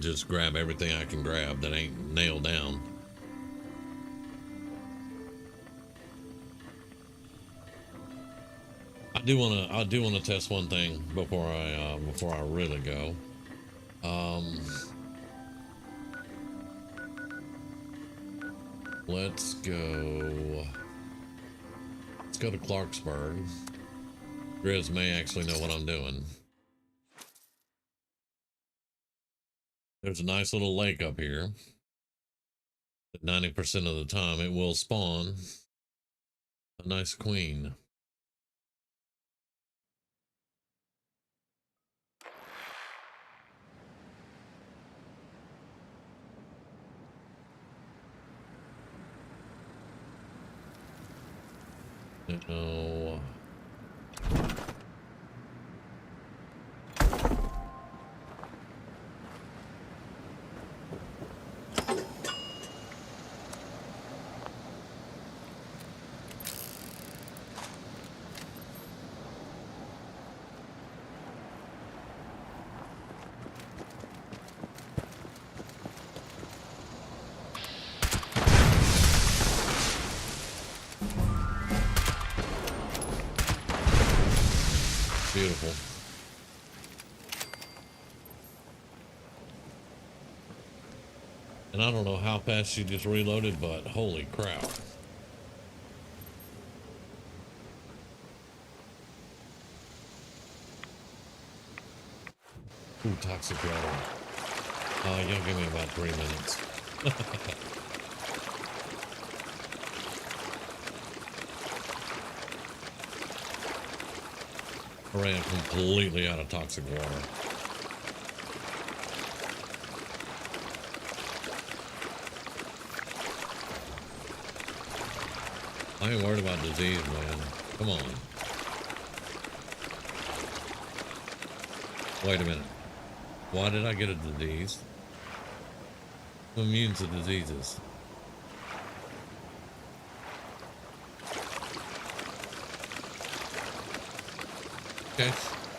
just grab everything I can grab that ain't nailed down. I do want to test one thing before I really go. Let's go to Clarksburg. Grizz may actually know what I'm doing. There's a nice little lake up here. 90% of the time it will spawn a nice queen. No. And I don't know how fast she just reloaded, but holy crap. Ooh, toxic water. You'll give me about 3 minutes. I ran completely out of toxic water. I ain't worried about disease, man. Come on. Wait a minute. Why did I get a disease? I'm immune to diseases. Okay,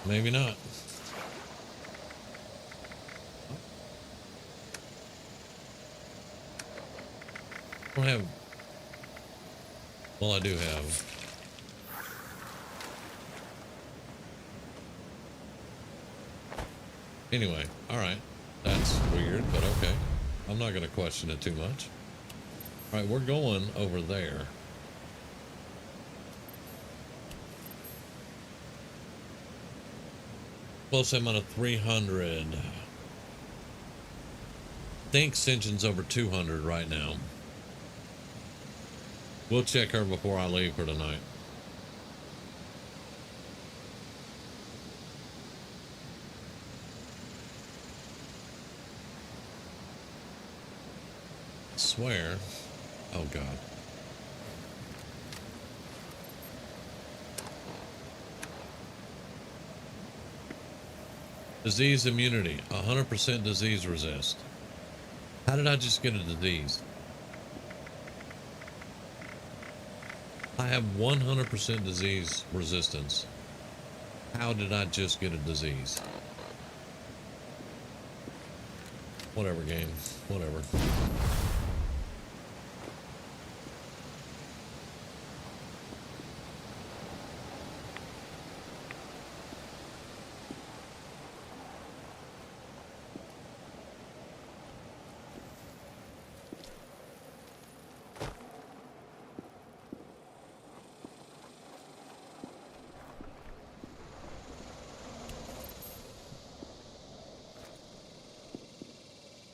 maybe not. I don't have... Well, I do have... Anyway, alright. That's weird, but okay. I'm not going to question it too much. Alright, we're going over there. Close amount of 300. I think Sinjin's over 200 right now. We'll check her before I leave for tonight. I swear. Oh God. Disease immunity, 100% disease resist. How did I just get a disease? I have 100% disease resistance. How did I just get a disease? Whatever, game. Whatever.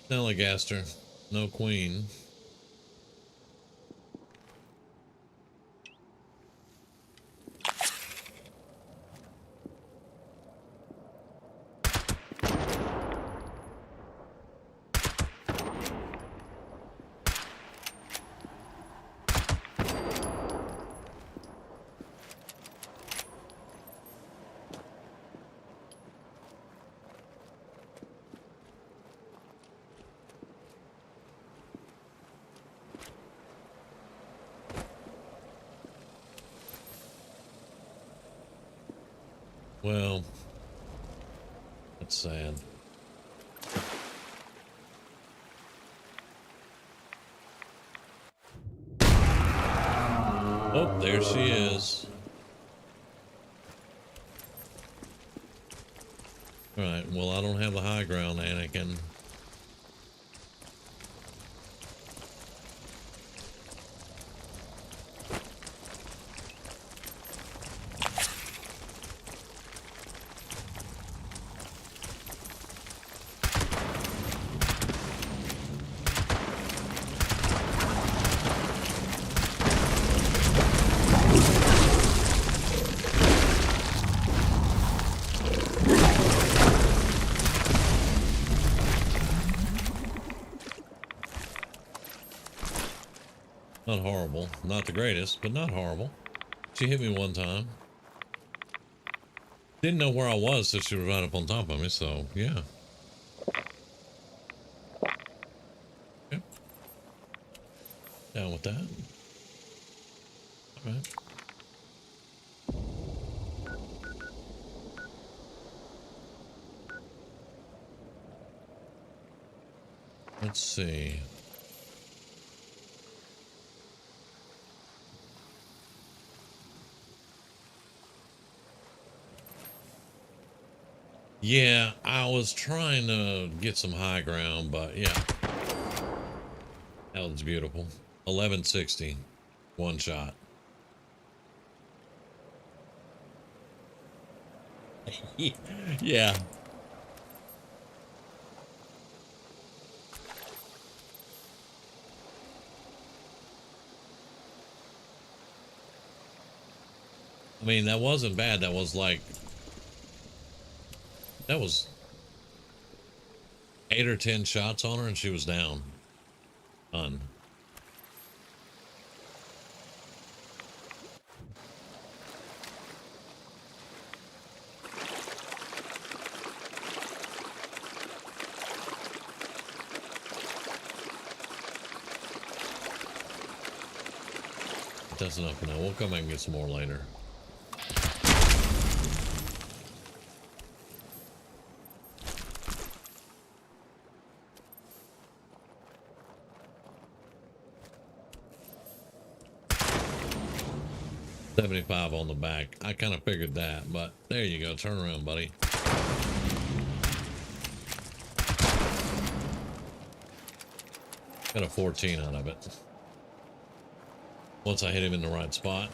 Snelligaster, no queen. Well, that's sad. Oh, there she is. All right, well, I don't have the high ground, Anakin. Not horrible. Not the greatest, but not horrible. She hit me one time. Didn't know where I was, so she was right up on top of me, so yeah. Yep. Down with that. All right. Let's see. Yeah, I was trying to get some high ground, but yeah. That was beautiful. 1160. One shot. Yeah. I mean, that wasn't bad. That was 8 or 10 shots on her and she was down. Done. That's enough for now. We'll come back and get some more later. $75 on the back. I kind of figured that, but there you go. Turn around, buddy. Got a 14 out of it. Once I hit him in the right spot.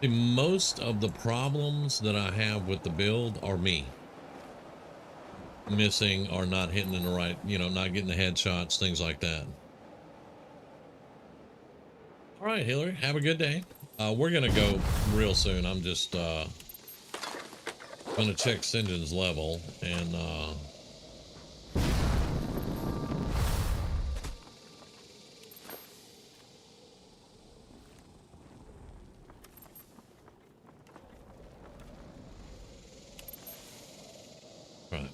See, most of the problems that I have with the build are me. Missing or not hitting in the right, you know, not getting the headshots, things like that. All right, Hillary, have a good day. We're gonna go real soon. I'm just gonna check Sinjin's level and right.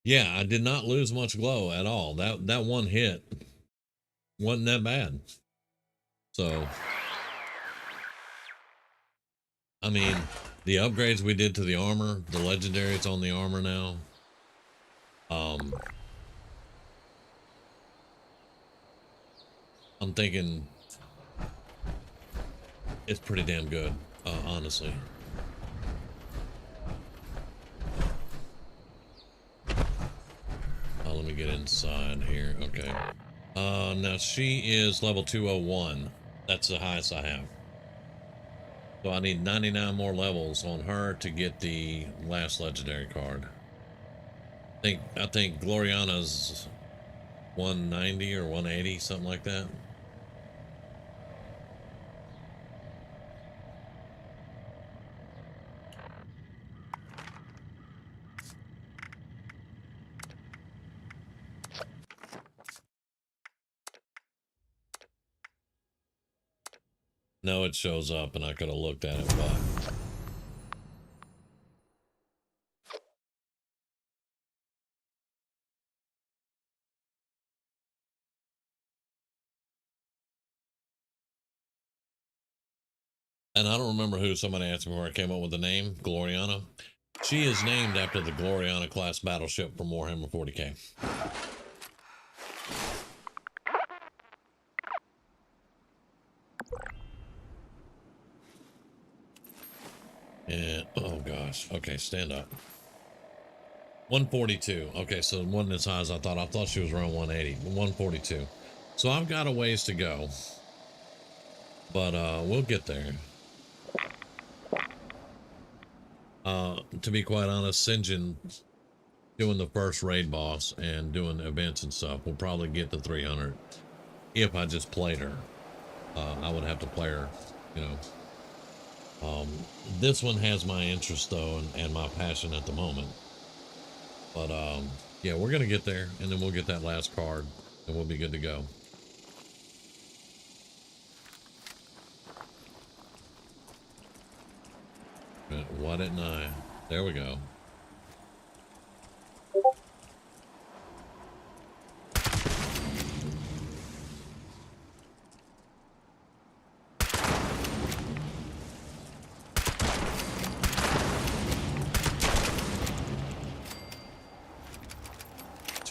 Yeah, I did not lose much glow at all. That one hit wasn't that bad. So, I mean, the upgrades we did to the armor, the legendaries on the armor now. I'm thinking it's pretty damn good, honestly. Let me get inside here. Okay. Now she is level 201. That's the highest I have. So I need 99 more levels on her to get the last legendary card. I think Gloriana's 190 or 180, something like that. No, it shows up and I could have looked at it, but and I don't remember who. Somebody asked me where I came up with the name Gloriana. She is named after the Gloriana class battleship from Warhammer 40k. And oh gosh, okay, stand up. 142. Okay, so it wasn't as high as I thought. I thought she was around 180, but 142. So I've got a ways to go, but we'll get there. To be quite honest, Sinjin doing the first raid boss and doing events and stuff will probably get to 300. If I just played her, I would have to play her, you know. This one has my interest though, and my passion at the moment. But yeah, we're gonna get there, and then we'll get that last card, and we'll be good to go. Why didn't I? There we go.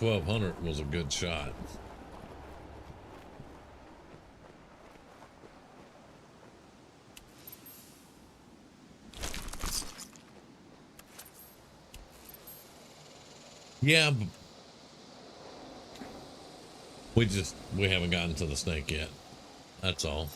1200 was a good shot. Yeah, but we haven't gotten to the snake yet. That's all.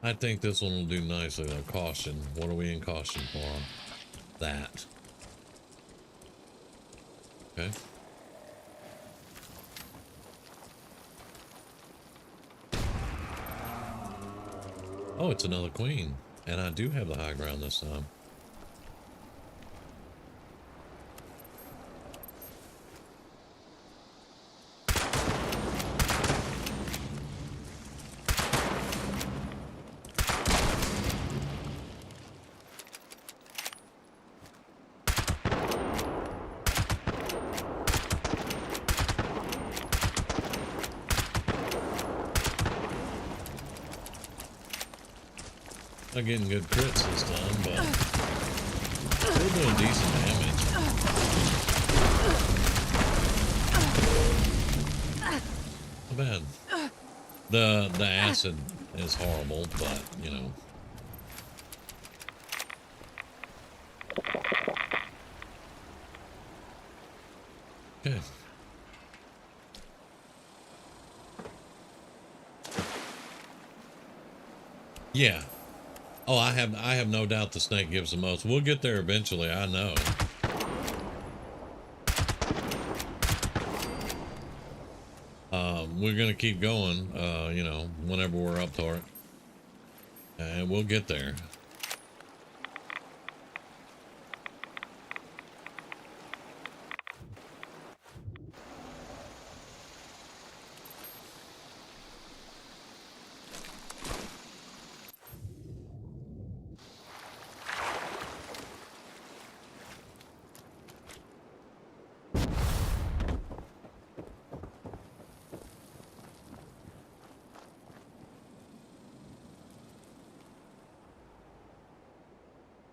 I think this one will do nicely though. Caution. What are we in caution for? That. Okay. Oh, it's another queen. And I do have the high ground this time. Not getting good crits this time, but still doing decent damage. Not bad. The acid is horrible, but you know. Okay. Yeah. Oh, I have no doubt the snake gives the most. We'll get there eventually, I know. We're gonna keep going, you know, whenever we're up to it. And we'll get there.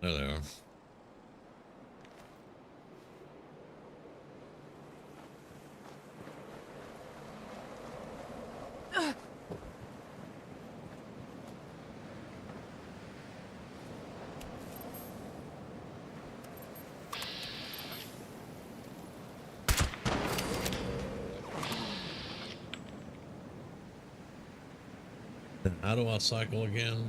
There they are. Then how do I cycle again?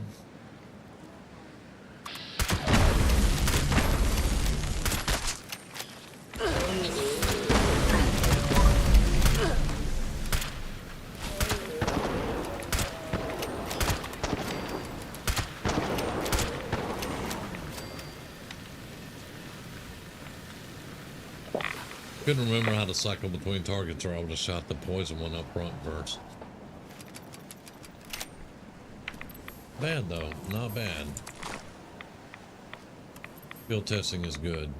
Couldn't remember how to cycle between targets, or I would have shot the poison one up front first. Bad though, not bad. Field testing is good.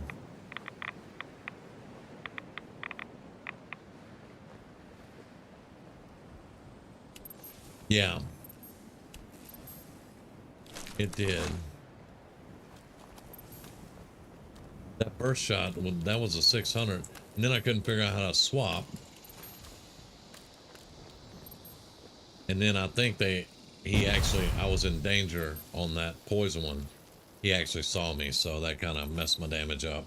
Yeah. It did. That first shot, that was a 600, and then I couldn't figure out how to swap. And then I think I was in danger on that poison one. He actually saw me, so that kind of messed my damage up.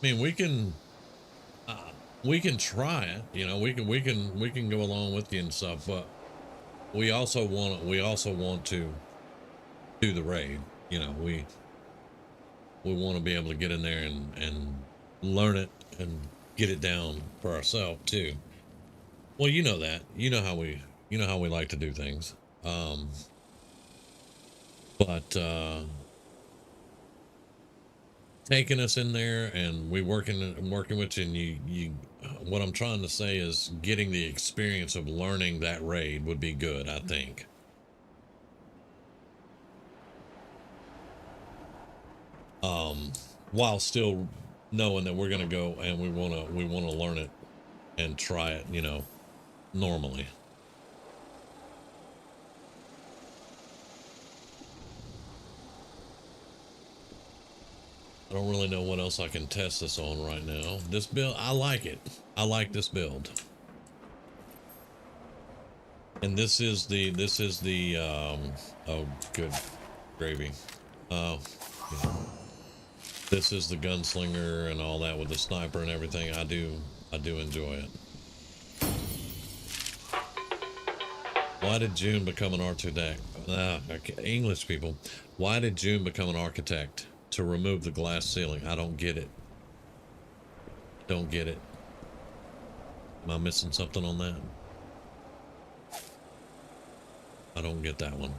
I mean, we can try it, you know, we can go along with you and stuff, but we also want to do the raid, you know. We want to be able to get in there and learn it and get it down for ourselves too. Well, you know that. You know how we like to do things. But taking us in there and we working with you, and you what I'm trying to say is getting the experience of learning that raid would be good, I think. While still knowing that we're gonna go and we wanna learn it and try it, you know, normally. I don't really know what else I can test this on right now. This build, I like it. I like this build. And this is the oh good gravy. Yeah. This is the gunslinger and all that with the sniper and everything. I do enjoy it. Why did June become an architect? English people. Why did June become an architect? To remove the glass ceiling. I don't get it. Don't get it. Am I missing something on that? I don't get that one.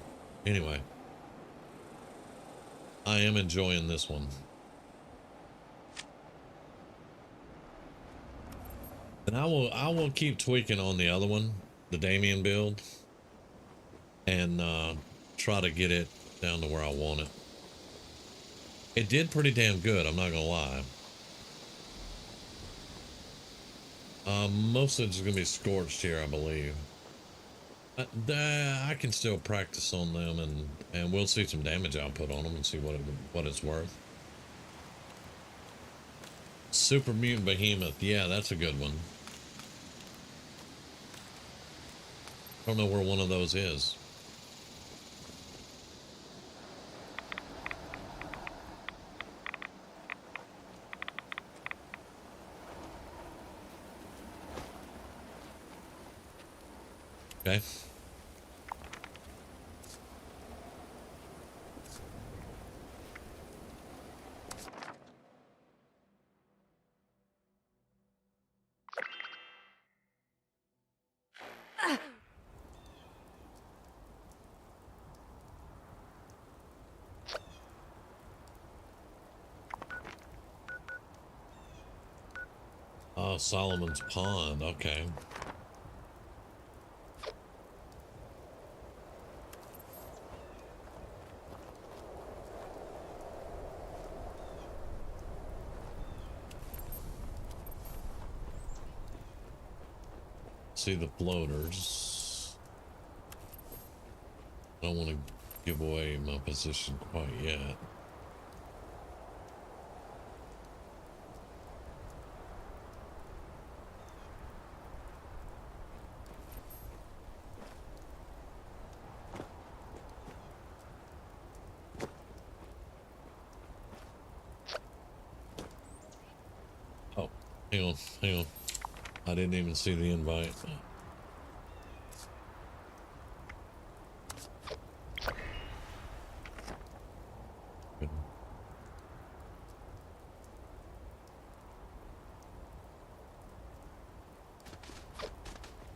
Anyway. I am enjoying this one. And I will keep tweaking on the other one, the Damien build, and try to get it down to where I want it. It did pretty damn good, I'm not gonna lie. Most of it's gonna be scorched here, I believe. I can still practice on them, and we'll see some damage output on them and see what it's worth. Super Mutant Behemoth, yeah, that's a good one. I don't know where one of those is. Okay. Oh, Solomon's Pond, okay. See the floaters. I don't want to give away my position quite yet. Oh, hang on. I didn't even see the invite.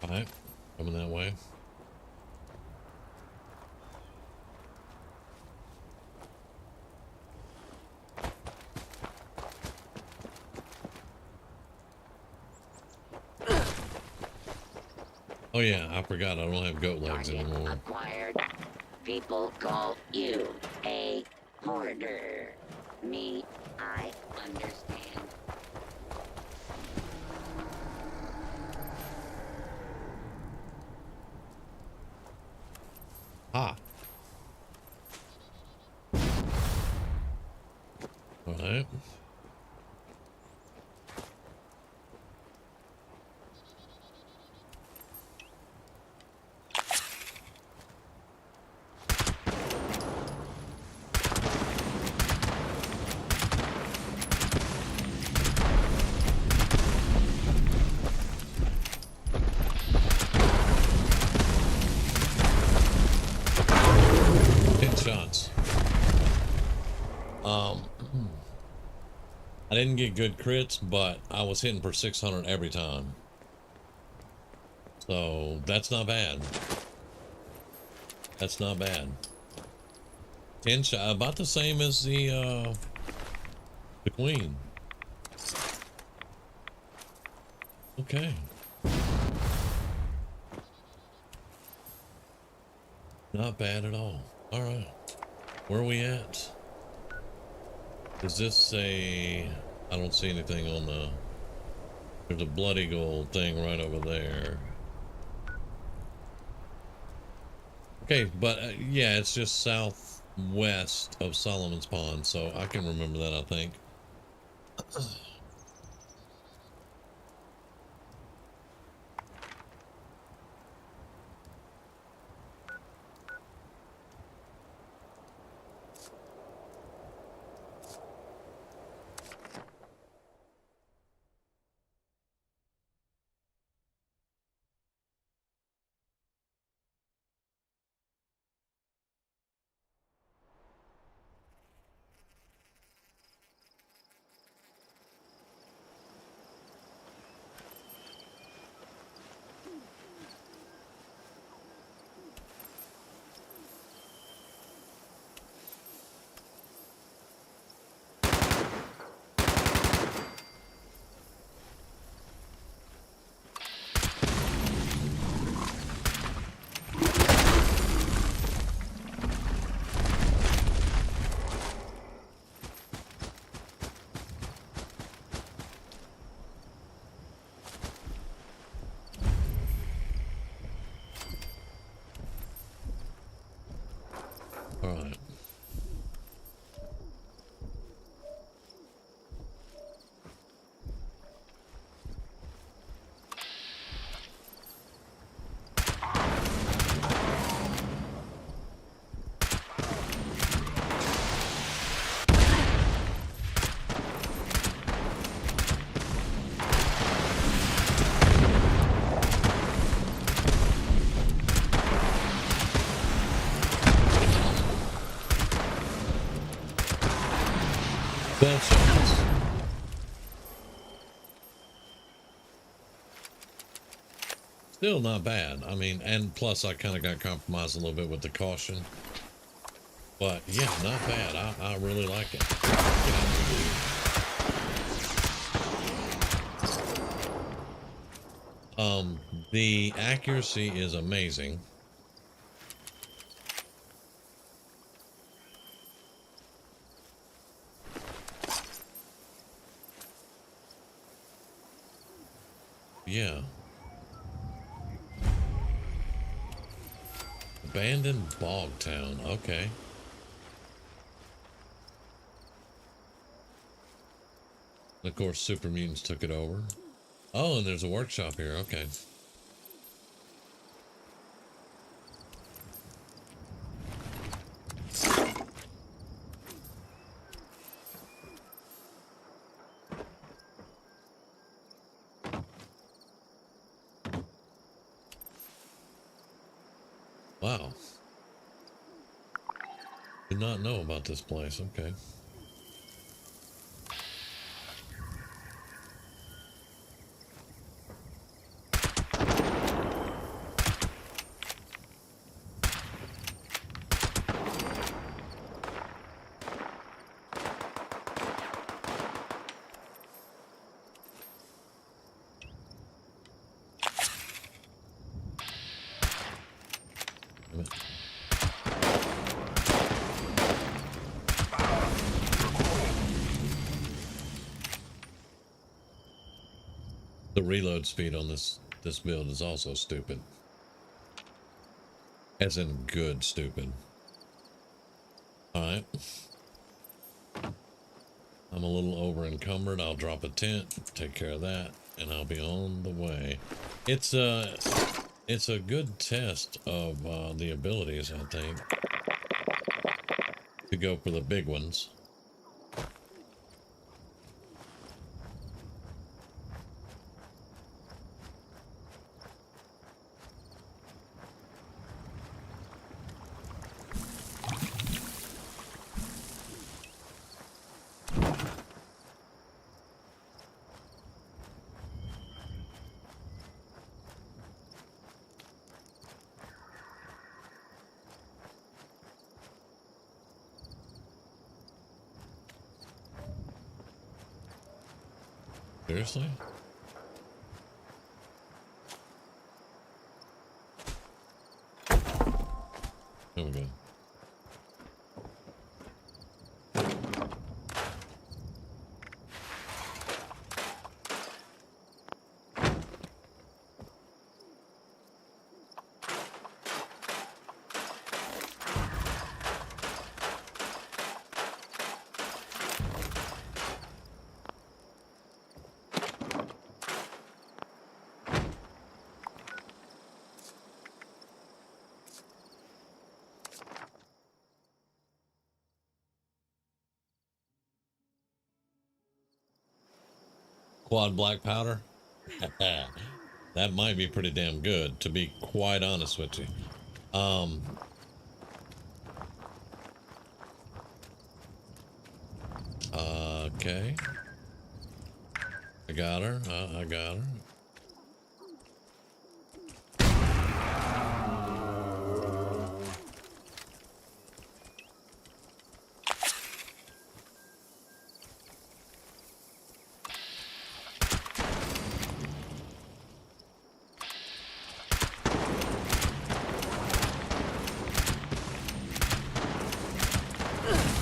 Alright, coming that way. Oh yeah, I forgot I don't have goat legs anymore. Acquired. People call you a hoarder. Me, I understand. Ah. All right. Shots. I didn't get good crits, but I was hitting for 600 every time. So that's not bad. That's not bad. 10 shot, about the same as the queen. Okay. Not bad at all. All right. Where are we at? Does this say... I don't see anything on the... There's a Blood Eagle thing right over there. Okay, but yeah, it's just southwest of Solomon's Pond, so I can remember that, I think. All right. Gunshots. Still not bad. I mean, and plus I kind of got compromised a little bit with the caution. But yeah, not bad. I really like it. The accuracy is amazing. Yeah. Abandoned Bog Town. Okay. Of course, super mutants took it over. Oh, and there's a workshop here. Okay. Wow. Did not know about this place. Okay. The reload speed on this build is also stupid. As in good stupid. Alright. I'm a little over encumbered. I'll drop a tent, take care of that, and I'll be on the way. It's a good test of the abilities, I think, to go for the big ones. Seriously? There we go. Quad black powder? That might be pretty damn good, to be quite honest with you. Okay. I got her. I got her.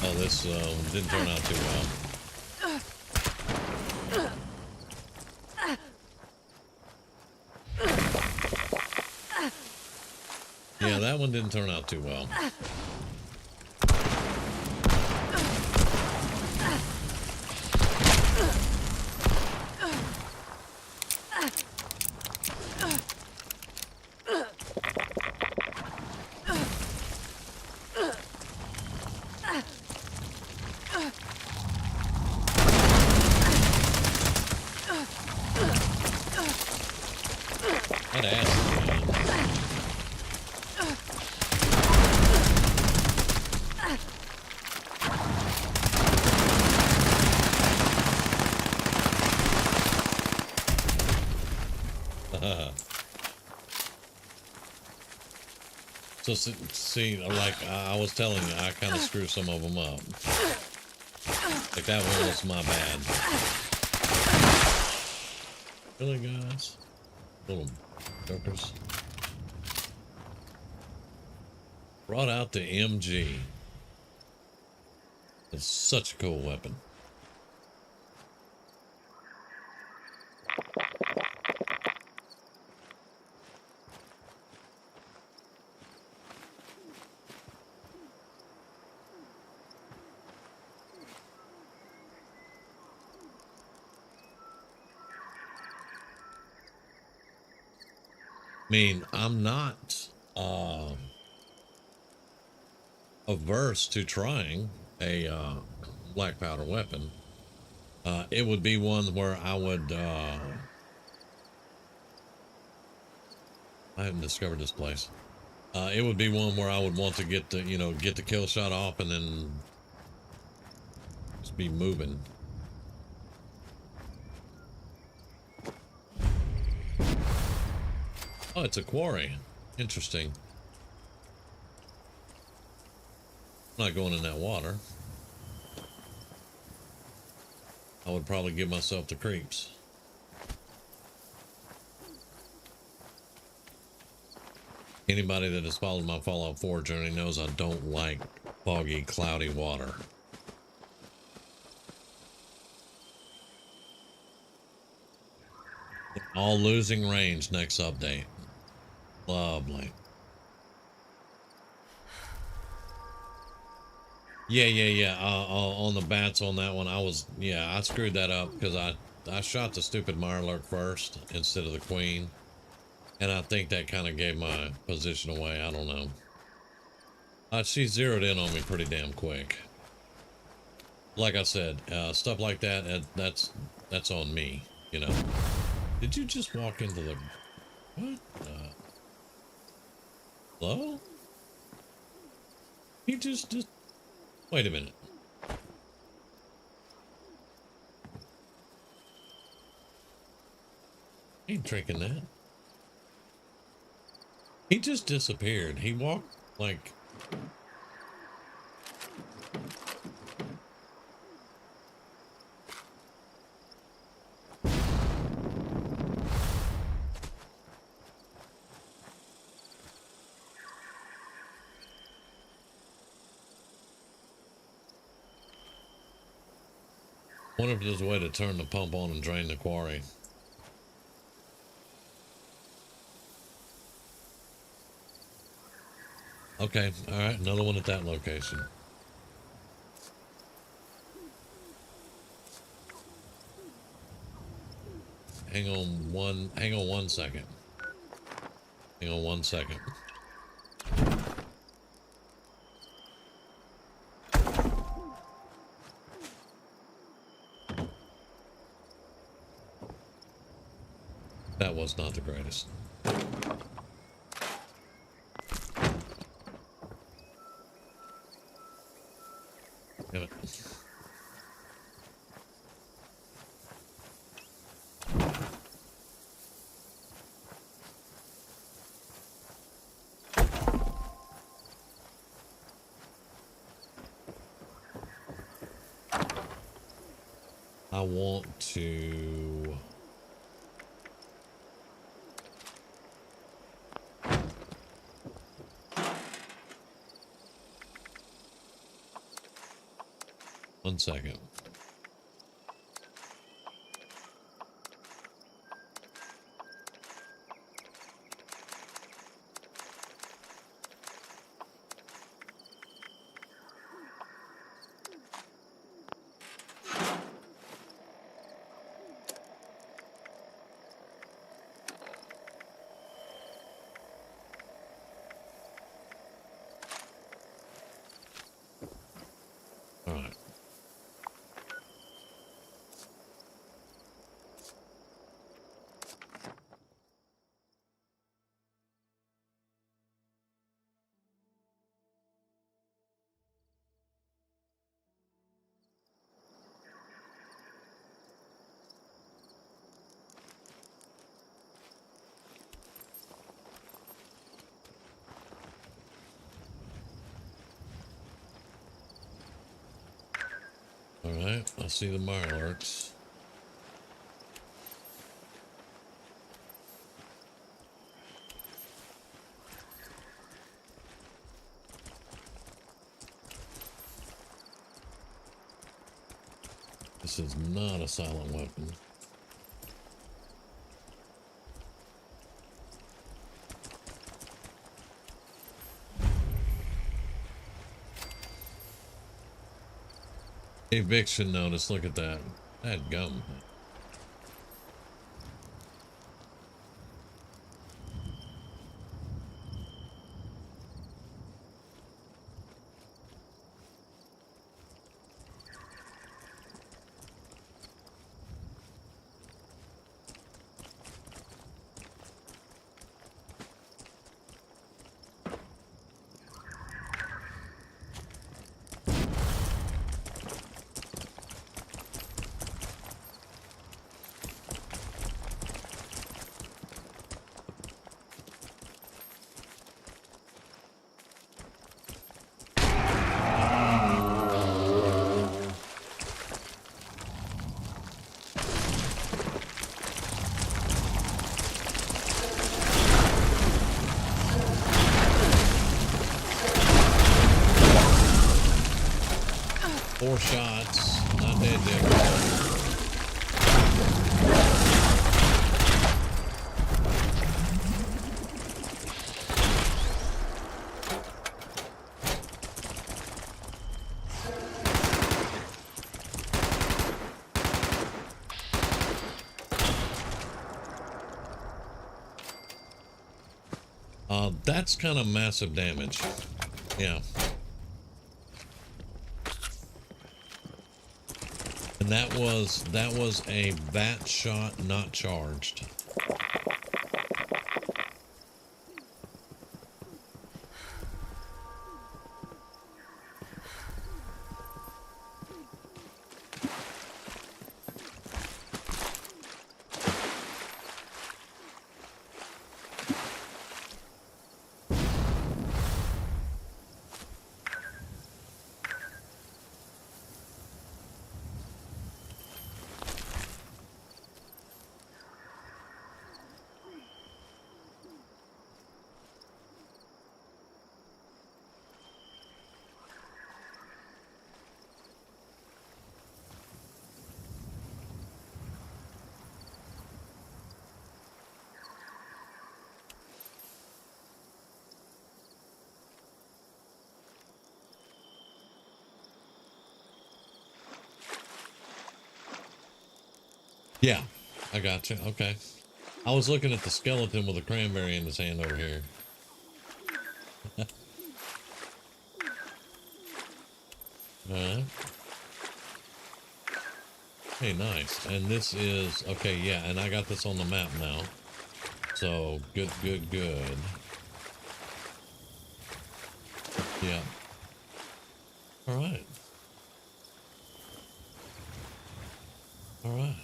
Oh, this didn't turn out too well. Yeah, that one didn't turn out too well. That ass, man. So see, like I was telling you, I kind of screw some of them up. Like that one was my bad. Really, guys? Little jokers. Brought out the MG. It's such a cool weapon. I mean, I'm not averse to trying a black powder weapon. It would be one where I would I haven't discovered this place. It would be one where I would want to get the, you know, get the kill shot off and then just be moving. Oh, it's a quarry. Interesting. I'm not going in that water. I would probably give myself the creeps. Anybody that has followed my Fallout 4 journey knows I don't like foggy, cloudy water. All losing range next update. Lovely. Yeah. On the bats on that one, I screwed that up because I shot the stupid Mirelurk first instead of the queen. And I think that kind of gave my position away. I don't know. She zeroed in on me pretty damn quick. Like I said, stuff like that, that's on me, you know. Did you just walk into the... What? Hello? He just... Wait a minute. He ain't drinking that. He just disappeared. He walked like... Wonder if there's a way to turn the pump on and drain the quarry. Okay, alright, another one at that location. Hang on one second. Hang on 1 second. That was not the greatest. Damn it. I want to... One second. All right. All right, I see the Mirelurks. This is not a silent weapon. Eviction notice, look at that. That gum. Four shots, not dead yet. That's kind of massive damage. Yeah. And that was a bat shot not charged. Yeah, I got you. Okay. I was looking at the skeleton with a cranberry in his hand over here. Alright. Hey, nice. And this is, okay, yeah, and I got this on the map now. So, good, good, good. Yeah. Alright. Alright.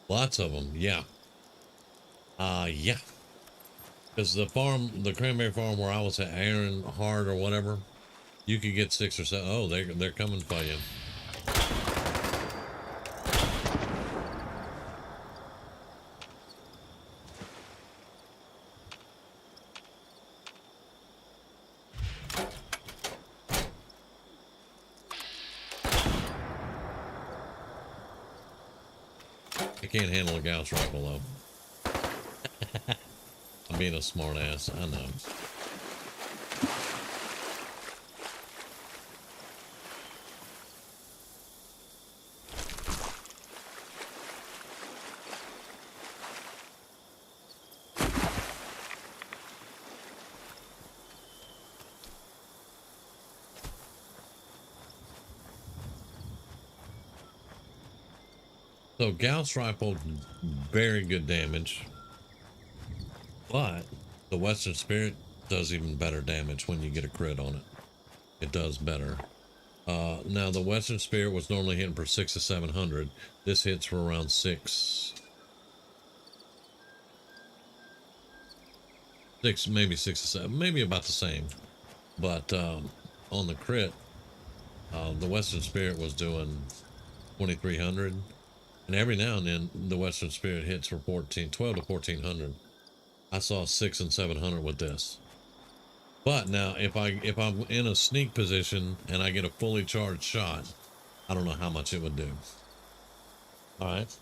Lots of them, yeah. Yeah. Because the farm, the cranberry farm where I was at, Aaron Hart or whatever, you could get 6 or 7. Oh, they're coming for you. I can't handle a Gauss rifle though. I'm being a smart ass, I know. So Gauss rifle, very good damage, but the Western Spirit does even better damage when you get a crit on it. It does better. Now the Western Spirit was normally hitting for 600 to 700. This hits for around 6, maybe 6 to 7, maybe about the same. But on the crit, the Western Spirit was doing 2300. And every now and then, the Western Spirit hits for 12 to 1400. I saw 600 and 700 with this. But now, if I'm in a sneak position and I get a fully charged shot, I don't know how much it would do. All right.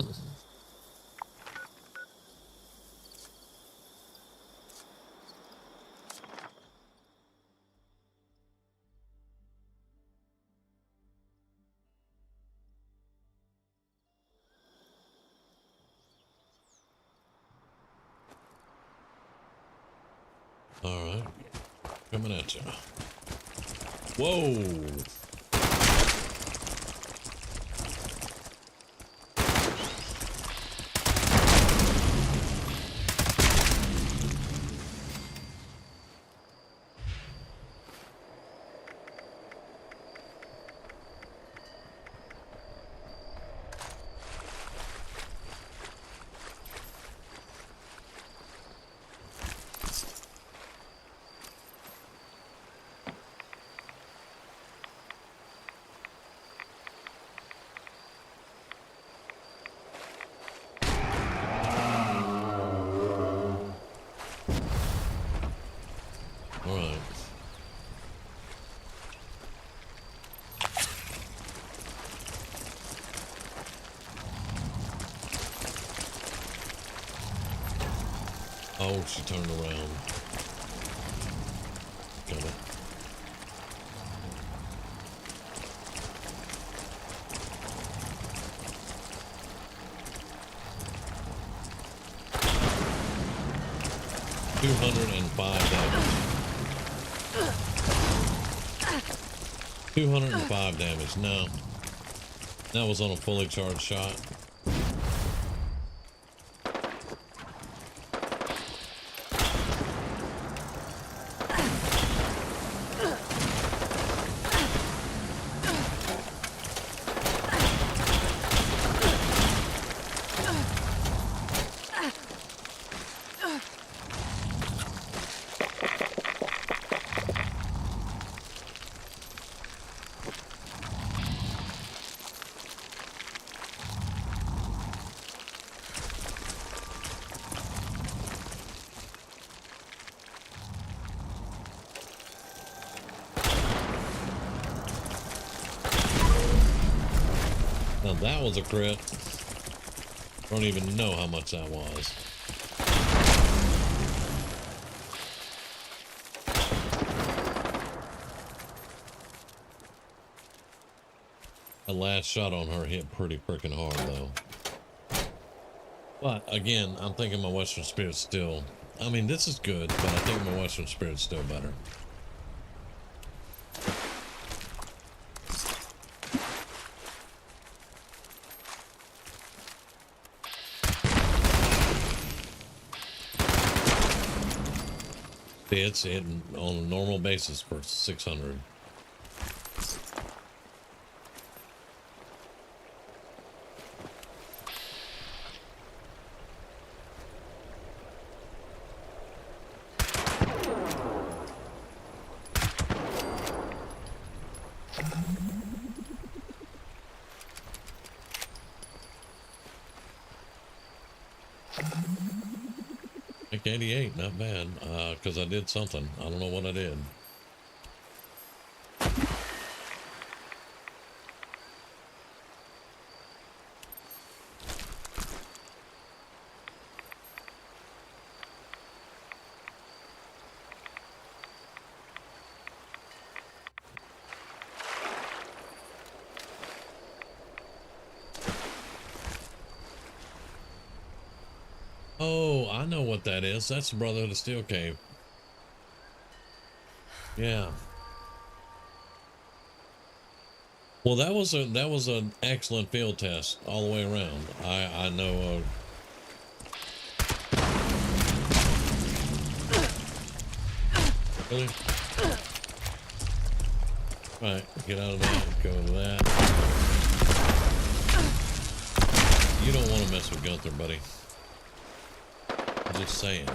All right, coming at you. Whoa. 'Oh, she turned around. Got it. $205 damage. No. That was on a fully charged shot. Now that was a crit. Don't even know how much that was. The last shot on her hit pretty freaking hard though. But again, I'm thinking my Western Spirit's still, I mean, this is good, but I think my Western Spirit's still better. It's hitting on a normal basis for 600. Like 88, not bad, because I did something. I don't know what I did. Oh, I know what that is. That's the Brotherhood of Steel cave. Yeah. Well, that was an excellent field test all the way around. I know. Really? All right, get out of that. Go to that. You don't want to mess with Gunther, buddy. Just saying.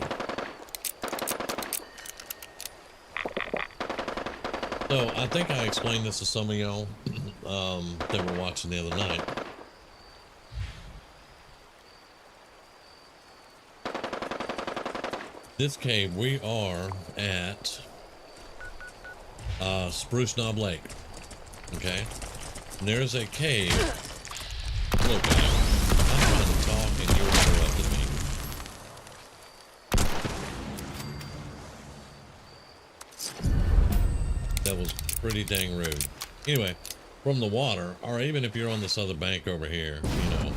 So I think I explained this to some of y'all that were watching the other night. This cave, we are at Spruce Knob Lake. Okay, and there's a cave. Look, guys, I'm trying to talk and you're interrupting me. That was pretty dang rude. Anyway, from the water, or even if you're on this other bank over here, you know,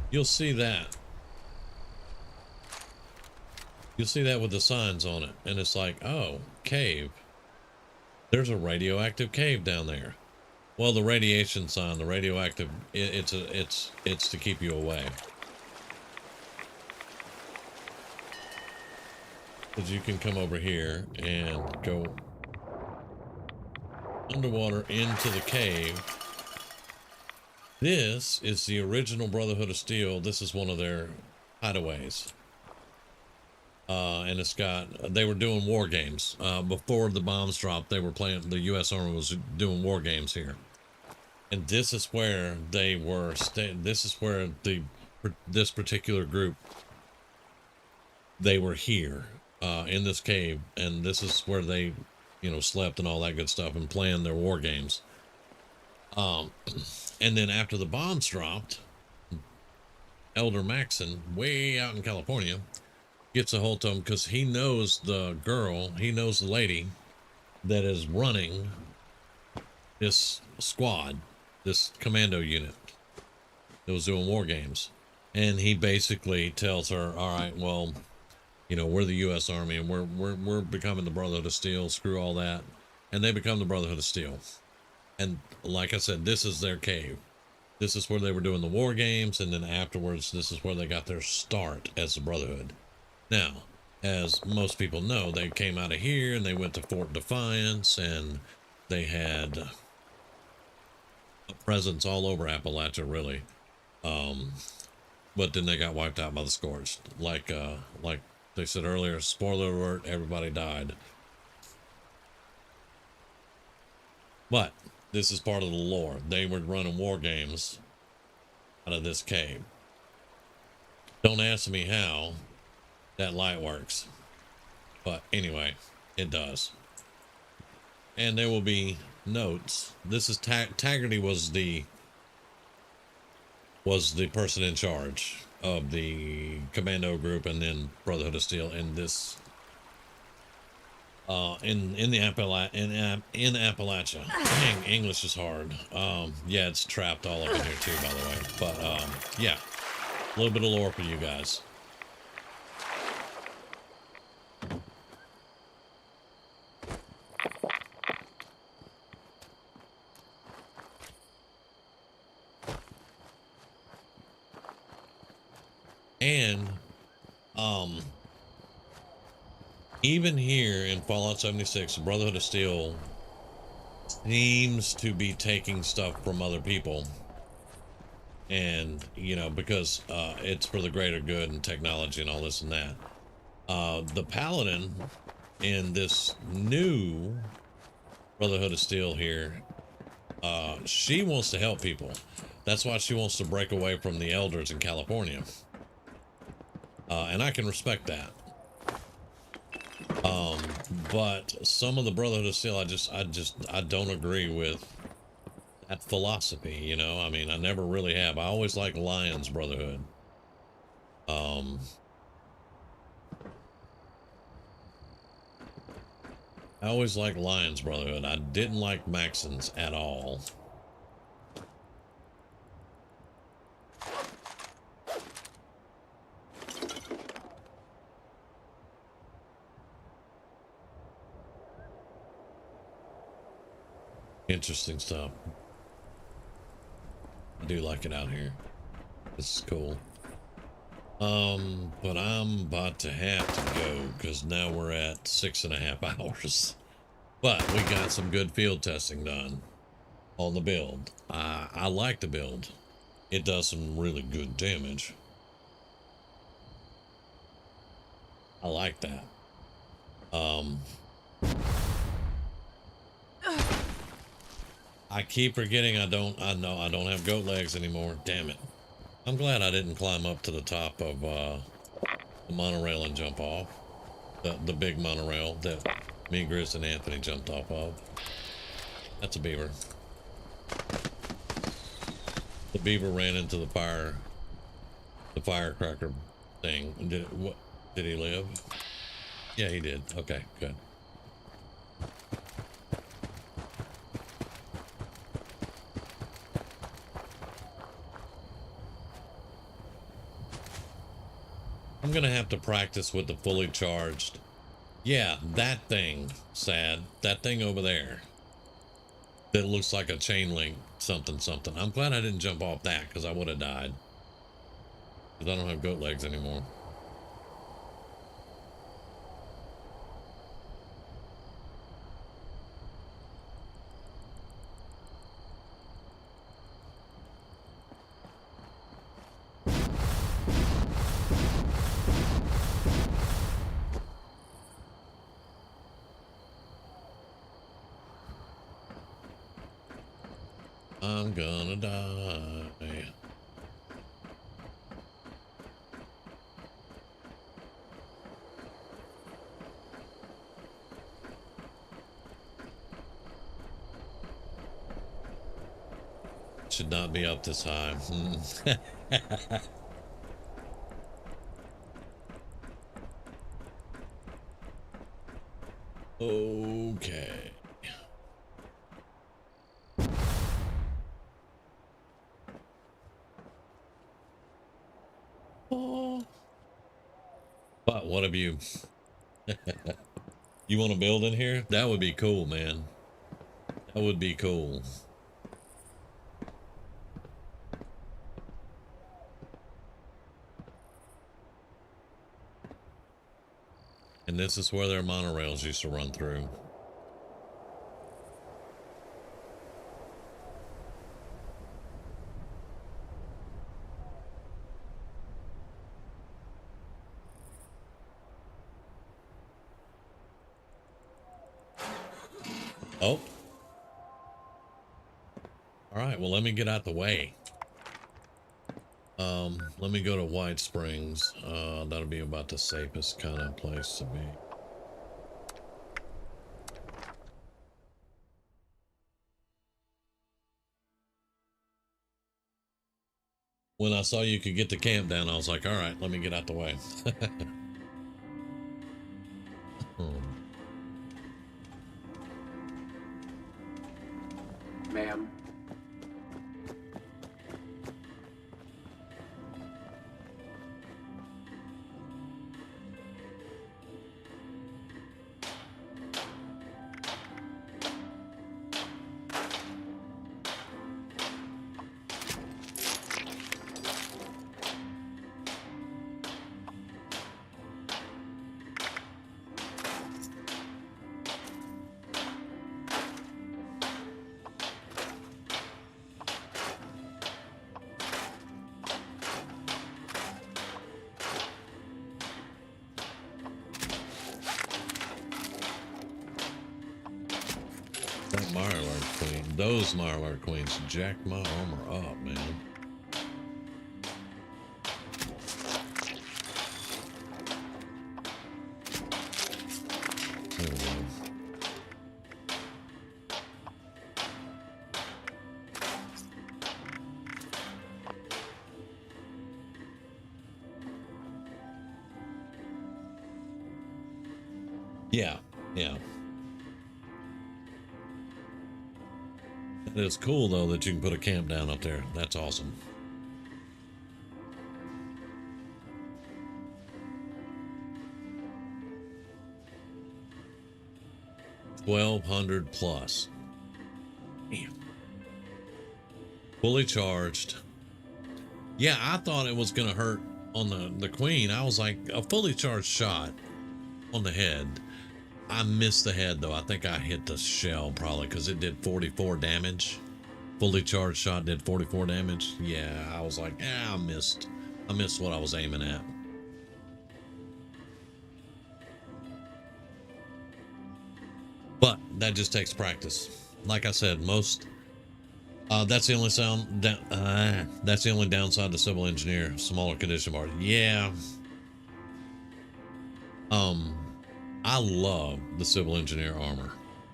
you'll see that. You'll see that with the signs on it, and it's like, oh, cave. There's a radioactive cave down there. Well, the radiation sign, the radioactive, it's to keep you away. Because you can come over here and go underwater into the cave. This is the original Brotherhood of Steel. This is one of their hideaways. And it's got, they were doing war games. Before the bombs dropped, they were playing, the U.S. Army was doing war games here. And this is where they were, this is where this particular group, they were here, in this cave. And this is where they, you know, slept and all that good stuff and planned their war games. And then after the bombs dropped, Elder Maxon, way out in California, gets a hold of him because he knows the girl, he knows the lady that is running this squad, this commando unit that was doing war games. And he basically tells her, all right, well, you know, we're the U.S. Army and we're becoming the Brotherhood of Steel, screw all that. And they become the Brotherhood of Steel. And like I said, this is their cave. This is where they were doing the war games, and then afterwards, this is where they got their start as the Brotherhood. Now, as most people know, they came out of here and they went to Fort Defiance, and they had a presence all over Appalachia, really. But then they got wiped out by the Scorched. Like they said earlier, spoiler alert, everybody died. But this is part of the lore. They were running war games out of this cave. Don't ask me how that light works, but anyway, it does. And there will be notes. This is Taggarty was the was the person in charge of the commando group and then Brotherhood of Steel in this in the in Appalachia. Dang, English is hard. Yeah, it's trapped all up in here too, by the way. But yeah, a little bit of lore for you guys. And even here in Fallout 76, Brotherhood of Steel seems to be taking stuff from other people, and you know, because it's for the greater good and technology and all this and that. The Paladin in this new Brotherhood of Steel here, she wants to help people. That's why she wants to break away from the elders in California, and I can respect that. But some of the Brotherhood of Steel, I don't agree with that philosophy, you know. I mean, I never really have. I always like Lion's Brotherhood. I always like Lion's Brotherhood. I didn't like Maxon's at all. Interesting stuff. I do like it out here. This is cool. But I'm about to have to go because now we're at 6.5 hours. But we got some good field testing done on the build. I like the build. It does some really good damage. I like that. I keep forgetting I don't have goat legs anymore. Damn it. I'm glad I didn't climb up to the top of the monorail and jump off. The big monorail that me, Gris, and Anthony jumped off of. That's a beaver. The beaver ran into the firecracker thing. Did he live? Yeah, he did. Okay, good. I'm gonna have to practice with the fully charged. Yeah, that thing, Sad. That thing over there. That looks like a chain link something. I'm glad I didn't jump off that because I would have died. Because I don't have goat legs anymore. I'm gonna die. Should not be up this high. Okay. Oh. But what have you? You want to build in here? That would be cool, man. That would be cool. And this is where their monorails used to run through. Oh. All right, well, let me get out the way. Let me go to White Springs. That'll be about the safest kind of place to be. when I saw you could get the camp down, I was like, all right, let me get out the way. Ma'am. That Mirelurk Queen, those Mirelurk Queens jacked my armor up, man. There we go. Yeah, yeah. It's cool though that you can put a camp down up there. That's awesome. $1,200 plus. Damn. Fully charged. Yeah, I thought it was gonna hurt on the queen. I was like, a fully charged shot on the head. I missed the head though. I think I hit the shell probably because it did 44 damage. Fully charged shot did 44 damage. Yeah, I was like, I missed what I was aiming at. But that just takes practice. Like I said, that's the only downside to civil engineer, smaller condition bars. Yeah. I love the civil engineer armor,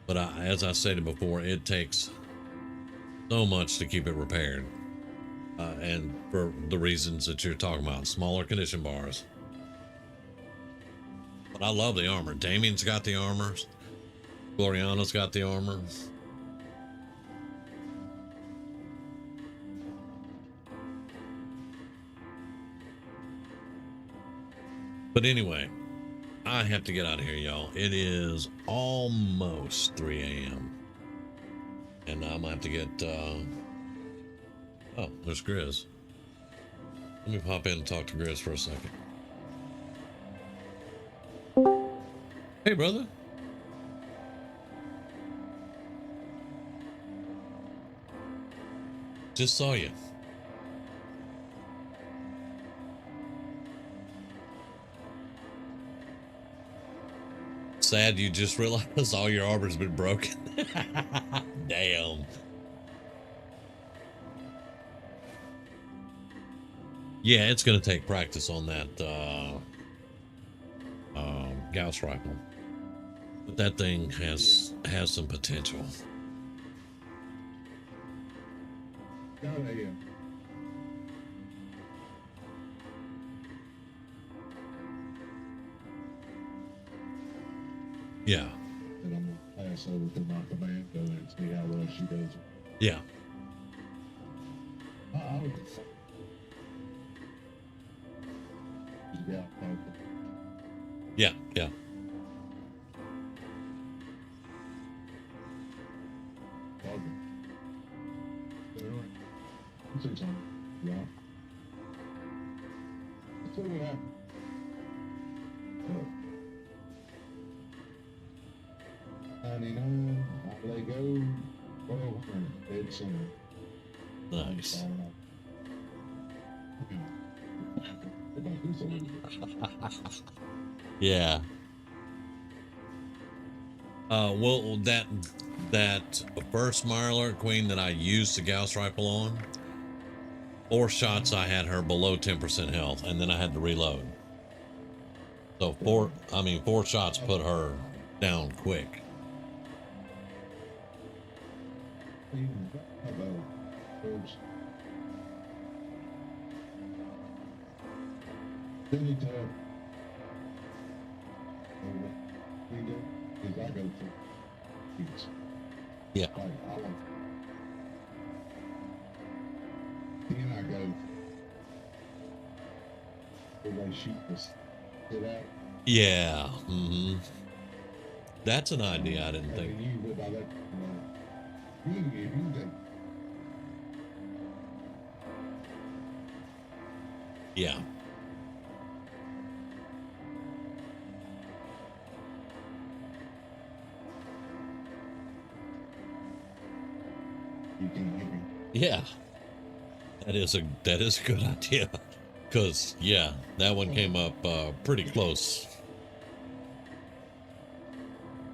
but as I stated before, it takes so much to keep it repaired, and for the reasons that you're talking about, smaller condition bars. But I love the armor. Damien's got the armor. Gloriana's got the armor. But anyway, I have to get out of here, y'all. It is almost 3 a.m. And I'm gonna have to get, oh, there's Grizz. Let me pop in and talk to Grizz for a second. Hey, brother. Just saw you. Sad you just realized all your armor's been broken. Damn. Yeah, it's gonna take practice on that Gauss rifle. But that thing has some potential. Yeah. And I'm gonna pass over to my commando and see how well she does. Yeah. I would. Yeah, yeah. Yeah. So what happened? Oh. 99, I let go, 1200, dead center. Nice. Yeah. Well, that first Mirelurk Queen that I used the Gauss rifle on, 4 shots I had her below 10% health, and then I had to reload. So 4 shots put her down quick. Really tough. What we do is I go for kids. Yeah. Like, I like. Then I go where they shoot this shit out. Yeah. Mm-hmm. That's an idea I didn't think. And you live by that. You can get. Yeah. You can hear me. Yeah. That is a good idea. Cause yeah, that one came up pretty close.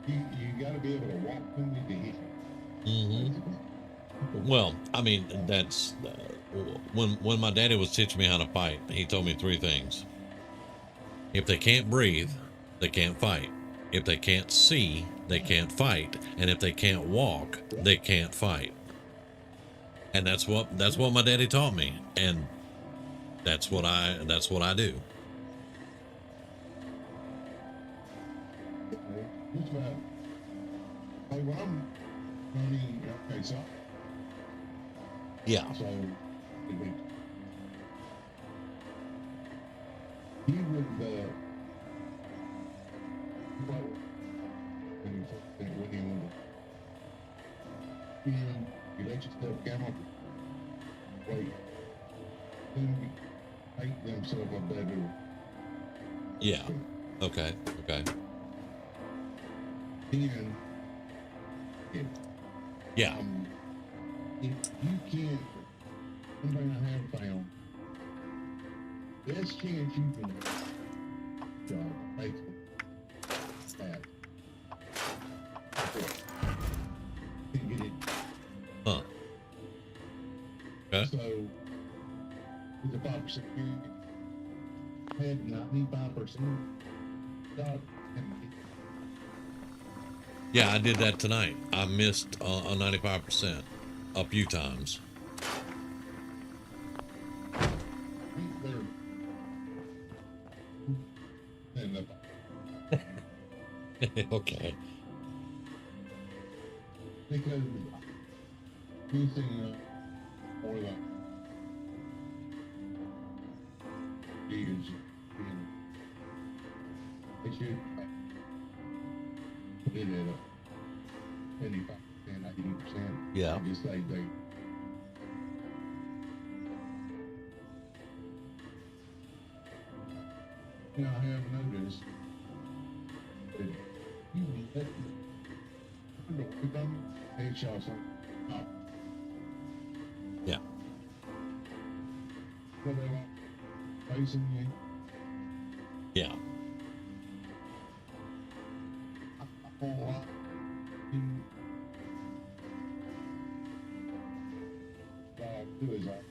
You gotta be able to walk when you can hit. Mm-hmm. Well, I mean, that's when my daddy was teaching me how to fight, he told me 3 things. If they can't breathe, they can't fight. If they can't see, they can't fight. And if they can't walk, they can't fight. And that's what my daddy taught me. And that's what I do. That's right. Like when I'm running, okay, so. Yeah. So, he would, when he wanted, you let yourself come up, wait, then make themselves a better. Yeah. Okay. Then, yeah. If you can't, one thing I have found, best chance you can make that. Can get it. Huh. Okay. So, with the 5% had 95% shot. Yeah, I did that tonight. I missed a 95% a few times. Okay. Because using more than years, they should put it at 25%, 80%. Yeah. Just like they. You know, I have noticed that you let headshots on top. Yeah. So they were facing you. Yeah. Who is that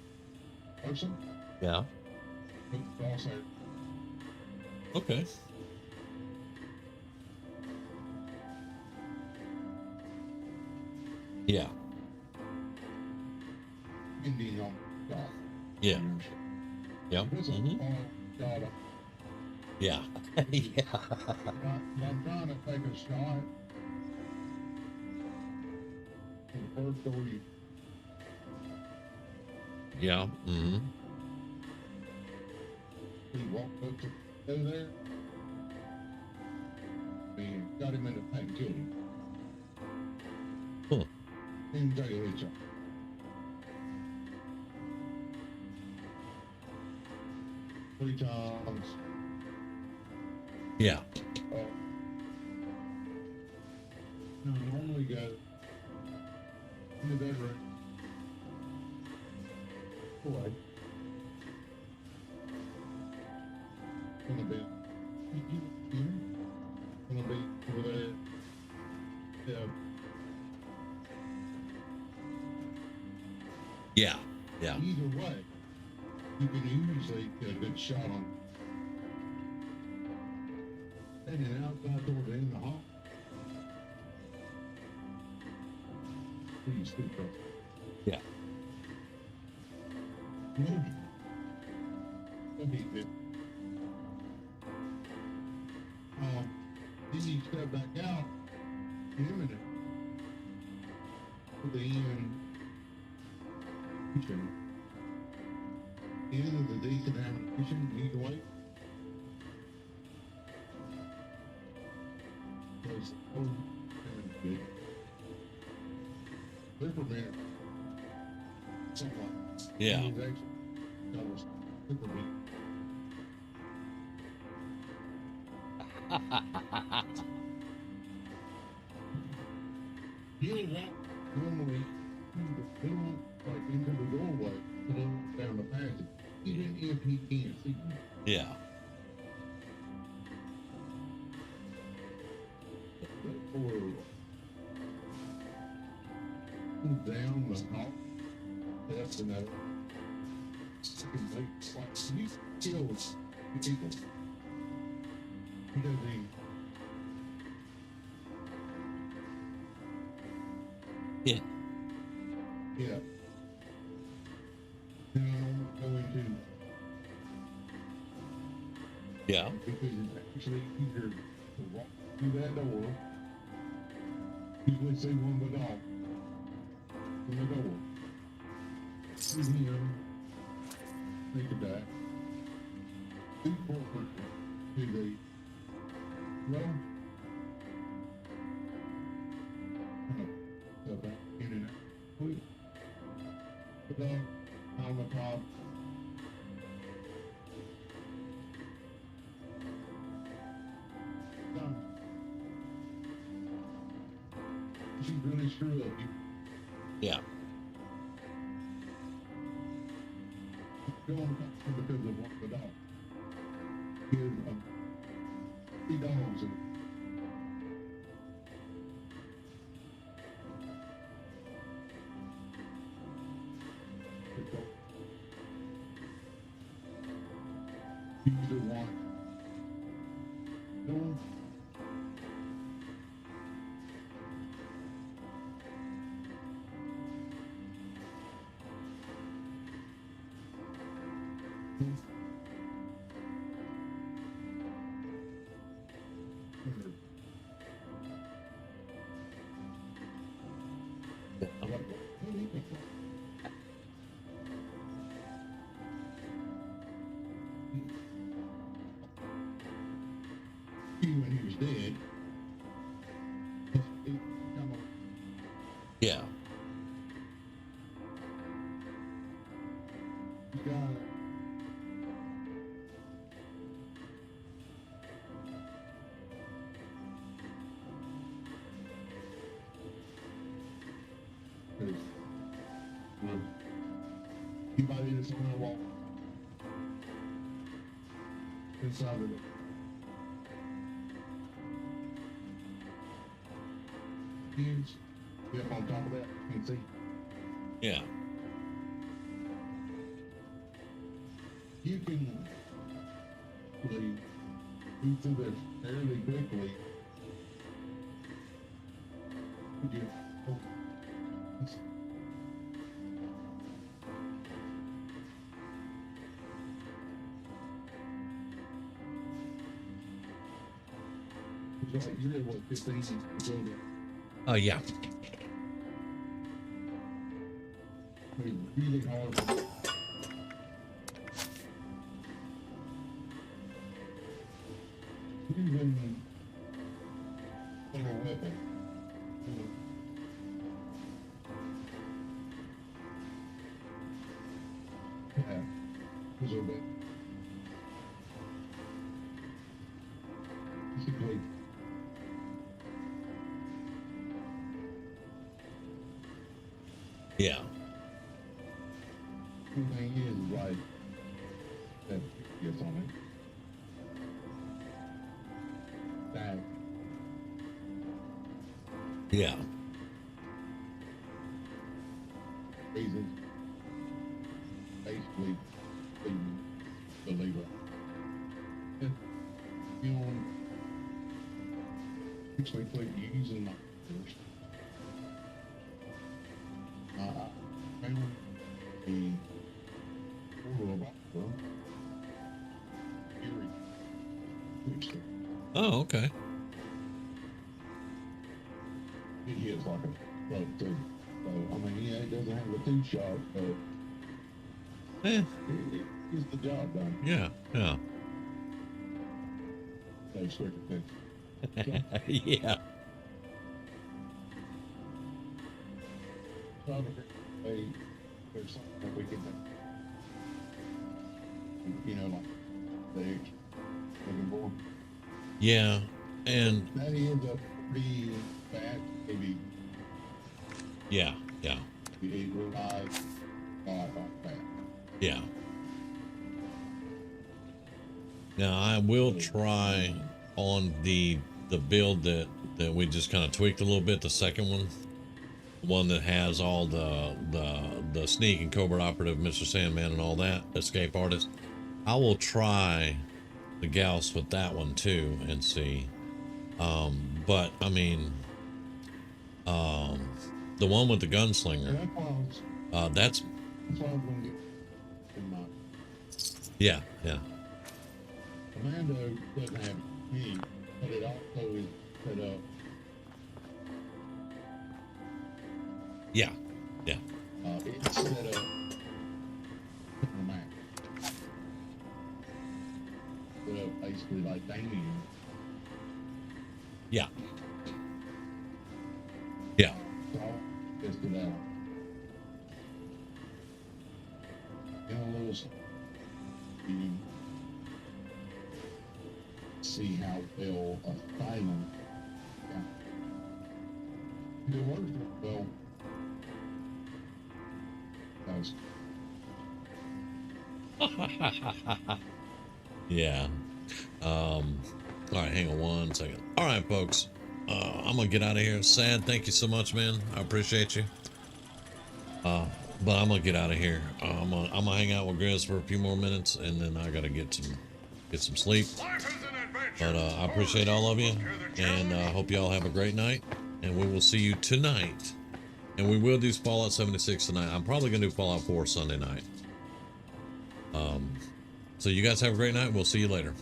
person? Yeah. Also, okay. Yeah. Indian on God. Yeah. Yeah. Mm-hmm. Yeah. Yeah. I'm trying to take a shot. The first door you. Yeah. Mm-hmm. He walked up to there. And got him in the tank, killed him. Huh. Didn't take a headshot. Three times. Yeah. Normally go in the bedroom. Boy. Gonna be. Gonna be over there. Yeah. Yeah. Yeah. Either way, you can usually get a good shot on. And then outside door in the hall. Please good bro. Yeah. That'd be good. let back out imminent for the end. End of the decontamination either way. Was good. Peppermint. Something. Yeah. It was actually called peppermint. He'll walk normally like into the doorway to look down the passage, even if he can't see you. Yeah. Or down the hall, that's another. You can make like you kill people. He doesn't even. Yeah. Yeah. Now I'm going to. Yeah. Because it's actually easier to walk through that door. Usually see one of the dog from the door. See him. Think of that. Two forward to the row. So back in and out. Quick. The dog on the top. Done. She really screwed up. Yeah. Going because of what the dog. Here's 3 dogs and either one. No. When he was dead. Yeah. You got anybody that's on that wall inside of it. Kids, get up on top of that, you can see. Yeah. You can move through this fairly quickly. You oh, it's like you're at what 15 to go there. Oh, yeah. It's really hard. Even for a weapon. Yeah, was a bit. Basically. Yeah. The thing is, like, that gets on it. That. Yeah. Basically, the labor. And, you know, actually put using my first. I found a photo of opera. Oh, okay. But, so, I mean, yeah, it doesn't have a two-shot, but it gets the job done. Yeah, yeah. Those certain Yeah. Probably there's something that we can do. You know, like the looking for. Yeah, and that is a pretty bad maybe. Yeah, yeah. It relies a lot on that. Yeah. Now I will try on the build that we just kind of tweaked a little bit, the second one that has all the sneak and covert operative, Mr. Sandman, and all that, escape artist. I will try the Gauss with that one too and see. But I mean, the one with the gunslinger, that's what I'm gonna get in mind. yeah, yeah. Commando doesn't have me, but it also is set up. Yeah, yeah. It's set up on the map. Set up basically like Damien. Yeah. Yeah. So I'll test it out. In a little you see how well Asylum. Yeah. It works well. Yeah. All right, hang on one second. All right, folks. I'm gonna get out of here. Sad, thank you so much, man. I appreciate you. But I'm gonna get out of here. I'm gonna hang out with Grizz for a few more minutes, and then I gotta get some sleep. But I appreciate all of you, and hope y'all have a great night. And we will see you tonight. And we will do Fallout 76 tonight. I'm probably gonna do Fallout 4 Sunday night. So you guys have a great night. We'll see you later.